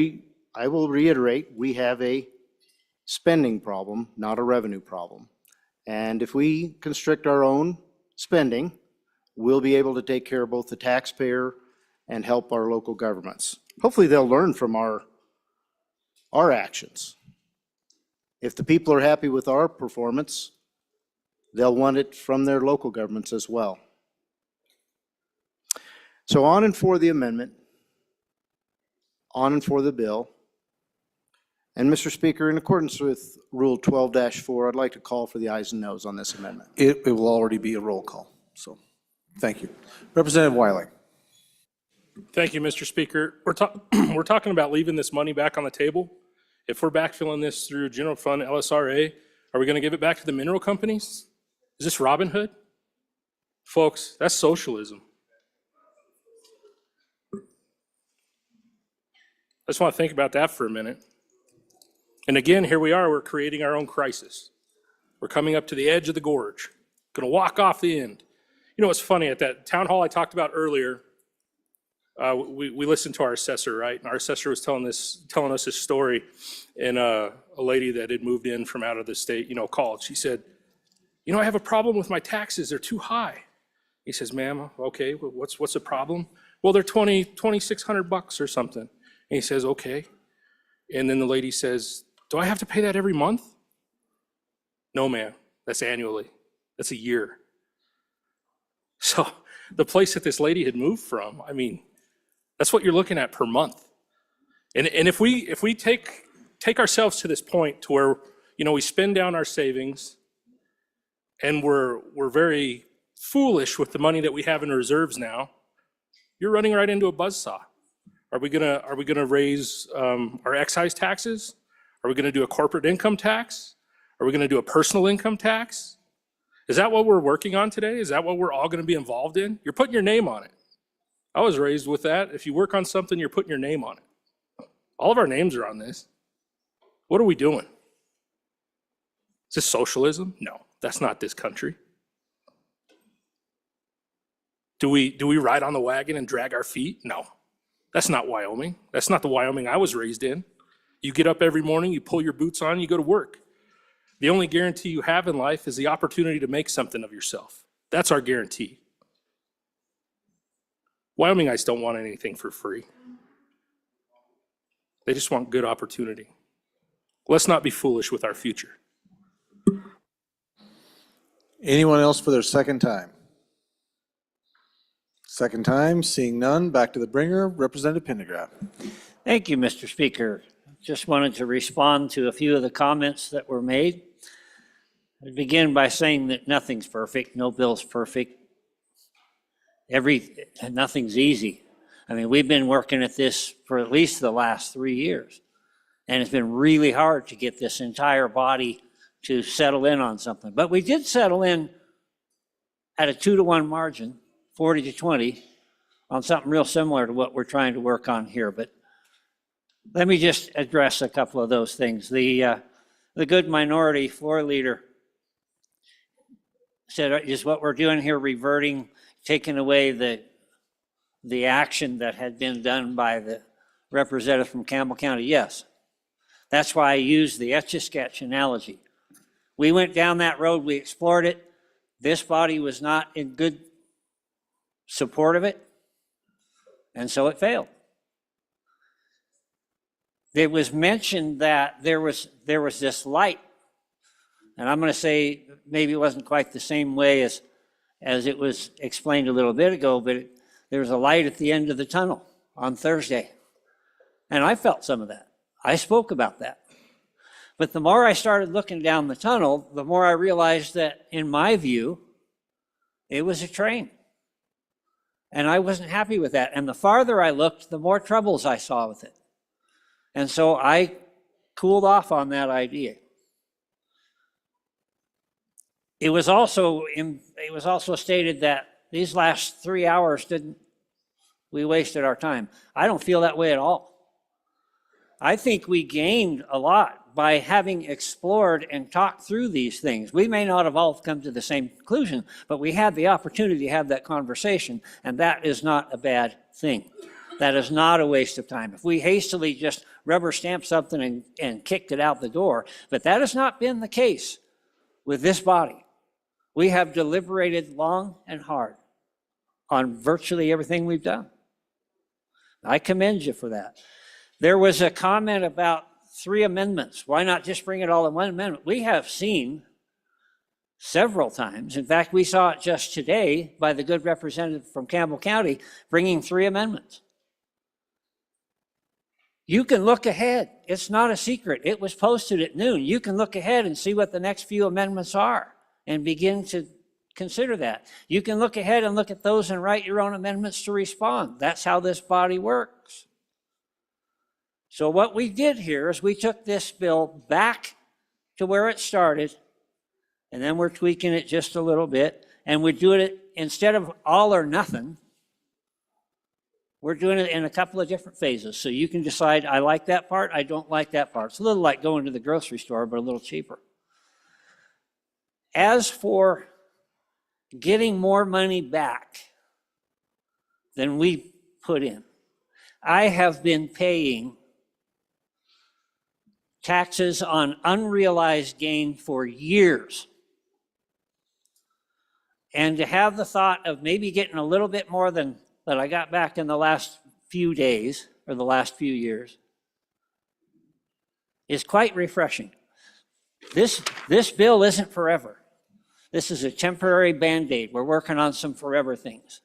I will reiterate, we have a spending problem, not a revenue problem. And if we constrict our own spending, we'll be able to take care of both the taxpayer and help our local governments. Hopefully they'll learn from our actions. If the people are happy with our performance, they'll want it from their local governments as well. So on and for the amendment, on and for the bill. And Mr. Speaker, in accordance with Rule 12-4, I'd like to call for the ayes and noes on this amendment. It will already be a roll call, so thank you. Representative Wiley. Thank you, Mr. Speaker. We're talking about leaving this money back on the table. If we're backfilling this through general fund LSRA, are we going to give it back to the mineral companies? Is this Robin Hood? Folks, that's socialism. I just want to think about that for a minute. And again, here we are, we're creating our own crisis. We're coming up to the edge of the gorge, going to walk off the end. You know what's funny, at that town hall I talked about earlier, we listened to our assessor, right? And our assessor was telling us this story, and a lady that had moved in from out of the state, called. She said, I have a problem with my taxes, they're too high. He says, ma'am, okay, well, what's the problem? Well, they're $2,600 or something. And he says, okay. And then the lady says, do I have to pay that every month? No, ma'am, that's annually. That's a year. So the place that this lady had moved from, that's what you're looking at per month. And if we take ourselves to this point to where, we spend down our savings and we're very foolish with the money that we have in reserves now, you're running right into a buzzsaw. Are we gonna raise our excise taxes? Are we gonna do a corporate income tax? Are we gonna do a personal income tax? Is that what we're working on today? Is that what we're all gonna be involved in? You're putting your name on it. I was raised with that. If you work on something, you're putting your name on it. All of our names are on this. What are we doing? Is this socialism? No, that's not this country. Do we ride on the wagon and drag our feet? No, that's not Wyoming. That's not the Wyoming I was raised in. You get up every morning, you pull your boots on, you go to work. The only guarantee you have in life is the opportunity to make something of yourself. That's our guarantee. Wyomingites don't want anything for free. They just want good opportunity. Let's not be foolish with our future. Anyone else for their second time? Second time, seeing none, back to the bringer, Representative Pendergraft. Thank you, Mr. Speaker. Just wanted to respond to a few of the comments that were made. I begin by saying that nothing's perfect, no bill's perfect. Nothing's easy. We've been working at this for at least the last 3 years, and it's been really hard to get this entire body to settle in on something. But we did settle in at a 2-to-1 margin, 40-20, on something real similar to what we're trying to work on here. But let me just address a couple of those things. The good minority floor leader said, is what we're doing here reverting, taking away the action that had been done by the representative from Campbell County? Yes. That's why I used the Etch-a-Sketch analogy. We went down that road, we explored it. This body was not in good support of it, and so it failed. It was mentioned that there was this light, and I'm going to say maybe it wasn't quite the same way as it was explained a little bit ago, but there was a light at the end of the tunnel on Thursday, and I felt some of that. I spoke about that. But the more I started looking down the tunnel, the more I realized that, in my view, it was a train. And I wasn't happy with that. And the farther I looked, the more troubles I saw with it. And so I cooled off on that idea. It was also stated that these last 3 hours we wasted our time. I don't feel that way at all. I think we gained a lot by having explored and talked through these things. We may not have all come to the same conclusion, but we had the opportunity to have that conversation, and that is not a bad thing. That is not a waste of time. If we hastily just rubber stamped something and kicked it out the door, but that has not been the case with this body. We have deliberated long and hard on virtually everything we've done. I commend you for that. There was a comment about 3 amendments. Why not just bring it all in one amendment? We have seen several times, in fact, we saw it just today by the good representative from Campbell County bringing 3 amendments. You can look ahead. It's not a secret. It was posted at noon. You can look ahead and see what the next few amendments are and begin to consider that. You can look ahead and look at those and write your own amendments to respond. That's how this body works. So what we did here is we took this bill back to where it started, and then we're tweaking it just a little bit, and we're doing it instead of all or nothing. We're doing it in a couple of different phases. So you can decide, I like that part, I don't like that part. It's a little like going to the grocery store, but a little cheaper. As for getting more money back than we put in, I have been paying taxes on unrealized gain for years. And to have the thought of maybe getting a little bit more than that I got back in the last few days or the last few years is quite refreshing. This bill isn't forever. This is a temporary Band-Aid. We're working on some forever things.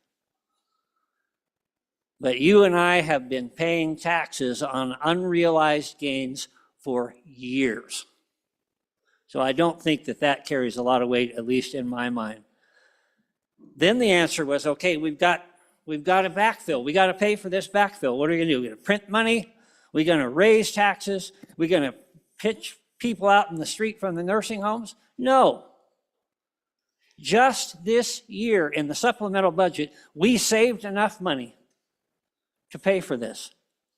But you and I have been paying taxes on unrealized gains for years. So I don't think that that carries a lot of weight, at least in my mind. Then the answer was, okay, we've got a backfill. We got to pay for this backfill. What are we going to do? We're going to print money? We're going to raise taxes? We're going to pitch people out in the street from the nursing homes? No. Just this year in the supplemental budget, we saved enough money to pay for this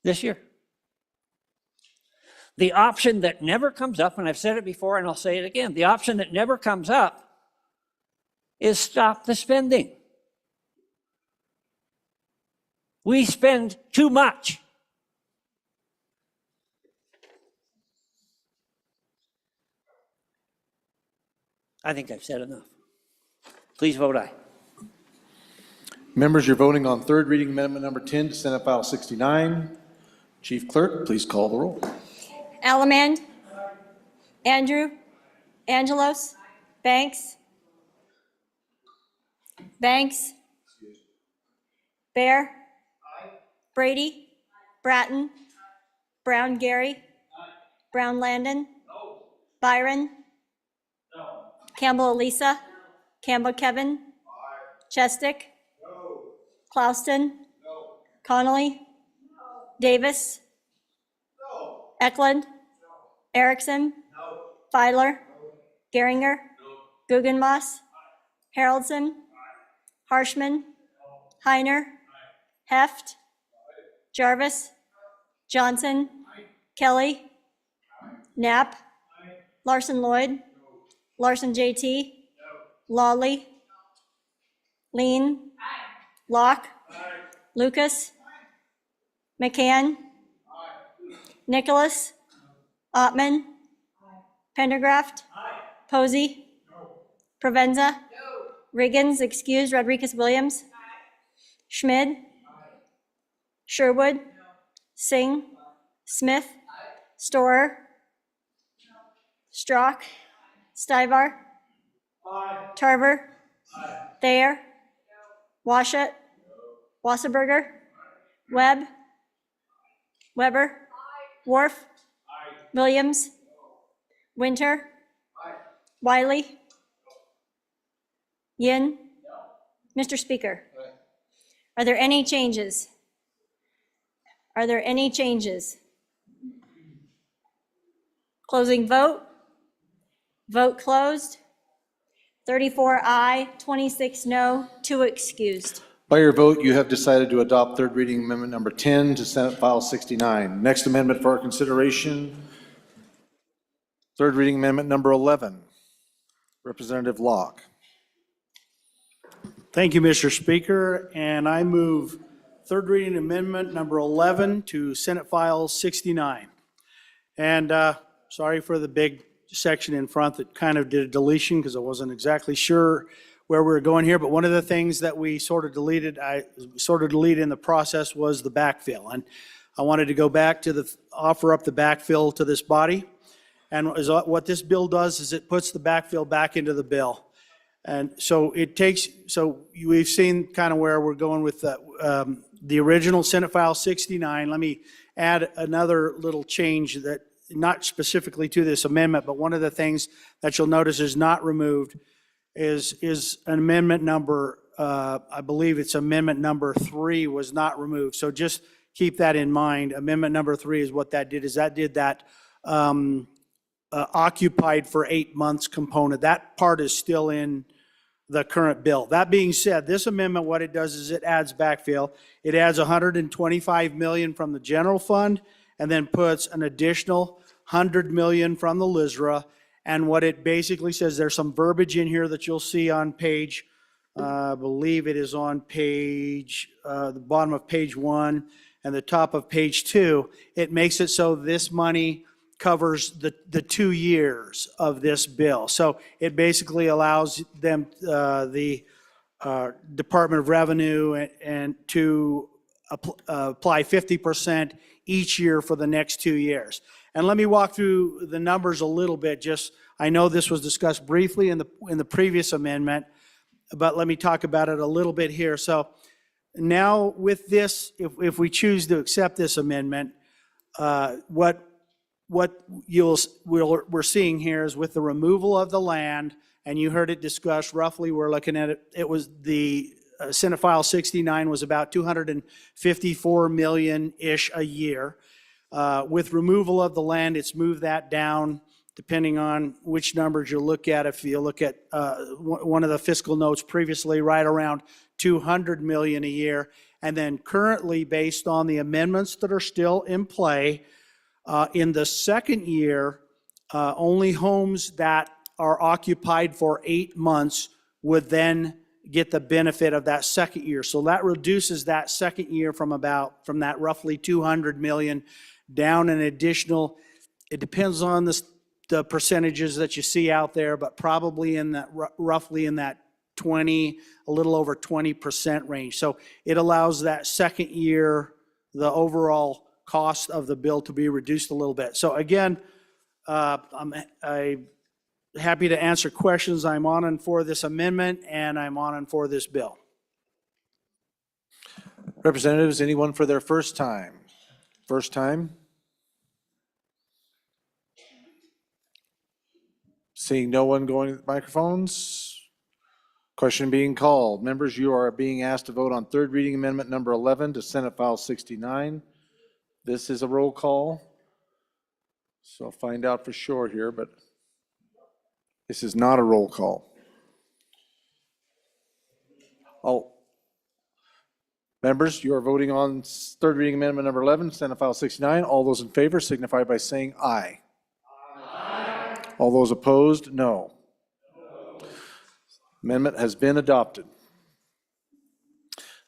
year. The option that never comes up, and I've said it before and I'll say it again, the option that never comes up is stop the spending. We spend too much. I think I've said enough. Please vote aye. Members, you're voting on third reading amendment number 10 to Senate File 69. Chief Clerk, please call the roll. Allemand. Andrew. Angelos. Banks. Banks. Bear. Brady. Bratton. Brown Gary. Brown Landon. Byron. Campbell Elisa. Campbell Kevin. Chestick. Clouston. Connolly. Davis. Eklund. Erickson. Feiler. Geringer. Guggenmoss. Haroldson. Harshman. Heiner. Heft. Jarvis. Johnson. Kelly. Knapp. Larson Lloyd. Larson JT. Lawley. Lean. Locke. Lucas. McCann. Nicholas. Ottman. Pendergraft. Posey. Provenza. Riggins, excused. Rodriguez Williams. Schmid. Sherwood. Singh. Smith. Storer. Strock. Stivar. Tarver. Thayer. Washut. Wasserberger. Webb. Weber. Worf. Williams. Winter. Wiley. Yin. Mr. Speaker, are there any changes? Are there any changes? Closing vote. Vote closed. 34 aye, 26 no, 2 excused. By your vote, you have decided to adopt third reading amendment number 10 to Senate File 69. Next amendment for our consideration, third reading amendment number 11. Representative Locke. Thank you, Mr. Speaker, and I move third reading amendment number 11 to Senate File 69. And sorry for the big section in front that kind of did a deletion because I wasn't exactly sure where we were going here, but one of the things that we sort of deleted, in the process was the backfill. And I wanted to go back to offer up the backfill to this body. And what this bill does is it puts the backfill back into the bill. And so we've seen kind of where we're going with the original Senate File 69. Let me add another little change that, not specifically to this amendment, but one of the things that you'll notice is not removed is an amendment number, I believe it's amendment number 3 was not removed. So just keep that in mind. Amendment number 3 is what that did, is that did that occupied for 8 months component. That part is still in the current bill. That being said, this amendment, what it does is it adds backfill. It adds 125 million from the general fund and then puts an additional 100 million from the LISRA. And what it basically says, there's some verbiage in here that you'll see on page, I believe it is on page, the bottom of page 1 and the top of page 2. It makes it so this money covers the 2 years of this bill. So it basically allows them, the Department of Revenue and to apply 50% each year for the next 2 years. And let me walk through the numbers a little bit. Just, I know this was discussed briefly in the previous amendment, but let me talk about it a little bit here. So now with this, if we choose to accept this amendment, what we're seeing here is with the removal of the land, and you heard it discussed roughly, we're looking at it, it was the Senate File 69 was about 254 million-ish a year. With removal of the land, it's moved that down depending on which numbers you look at. If you look at one of the fiscal notes previously, right around 200 million a year. And then currently, based on the amendments that are still in play, in the second year, only homes that are occupied for 8 months would then get the benefit of that second year. So that reduces that second year from that roughly 200 million down an additional, it depends on the percentages that you see out there, but probably in that roughly in that 20, a little over 20% range. So it allows that second year, the overall cost of the bill to be reduced a little bit. So again, I'm happy to answer questions. I'm on and for this amendment, and I'm on and for this bill. Representatives, anyone for their first time? First time? Seeing no one going to the microphones. Question being called. Members, you are being asked to vote on third reading amendment number 11 to Senate File 69. This is a roll call. So I'll find out for sure here, but this is not a roll call. Members, you are voting on third reading amendment number 11, Senate File 69. All those in favor signify by saying aye. Aye. All those opposed, no. Amendment has been adopted.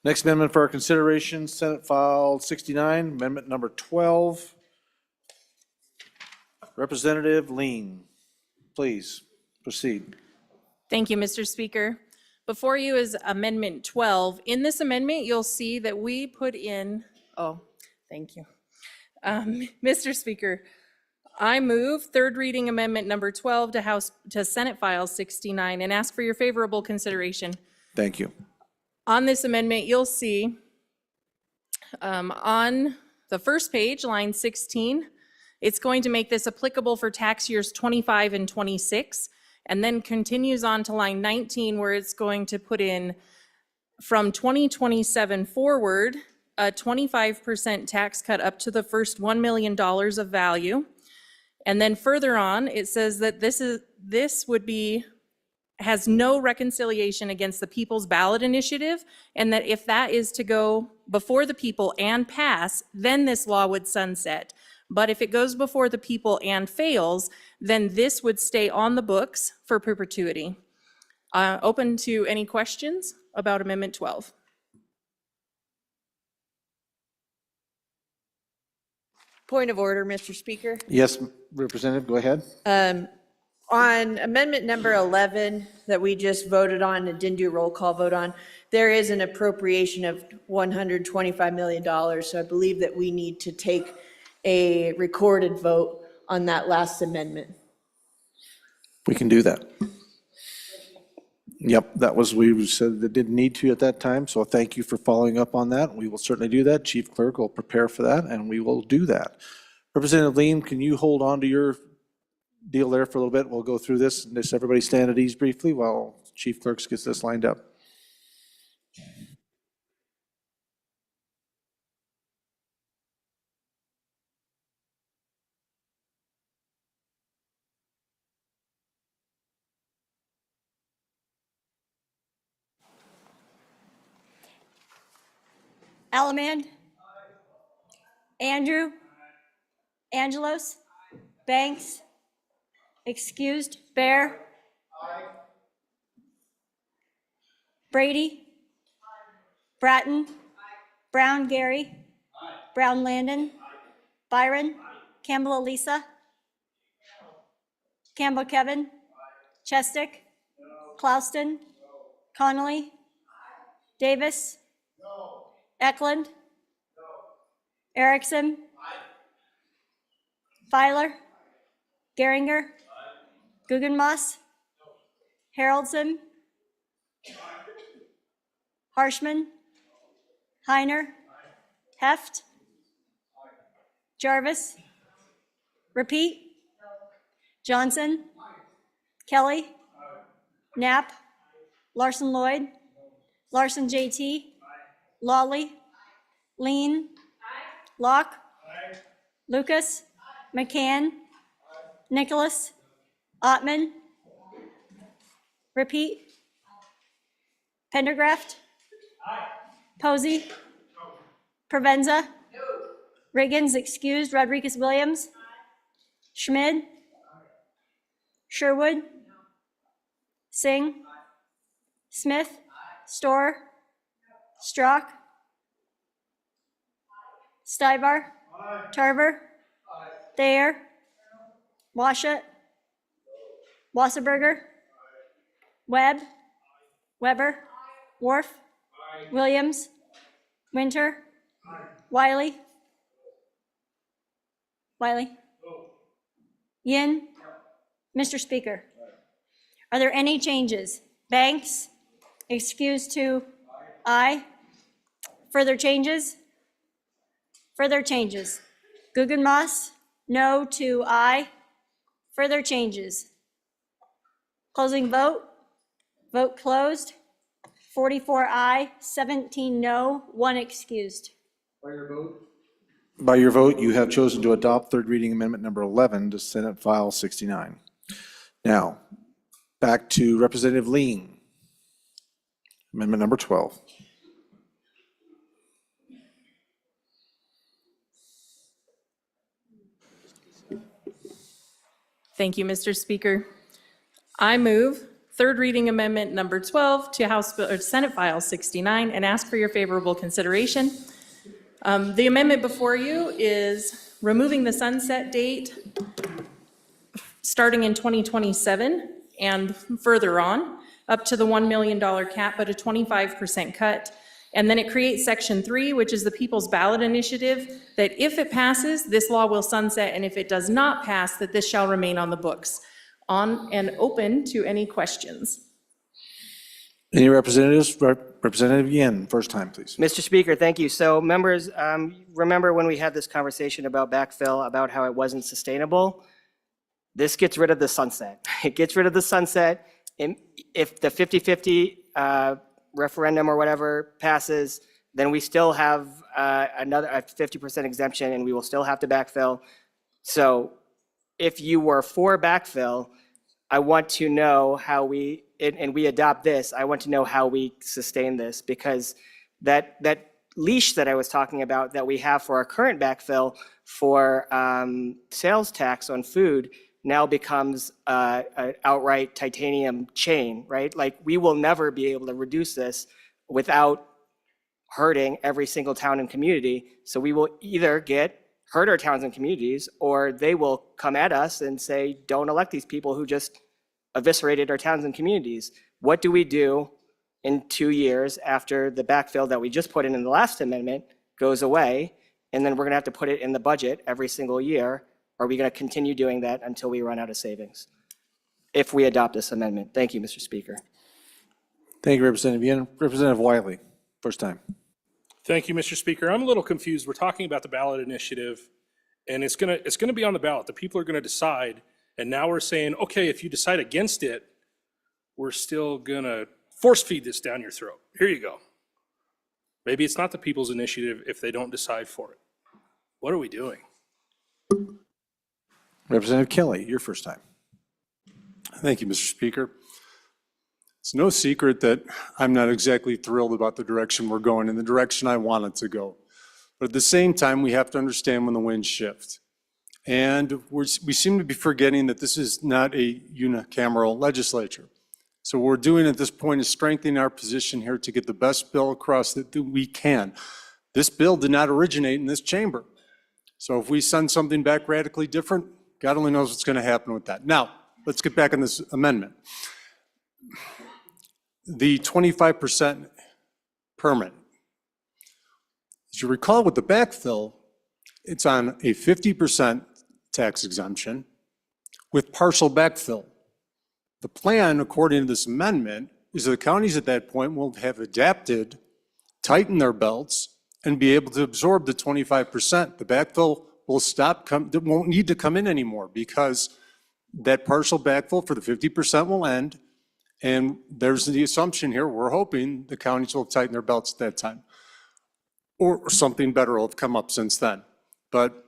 Next amendment for our consideration, Senate File 69, amendment number 12. Representative Lean, please proceed. Thank you, Mr. Speaker. Before you is Amendment 12. In this amendment, you'll see that we put in, thank you. Mr. Speaker, I move third reading amendment number 12 to Senate File 69 and ask for your favorable consideration. Thank you. On this amendment, you'll see on the first page, line 16, it's going to make this applicable for tax years 25 and 26, and then continues on to line 19 where it's going to put in from 2027 forward, a 25% tax cut up to the first $1 million of value. And then further on, it says that this would be, has no reconciliation against the People's Ballot Initiative, and that if that is to go before the people and pass, then this law would sunset. But if it goes before the people and fails, then this would stay on the books for perpetuity. Open to any questions about Amendment 12. Point of order, Mr. Speaker. Yes, Representative, go ahead. On amendment number 11 that we just voted on and didn't do a roll call vote on, there is an appropriation of $125 million. So I believe that we need to take a recorded vote on that last amendment. We can do that. Yep, that was, we said that didn't need to at that time, so thank you for following up on that. We will certainly do that. Chief Clerk will prepare for that, and we will do that. Representative Lean, can you hold on to your deal there for a little bit. We'll go through this and just everybody stand at ease briefly while Chief Clerks gets this lined up. Allemand. Andrew. Angelos. Banks. Excused. Bear. Brady. Bratton. Brown Gary. Brown Landon. Byron. Campbell Elisa. Campbell Kevin. Chestick. Clouston. Connolly. Davis. Eklund. Erickson. Filer. Geringer. Guggenmoss. Haroldson. Harshman. Heiner. Heft. Jarvis. Repeat. Johnson. Kelly. Knapp. Larson Lloyd. Larson JT. Lawley. Lean. Locke. Lucas. McCann. Nicholas. Ottman. Repeat. Pendergraft. Posey. Provenza. Riggins excused. Rodriguez Williams. Schmid. Sherwood. Singh. Smith. Storr. Strock. Stivar. Tarver. Thayer. Washut. Wasserberger. Webb. Weber. Worf. Williams. Winter. Wiley. Wiley. Yin. Mr. Speaker, are there any changes? Banks, excused to aye. Further changes? Further changes. Guggenmoss, no to aye. Further changes. Closing vote. Vote closed. 44 aye, 17 no, 1 excused. By your vote, you have chosen to adopt third reading amendment number 11 to Senate File 69. Now, back to Representative Lean. Amendment number 12. Thank you, Mr. Speaker. I move third reading amendment number 12 to House Bill, or Senate File 69 and ask for your favorable consideration. The amendment before you is removing the sunset date starting in 2027 and further on, up to the $1 million cap, but a 25% cut. And then it creates Section 3, which is the People's Ballot Initiative, that if it passes, this law will sunset, and if it does not pass, that this shall remain on the books. On and open to any questions. Any representatives? Representative Yin, first time, please. Mr. Speaker, thank you. So members, remember when we had this conversation about backfill, about how it wasn't sustainable? This gets rid of the sunset. It gets rid of the sunset. And if the 50-50 referendum or whatever passes, then we still have another 50% exemption and we will still have to backfill. So if you were for backfill, I want to know how we, and we adopt this, I want to know how we sustain this, because that leash that I was talking about that we have for our current backfill for sales tax on food now becomes an outright titanium chain, right? Like, we will never be able to reduce this without hurting every single town and community. So we will either hurt our towns and communities, or they will come at us and say, don't elect these people who just eviscerated our towns and communities. What do we do in 2 years after the backfill that we just put in the last amendment goes away? And then we're gonna have to put it in the budget every single year. Are we gonna continue doing that until we run out of savings? If we adopt this amendment. Thank you, Mr. Speaker. Thank you, Representative Yin. Representative Wiley, first time. Thank you, Mr. Speaker. I'm a little confused. We're talking about the ballot initiative, and it's gonna be on the ballot. The people are gonna decide And now we're saying, okay, if you decide against it, we're still gonna force feed this down your throat. Here you go. Maybe it's not the people's initiative if they don't decide for it. What are we doing? Representative Kelly, your first time. Thank you, Mr. Speaker. It's no secret that I'm not exactly thrilled about the direction we're going, in the direction I want it to go. But at the same time, we have to understand when the winds shift. And we seem to be forgetting that this is not a unicameral legislature. So what we're doing at this point is strengthening our position here to get the best bill across that we can. This bill did not originate in this chamber. So if we send something back radically different, God only knows what's going to happen with that. Now, let's get back on this amendment. The 25% permit. As you recall with the backfill, it's on a 50% tax exemption with partial backfill. The plan, according to this amendment, is that the counties at that point will have adapted, tightened their belts, and be able to absorb the 25%. The backfill will stop, won't need to come in anymore because that partial backfill for the 50% will end. And there's the assumption here, we're hoping the counties will tighten their belts at that time. Or something better will have come up since then. But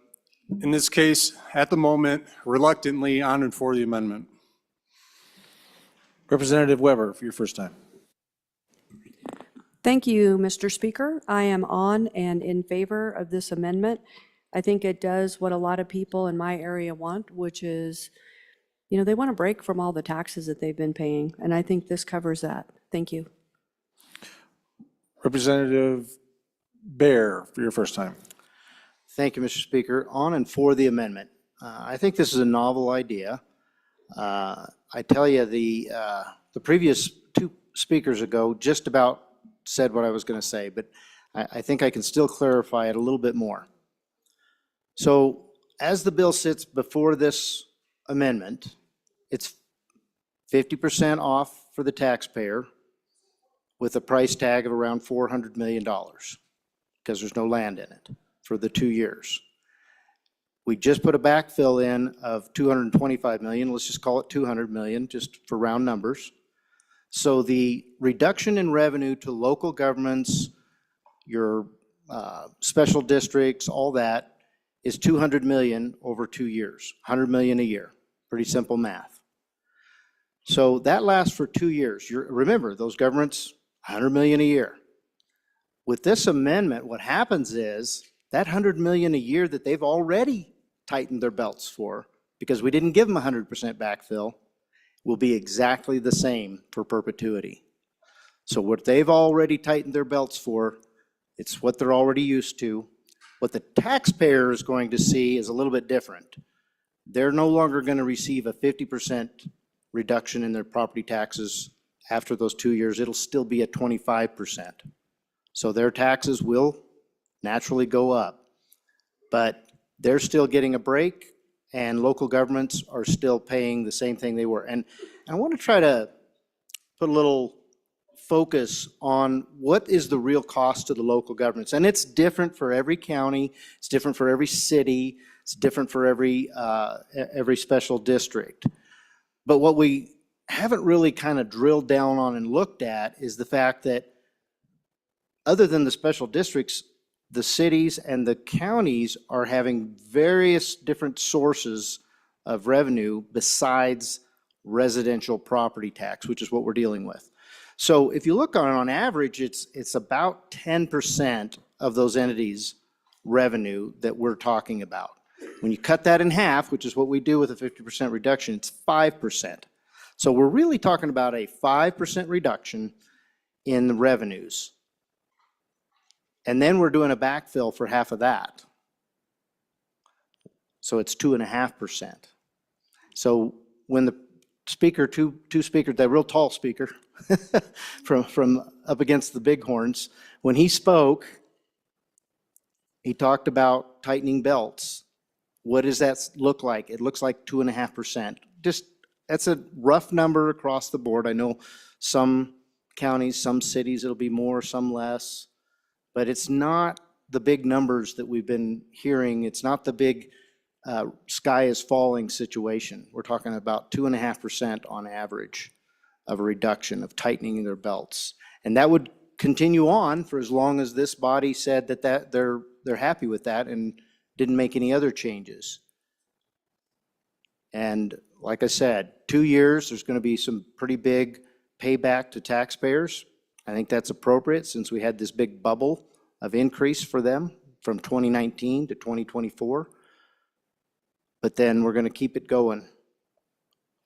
in this case, at the moment, reluctantly on and for the amendment. Representative Weber, for your first time. Thank you, Mr. Speaker. I am on and in favor of this amendment. I think it does what a lot of people in my area want, which is, they want a break from all the taxes that they've been paying, and I think this covers that. Thank you. Representative Bear, for your first time. Thank you, Mr. Speaker. On and for the amendment. I think this is a novel idea. I tell you, the previous two speakers ago just about said what I was going to say, but I think I can still clarify it a little bit more. So as the bill sits before this amendment, it's 50% off for the taxpayer with a price tag of around $400 million because there's no land in it for the 2 years. We just put a backfill in of $225 million. Let's just call it $200 million, just for round numbers. So the reduction in revenue to local governments, your special districts, all that, is $200 million over 2 years, $100 million a year. Pretty simple math. So that lasts for 2 years. Remember, those governments, $100 million a year. With this amendment, what happens is that $100 million a year that they've already tightened their belts for, because we didn't give them 100% backfill, will be exactly the same for perpetuity. So what they've already tightened their belts for, it's what they're already used to. What the taxpayer is going to see is a little bit different. They're no longer going to receive a 50% reduction in their property taxes after those 2 years. It'll still be at 25%. So their taxes will naturally go up, but they're still getting a break, and local governments are still paying the same thing they were. And I want to try to put a little focus on what is the real cost to the local governments. And it's different for every county, it's different for every city, it's different for every special district. But what we haven't really kind of drilled down on and looked at is the fact that other than the special districts, the cities and the counties are having various different sources of revenue besides residential property tax, which is what we're dealing with. So if you look on average, it's about 10% of those entities' revenue that we're talking about. When you cut that in half, which is what we do with a 50% reduction, it's 5%. So we're really talking about a 5% reduction in the revenues. And then we're doing a backfill for half of that. So it's 2.5%. So when the speaker, two speakers, that real tall speaker from up against the bighorns, when he spoke, he talked about tightening belts. What does that look like? It looks like 2.5%. Just, that's a rough number across the board. I know some counties, some cities, it'll be more, some less. But it's not the big numbers that we've been hearing. It's not the big sky is falling situation. We're talking about 2.5% on average of a reduction, of tightening their belts. And that would continue on for as long as this body said that they're happy with that and didn't make any other changes. And like I said, 2 years, there's going to be some pretty big payback to taxpayers. I think that's appropriate since we had this big bubble of increase for them from 2019 to 2024. But then we're going to keep it going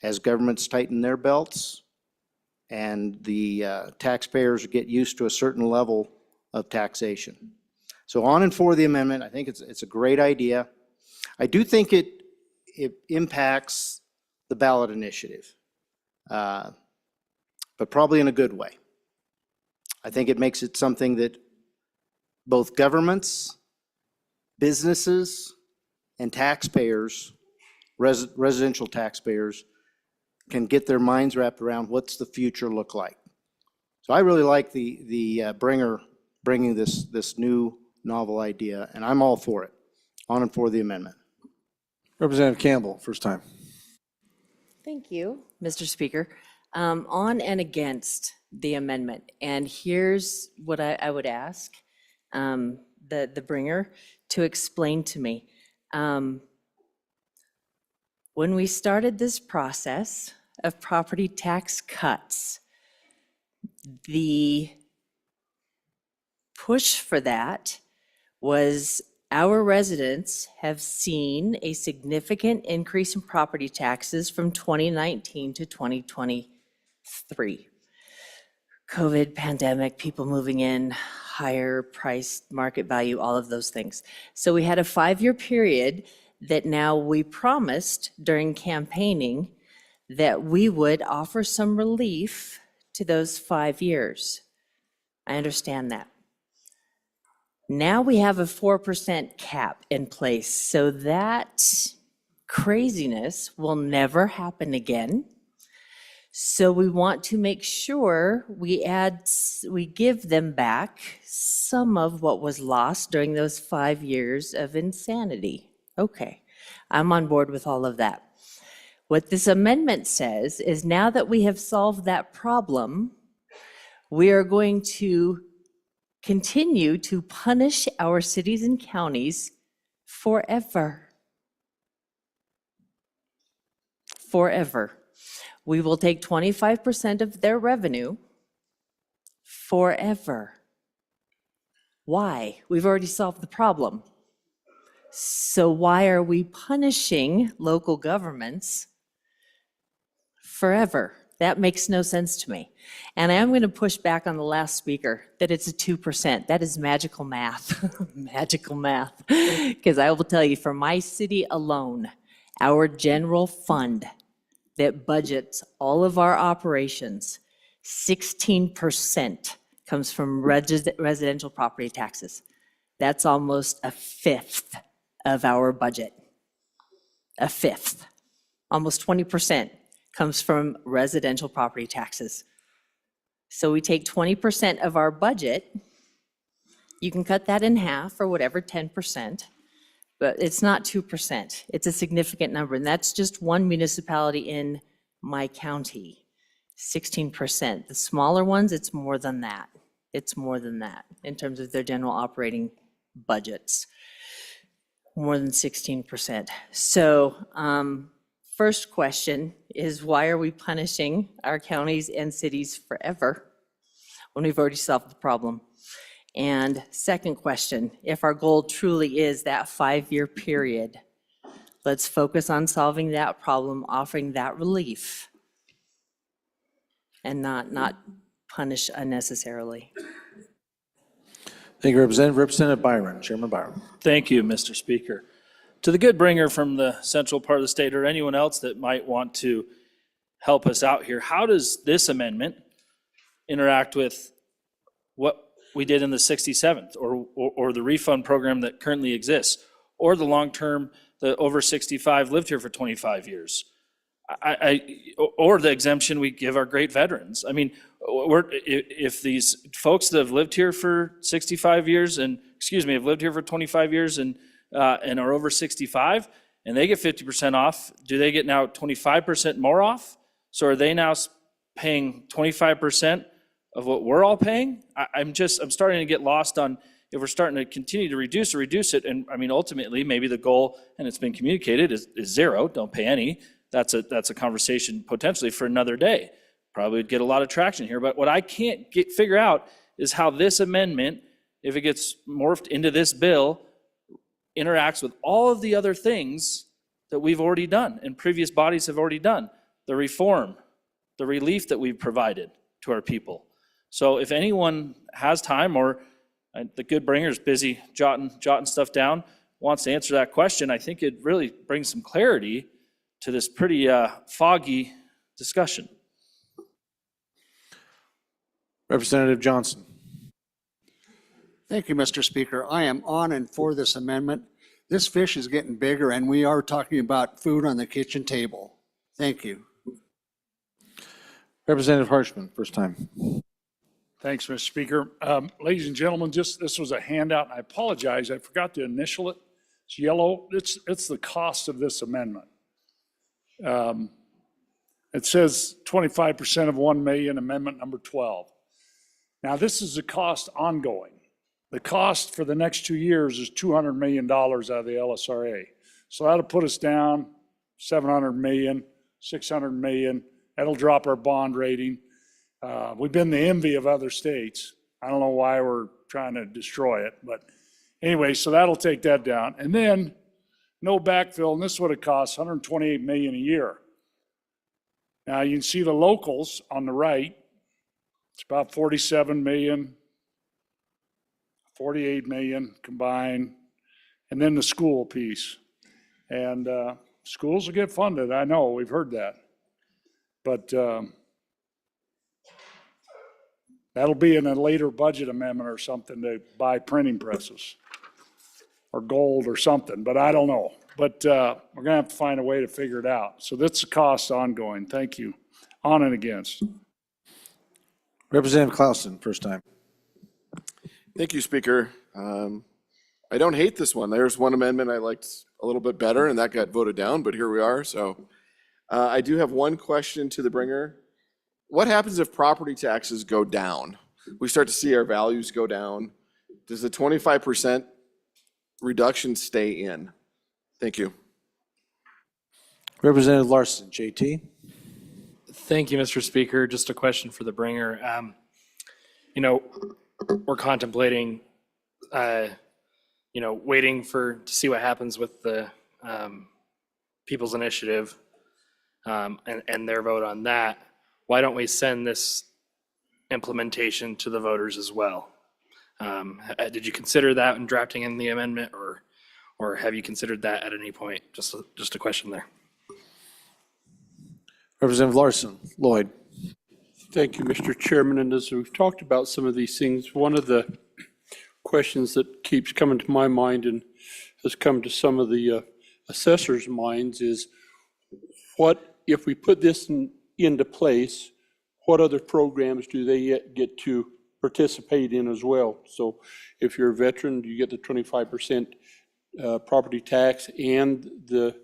as governments tighten their belts and the taxpayers get used to a certain level of taxation. So on and for the amendment, I think it's a great idea. I do think it impacts the ballot initiative, but probably in a good way. I think it makes it something that both governments, businesses, and taxpayers, residential taxpayers, can get their minds wrapped around what's the future look like. So I really like the bringer bringing this new novel idea, and I'm all for it. On and for the amendment. Representative Campbell, first time. Thank you, Mr. Speaker. On and against the amendment, and here's what I would ask the bringer to explain to me. When we started this process of property tax cuts, the push for that was our residents have seen a significant increase in property taxes from 2019 to 2023. COVID, pandemic, people moving in, higher price, market value, all of those things. So we had a 5-year period that now we promised during campaigning that we would offer some relief to those 5 years. I understand that. Now we have a 4% cap in place, so that craziness will never happen again. So we want to make sure we give them back some of what was lost during those 5 years of insanity. Okay, I'm on board with all of that. What this amendment says is now that we have solved that problem, we are going to continue to punish our cities and counties forever. Forever. We will take 25% of their revenue forever. Why? We've already solved the problem. So why are we punishing local governments forever? That makes no sense to me. And I am going to push back on the last speaker that it's a 2%. That is magical math, magical math. Because I will tell you, for my city alone, our general fund that budgets all of our operations, 16% comes from residential property taxes. That's almost a fifth of our budget. A fifth. Almost 20% comes from residential property taxes. So we take 20% of our budget, you can cut that in half or whatever, 10%, but it's not 2%. It's a significant number, and that's just one municipality in my county, 16%. The smaller ones, it's more than that. It's more than that in terms of their general operating budgets, more than 16%. So first question is, why are we punishing our counties and cities forever when we've already solved the problem? And second question, if our goal truly is that 5-year period, let's focus on solving that problem, offering that relief, and not punish unnecessarily. Thank you, Representative Byron. Chairman Byron. Thank you, Mr. Speaker. To the good bringer from the central part of the state, or anyone else that might want to help us out here, how does this amendment interact with what we did in the 67th, or the refund program that currently exists, or the long-term, the over 65 lived here for 25 years, or the exemption we give our great veterans? I mean, if these folks that have lived here for 65 years and, have lived here for 25 years and are over 65, and they get 50% off, do they get now 25% more off? So are they now paying 25% of what we're all paying? I'm starting to get lost on if we're starting to continue to reduce it. And I mean, ultimately, maybe the goal, and it's been communicated, is zero, don't pay any. That's a conversation potentially for another day. Probably would get a lot of traction here. But what I can't figure out is how this amendment, if it gets morphed into this bill, interacts with all of the other things that we've already done and previous bodies have already done. The reform, the relief that we've provided to our people. So if anyone has time, or the good bringer's busy jotting stuff down, wants to answer that question, I think it really brings some clarity to this pretty foggy discussion. Representative Johnson. Thank you, Mr. Speaker. I am on and for this amendment. This fish is getting bigger, and we are talking about food on the kitchen table. Thank you. Representative Harshman, first time. Thanks, Mr. Speaker. Ladies and gentlemen, this was a handout, and I apologize, I forgot to initial it. It's yellow. It's the cost of this amendment. It says 25% of 1 million, amendment number 12. Now, this is the cost ongoing. The cost for the next 2 years is $200 million out of the LSRA. So that'll put us down 700 million, 600 million. That'll drop our bond rating. We've been the envy of other states. I don't know why we're trying to destroy it, but anyway, so that'll take that down. And then no backfill, and this is what it costs, 128 million a year. Now you can see the locals on the right. It's about 47 million, 48 million combined, and then the school piece. And schools will get funded, I know, we've heard that. But that'll be in a later budget amendment or something to buy printing presses or gold or something, but I don't know. But we're gonna have to find a way to figure it out. So that's the cost ongoing. Thank you. On and against. Representative Clausen, first time. Thank you, Speaker. I don't hate this one. There's one amendment I liked a little bit better, and that got voted down, but here we are. So I do have one question to the bringer. What happens if property taxes go down? We start to see our values go down. Does the 25% reduction stay in? Thank you. Representative Larson, JT. Thank you, Mr. Speaker. Just a question for the bringer. We're contemplating, waiting to see what happens with the People's Initiative and their vote on that. Why don't we send this implementation to the voters as well? Did you consider that in drafting in the amendment, or have you considered that at any point? Just a question there. Representative Larson, Lloyd. Thank you, Mr. Chairman. And as we've talked about some of these things, one of the questions that keeps coming to my mind and has come to some of the assessors' minds is, what if we put this into place, what other programs do they get to participate in as well? So if you're a veteran, do you get the 25% property tax and the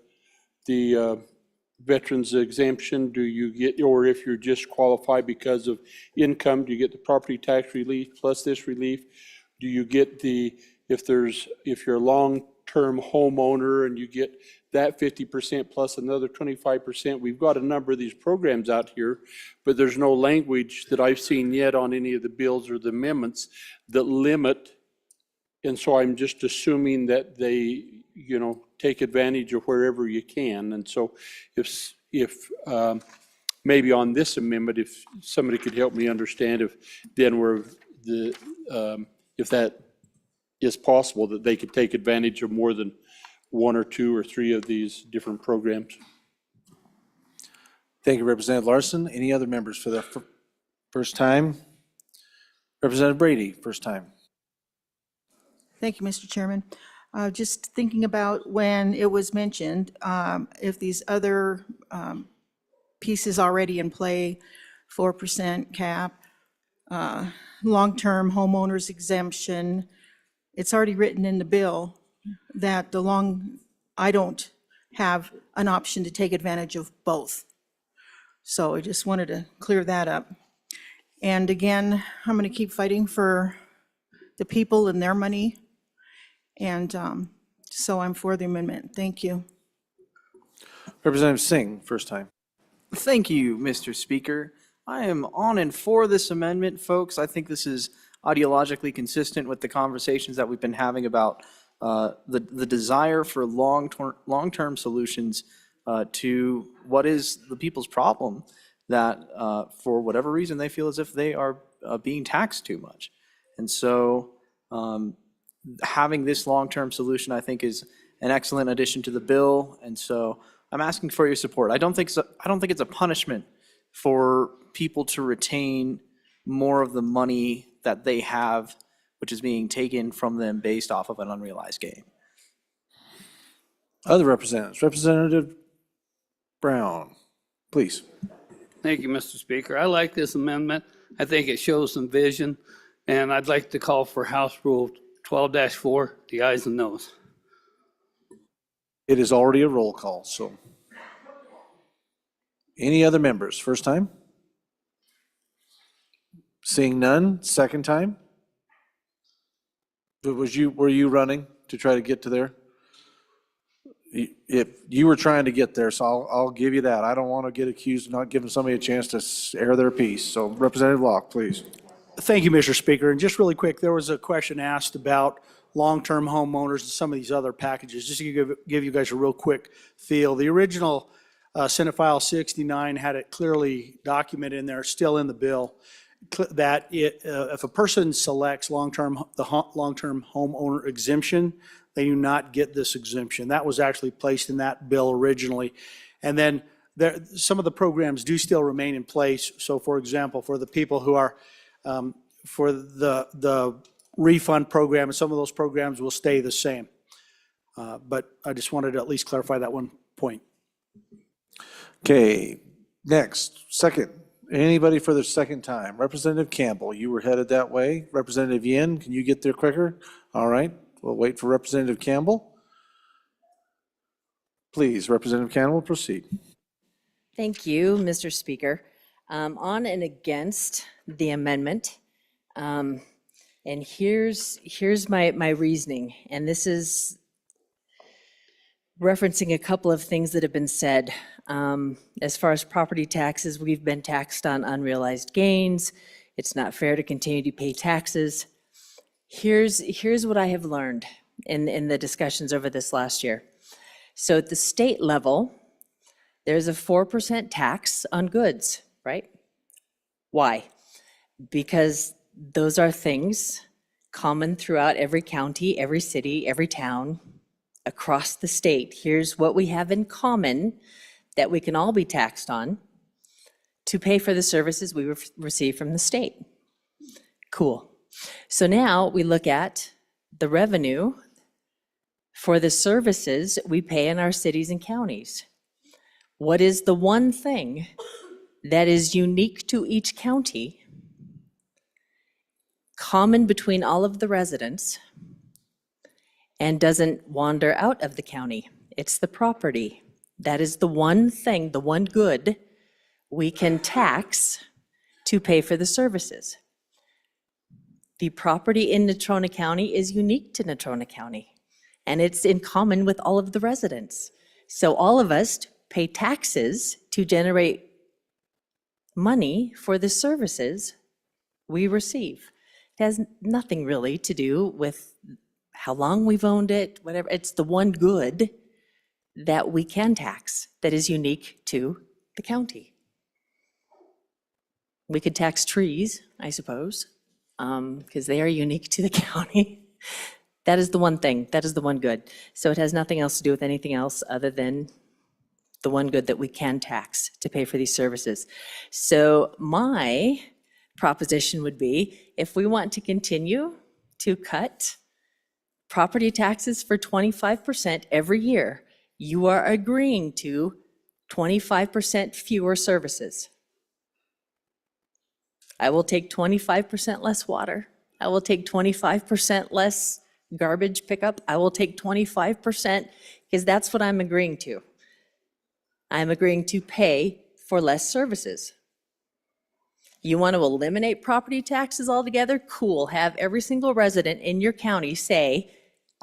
veterans exemption? Do you get, or if you're just qualified because of income, do you get the property tax relief plus this relief? Do you get if you're a long-term homeowner and you get that 50% plus another 25%? We've got a number of these programs out here, but there's no language that I've seen yet on any of the bills or the amendments that limit. And so I'm just assuming that they, take advantage of wherever you can. And so if maybe on this amendment, if somebody could help me understand if that is possible, that they could take advantage of more than one or two or three of these different programs. Thank you, Representative Larson. Any other members for the first time? Representative Brady, first time. Thank you, Mr. Chairman. Just thinking about when it was mentioned, if these other pieces already in play, 4% cap, long-term homeowners exemption, it's already written in the bill that I don't have an option to take advantage of both. So I just wanted to clear that up. And again, I'm going to keep fighting for the people and their money. And so I'm for the amendment. Thank you. Representative Singh, first time. Thank you, Mr. Speaker. I am on and for this amendment, folks. I think this is ideologically consistent with the conversations that we've been having about the desire for long-term solutions to what is the people's problem that for whatever reason they feel as if they are being taxed too much. And so having this long-term solution, I think, is an excellent addition to the bill. And so I'm asking for your support. I don't think it's a punishment for people to retain more of the money that they have, which is being taken from them based off of an unrealized gain. Other representatives. Representative Brown, please. Thank you, Mr. Speaker. I like this amendment. I think it shows some vision, and I'd like to call for House Rule 12-4, the ayes and noes. It is already a roll call, so. Any other members? First time? Seeing none, second time? Were you running to try to get to there? If you were trying to get there, so I'll give you that. I don't want to get accused of not giving somebody a chance to air their piece. So Representative Locke, please. Thank you, Mr. Speaker. And just really quick, there was a question asked about long-term homeowners and some of these other packages. Just to give you guys a real quick feel. The original Senate File 69 had it clearly documented in there, still in the bill, that if a person selects the long-term homeowner exemption, they do not get this exemption. That was actually placed in that bill originally. And then some of the programs do still remain in place. So for example, for the people who are, for the refund program, and some of those programs will stay the same. But I just wanted to at least clarify that one point. Okay, next, second. Anybody for the second time? Representative Campbell, you were headed that way. Representative Yin, can you get there quicker? All right, we'll wait for Representative Campbell. Please, Representative Campbell, proceed. Thank you, Mr. Speaker. On and against the amendment, and here's my reasoning, and this is referencing a couple of things that have been said. As far as property taxes, we've been taxed on unrealized gains. It's not fair to continue to pay taxes. Here's what I have learned in the discussions over this last year. So at the state level, there's a 4% tax on goods, right? Why? Because those are things common throughout every county, every city, every town, across the state. Here's what we have in common that we can all be taxed on to pay for the services we receive from the state. Cool. So now we look at the revenue for the services we pay in our cities and counties. What is the one thing that is unique to each county, common between all of the residents, and doesn't wander out of the county? It's the property. That is the one thing, the one good we can tax to pay for the services. The property in Natrona County is unique to Natrona County, and it's in common with all of the residents. So all of us pay taxes to generate money for the services we receive. It has nothing really to do with how long we've owned it, whatever. It's the one good that we can tax that is unique to the county. We could tax trees, I suppose, because they are unique to the county. That is the one thing, that is the one good. So it has nothing else to do with anything else other than the one good that we can tax to pay for these services. So my proposition would be, if we want to continue to cut property taxes for 25% every year, you are agreeing to 25% fewer services. I will take 25% less water. I will take 25% less garbage pickup. I will take 25% because that's what I'm agreeing to. I'm agreeing to pay for less services. You want to eliminate property taxes altogether? Cool. Have every single resident in your county say,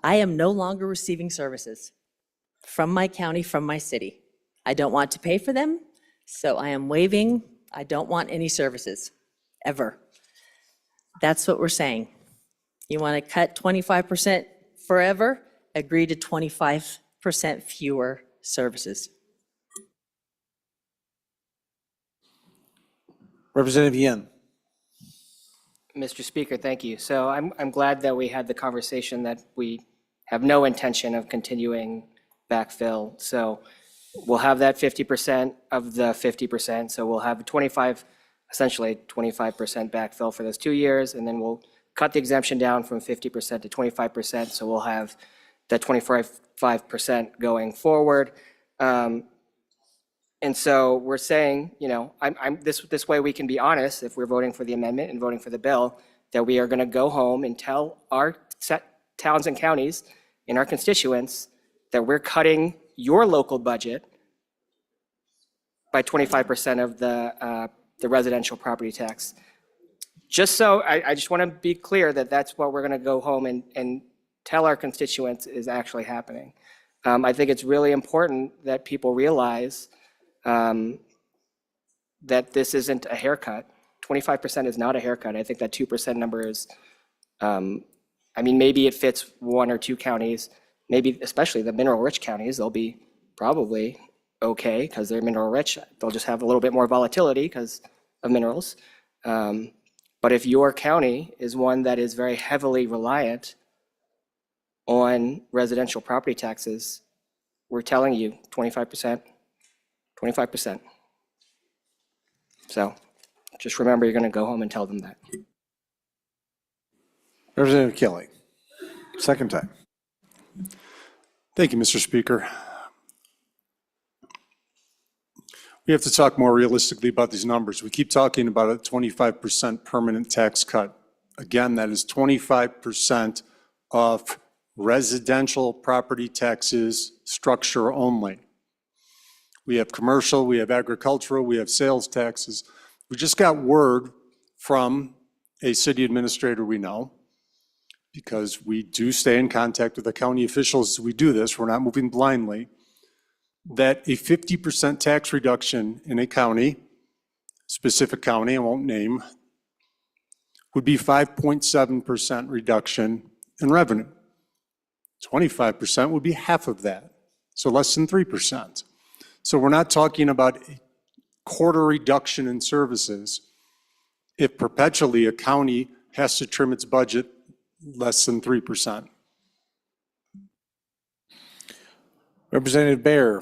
I am no longer receiving services from my county, from my city. I don't want to pay for them, so I am waiving. I don't want any services, ever. That's what we're saying. You want to cut 25% forever? Agree to 25% fewer services. Representative Yen. Mr. Speaker, thank you. So I'm glad that we had the conversation that we have no intention of continuing backfill. So we'll have that 50% of the 50%. So we'll have essentially 25% backfill for those 2 years, and then we'll cut the exemption down from 50% to 25%. So we'll have that 25% going forward. And so we're saying, you know, this way we can be honest, if we're voting for the amendment and voting for the bill, that we are going to go home and tell our towns and counties and our constituents that we're cutting your local budget by 25% of the residential property tax. Just so, I just want to be clear that that's what we're going to go home and tell our constituents is actually happening. I think it's really important that people realize that this isn't a haircut. 25% is not a haircut. I think that 2% number is, I mean, maybe it fits 1 or 2 counties, maybe especially the mineral-rich counties, they'll be probably okay because they're mineral-rich. They'll just have a little bit more volatility because of minerals. But if your county is one that is very heavily reliant on residential property taxes, we're telling you 25%. 25%. So just remember, you're going to go home and tell them that. Representative Kelly, second time. Thank you, Mr. Speaker. We have to talk more realistically about these numbers. We keep talking about a 25% permanent tax cut. Again, that is 25% of residential property taxes structure only. We have commercial, we have agricultural, we have sales taxes. We just got word from a city administrator we know, because we do stay in contact with the county officials as we do this, we're not moving blindly, that a 50% tax reduction in a county, specific county, I won't name, would be 5.7% reduction in revenue. 25% would be half of that, so less than 3%. So we're not talking about a quarter reduction in services if perpetually a county has to trim its budget less than 3%. Representative Baer,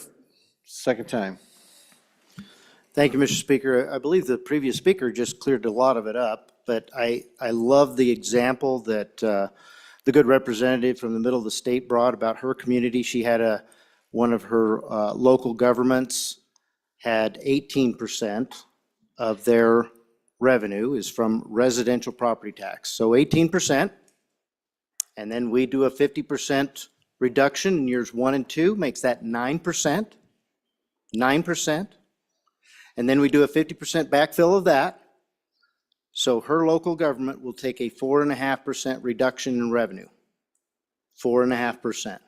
second time. Thank you, Mr. Speaker. I believe the previous speaker just cleared a lot of it up, but I love the example that the good representative from the middle of the state brought about her community. She had one of her local governments had 18% of their revenue is from residential property tax. So 18%, and then we do a 50% reduction in years 1 and 2, makes that 9%, 9%. And then we do a 50% backfill of that. So her local government will take a 4.5% reduction in revenue, 4.5%.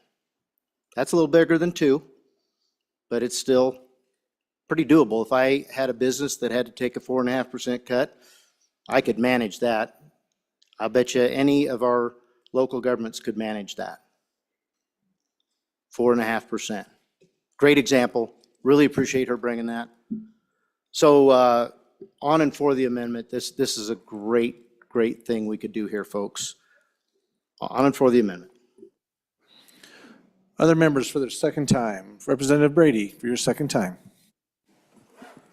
That's a little bigger than 2, but it's still pretty doable. If I had a business that had to take a 4.5% cut, I could manage that. I bet you any of our local governments could manage that. 4.5%. Great example. Really appreciate her bringing that. So on and for the amendment, this is a great thing we could do here, folks. On and for the amendment. Other members for their second time. Representative Brady, for your second time.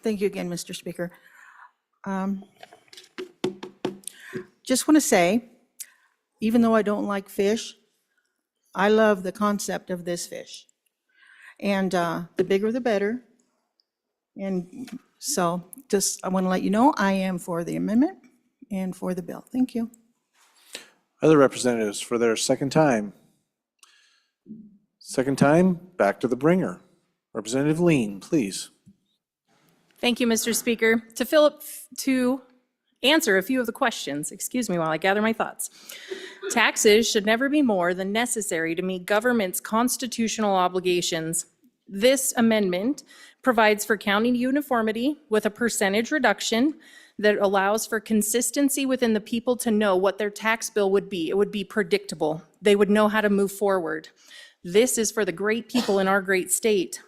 Thank you again, Mr. Speaker. Just want to say, even though I don't like fish, I love the concept of this fish. And the bigger the better. And so just, I want to let you know, I am for the amendment and for the bill. Thank you. Other representatives for their second time. Second time, back to the bringer. Representative Lean, please. Thank you, Mr. Speaker. To answer a few of the questions, excuse me while I gather my thoughts. Taxes should never be more than necessary to meet government's constitutional obligations. This amendment provides for county uniformity with a percentage reduction that allows for consistency within the people to know what their tax bill would be. It would be predictable. They would know how to move forward. This is for the great people in our great state.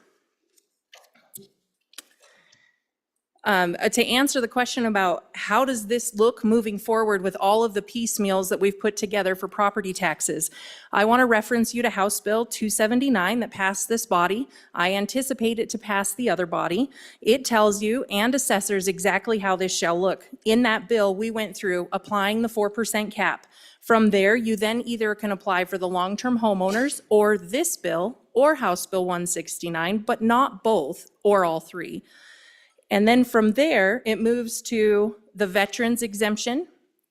To answer the question about how does this look moving forward with all of the piecemeals that we've put together for property taxes, I want to reference you to House Bill 279 that passed this body. I anticipate it to pass the other body. It tells you and assessors exactly how this shall look. In that bill, we went through applying the 4% cap. From there, you then either can apply for the long-term homeowners or this bill or House Bill 169, but not both or all three. And then from there, it moves to the veterans exemption.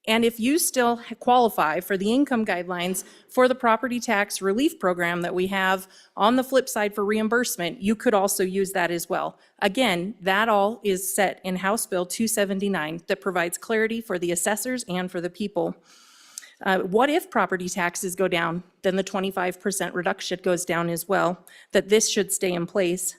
And if you still qualify for the income guidelines for the property tax relief program that we have on the flip side for reimbursement, you could also use that as well. Again, that all is set in House Bill 279 that provides clarity for the assessors and for the people. What if property taxes go down? Then the 25% reduction goes down as well, that this should stay in place.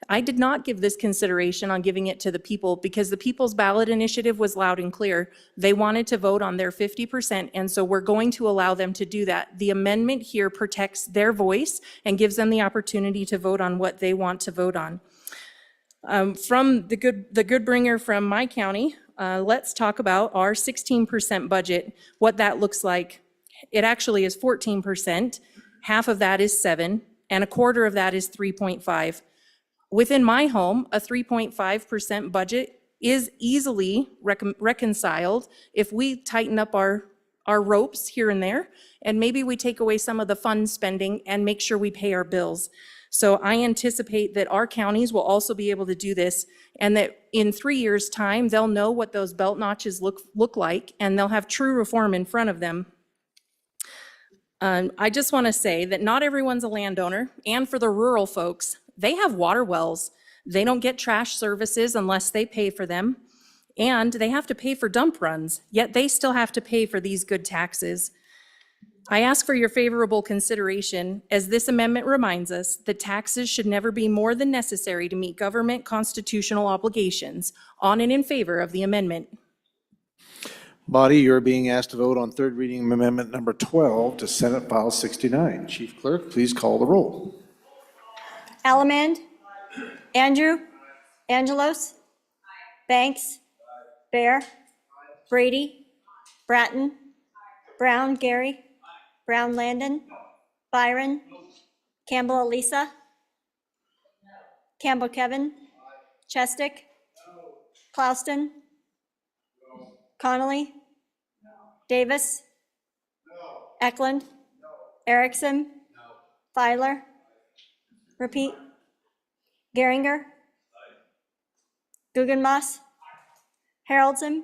I did not give this consideration on giving it to the people because the People's Ballot Initiative was loud and clear. They wanted to vote on their 50%, and so we're going to allow them to do that. The amendment here protects their voice and gives them the opportunity to vote on what they want to vote on. From the good bringer from my county, let's talk about our 16% budget, what that looks like. It actually is 14%. Half of that is 7, and a quarter of that is 3.5. Within my home, a 3.5% budget is easily reconciled if we tighten up our ropes here and there, and maybe we take away some of the fund spending and make sure we pay our bills. So I anticipate that our counties will also be able to do this, and that in 3 years' time, they'll know what those belt notches look like, and they'll have true reform in front of them. I just want to say that not everyone's a landowner, and for the rural folks, they have water wells. They don't get trash services unless they pay for them, and they have to pay for dump runs, yet they still have to pay for these good taxes. I ask for your favorable consideration, as this amendment reminds us that taxes should never be more than necessary to meet government constitutional obligations. On and in favor of the amendment. Body, you're being asked to vote on third reading amendment number 12 to Senate File 69. Chief Clerk, please call the roll. Allemand, Andrew, Angelos, Banks, Bear, Brady, Bratton, Brown Gary, Brown Landon, Byron, Campbell Elisa, Campbell Kevin, Chestick, Clouston, Connolly, Davis, Eklund, Erickson, Filer, repeat, Geringer, Guggenmoss, Haroldson,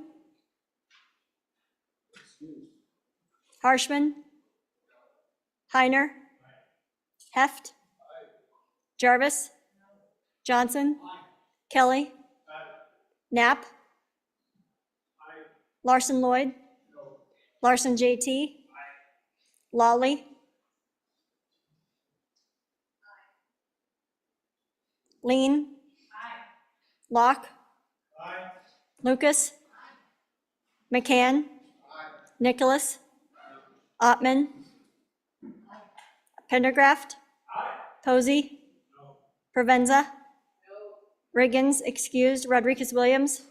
Harshman, Heiner, Heft, Jarvis, Johnson, Kelly, Knapp, Larson Lloyd, Larson JT, Lawley, Lean, Locke, Lucas, McCann, Nicholas, Ottman, Pendergraft, Posey, Provenza, Riggins, excused, Rodriguez Williams,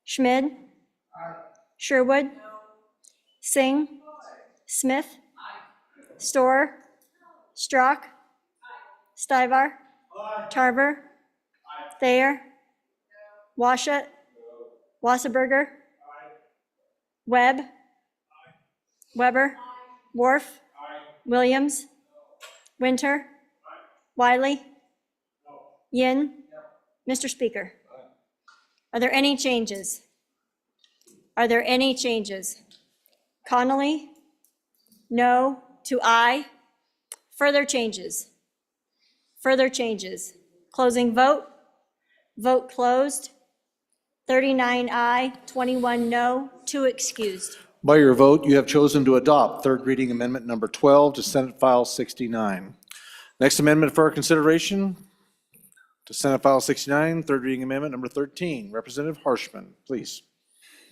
Schmid, Sherwood, Singh, Smith, Storer, Strock, Stivar, Tarver, Thayer, Washut, Wasserberger, Webb, Weber, Worf, Williams, Winter, Wiley, Yin. Mr. Speaker, are there any changes? Are there any changes? Connolly, no to aye. Further changes? Further changes? Closing vote. Vote closed. 39 aye, 21 no, 2 excused. By your vote, you have chosen to adopt third reading amendment number 12 to Senate File 69. Next amendment for our consideration to Senate File 69, third reading amendment number 13. Representative Harshman, please.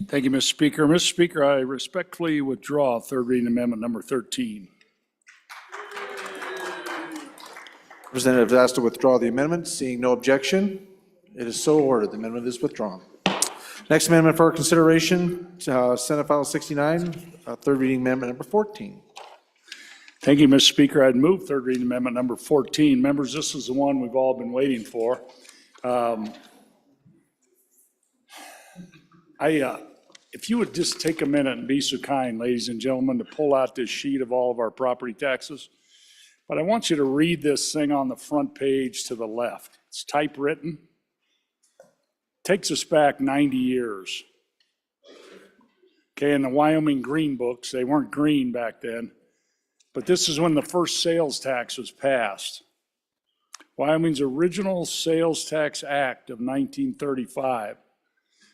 Thank you, Mr. Speaker. Mr. Speaker, I respectfully withdraw third reading amendment number 13. Representative is asked to withdraw the amendment. Seeing no objection, it is so ordered. The amendment is withdrawn. Next amendment for our consideration, Senate File 69, third reading amendment number 14. Thank you, Mr. Speaker. I'd move third reading amendment number 14. Members, this is the one we've all been waiting for. If you would just take a minute and be so kind, ladies and gentlemen, to pull out this sheet of all of our property taxes. But I want you to read this thing on the front page to the left. It's typewritten. Takes us back 90 years. Okay, in the Wyoming Green Books, they weren't green back then, but this is when the first sales tax was passed. Wyoming's original Sales Tax Act of 1935.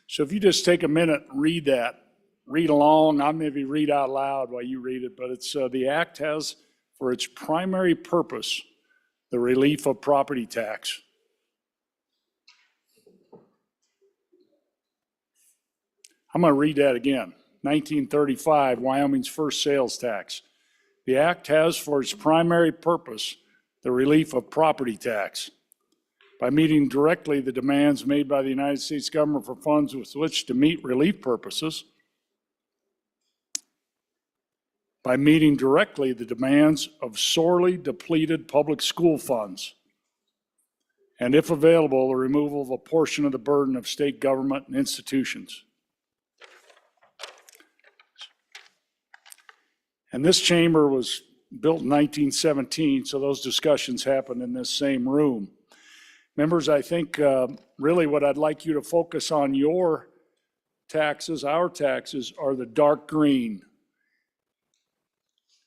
So if you just take a minute and read that, read along, I'll maybe read out loud while you read it, but it's the act has for its primary purpose the relief of property tax. I'm going to read that again. 1935, Wyoming's first sales tax. The act has for its primary purpose the relief of property tax. By meeting directly the demands made by the United States government for funds with which to meet relief purposes, by meeting directly the demands of sorely depleted public school funds, and if available, the removal of a portion of the burden of state government and institutions. And this chamber was built in 1917, so those discussions happened in this same room. Members, I think really what I'd like you to focus on your taxes, our taxes, are the dark green.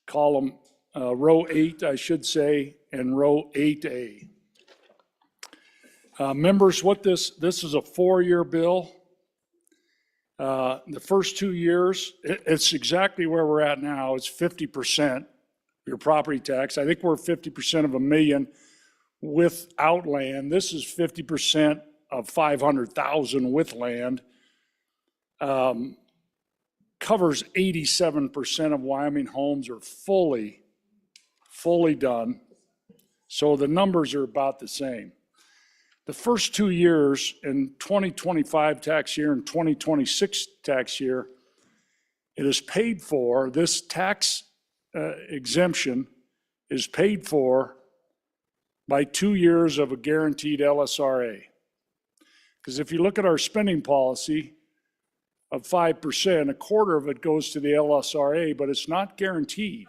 Column, row 8, I should say, and row 8A. Members, what this is a 4-year bill. The first 2 years, it's exactly where we're at now. It's 50% your property tax. I think we're 50% of $1 million without land. This is 50% of 500,000 with land. Covers 87% of Wyoming homes are fully done. So the numbers are about the same. The first 2 years, in 2025 tax year and 2026 tax year, it is paid for, this tax exemption is paid for by 2 years of a guaranteed LSRA. Because if you look at our spending policy of 5%, a quarter of it goes to the LSRA, but it's not guaranteed.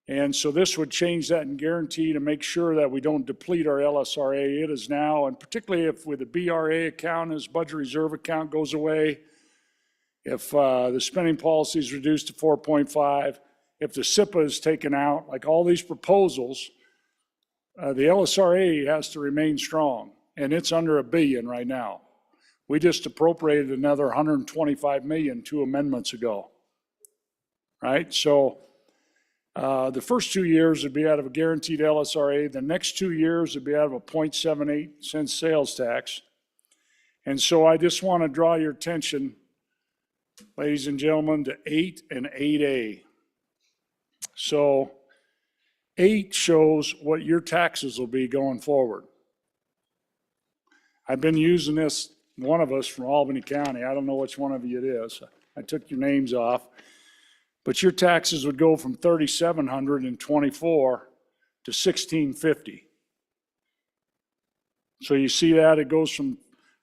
And so this would change that and guarantee to make sure that we don't deplete our LSRA. It is now, and particularly if with the BRA account, his budget reserve account goes away, if the spending policy is reduced to 4.5, if the SIPA is taken out, like all these proposals, the LSRA has to remain strong, and it's under $1 billion right now. We just appropriated another $125 million 2 amendments ago, right? So the first 2 years would be out of a guaranteed LSRA. The next 2 years would be out of a 0.78 cent sales tax. And so I just want to draw your attention, ladies and gentlemen, to 8 and 8A. So 8 shows what your taxes will be going forward. I've been using this, one of us from Albany County. I don't know which one of you it is. I took your names off. But your taxes would go from $3,724 to $1,650. So you see that it goes from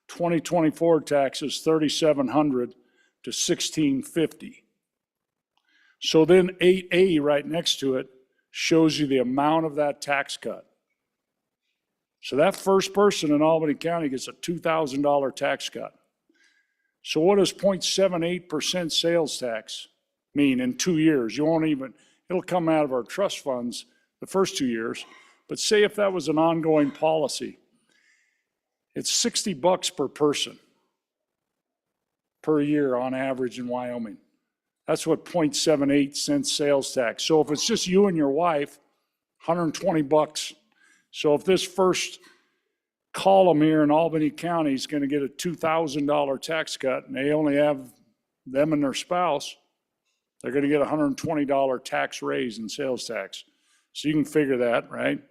2024 taxes $3,700 to $1,650. So then 8A right next to it shows you the amount of that tax cut. So that first person in Albany County gets a $2,000 tax cut. So what does 0.78% sales tax mean in 2 years? You won't even, it'll come out of our trust funds the first 2 years, But say if that was an ongoing policy, it's $60 per person per year on average in Wyoming. That's what 0.78 cents sales tax. So if it's just you and your wife, $120. So if this first column here in Albany County is going to get a $2,000 tax cut and they only have them and their spouse, they're going to get a $120 tax raise in sales tax. So you can figure that, right?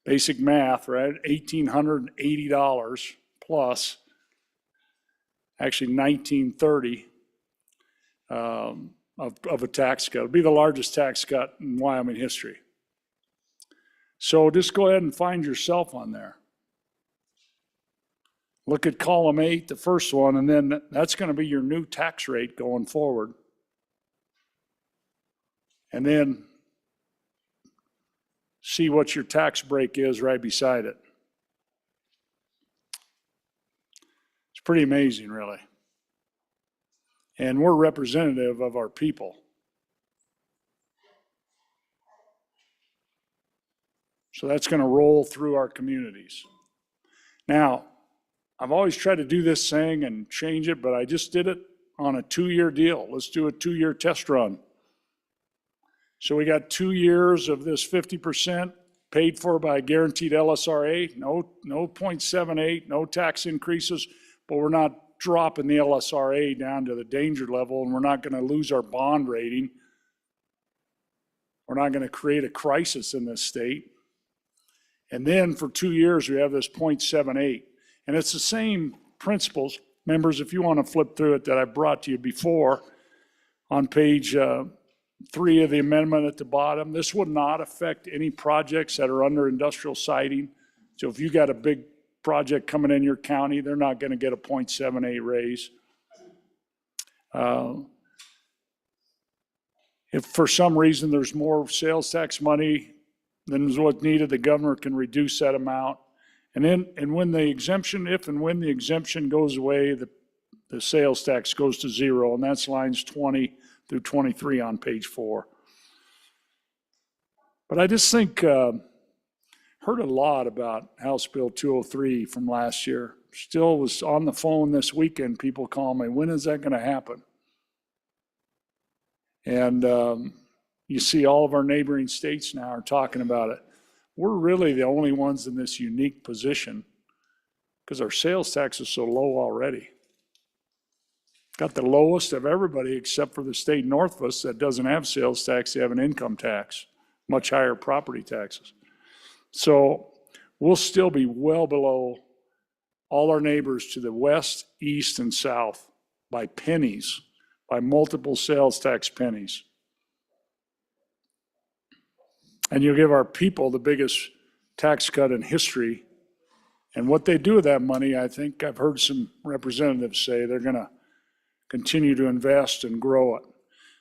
Basic math, right? $1,880 plus, actually $1,930 of a tax cut. It'll be the largest tax cut in Wyoming history. So just go ahead and find yourself on there. Look at column 8, the first one, and then that's going to be your new tax rate going forward. And then see what your tax break is right beside it. It's pretty amazing, really. And we're representative of our people. So that's going to roll through our communities. Now, I've always tried to do this thing and change it, but I just did it on a 2-year deal. Let's do a 2-year test run. So we got 2 years of this 50% paid for by a guaranteed LSRA, no 0.78, no tax increases, but we're not dropping the LSRA down to the danger level, and we're not going to lose our bond rating. We're not going to create a crisis in this state. And then for 2 years, we have this 0.78. And it's the same principles. Members, if you want to flip through it that I brought to you before, on page 3 of the amendment at the bottom, this would not affect any projects that are under industrial siting. So if you got a big project coming in your county, they're not going to get a 0.78 raise. If for some reason there's more sales tax money than is what's needed, the governor can reduce that amount. And then, when the exemption, if and when the exemption goes away, the sales tax goes to 0, and that's lines 20 through 23 on page 4. But I just think, heard a lot about House Bill 203 from last year. Still was on the phone this weekend, people call me, when is that going to happen? And you see all of our neighboring states now are talking about it. We're really the only ones in this unique position because our sales tax is so low already. Got the lowest of everybody except for the state north of us that doesn't have sales tax, they have an income tax, much higher property taxes. So we'll still be well below all our neighbors to the west, east, and south by pennies, by multiple sales tax pennies. And you'll give our people the biggest tax cut in history. And what they do with that money, I think I've heard some representatives say they're going to continue to invest and grow it.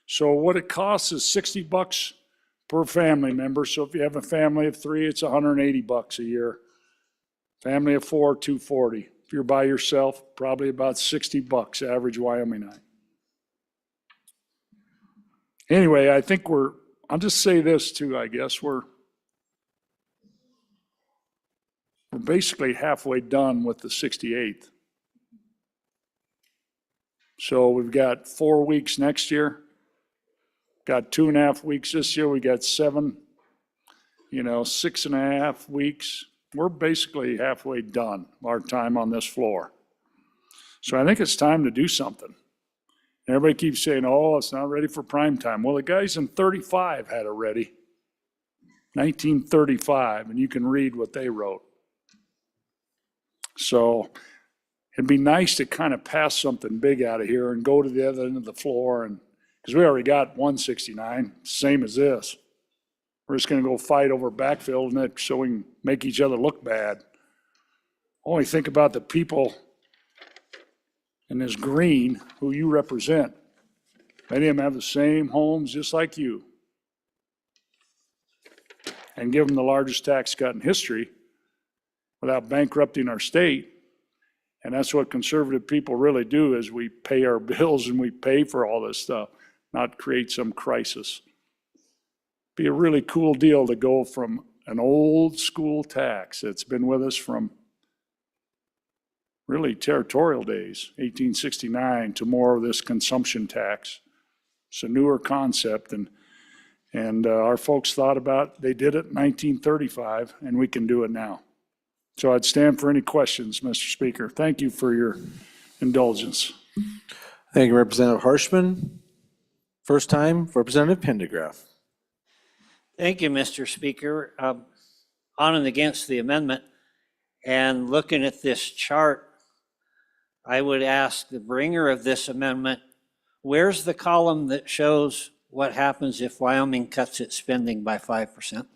So what it costs is $60 per family member. So if you have a family of 3, it's $180 a year. Family of 4, $240. If you're by yourself, probably about $60 average Wyomingite. Anyway, I think I'll just say this too, I guess. We're basically halfway done with the 68th. So we've got 4 weeks next year, got 2.5 weeks this year. We got 7, 6.5 weeks. We're basically halfway done our time on this floor. So I think it's time to do something. Everybody keeps saying, oh, it's not ready for prime time. Well, the guys in 35 had it ready, 1935, and you can read what they wrote. So it'd be nice to kind of pass something big out of here and go to the other end of the floor, and because we already got 169, same as this. We're just going to go fight over Backfill and that so we can make each other look bad. Only think about the people in this green who you represent. Many of them have the same homes just like you. And give them the largest tax cut in history without bankrupting our state. And that's what conservative people really do, is we pay our bills and we pay for all this stuff, not create some crisis. Be a really cool deal to go from an old school tax that's been with us from really territorial days, 1869, to more of this consumption tax. It's a newer concept, and our folks thought about, they did it in 1935, and we can do it now. So I'd stand for any questions, Mr. Speaker. Thank you for your indulgence. Thank you, Representative Harshman. First time, Representative Pendergraft. Thank you, Mr. Speaker. On and against the amendment, and looking at this chart, I would ask the bringer of this amendment, where's the column that shows what happens if Wyoming cuts its spending by 5%?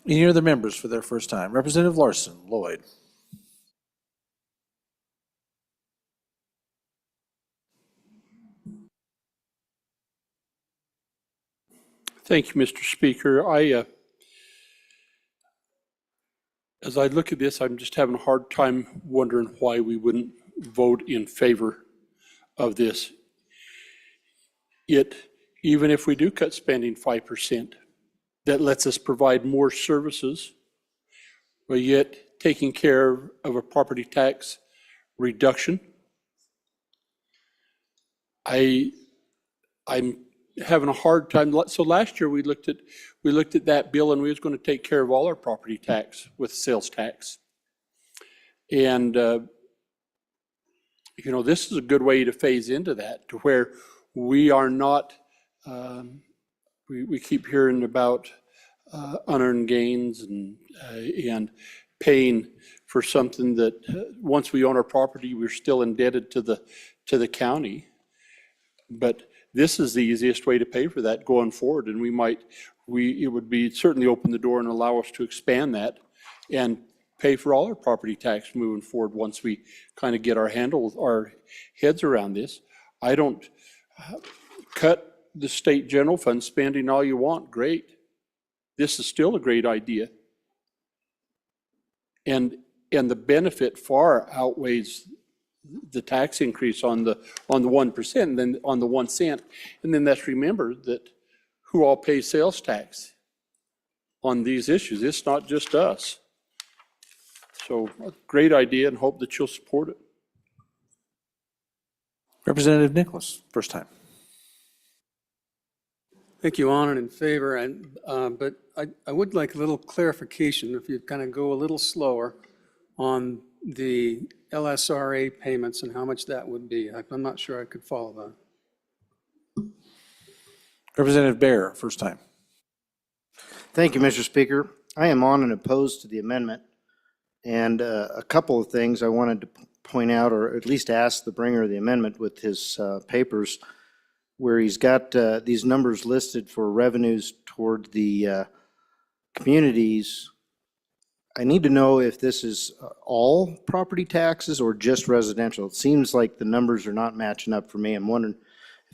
Any other members for their first time? Representative Larson, Lloyd. Thank you, Mr. Speaker. As I look at this, I'm just having a hard time wondering why we wouldn't vote in favor of this. Even if we do cut spending 5%, that lets us provide more services, but yet taking care of a property tax reduction. I'm having a hard time. So last year we looked at that bill, and we was going to take care of all our property tax with sales tax. And this is a good way to phase into that, to where we are not. We keep hearing about unearned gains and paying for something that once we own our property, we're still indebted to the county. But this is the easiest way to pay for that going forward, and it would be certainly open the door and allow us to expand that and pay for all our property tax moving forward once we kind of get our heads around this. I don't cut the state general fund spending all you want, great. This is still a great idea. And the benefit far outweighs the tax increase on the 1% and then on the 1 cent. And then let's remember that who all pays sales tax on these issues. It's not just us. So a great idea, and hope that you'll support it. Representative Nicholas, first time. Thank you, on and in favor, but I would like a little clarification, if you kind of go a little slower on the LSRA payments and how much that would be. I'm not sure I could follow that. Representative Bear, first time. Thank you, Mr. Speaker. I am on and opposed to the amendment. And a couple of things I wanted to point out, or at least ask the bringer of the amendment with his papers, where he's got these numbers listed for revenues toward the communities. I need to know if this is all property taxes or just residential. It seems like the numbers are not matching up for me. I'm wondering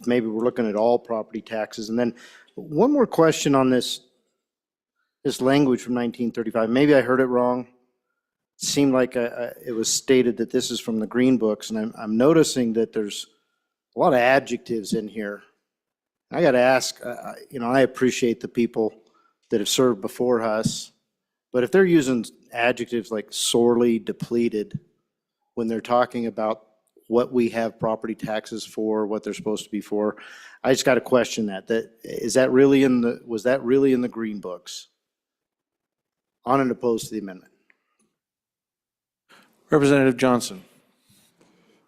if maybe we're looking at all property taxes. And then one more question on this language from 1935. Maybe I heard it wrong. It seemed like it was stated that this is from the Green Books, and I'm noticing that there's a lot of adjectives in here. I got to ask, I appreciate the people that have served before us, but if they're using adjectives like sorely depleted when they're talking about what we have property taxes for, what they're supposed to be for, I just got to question that. Was that really in the Green Books? On and opposed to the amendment. Representative Johnson.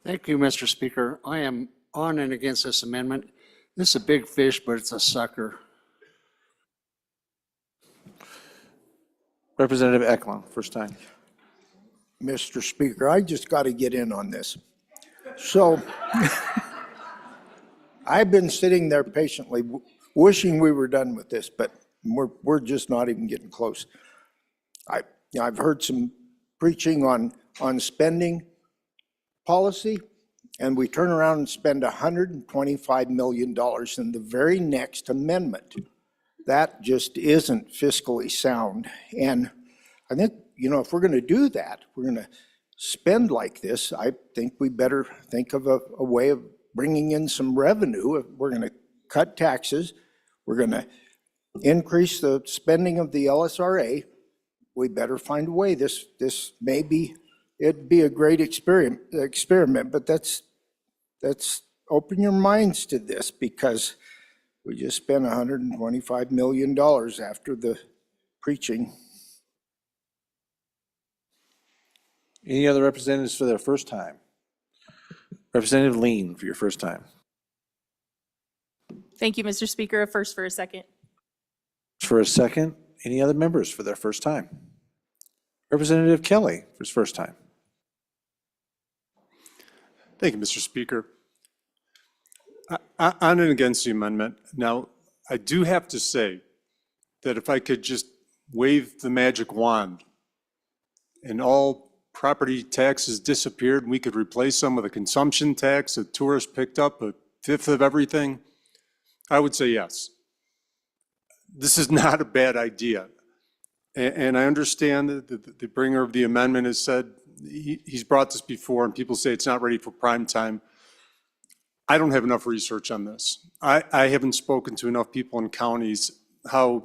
Thank you, Mr. Speaker. I am on and against this amendment. This is a big fish, but it's a sucker. Representative Eklund, first time. Mr. Speaker, I just got to get in on this. So I've been sitting there patiently wishing we were done with this, but we're just not even getting close. I've heard some preaching on spending policy, and we turn around and spend $125 million in the very next amendment. That just isn't fiscally sound. And I think, if we're going to do that, we're going to spend like this, I think we better think of a way of bringing in some revenue. If we're going to cut taxes. We're going to increase the spending of the LSRA. We better find a way. This may be, it'd be a great experiment, but that's open your minds to this, because we just spent $125 million after the preaching. Any other representatives for their first time? Representative Lean for your first time. Thank you, Mr. Speaker. A first for a second. For a second, any other members for their first time? Representative Kelly for his first time. Thank you, Mr. Speaker. On and against the amendment. Now, I do have to say that if I could just wave the magic wand and all property taxes disappeared, and we could replace them with a consumption tax, a tourist picked up a fifth of everything, I would say yes. This is not a bad idea. And I understand that the bringer of the amendment has said, he's brought this before, and people say it's not ready for prime time. I don't have enough research on this. I haven't spoken to enough people in counties how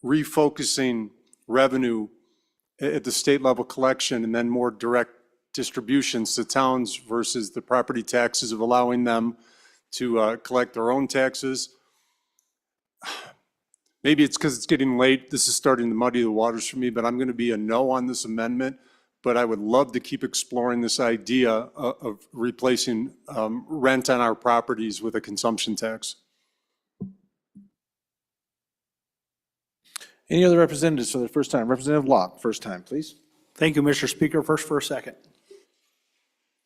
refocusing revenue at the state level collection and then more direct distributions to towns versus the property taxes of allowing them to collect their own taxes. Maybe it's because it's getting late. This is starting to muddy the waters for me, but I'm going to be a no on this amendment. But I would love to keep exploring this idea of replacing rent on our properties with a consumption tax. Any other representatives for the first time? Representative Locke, first time, please. Thank you, Mr. Speaker. First for a second.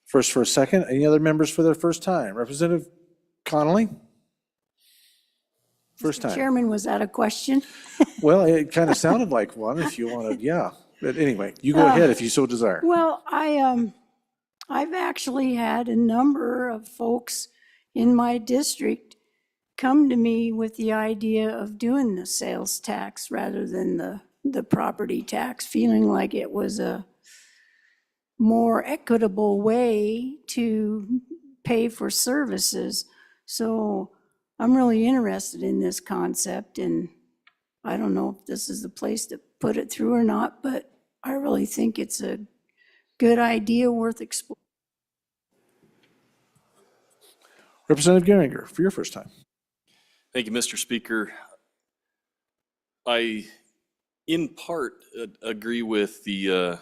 First for a second. Any other members for their first time? Representative Connolly? First time. Chairman, was that a question? Well, it kind of sounded like one if you wanted, yeah. But anyway, you go ahead if you so desire. Well, I've actually had a number of folks in my district come to me with the idea of doing the sales tax rather than the property tax, feeling like it was a more equitable way to pay for services. So I'm really interested in this concept, and I don't know if this is the place to put it through or not, but I really think it's a good idea worth exploring. Representative Geringer, for your first time. Thank you, Mr. Speaker. I, in part, agree with the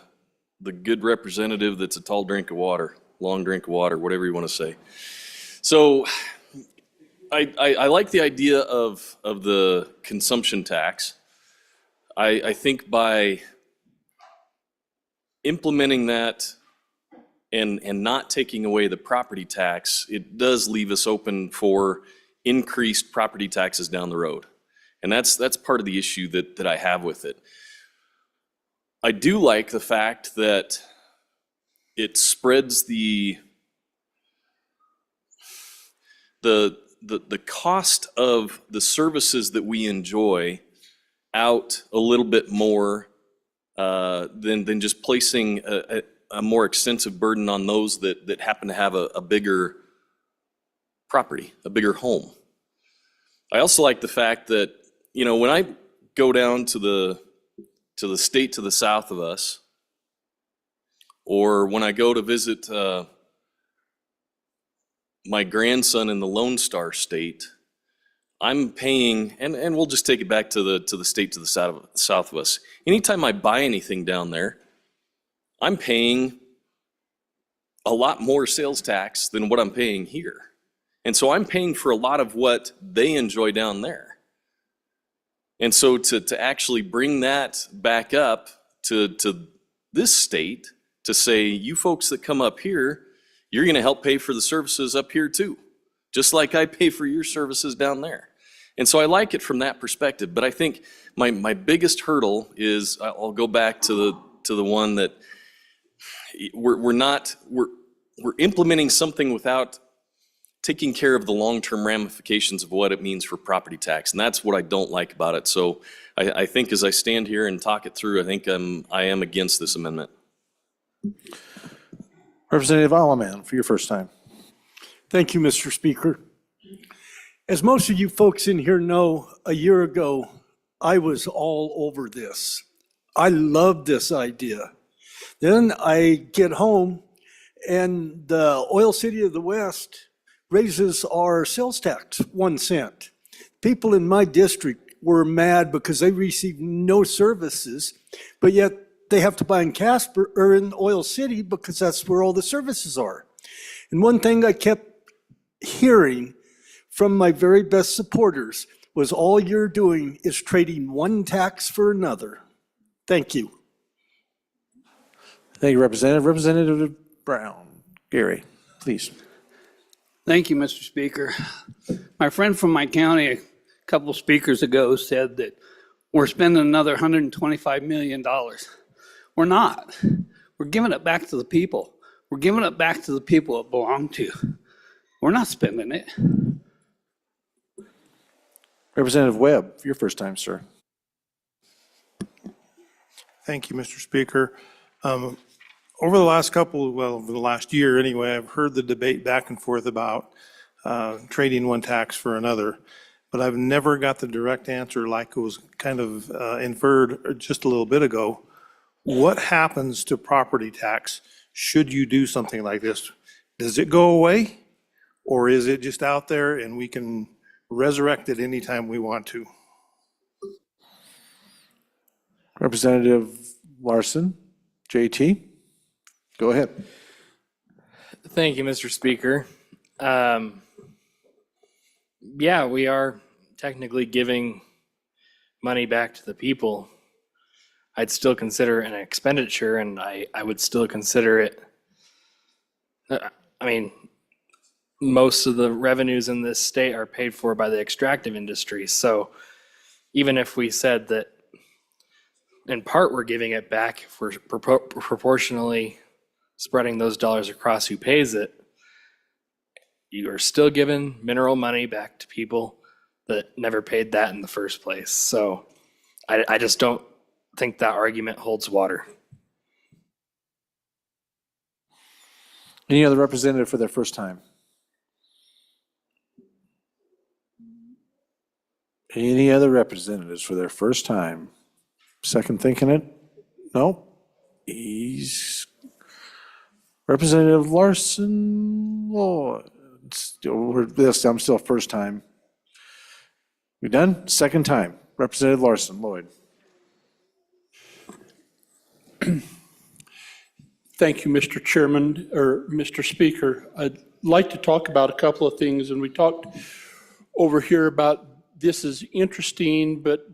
good representative that's a tall drink of water, long drink of water, whatever you want to say. So I like the idea of the consumption tax. I think by implementing that and not taking away the property tax, it does leave us open for increased property taxes down the road. And that's part of the issue that I have with it. I do like the fact that it spreads the cost of the services that we enjoy out a little bit more than just placing a more extensive burden on those that happen to have a bigger property, a bigger home. I also like the fact that, you know, when I go down to the state to the south of us, or when I go to visit my grandson in the Lone Star State, I'm paying, and we'll just take it back to the state to the south of us. Anytime I buy anything down there, I'm paying a lot more sales tax than what I'm paying here. And so I'm paying for a lot of what they enjoy down there. And so to actually bring that back up to this state, to say, you folks that come up here, you're going to help pay for the services up here too, just like I pay for your services down there. And so I like it from that perspective. But I think my biggest hurdle is, I'll go back to the one that we're implementing something without taking care of the long-term ramifications of what it means for property tax. And that's what I don't like about it. So I think as I stand here and talk it through, I think I am against this amendment. Representative Alleman, for your first time. Thank you, Mr. Speaker. As most of you folks in here know, a year ago, I was all over this. I loved this idea. Then I get home and the oil city of the West raises our sales tax 1 cent. People in my district were mad because they received no services, but yet they have to buy in Casper or in Oil City because that's where all the services are. And one thing I kept hearing from my very best supporters was all you're doing is trading one tax for another. Thank you. Thank you, Representative. Representative Brown. Gary, please. Thank you, Mr. Speaker. My friend from my county a couple speakers ago said that we're spending another $125 million. We're not. We're giving it back to the people. We're giving it back to the people it belonged to. We're not spending it. Representative Webb, your first time, sir. Thank you, Mr. Speaker. Over the last over the last year anyway, I've heard the debate back and forth about trading one tax for another, but I've never got the direct answer like it was kind of inferred just a little bit ago. What happens to property tax should you do something like this? Does it go away, or is it just out there and we can resurrect it anytime we want to? Representative Larson, JT, go ahead. Thank you, Mr. Speaker. Yeah, we are technically giving money back to the people. I'd still consider it an expenditure, and I would still consider it, I mean, most of the revenues in this state are paid for by the extractive industry. So even if we said that in part we're giving it back, if we're proportionally spreading those dollars across who pays it, you are still giving mineral money back to people that never paid that in the first place. So I just don't think that argument holds water. Any other representative for their first time? Any other representatives for their first time? Second thinking it? No? Representative Larson, I'm still first time. We done? Second time. Representative Larson, Lloyd. Thank you, Mr. Chairman, or Mr. Speaker. I'd like to talk about a couple of things, and we talked over here about this is interesting, but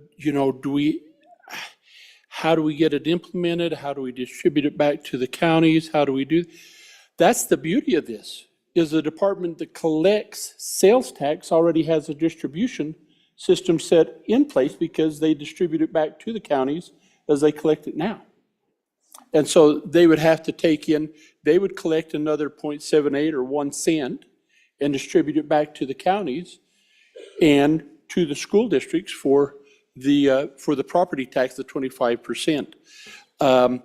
how do we get it implemented? How do we distribute it back to the counties? How do we do? That's the beauty of this, is the department that collects sales tax already has a distribution system set in place because they distribute it back to the counties as they collect it now. And so they would have to they would collect another 0.78 or 1 cent and distribute it back to the counties and to the school districts for the property tax, the 25%. I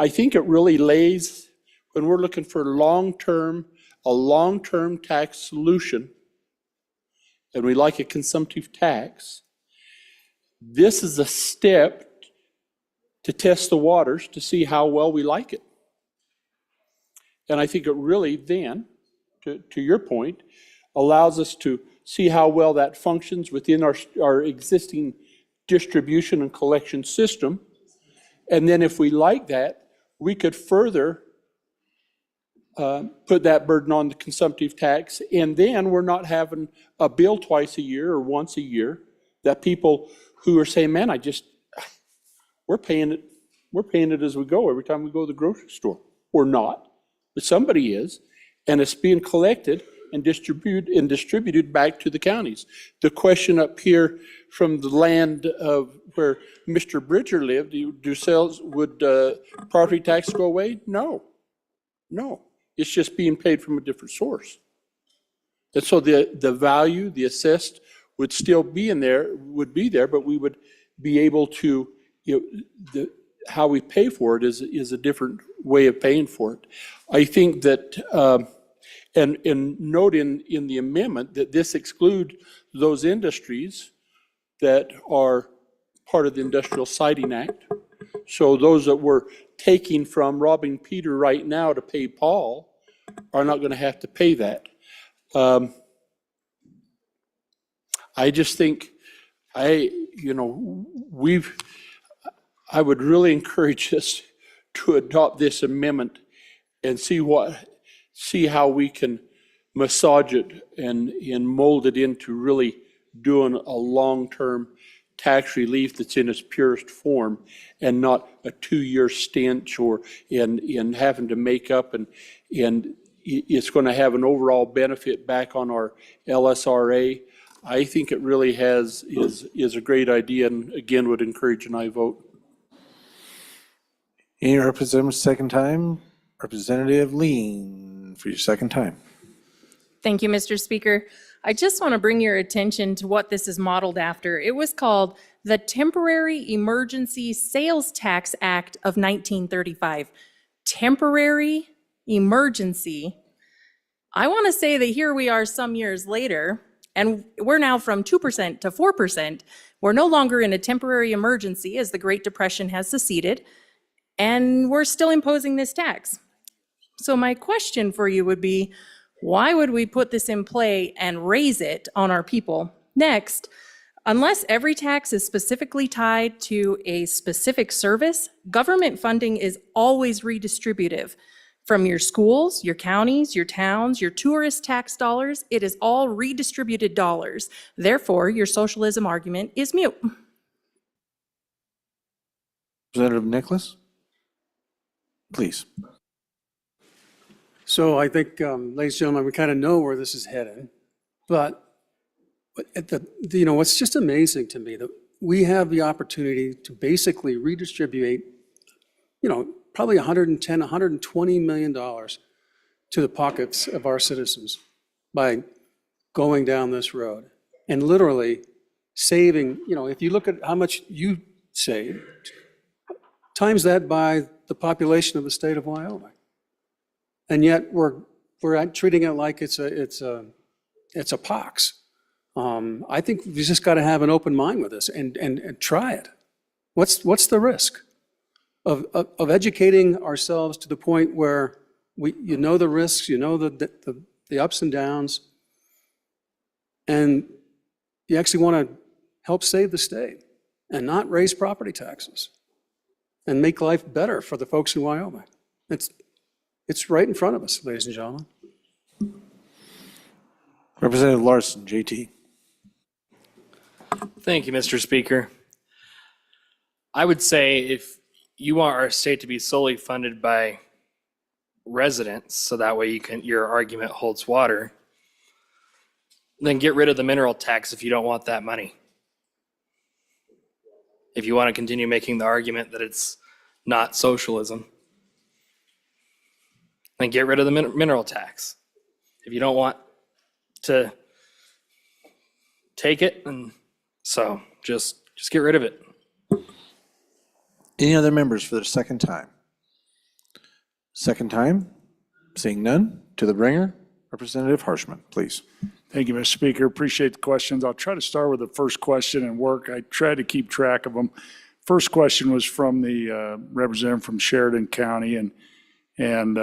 think it really lays, when we're looking for a long-term tax solution, and we like a consumptive tax, this is a step to test the waters to see how well we like it. And I think it really then, to your point, allows us to see how well that functions within our existing distribution and collection system. And then if we like that, we could further put that burden on the consumptive tax. And then we're not having a bill twice a year or once a year that people who are saying, man, we're paying it as we go every time we go to the grocery store. Or not, but somebody is, and it's being collected and distributed back to the counties. The question up here from the land of where Mr. Bridger lived, would property tax go away? No. It's just being paid from a different source. And so the value, the assessed would still be there, but we would be able to, how we pay for it is a different way of paying for it. I think that And note in the amendment that this excludes those industries that are part of the Industrial Siting Act. So those that we're taking from robbing Peter right now to pay Paul are not going to have to pay that. I just think I would really encourage us to adopt this amendment and see how we can massage it and mold it into really doing a long-term tax relief that's in its purest form and not a 2-year stench or in having to make up and it's going to have an overall benefit back on our LSRA. I think it really is a great idea and again would encourage an aye vote. Any representative second time? Representative Lean for your second time. Thank you, Mr. Speaker. I just want to bring your attention to what this is modeled after. It was called the Temporary Emergency Sales Tax Act of 1935. Temporary emergency. I want to say that here we are some years later, and we're now from 2% to 4%. We're no longer in a temporary emergency as the Great Depression has seceded, and we're still imposing this tax. So my question for you would be, why would we put this in play and raise it on our people? Next, unless every tax is specifically tied to a specific service, government funding is always redistributive. From your schools, your counties, your towns, your tourist tax dollars, it is all redistributed dollars. Therefore, your socialism argument is mute. Representative Nicholas, please. So I think, ladies and gentlemen, we kind of know where this is headed. But what's just amazing to me that we have the opportunity to basically redistribute, probably $110, $120 million to the pockets of our citizens by going down this road and literally saving, if you look at how much you save, times that by the population of the state of Wyoming. And yet we're treating it like it's a pox. I think we just got to have an open mind with this and try it. What's the risk of educating ourselves to the point where you know the risks, you know the ups and downs, and you actually want to help save the state and not raise property taxes and make life better for the folks in Wyoming. It's right in front of us, ladies and gentlemen. Representative Larson, JT. Thank you, Mr. Speaker. I would say if you want our state to be solely funded by residents, so that way your argument holds water, then get rid of the mineral tax if you don't want that money. If you want to continue making the argument that it's not socialism, then get rid of the mineral tax. If you don't want to take it, and so just get rid of it. Any other members for their second time? Second time? Seeing none, to the bringer, Representative Harshman, please. Thank you, Mr. Speaker. Appreciate the questions. I'll try to start with the first question and work. I tried to keep track of them. First question was from the representative from Sheridan County and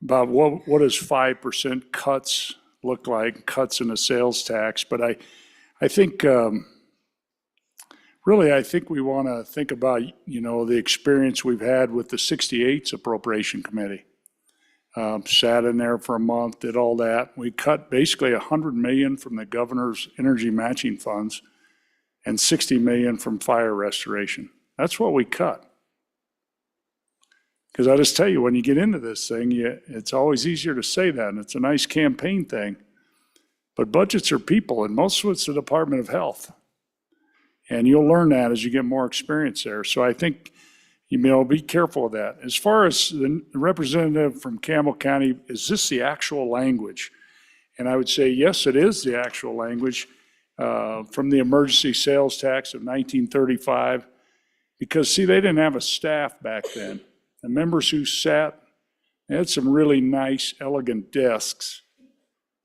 about what does 5% cuts look like, cuts in the sales tax. But I think really, I think we want to think about, the experience we've had with the 68's Appropriation Committee. Sat in there for a month, did all that. We cut basically $100 million from the governor's energy matching funds and $60 million from fire restoration. That's what we cut. Because I just tell you, when you get into this thing, it's always easier to say that, and it's a nice campaign thing. But budgets are people, and most of it's the Department of Health. And you'll learn that as you get more experience there. So I think, be careful of that. As far as the representative from Campbell County, is this the actual language? And I would say, yes, it is the actual language from the emergency sales tax of 1935. Because, see, they didn't have a staff back then. The members who sat They had some really nice, elegant desks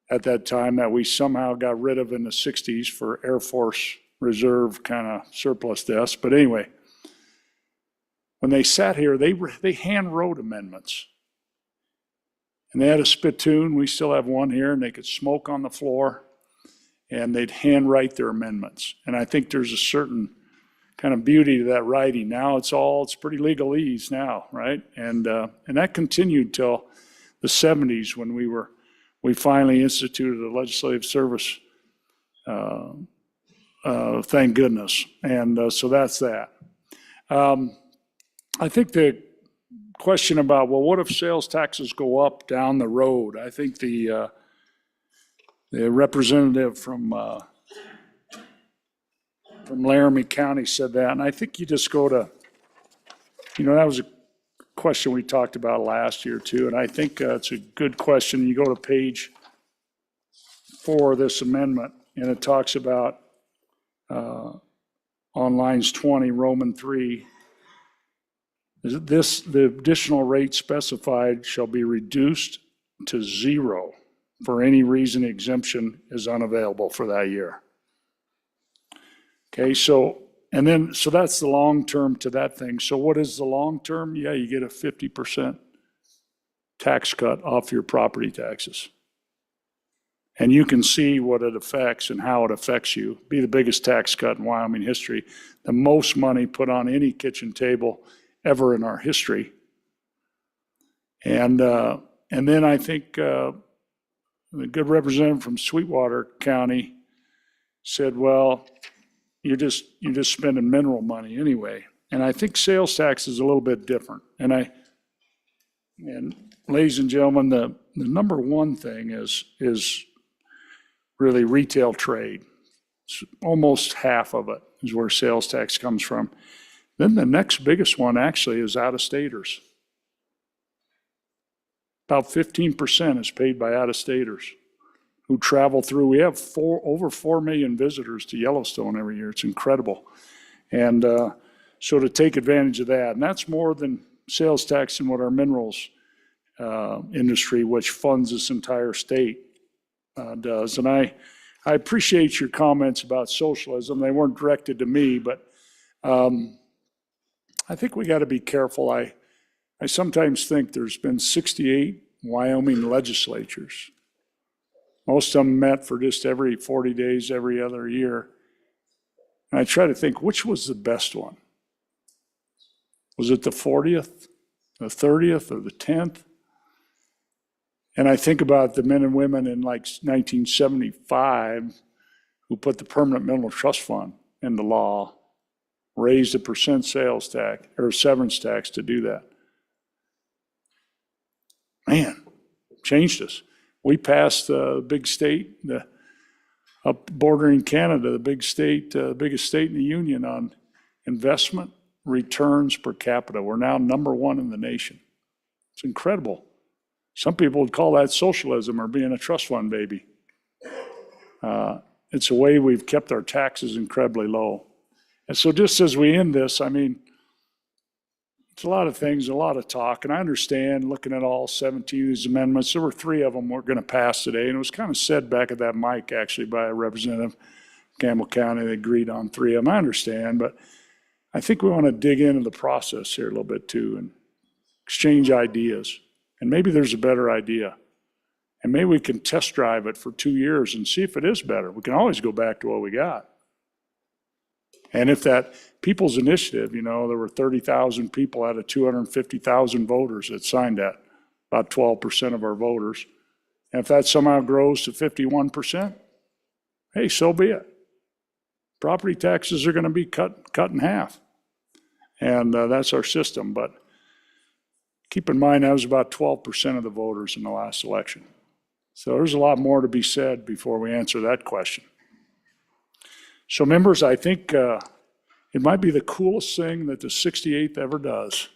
at that time that we somehow got rid of in the 60s for Air Force Reserve kind of surplus desks. But anyway, when they sat here, they hand wrote amendments. And they had a spittoon, we still have one here, and they could smoke on the floor, and they'd hand write their amendments. And I think there's a certain kind of beauty to that writing. Now it's pretty legalese now, right? And that continued till the 70s when we finally instituted a legislative service, thank goodness. And so that's that. I think the question about, well, what if sales taxes go up down the road? I think the representative from Laramie County said that, and I think you just go to, that was a question we talked about last year too, and I think it's a good question. You go to page 4 of this amendment, and it talks about on lines 20, Roman 3, the additional rate specified shall be reduced to 0 for any reason exemption is unavailable for that year. Okay, so that's the long term to that thing. So what is the long term? Yeah, you get a 50% tax cut off your property taxes. And you can see what it affects and how it affects you. Be the biggest tax cut in Wyoming history, the most money put on any kitchen table ever in our history. And then I think the good representative from Sweetwater County said, well, you're just spending mineral money anyway. And I think sales tax is a little bit different. And ladies and gentlemen, the number one thing is really retail trade. It's almost half of it is where sales tax comes from. Then the next biggest one actually is out-of-staters. About 15% is paid by out-of-staters who travel through. We have over 4 million visitors to Yellowstone every year. It's incredible. And so to take advantage of that, and that's more than sales tax and what our minerals industry, which funds this entire state, does. And I appreciate your comments about socialism. They weren't directed to me, but I think we got to be careful. I sometimes think there's been 68 Wyoming legislatures. Most of them met for just every 40 days, every other year. And I try to think, which was the best one? Was it the 40th, the 30th, or the 10th? And I think about the men and women in like 1975 who put the Permanent Mineral Trust Fund into law, raised a % sales tax or severance tax to do that. Man, changed us. We passed the big state, up bordering Canada, the big state, biggest state in the union on investment returns per capita. We're now #1 in the nation. It's incredible. Some people would call that socialism or being a trust fund baby. It's a way we've kept our taxes incredibly low. And so just as we end this, I mean, it's a lot of things, a lot of talk, and I understand looking at all 17 of these amendments, there were 3 of them we're going to pass today, and it was kind of said back at that mic actually by a representative from Campbell County that agreed on 3 of them. I understand, but I think we want to dig into the process here a little bit too and exchange ideas. And maybe there's a better idea. And maybe we can test drive it for 2 years and see if it is better. We can always go back to what we got. And if that People's Initiative, there were 30,000 people out of 250,000 voters that signed that, about 12% of our voters. And if that somehow grows to 51%, hey, so be it. Property taxes are going to be cut in half. And that's our system. But keep in mind, that was about 12% of the voters in the last election. So there's a lot more to be said before we answer that question. So members, I think it might be the coolest thing that the 68th ever does.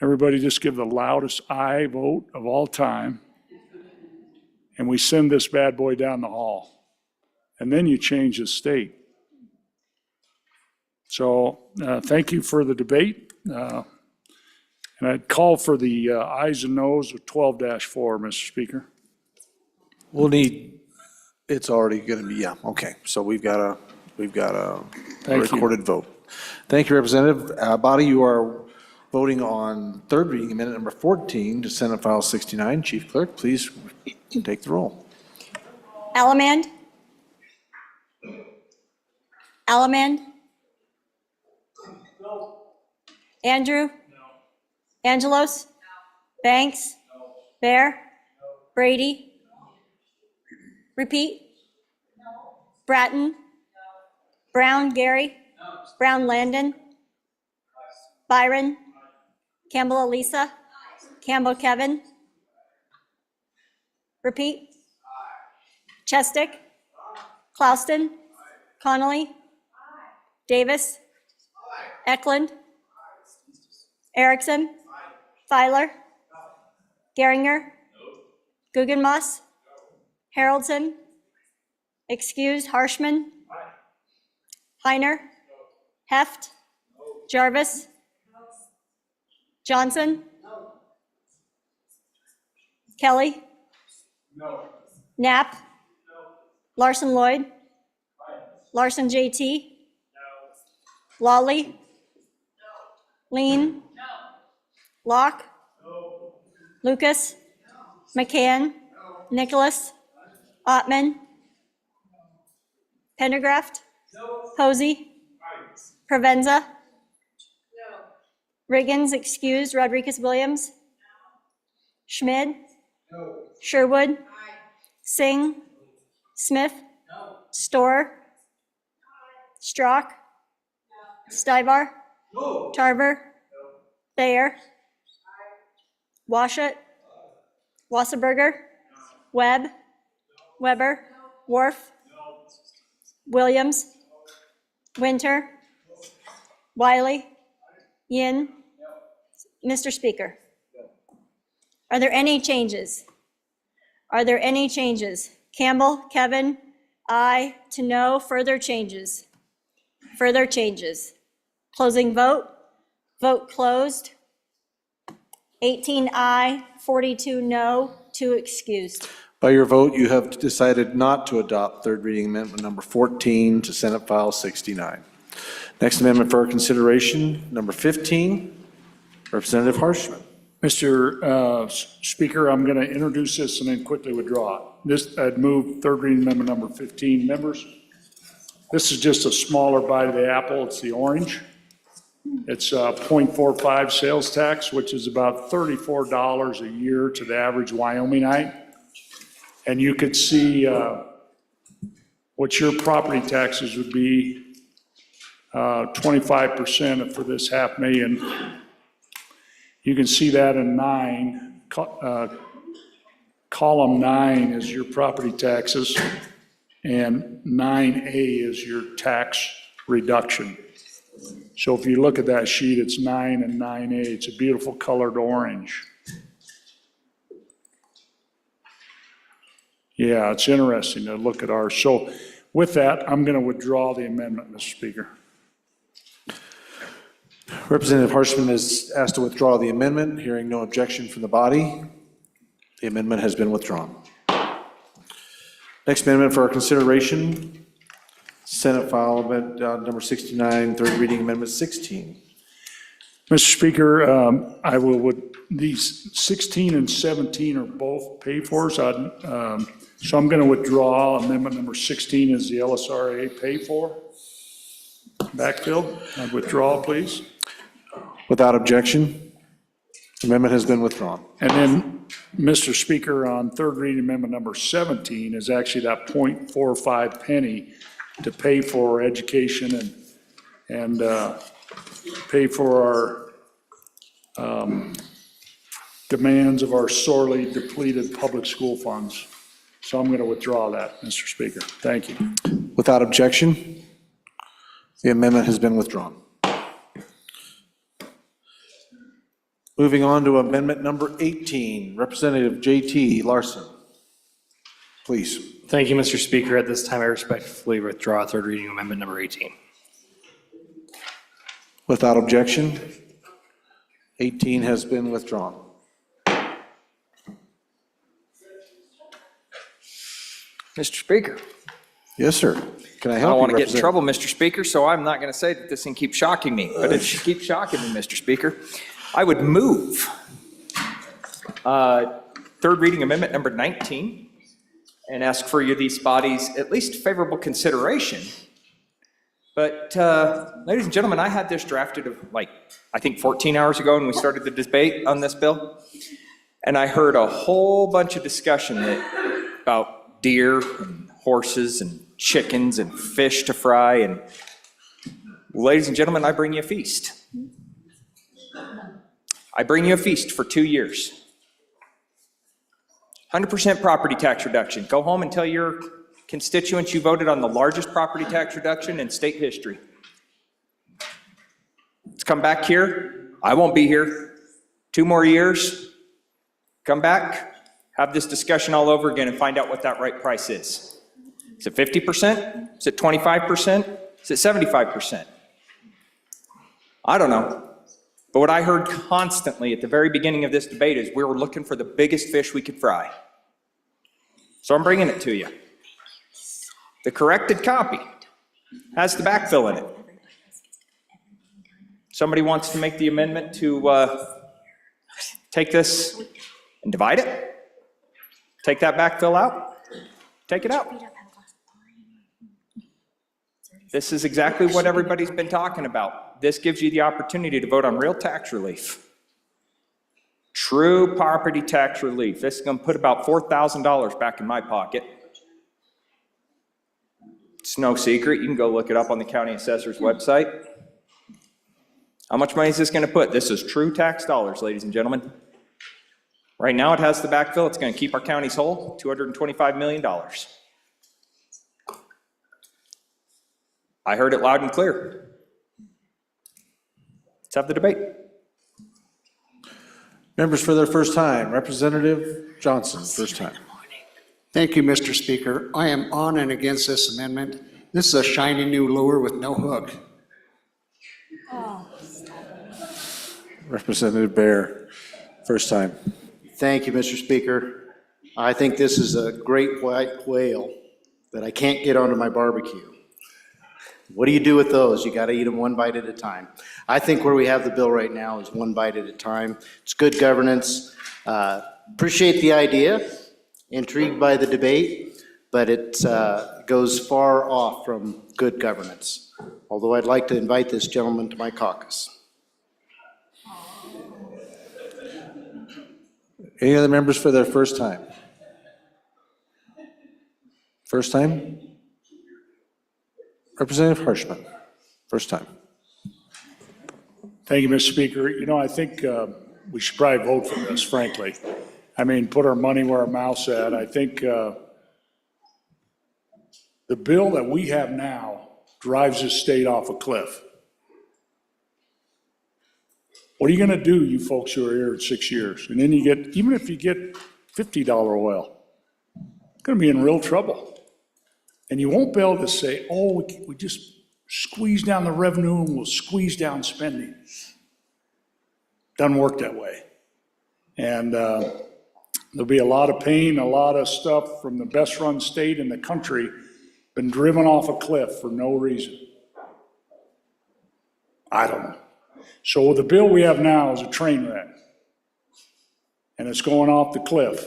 Everybody just give the loudest aye vote of all time, and we send this bad boy down the hall. And then you change the state. So thank you for the debate. And I'd call for the ayes and noes of 12-4, Mr. Speaker. We'll need, it's already going to be, yeah, okay. So we've got a Thank you. recorded vote. Thank you, Representative. Body, you are voting on third reading amendment number 14 to Senate File 69. Chief Clerk, please take the roll. Allemand? Allemand? Andrew? Angelos? Banks? Bear? Brady? Repeat? Bratton? Brown Gary? Brown Landon? Byron? Campbell Elisa? Campbell Kevin? Repeat? Chestick? Clauston? Connolly? Davis? Eklund? Erickson? Filer? Geringer? Guggenmoss? Haroldson? Excused Harshman? Heiner? Heft? Jarvis? Johnson? Kelly? Knapp? Larson Lloyd? Larson JT? Lawley? Lean? Locke? Lucas? McCann? Nicholas? Ottman? Pendergraft? Posey? Provenza? Riggins excused. Rodriguez Williams? Schmid? Sherwood? Singh? Smith? Storr? Strock? Stivar? Tarver? Thayer? Washut? Wasserberger? Webb? Weber? Worf? Williams? Winter? Wiley? Yin? Mr. Speaker, are there any changes? Are there any changes? Campbell, Kevin, aye. To no, further changes. Further changes. Closing vote. Vote closed. 18 aye, 42 no, 2 excused. By your vote, you have decided not to adopt third reading amendment number 14 to Senate File 69. Next amendment for our consideration, number 15, Representative Harshman. Mr. Speaker, I'm going to introduce this and then quickly withdraw it. I'd move third reading amendment number 15. Members, this is just a smaller bite of the apple. It's the orange. It's 0.45 sales tax, which is about $34 a year to the average Wyomingite. And you could see what your property taxes would be, 25% for this $500,000. You can see that in 9, column 9 is your property taxes, and 9A is your tax reduction. So if you look at that sheet, it's 9 and 9A. It's a beautiful colored orange. Yeah, it's interesting to look at ours. So with that, I'm going to withdraw the amendment, Mr. Speaker. Representative Harshman is asked to withdraw the amendment. Hearing no objection from the body, the amendment has been withdrawn. Next amendment for our consideration, Senate File number 69, third reading amendment 16. Mr. Speaker, these 16 and 17 are both paid for, so I'm going to withdraw amendment number 16 is the LSRA pay for. Backfill, I'd withdraw, please. Without objection, amendment has been withdrawn. And then, Mr. Speaker, on third reading amendment number 17 is actually that 0.45 penny to pay for education and pay for our demands of our sorely depleted public school funds. So I'm going to withdraw that, Mr. Speaker. Thank you. Without objection, the amendment has been withdrawn. Moving on to amendment number 18, Representative J.T. Larson, please. Thank you, Mr. Speaker. At this time, I respectfully withdraw third reading amendment number 18. Without objection, 18 has been withdrawn. Mr. Speaker, Yes, sir. Can I I help you, don't want to get in Representative? trouble, Mr. Speaker, so I'm not going to say that this thing keeps shocking me. But if it keeps shocking me, Mr. Speaker, I would move third reading amendment number 19 and ask for you, these bodies, at least favorable consideration. But ladies and gentlemen, I had this drafted I think 14 hours ago when we started the debate on this bill. And I heard a whole bunch of discussion about deer and horses and chickens and fish to fry. And ladies and gentlemen, I bring you a feast. I bring you a feast for 2 years. 100% property tax reduction. Go home and tell your constituents you voted on the largest property tax reduction in state history. Let's come back here. I won't be here. 2 more years. Come back, have this discussion all over again and find out what that right price is. Is it 50%? Is it 25%? Is it 75%? I don't know. But what I heard constantly at the very beginning of this debate is we were looking for the biggest fish we could fry. So I'm bringing it to you. The corrected copy has the backfill in it. Somebody wants to make the amendment to take this and divide it? Take that backfill out? Take it out. This is exactly what everybody's been talking about. This gives you the opportunity to vote on real tax relief. True property tax relief. This is going to put about $4,000 back in my pocket. It's no secret. You can go look it up on the county assessor's website. How much money is this going to put? This is true tax dollars, ladies and gentlemen. Right now it has the backfill. It's going to keep our counties whole, $225 million. I heard it loud and clear. Let's have the debate. Members for their first time, Representative Johnson, first time. Thank you, Mr. Speaker. I am on and against this amendment. This is a shiny new lure with no hook. Representative Bear, first time. Thank you, Mr. Speaker. I think this is a great white whale that I can't get onto my barbecue. What do you do with those? You got to eat them one bite at a time. I think where we have the bill right now is one bite at a time. It's good governance. Appreciate the idea, intrigued by the debate, but it goes far off from good governance. Although I'd like to invite this gentleman to my caucus. Any other members for their first time? First time? Representative Harshman, first time. Thank you, Mr. Speaker. You know, I think we should probably vote for this, frankly. I mean, put our money where our mouth's at. I think the bill that we have now drives this state off a cliff. What are you going to do, you folks who are here in 6 years? And then you get, even if you get $50 oil, you're going to be in real trouble. And you won't be able to say, oh, we just squeeze down the revenue and we'll squeeze down spending. Doesn't work that way. And there'll be a lot of pain, a lot of stuff from the best run state in the country been driven off a cliff for no reason. I don't know. So the bill we have now is a train wreck. And it's going off the cliff.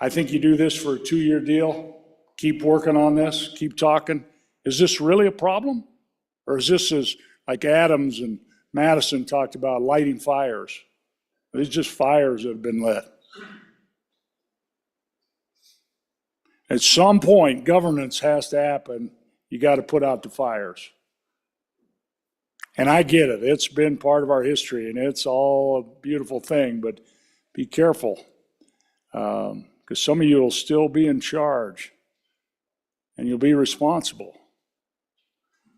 I think you do this for a 2-year deal. Keep working on this, keep talking. Is this really a problem? Or is this as like Adams and Madison talked about, lighting fires? These just fires that have been lit. At some point, governance has to happen. You got to put out the fires. And I get it. It's been part of our history, and it's all a beautiful thing, but be careful. Because some of you will still be in charge. And you'll be responsible.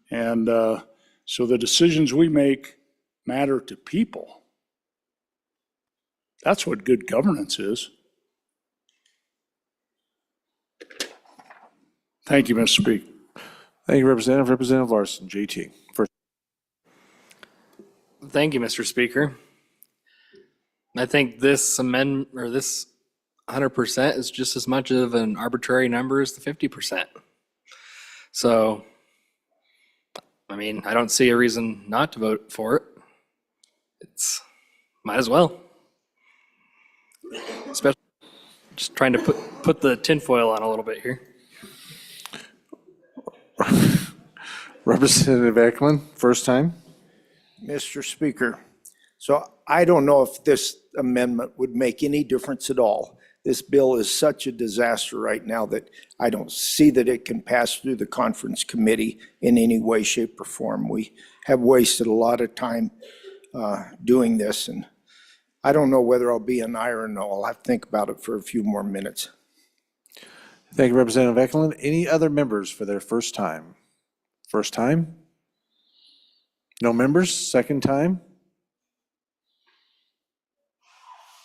And so the decisions we make matter to people. That's what good governance is. Thank you, Mr. Speaker. Thank you, Representative. Representative Larson, JT. First. Thank you, Mr. Speaker. I think this amendment, or this 100% is just as much of an arbitrary number as the 50%. So, I mean, I don't see a reason not to vote for it. It's, might as well. Especially, just trying to put the tinfoil on a little bit here. Representative Eklund, first time. Mr. Speaker, so I don't know if this amendment would make any difference at all. This bill is such a disaster right now that I don't see that it can pass through the conference committee in any way, shape, or form. We have wasted a lot of time doing this, and I don't know whether I'll be an aye or no. I'll have to think about it for a few more minutes. Thank you, Representative Eklund. Any other members for their first time? First time? No members? Second time?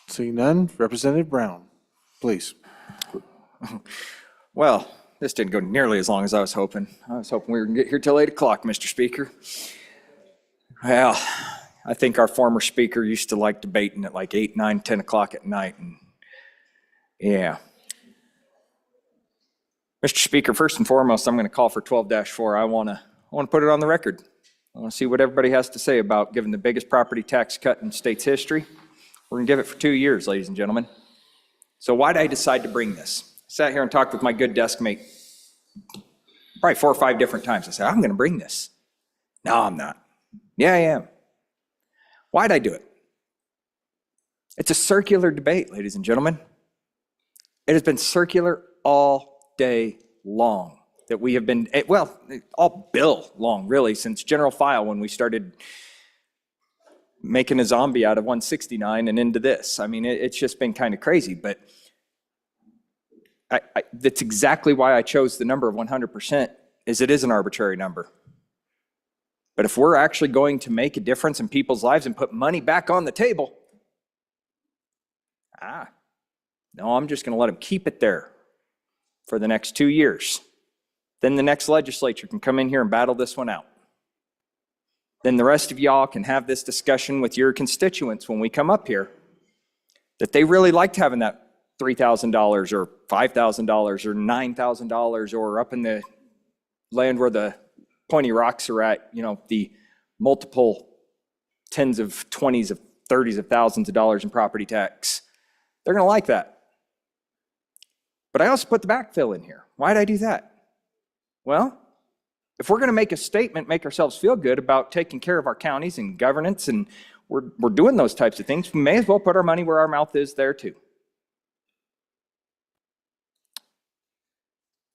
Seeing none, Representative Brown, please. Well, this didn't go nearly as long as I was hoping. I was hoping we were going to get here till 8 o'clock, Mr. Speaker. Well, I think our former speaker used to like debating at like 8, 9, 10 o'clock at night. And yeah. Mr. Speaker, first and foremost, I'm going to call for 12-4. I want to put it on the record. I want to see what everybody has to say about giving the biggest property tax cut in state's history. We're going to give it for 2 years, ladies and gentlemen. So why did I decide to bring this? I sat here and talked with my good desk mate probably 4 or 5 different times. I said, I'm going to bring this. No, I'm not. Yeah, I am. Why'd I do it? It's a circular debate, ladies and gentlemen. It has been circular all day long. That we have been, well, all bill long, really, since general file when we started making a zombie out of 169 and into this. I mean, it's just been kind of crazy, but that's exactly why I chose the number of 100%, is it is an arbitrary number. But if we're actually going to make a difference in people's lives and put money back on the table, no, I'm just going to let them keep it there for the next 2 years. Then the next legislature can come in here and battle this one out. Then the rest of y'all can have this discussion with your constituents when we come up here, that they really liked having that $3,000 or $5,000 or $9,000 or up in the land where the pointy rocks are at, you know, the multiple tens of 20s of 30s of thousands of dollars in property tax. They're going to like that. But I also put the backfill in here. Why did I do that? Well, if we're going to make a statement, make ourselves feel good about taking care of our counties and governance, and we're doing those types of things, we may as well put our money where our mouth is there too.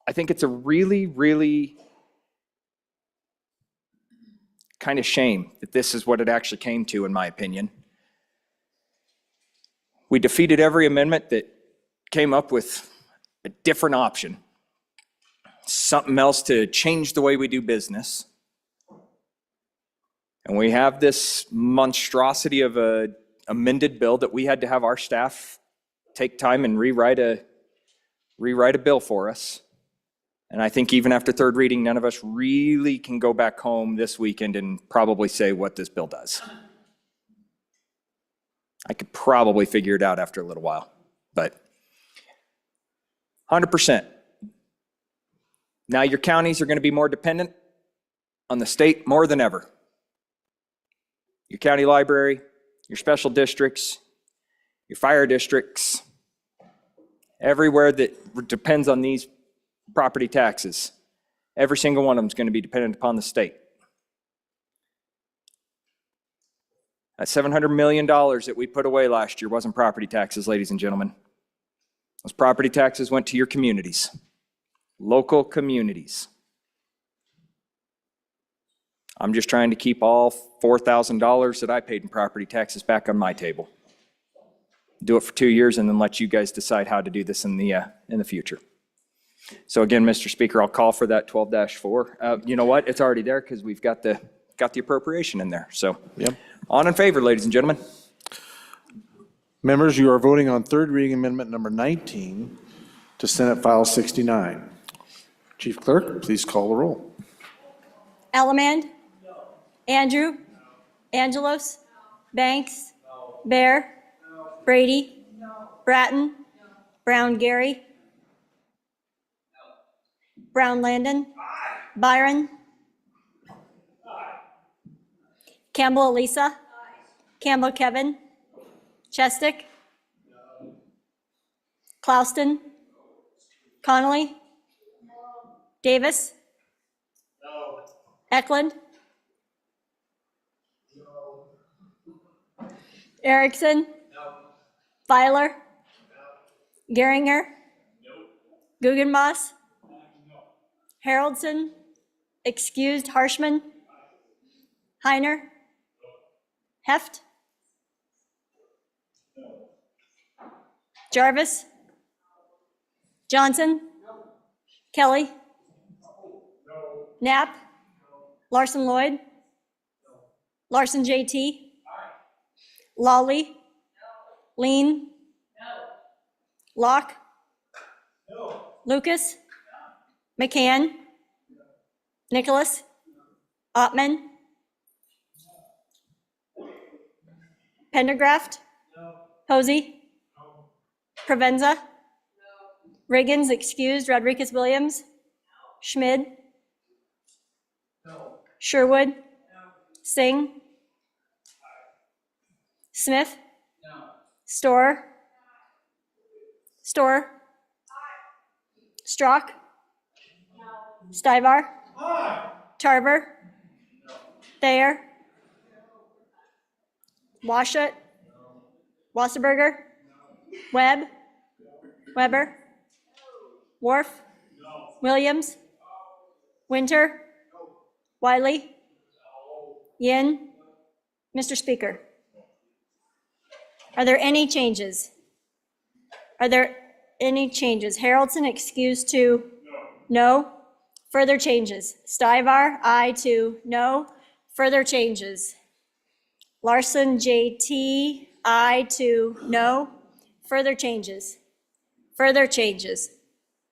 I think it's a really, really kind of shame that this is what it actually came to, in my opinion. We defeated every amendment that came up with a different option. Something else to change the way we do business. And we have this monstrosity of a amended bill that we had to have our staff take time and rewrite a bill for us. And I think even after third reading, none of us really can go back home this weekend and probably say what this bill does. I could probably figure it out after a little while, but 100%. Now your counties are going to be more dependent on the state more than ever. Your county library, your special districts, your fire districts, everywhere that depends on these property taxes, every single one of them is going to be dependent upon the state. That $700 million that we put away last year wasn't property taxes, ladies and gentlemen. Those property taxes went to your communities. Local communities. I'm just trying to keep all $4,000 that I paid in property taxes back on my table. Do it for 2 years and then let you guys decide how to do this in the future. So again, Mr. Speaker, I'll call for that 12-4. You know what? It's already there because we've got the appropriation in there. So yep. On in favor, ladies and gentlemen. Members, you are voting on third reading amendment number 19 to Senate File 69. Chief Clerk, please call the roll. Allemand? No. Andrew? No. Angelos? No. Banks? No. Bear? No. Brady? Bratton? Brown Gary? Brown Landon? Byron? Campbell Elisa? Campbell Kevin? Chestick? Clouston? Connolly? Davis? Eklund? Erickson? Feiler? Geringer? Guggenmoss? Haroldson? Excused Harshman? Heiner? Heft? Jarvis? Johnson? Kelly? Knapp? Larson Lloyd? Larson JT? Lawley? Lean? Locke? Lucas? McCann? Nicholas? Ottman? Pendergraft? Posey? Provenza? Riggins excused. Rodriguez Williams? Schmid? Sherwood? Singh? Smith? Storer? Storer? Strock? Stivar? Tarver? Thayer? Washut? Wasserberger? Webb? Weber? Worf? Williams? Winter? Wiley? Yin? Mr. Speaker, are there any changes? Are there any changes? Haroldson excused to no. Further changes? Stivar, aye to no. Further changes? Larson, JT, aye to no. Further changes? Further changes?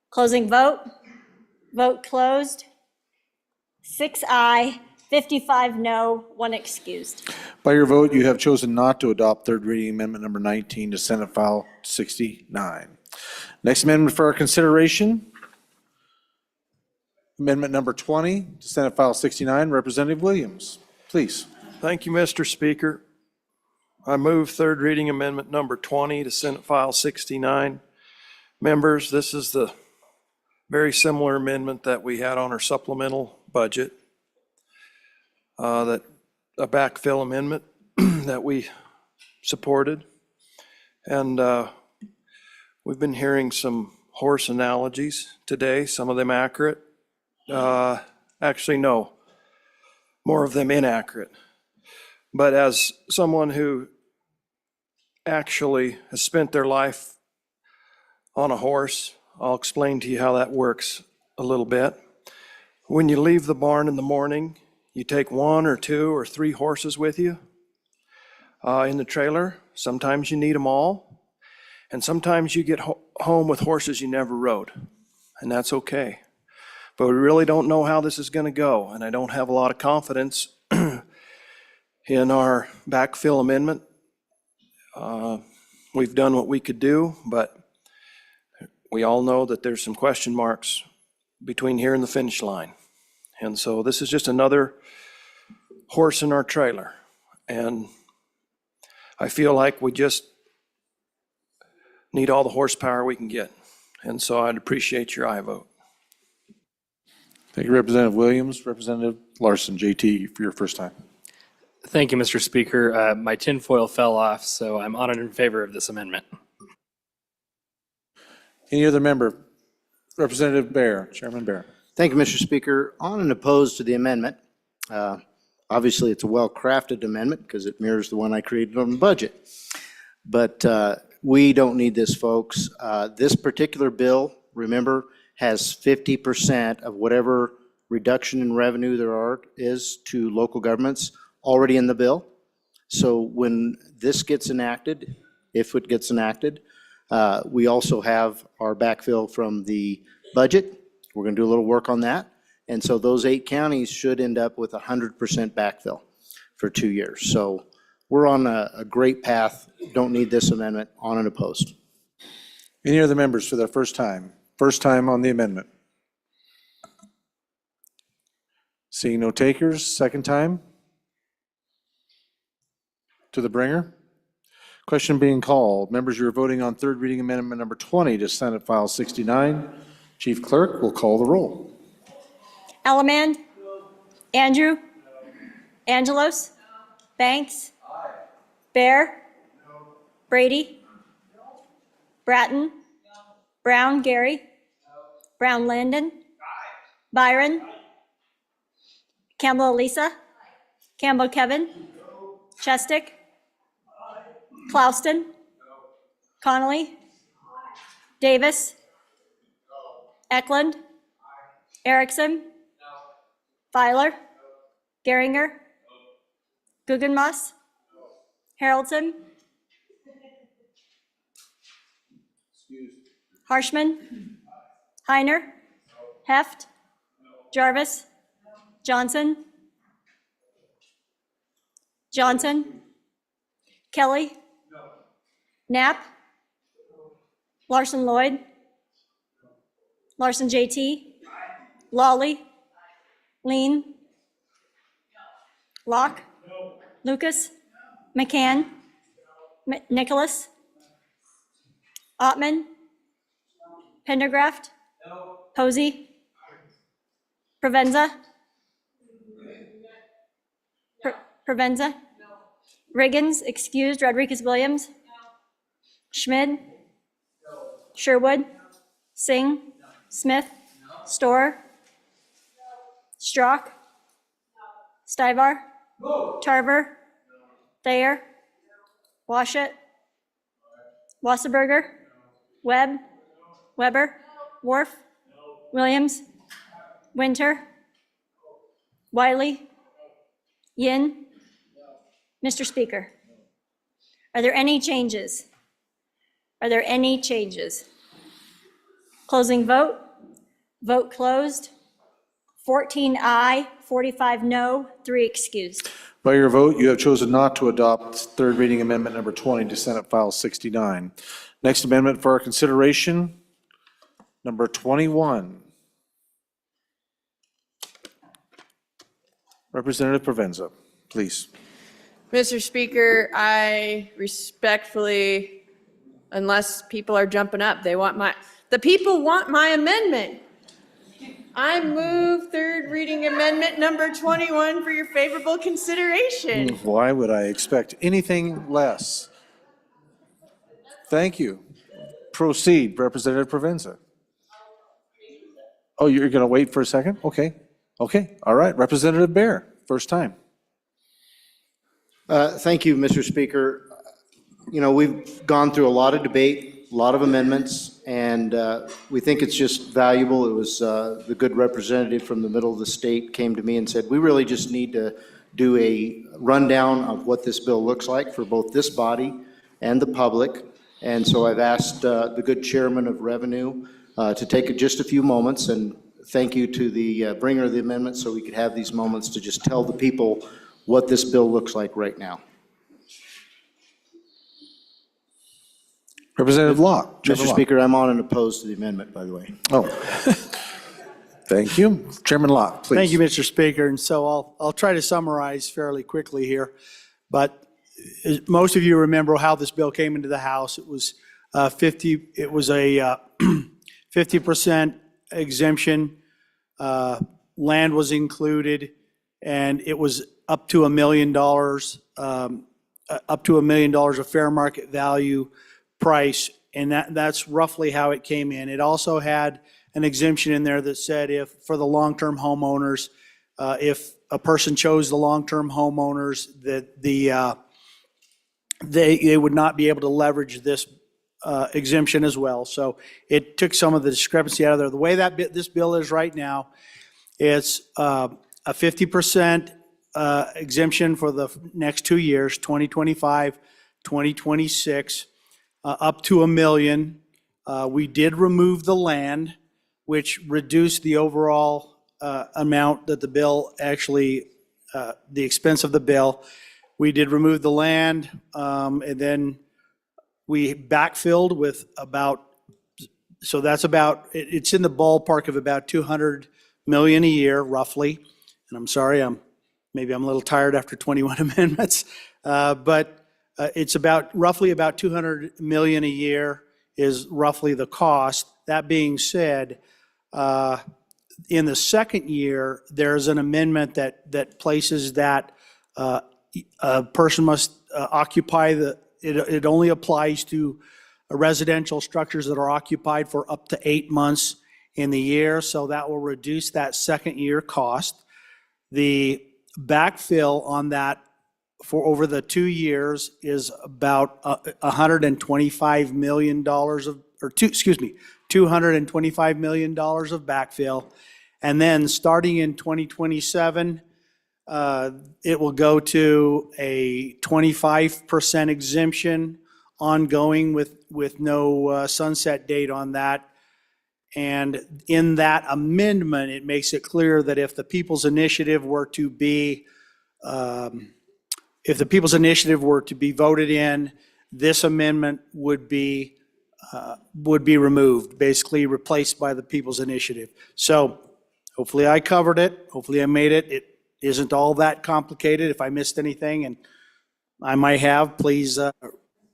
Closing vote? Vote closed. 6 aye, 55 no, 1 excused. By your vote, you have chosen not to adopt third reading amendment number 19 to Senate File 69. Next amendment for our consideration, amendment number 20 to Senate File 69, Representative Williams, please. Thank you, Mr. Speaker. I move third reading amendment number 20 to Senate File 69. Members, this is the very similar amendment that we had on our supplemental budget, that a backfill amendment that we supported. And we've been hearing some horse analogies today, some of them accurate. Actually, no, more of them inaccurate. But as someone who actually has spent their life on a horse, I'll explain to you how that works a little bit. When you leave the barn in the morning, you take 1 or 2 or 3 horses with you in the trailer. Sometimes you need them all. And sometimes you get home with horses you never rode. And that's okay. But we really don't know how this is going to go. And I don't have a lot of confidence in our backfill amendment. We've done what we could do, but we all know that there's some question marks between here and the finish line. And so this is just another horse in our trailer. And I feel like we just need all the horsepower we can get. And so I'd appreciate your aye vote. Thank you, Representative Williams. Representative Larson, JT, for your first time. Thank you, Mr. Speaker. My tinfoil fell off, so I'm on and in favor of this amendment. Any other member? Representative Bear, Chairman Bear. Thank you, Mr. Speaker. On and opposed to the amendment. Obviously, it's a well-crafted amendment because it mirrors the one I created on the budget. But we don't need this, folks. This particular bill, remember, has 50% of whatever reduction in revenue there is to local governments already in the bill. So when this gets enacted, if it gets enacted, we also have our backfill from the budget. We're going to do a little work on that. And so those 8 counties should end up with 100% backfill for 2 years. So we're on a great path. Don't need this amendment. On and opposed. Any other members for their first time? First time on the amendment? Seeing no takers, second time? To the bringer? Question being called. Members, you are voting on third reading amendment number 20 to Senate File 69. Chief Clerk will call the roll. Ellerman? Andrew? Angelos? Banks? Bear? Brady? Bratton? Brown Gary? Brown Landon? Byron? Campbell Elisa? Campbell Kevin? Chestick? Clouston? Connolly? Davis? Eklund? Erickson? Filer? Geringer? Guggenmoss? Haroldson? Harshman? Heiner? Heft? Jarvis? Johnson? Johnson? Kelly? Knapp? Larson Lloyd? Larson JT? Lawley? Lean? Locke? Lucas? McCann? Nicholas? Ottman? Pendergraft? Posey? Provenza? Provenza? Riggins, excused. Rodriguez Williams? Schmid? Sherwood? Singh? Smith? Storer? Strock? Stivar? Tarver? Thayer? Washut? Wasserberger? Webb? Weber? Worf? Williams? Winter? Wiley? Yin? Mr. Speaker, are there any changes? Are there any changes? Closing vote. Vote closed. 14 aye, 45 no, 3 excused. By your vote, you have chosen not to adopt third reading amendment number 20 to Senate File 69. Next amendment for our consideration, number 21. Representative Provenza, please. Mr. Speaker, I respectfully, unless people are jumping up, the people want my amendment. I move third reading amendment number 21 for your favorable consideration. Why would I expect anything less? Thank you. Proceed, Representative Provenza. Oh, you're going to wait for a second? Okay. Okay. All right. Representative Bear, first time. Thank you, Mr. Speaker. You know, we've gone through a lot of debate, a lot of amendments, and we think it's just valuable. It was the good representative from the middle of the state came to me and said, we really just need to do a rundown of what this bill looks like for both this body and the public. And so I've asked the good chairman of Revenue to take just a few moments, and thank you to the bringer of the amendment so we could have these moments to just tell the people what this bill looks like right now. Representative Locke. Mr. Speaker, I'm on and opposed to the amendment, by the way. Oh, thank you. Chairman Locke, please. Thank you, Mr. Speaker. And so I'll try to summarize fairly quickly here. But most of you remember how this bill came into the House. It was a 50% exemption. Land was included, and it was up to $1 million, up to $1 million of fair market value price, and that's roughly how it came in. It also had an exemption in there that said if, for the long-term homeowners, if a person chose the long-term homeowners, that they would not be able to leverage this exemption as well. So it took some of the discrepancy out of there. The way that this bill is right now, it's a 50% exemption for the next 2 years, 2025, 2026, up to $1 million. We did remove the land, which reduced the overall amount that the bill actually, the expense of the bill. We did remove the land, and then we backfilled with about, so that's about, it's in the ballpark of about 200 million a year, roughly. And I'm sorry, maybe I'm a little tired after 21 amendments, but it's roughly about 200 million a year is roughly the cost. That being said, in the second year, there's an amendment that places that a person must occupy it only applies to residential structures that are occupied for up to 8 months in the year, so that will reduce that second year cost. The backfill on that for over the 2 years is about $225 million $225 million of backfill. And then starting in 2027, it will go to a 25% exemption ongoing with no sunset date on that. And in that amendment, it makes it clear that if the People's Initiative were to be voted in, this amendment would be removed, basically replaced by the People's Initiative. So hopefully I covered it. Hopefully I made it. It isn't all that complicated. If I missed anything, and I might have, please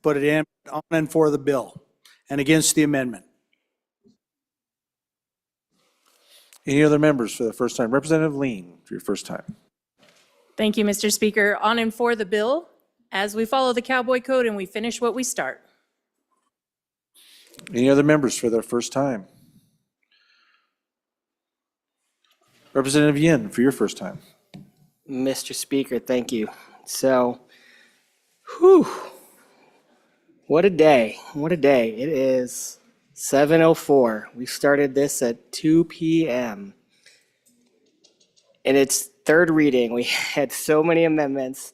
put it in on and for the bill and against the amendment. Any other members for the first time? Representative Lean, for your first time. Thank you, Mr. Speaker. On and for the bill, as we follow the Cowboy Code and we finish what we start. Any other members for their first time? Representative Yin, for your first time. Mr. Speaker, thank you. So, whew, what a day. What a day. It is 7:04. We started this at 2 p.m. And it's third reading. We had so many amendments.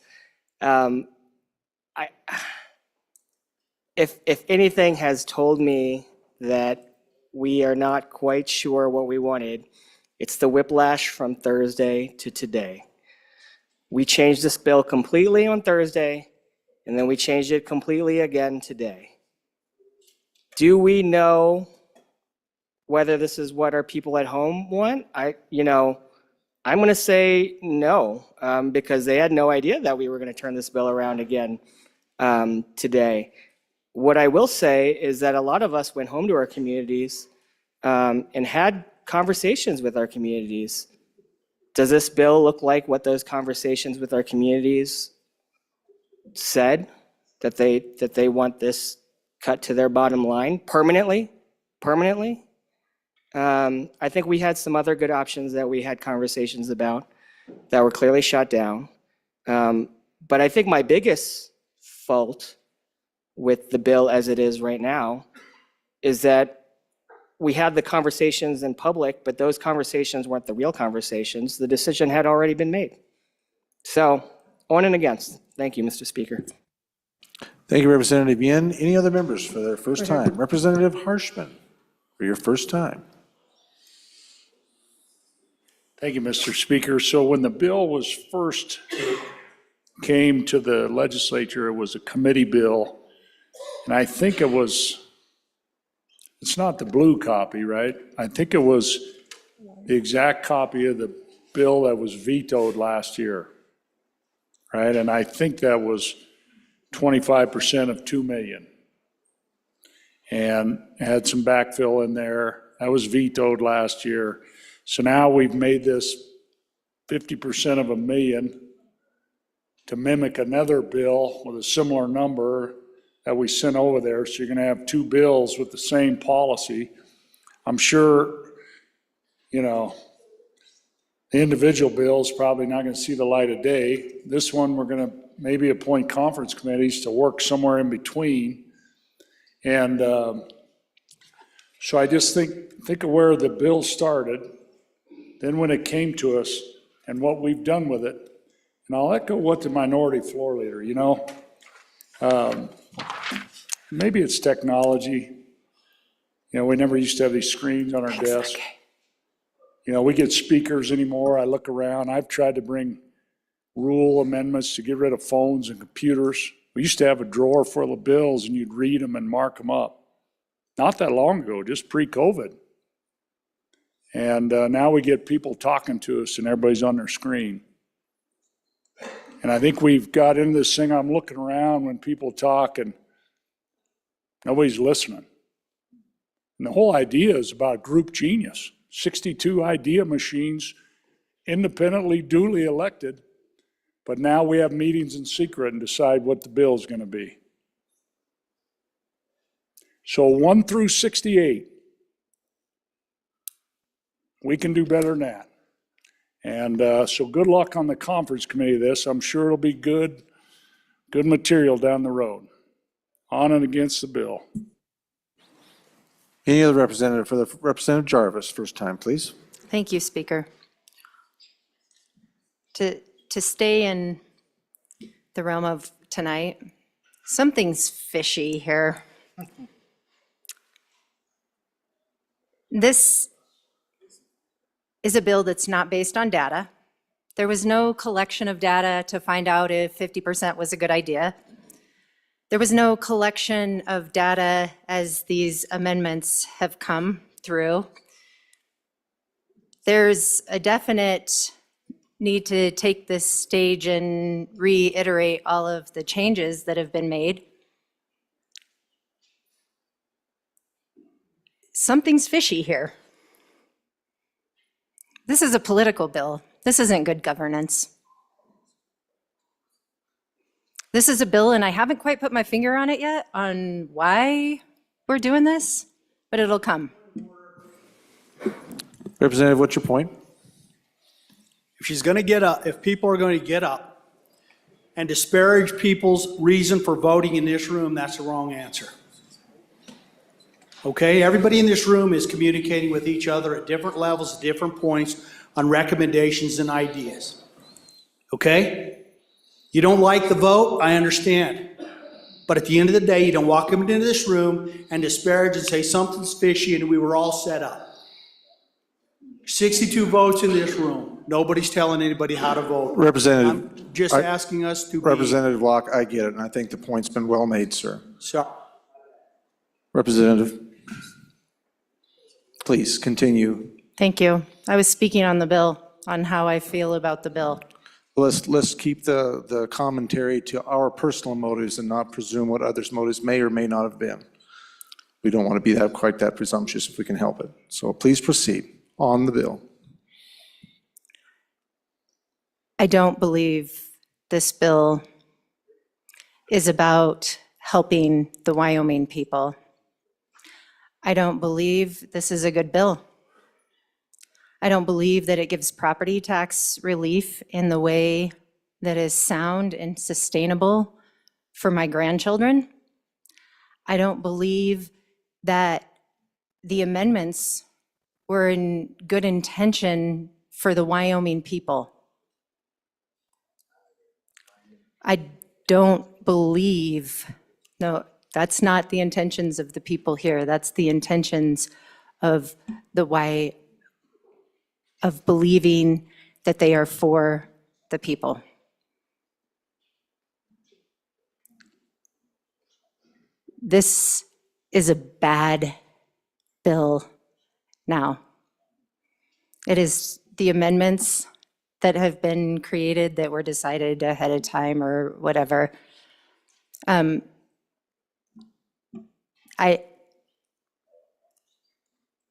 If anything has told me that we are not quite sure what we wanted, it's the whiplash from Thursday to today. We changed this bill completely on Thursday, and then we changed it completely again today. Do we know whether this is what our people at home want? I'm going to say no, because they had no idea that we were going to turn this bill around again today. What I will say is that a lot of us went home to our communities and had conversations with our communities. Does this bill look like what those conversations with our communities said? That they want this cut to their bottom line permanently? I think we had some other good options that we had conversations about that were clearly shot down. But I think my biggest fault with the bill as it is right now is that we had the conversations in public, but those conversations weren't the real conversations. The decision had already been made. So, on and against. Thank you, Mr. Speaker. Thank you, Representative Yin. Any other members for their first time? Representative Harshman, for your first time. Thank you, Mr. Speaker. So when the bill was first came to the legislature, it was a committee bill. And I think it's not the blue copy, right? I think it was the exact copy of the bill that was vetoed last year, right? And I think that was 25% of 2 million. And had some backfill in there. That was vetoed last year. So now we've made this 50% of 1 million to mimic another bill with a similar number that we sent over there. So you're going to have 2 bills with the same policy. I'm sure, the individual bill is probably not going to see the light of day. This one, we're going to maybe appoint conference committees to work somewhere in between. And so I just think of where the bill started, then when it came to us and what we've done with it. And I'll echo what the minority floor leader, maybe it's technology. We never used to have these screens on our desk. We get speakers anymore. I look around. I've tried to bring rule amendments to get rid of phones and computers. We used to have a drawer full of bills and you'd read them and mark them up. Not that long ago, just pre-COVID. And now we get people talking to us and everybody's on their screen. And I think we've got into this thing, I'm looking around when people talk and nobody's listening. And the whole idea is about group genius. 62 idea machines, independently, duly elected, but now we have meetings in secret and decide what the bill is going to be. So 1 through 68, we can do better than that. And so good luck on the conference committee of this. I'm sure it'll be good material down the road. On and against the bill. Any other representative for the Representative Jarvis, first time, please. Thank you, Speaker. To stay in the realm of tonight, something's fishy here. This is a bill that's not based on data. There was no collection of data to find out if 50% was a good idea. There was no collection of data as these amendments have come through. There's a definite need to take this stage and reiterate all of the changes that have been made. Something's fishy here. This is a political bill. This isn't good governance. This is a bill, and I haven't quite put my finger on it yet, on why we're doing this, but it'll come. Representative, what's your point? If she's going to get up, if people are going to get up and disparage people's reason for voting in this room, that's the wrong answer. Okay, everybody in this room is communicating with each other at different levels, at different points on recommendations and ideas. Okay? You don't like the vote, I understand. But at the end of the day, you don't walk into this room and disparage and say something's fishy and we were all set up. 62 votes in this room. Nobody's telling anybody how to vote. Representative. I'm just asking us to be. Representative Locke, I get it, and I think the point's been well made, sir. So, Representative, please continue. Thank you. I was speaking on the bill, on how I feel about the bill. Let's keep the commentary to our personal motives and not presume what others' motives may or may not have been. We don't want to be quite that presumptuous if we can help it. So please proceed on the bill. I don't believe this bill is about helping the Wyoming people. I don't believe this is a good bill. I don't believe that it gives property tax relief in the way that is sound and sustainable for my grandchildren. I don't believe that the amendments were in good intention for the Wyoming people. I don't believe, no, that's not the intentions of the people here. That's the intentions of of believing that they are for the people. This is a bad bill now. It is the amendments that have been created that were decided ahead of time or whatever. I'm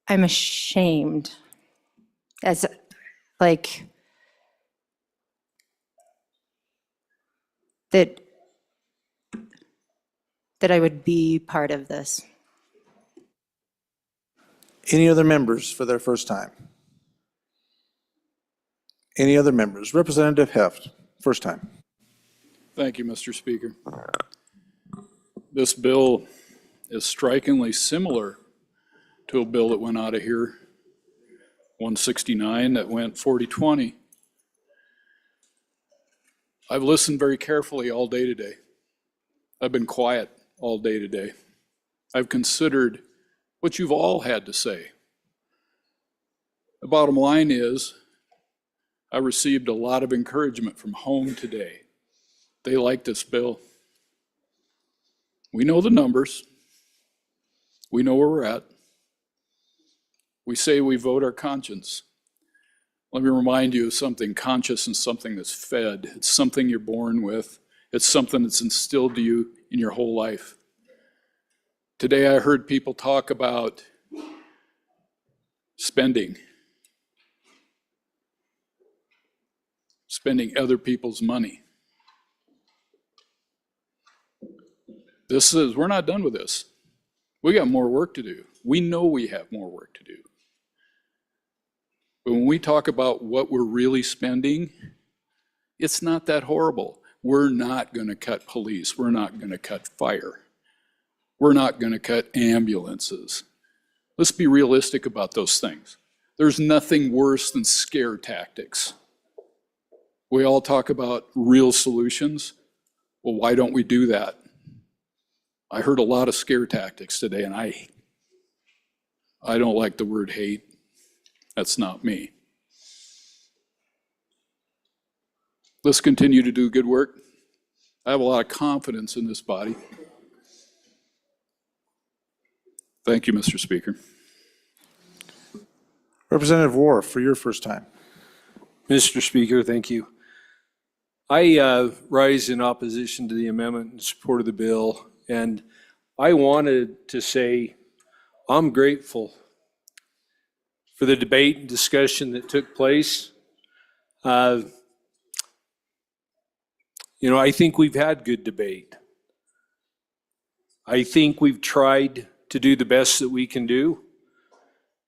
ashamed as like that I would be part of this. Any other members for their first time? Any other members? Representative Heft, first time. Thank you, Mr. Speaker. This bill is strikingly similar to a bill that went out of here, 169, that went 40-20. I've listened very carefully all day today. I've been quiet all day today. I've considered what you've all had to say. The bottom line is, I received a lot of encouragement from home today. They like this bill. We know the numbers. We know where we're at. We say we vote our conscience. Let me remind you of something. Conscience is something that's fed. It's something you're born with. It's something that's instilled to you in your whole life. Today I heard people talk about spending other people's money. We're not done with this. We got more work to do. We know we have more work to do. But when we talk about what we're really spending, it's not that horrible. We're not going to cut police. We're not going to cut fire. We're not going to cut ambulances. Let's be realistic about those things. There's nothing worse than scare tactics. We all talk about real solutions. Well, why don't we do that? I heard a lot of scare tactics today, and I don't like the word hate. That's not me. Let's continue to do good work. I have a lot of confidence in this body. Thank you, Mr. Speaker. Representative Wharf, for your first time. Mr. Speaker, thank you. I rise in opposition to the amendment in support of the bill, and I wanted to say I'm grateful for the debate and discussion that took place. I think we've had good debate. I think we've tried to do the best that we can do.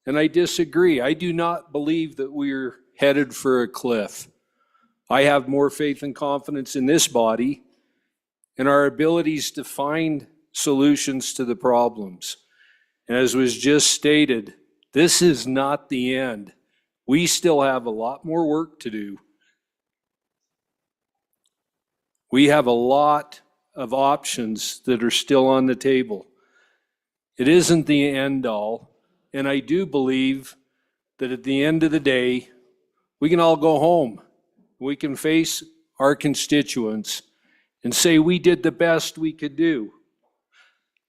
And I disagree. I do not believe that we're headed for a cliff. I have more faith and confidence in this body and our abilities to find solutions to the problems. And as was just stated, this is not the end. We still have a lot more work to do. We have a lot of options that are still on the table. It isn't the end all, and I do believe that at the end of the day, we can all go home. We can face our constituents and say we did the best we could do.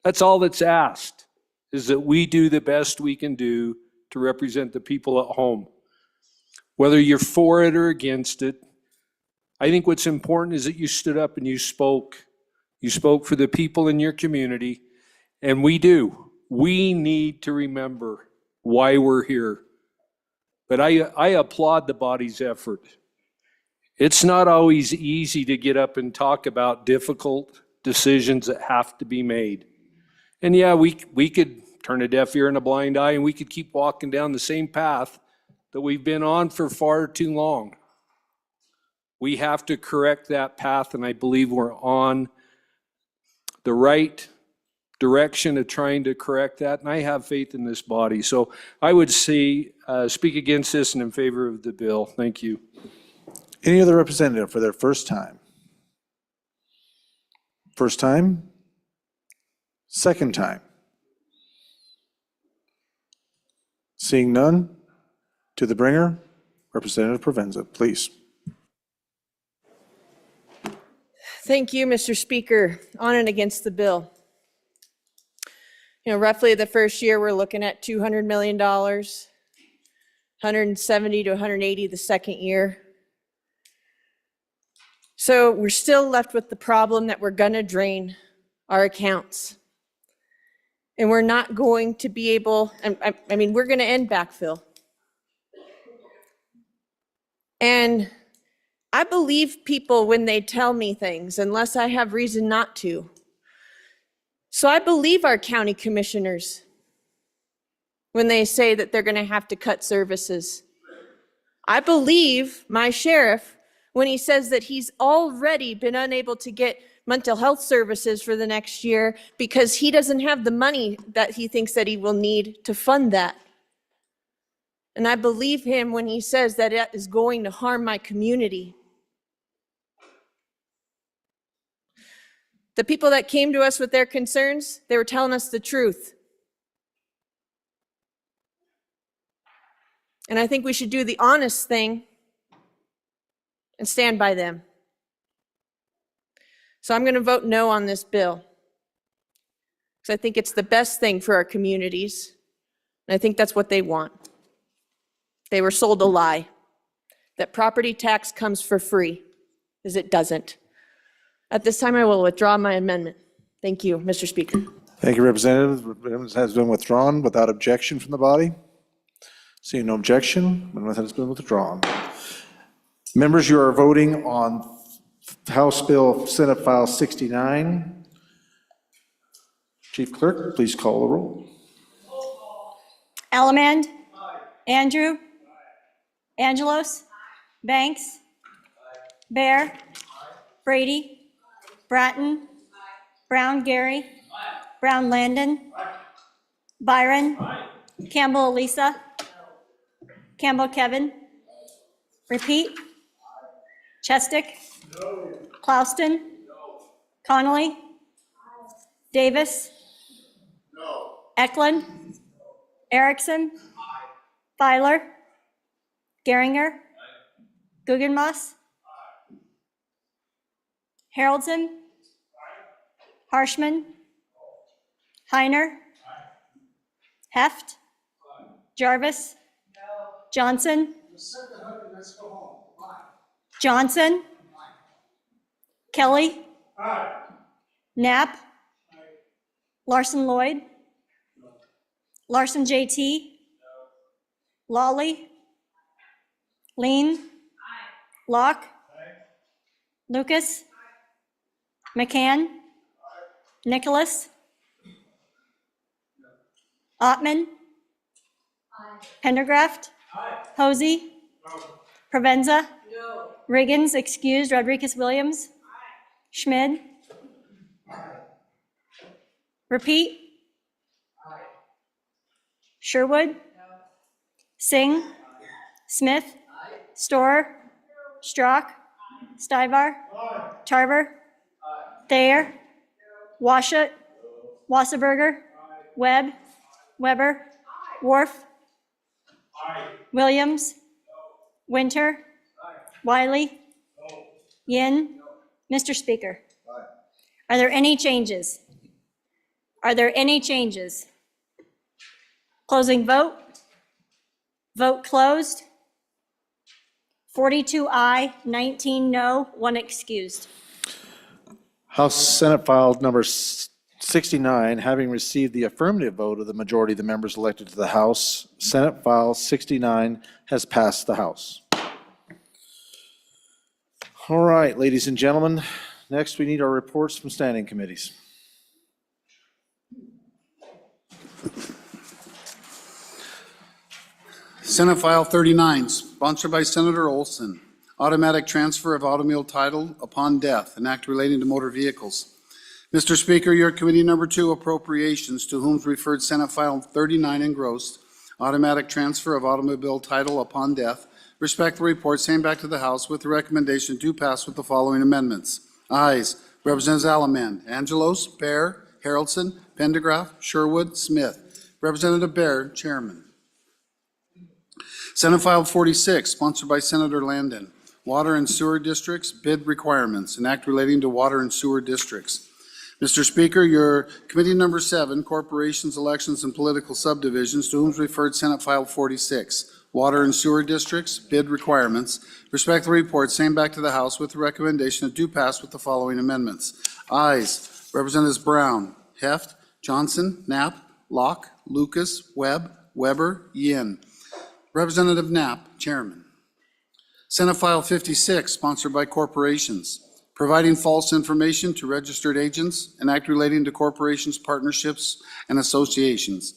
That's all that's asked, is that we do the best we can do to represent the people at home. Whether you're for it or against it, I think what's important is that you stood up and you spoke. You spoke for the people in your community, and we do. We need to remember why we're here. But I applaud the body's effort. It's not always easy to get up and talk about difficult decisions that have to be made. And yeah, we could turn a deaf ear and a blind eye, and we could keep walking down the same path that we've been on for far too long. We have to correct that path, and I believe we're on the right direction of trying to correct that, and I have faith in this body. So I would say, speak against this and in favor of the bill. Thank you. Any other representative for their first time? First time? Second time? Seeing none, to the bringer, Representative Provenza, please. Thank you, Mr. Speaker. On and against the bill. Roughly the first year, we're looking at $200 million, 170 to 180 the second year. So we're still left with the problem that we're gonna drain our accounts. And we're not going to be able, we're gonna end backfill. And I believe people when they tell me things, unless I have reason not to. So I believe our county commissioners when they say that they're gonna have to cut services. I believe my sheriff when he says that he's already been unable to get mental health services for the next year because he doesn't have the money that he thinks that he will need to fund that. And I believe him when he says that it is going to harm my community. The people that came to us with their concerns, they were telling us the truth. And I think we should do the honest thing and stand by them. So I'm going to vote no on this bill, because I think it's the best thing for our communities, and I think that's what they want. They were sold a lie, that property tax comes for free, because it doesn't. At this time, I will withdraw my amendment. Thank you, Mr. Speaker. Thank you, Representative. Amendment has been withdrawn without objection from the body. Seeing no objection, amendment has been withdrawn. Members, you are voting on House Bill Senate File 69. Chief Clerk, please call the roll. Allemand. Andrew. Angelos. Banks. Bear. Brady. Bratton. Brown Gary. Brown Landon. Byron. Campbell Elisa. Campbell Kevin. Repeat. Chestick. Clouston. Connolly. Davis. Eklund. Erickson. Filer. Geringer. Guggenmoss. Haroldson. Harshman. Heiner. Heft. Jarvis. Johnson. Johnson. Kelly. Knapp. Larson Lloyd. Larson JT. Lawley. Lean. Locke. Lucas. McCann. Nicholas. Ottman. Pendergraft. Posey. Provenza. Riggins, excused. Rodriguez Williams. Schmid. Repeat. Sherwood. Singh. Smith. Storer. Strock. Stivar. Tarver. Thayer. Washut. Wasserberger. Webb. Weber. Worf. Williams. Winter. Wiley. Yin. Mr. Speaker. Are there any changes? Are there any changes? Closing vote. Vote closed. 42 aye, 19 no, 1 excused. House Senate File number 69, having received the affirmative vote of the majority of the members elected to the House, Senate File 69 has passed the House. All right, ladies and gentlemen, next we need our reports from standing committees. Senate File 39, sponsored by Senator Olson. Automatic transfer of automobile title upon death, an act relating to motor vehicles. Mr. Speaker, your committee number 2, appropriations, to whom referred Senate File 39 engrossed, automatic transfer of automobile title upon death, respect the report, same back to the House with the recommendation do pass with the following amendments. Ayes, Representatives Allemand, Angelos, Bear, Haroldson, Pendergraft, Sherwood, Smith. Representative Bear, Chairman. Senate File 46, sponsored by Senator Landon. Water and sewer districts, bid requirements, an act relating to water and sewer districts. Mr. Speaker, your committee number 7, corporations, elections, and political subdivisions, to whom is referred Senate File 46. Water and sewer districts, bid requirements. Respect the report, same back to the House with the recommendation that do pass with the following amendments. Ayes, Representatives Brown, Heft, Johnson, Knapp, Locke, Lucas, Webb, Weber, Yin. Representative Knapp, Chairman. Senate File 56, sponsored by corporations, providing false information to registered agents, an act relating to corporations, partnerships, and associations.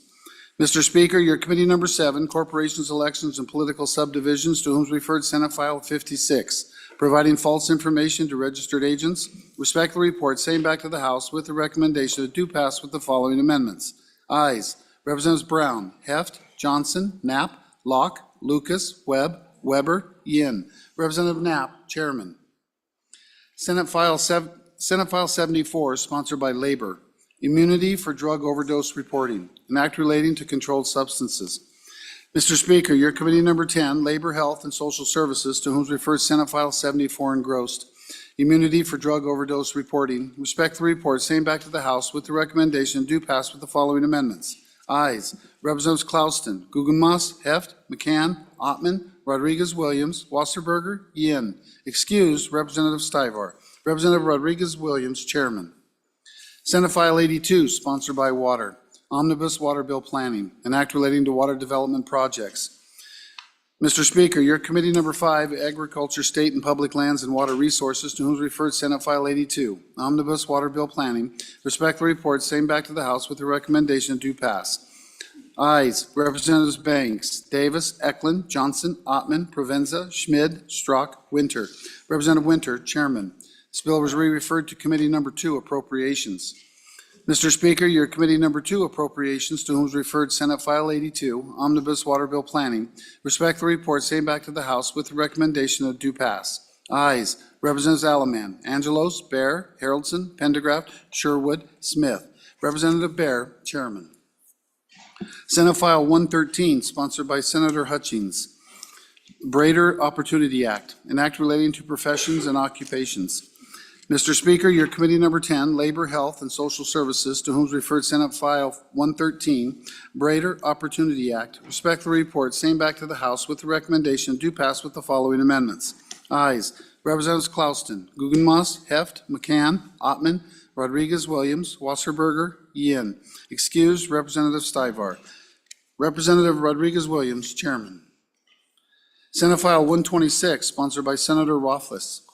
Mr. Speaker, your committee number 7, corporations, elections, and political subdivisions, to whom is referred Senate File 56, providing false information to registered agents, respect the report, same back to the House with the recommendation that do pass with the following amendments. Ayes, Representatives Brown, Heft, Johnson, Knapp, Locke, Lucas, Webb, Weber, Yin. Representative Knapp, Chairman. Senate File 74, sponsored by Labor. Immunity for drug overdose reporting, an act relating to controlled substances. Mr. Speaker, your committee number 10, Labor, Health, and Social Services, to whom is referred Senate File 74 engrossed. Immunity for drug overdose reporting. Respect the report, same back to the House with the recommendation do pass with the following amendments. Ayes. Representatives Klauston, Guggenmoss, Heft, McCann, Ottman, Rodriguez-Williams, Wasserberger, Yin. Excused, Representative Stivar. Representative Rodriguez-Williams, Chairman. Senate File 82, sponsored by Water. Omnibus Water Bill Planning, an act relating to water development projects. Mr. Speaker, your committee number 5, Agriculture, State and Public Lands and Water Resources, to whom is referred Senate File 82, Omnibus Water Bill Planning, respect the report, same back to the House with the recommendation do pass. Ayes. Representatives Banks, Davis, Eklund, Johnson, Ottman, Provenza, Schmid, Strzok, Winter. Representative Winter, Chairman. This bill was re-referred to Committee number 2, Appropriations. Mr. Speaker, your Committee number 2, Appropriations, to whom is referred Senate File 82, Omnibus Water Bill Planning, respect the report, same back to the House with the recommendation that do pass. Ayes. Representatives Alaman, Angelos, Bear, Haroldson, Pendergraft, Sherwood, Smith. Representative Bear, Chairman. Senate File 113, sponsored by Senator Hutchings. Brader Opportunity Act, an act relating to professions and occupations. Mr. Speaker, your Committee number 10, Labor, Health, and Social Services, to whom is referred Senate File 113, Brader Opportunity Act, respect the report, same back to the House with the recommendation do pass with the following amendments. Ayes. Representatives Klauston, Guggenmoss, Heft, McCann, Ottman, Rodriguez-Williams, Wasserberger, Yin. Excused, Representative Stivar. Representative Rodriguez-Williams, Chairman. Senate File 126, sponsored by Senator Rothfuss.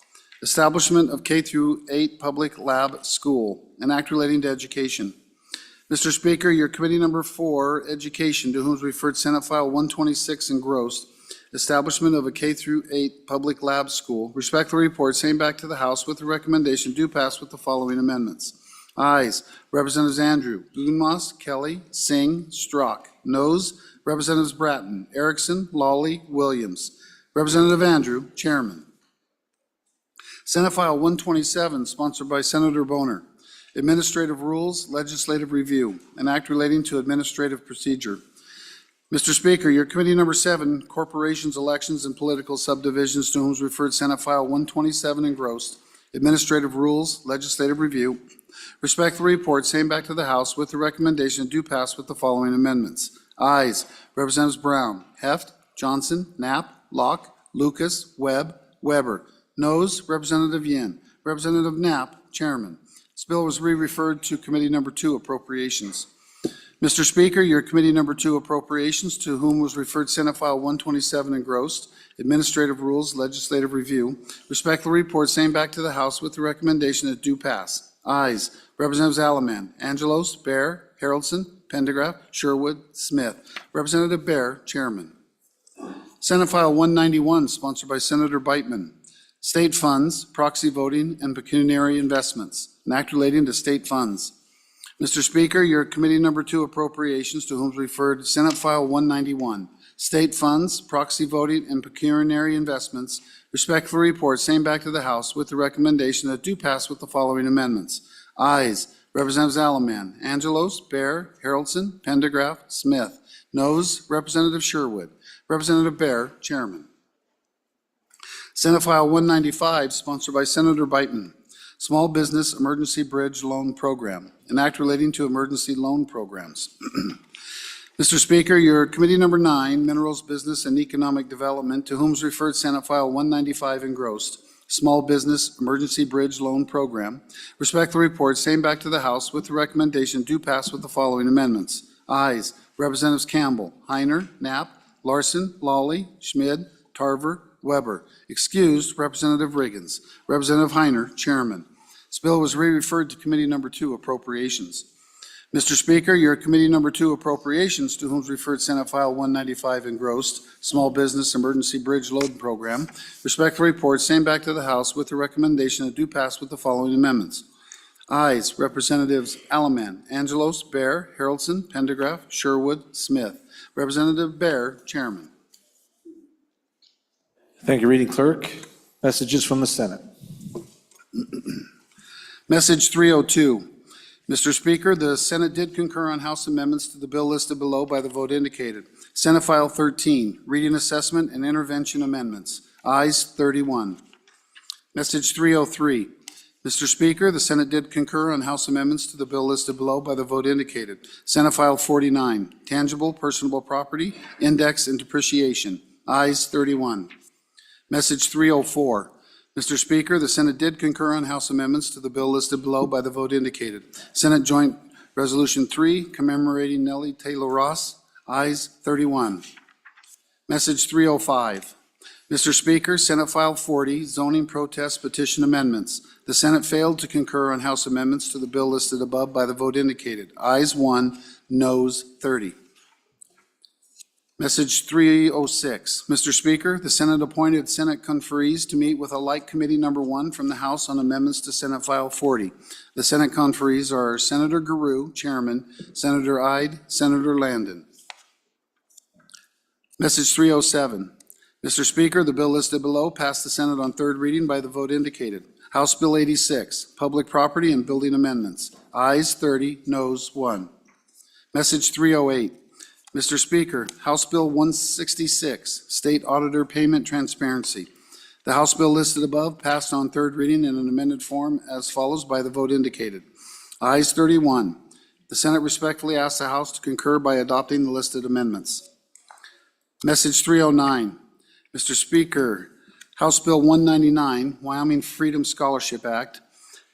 Establishment of K-8 Public Lab School, an act relating to education. Mr. Speaker, your Committee number 4, Education, to whom is referred Senate File 126 engrossed, establishment of a K-8 Public Lab School. Respect the report, same back to the House with the recommendation do pass with the following amendments. Ayes. Representatives Andrew, Guggenmoss, Kelly, Singh, Strzok. Noes. Representatives Bratton, Erickson, Lawley, Williams. Representative Andrew, Chairman. Senate File 127, sponsored by Senator Boner. Administrative Rules, Legislative Review, an act relating to administrative procedure. Mr. Speaker, your Committee number 7, Corporations, Elections, and Political Subdivisions, to whom is referred Senate File 127 engrossed. Administrative Rules, Legislative Review. Respect the report, same back to the House with the recommendation do pass with the following amendments. Ayes. Representatives Brown, Heft, Johnson, Knapp, Locke, Lucas, Webb, Weber. Noes. Representative Yin. Representative Knapp, Chairman. This bill was re-referred to Committee number 2, Appropriations. Mr. Speaker, your Committee number 2, Appropriations, to whom was referred Senate File 127 engrossed, Administrative Rules, Legislative Review. Respect the report, same back to the House with the recommendation that do pass. Ayes. Representatives Alaman, Angelos, Bear, Haroldson, Pendergraft, Sherwood, Smith. Representative Bear, Chairman. Senate File 191, sponsored by Senator Beitman. State funds, proxy voting, and pecuniary investments, an act relating to state funds. Mr. Speaker, your Committee number 2, Appropriations, to whom is referred Senate File 191. State funds, proxy voting, and pecuniary investments. Respect the report, same back to the House with the recommendation that do pass with the following amendments. Ayes. Representatives Alaman, Angelos, Bear, Haroldson, Pendergraft, Smith. Noes. Representative Sherwood. Representative Bear, Chairman. Senate File 195, sponsored by Senator Beitman. Small Business Emergency Bridge Loan Program, an act relating to emergency loan programs. Mr. Speaker, your Committee number 9, Minerals, Business, and Economic Development, to whom is referred Senate File 195 engrossed, Small Business Emergency Bridge Loan Program. Respect the report, same back to the House with the recommendation do pass with the following amendments. Ayes. Representatives Campbell, Heiner, Knapp, Larson, Lawley, Schmid, Tarver, Weber. Excused, Representative Riggins. Representative Heiner, Chairman. This bill was re-referred to Committee number 2, Appropriations. Mr. Speaker, your Committee number 2, Appropriations, to whom is referred Senate File 195 engrossed, Small Business Emergency Bridge Loan Program. Respect the report, same back to the House with the recommendation that do pass with the following amendments. Ayes. Representatives Alaman, Angelos, Bear, Haroldson, Pendergraft, Sherwood, Smith. Representative Bear, Chairman. Thank you, Reading Clerk. Messages from the Senate. Message 302. Mr. Speaker, the Senate did concur on House amendments to the bill listed below by the vote indicated. Senate File 13, Reading Assessment and Intervention Amendments. Ayes 31. Message 303. Mr. Speaker, the Senate did concur on House amendments to the bill listed below by the vote indicated. Senate File 49, Tangible Personable Property, Index and Depreciation. Ayes 31. Message 304. Mr. Speaker, the Senate did concur on House amendments to the bill listed below by the vote indicated. Senate Joint Resolution 3, commemorating Nellie Taylor Ross. Ayes 31. Message 305. Mr. Speaker, Senate File 40, Zoning Protest Petition Amendments. The Senate failed to concur on House amendments to the bill listed above by the vote indicated. Ayes 1, noes 30. Message 306. Mr. Speaker, the Senate appointed Senate conferees to meet with a like committee number 1 from the House on amendments to Senate File 40. The Senate conferees are Senator Garou, Chairman, Senator Ide, Senator Landon. Message 307. Mr. Speaker, the bill listed below passed the Senate on third reading by the vote indicated. House Bill 86, Public Property and Building Amendments. Ayes 30, noes 1. Message 308. Mr. Speaker, House Bill 166, State Auditor Payment Transparency. The House bill listed above passed on third reading in an amended form as follows by the vote indicated. Ayes 31. The Senate respectfully asks the House to concur by adopting the listed amendments. Message 309. Mr. Speaker, House Bill 199, Wyoming Freedom Scholarship Act.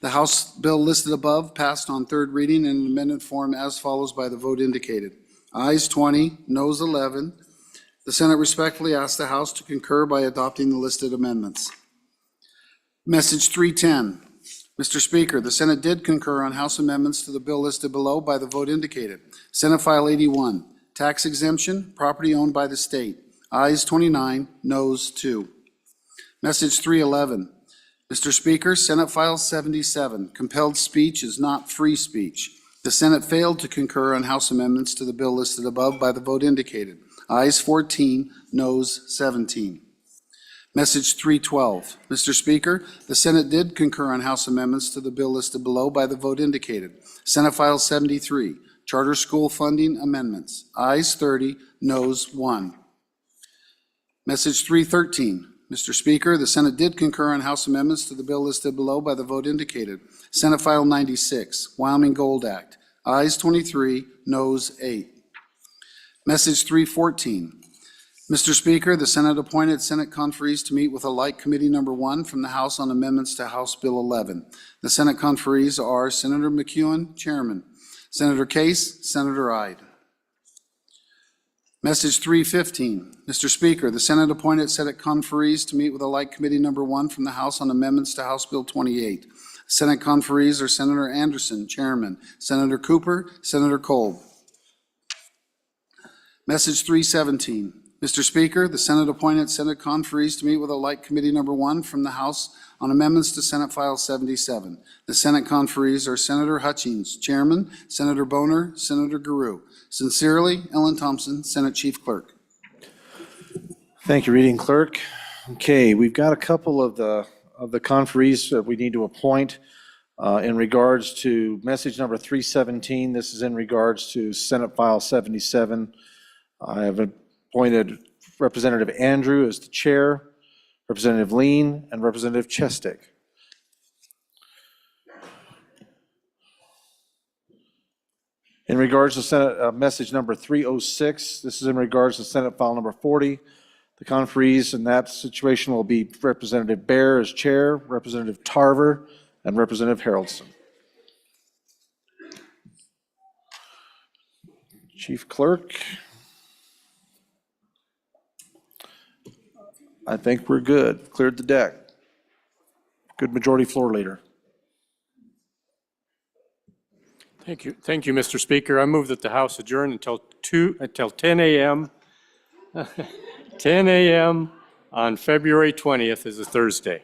The House bill listed above passed on third reading in an amended form as follows by the vote indicated. Ayes 20, noes 11. The Senate respectfully asks the House to concur by adopting the listed amendments. Message 310. Mr. Speaker, the Senate did concur on House amendments to the bill listed below by the vote indicated. Senate File 81, Tax Exemption, Property Owned by the State. Ayes 29, noes 2. Message 311. Mr. Speaker, Senate File 77, Compelled Speech is not free speech. The Senate failed to concur on House amendments to the bill listed above by the vote indicated. Ayes 14, noes 17. Message 312. Mr. Speaker, the Senate did concur on House amendments to the bill listed below by the vote indicated. Senate File 73, Charter School Funding Amendments. Ayes 30, noes 1. Message 313. Mr. Speaker, the Senate did concur on House amendments to the bill listed below by the vote indicated. Senate File 96, Wyoming Gold Act. Ayes 23, noes 8. Message 314. Mr. Speaker, the Senate appointed Senate conferees to meet with a like committee number 1 from the House on amendments to House Bill 11. The Senate conferees are Senator McEwen, Chairman, Senator Case, Senator Ide. Message 315. Mr. Speaker, the Senate appointed Senate conferees to meet with a like committee number 1 from the House on amendments to House Bill 28. Senate conferees are Senator Anderson, Chairman, Senator Cooper, Senator Kolb. Message 317. Mr. Speaker, the Senate appointed Senate conferees to meet with a like committee number 1 from the House on amendments to Senate File 77. The Senate conferees are Senator Hutchings, Chairman, Senator Boner, Senator Garou. Sincerely, Ellen Thompson, Senate Chief Clerk. Thank you, Reading Clerk. Okay, we've got a couple of the conferees that we need to appoint in regards to message number 317. This is in regards to Senate File 77. I have appointed Representative Andrew as the chair, Representative Lean, and Representative Chestick. In regards to Senate message number 306, this is in regards to Senate File number 40. The conferees in that situation will be Representative Baer as chair, Representative Tarver, and Representative Harrelson. Chief Clerk. I think we're good. Cleared the deck. Good majority floor leader. Thank you, Mr. Speaker. I move that the House adjourn until 10 a.m. 10 a.m. on February 20th is a Thursday.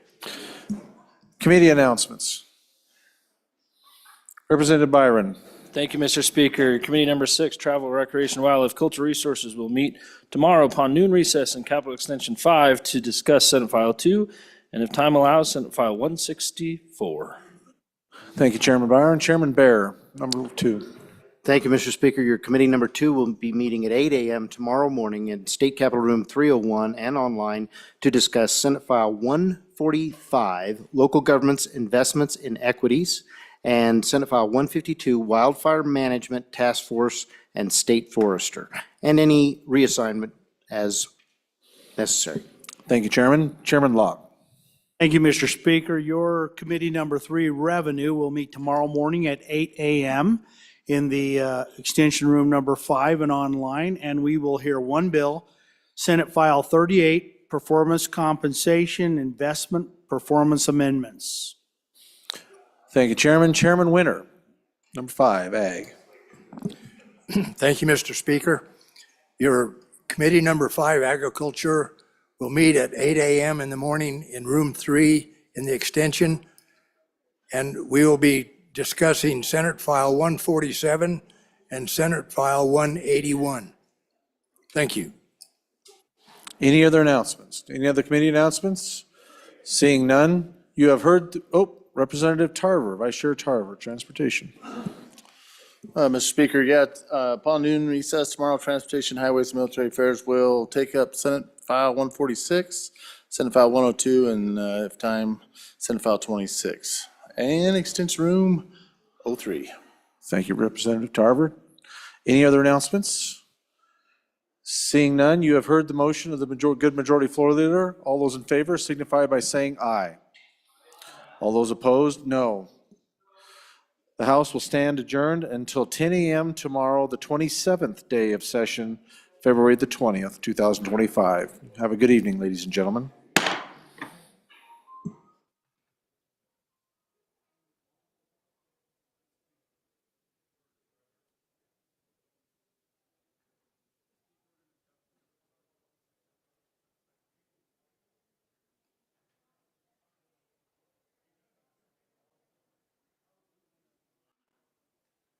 Committee announcements. Representative Byron. Thank you, Mr. Speaker. Committee number 6, Travel, Recreation, Wildlife, Cultural Resources will meet tomorrow upon noon recess in Capital Extension 5 to discuss Senate File 2, and if time allows, Senate File 164. Thank you, Chairman Byron. Chairman Baer, number 2. Thank you, Mr. Speaker. Your committee number 2 will be meeting at 8 a.m. tomorrow morning in State Capitol Room 301 and online to discuss Senate File 145, Local Governments Investments in Equities, and Senate File 152, Wildfire Management Task Force and State Forester, and any reassignment as necessary. Thank you, Chairman. Chairman Locke. Thank you, Mr. Speaker. Your committee number 3, Revenue, will meet tomorrow morning at 8 a.m. in the extension room number 5 and online, and we will hear one bill, Senate File 38, Performance Compensation Investment Performance Amendments. Thank you, Chairman. Chairman Winter, number 5, Ag. Thank you, Mr. Speaker. Your committee number 5, Agriculture, will meet at 8 a.m. in the morning in room 3 in the extension. And we will be discussing Senate File 147 and Senate File 181. Thank you. Any other announcements? Any other committee announcements? Seeing none, you have heard, Representative Tarver, Vice Chair Tarver, Transportation. Mr. Speaker, upon noon recess tomorrow, Transportation, Highways, and Military Affairs will take up Senate File 146, Senate File 102, and if time, Senate File 26, and Extension Room 03. Thank you, Representative Tarver. Any other announcements? Seeing none, you have heard the motion of the good majority floor leader. All those in favor signify by saying aye. All those opposed, no. The House will stand adjourned until 10 a.m. tomorrow, the 27th day of session, February the 20th, 2025. Have a good evening, ladies and gentlemen.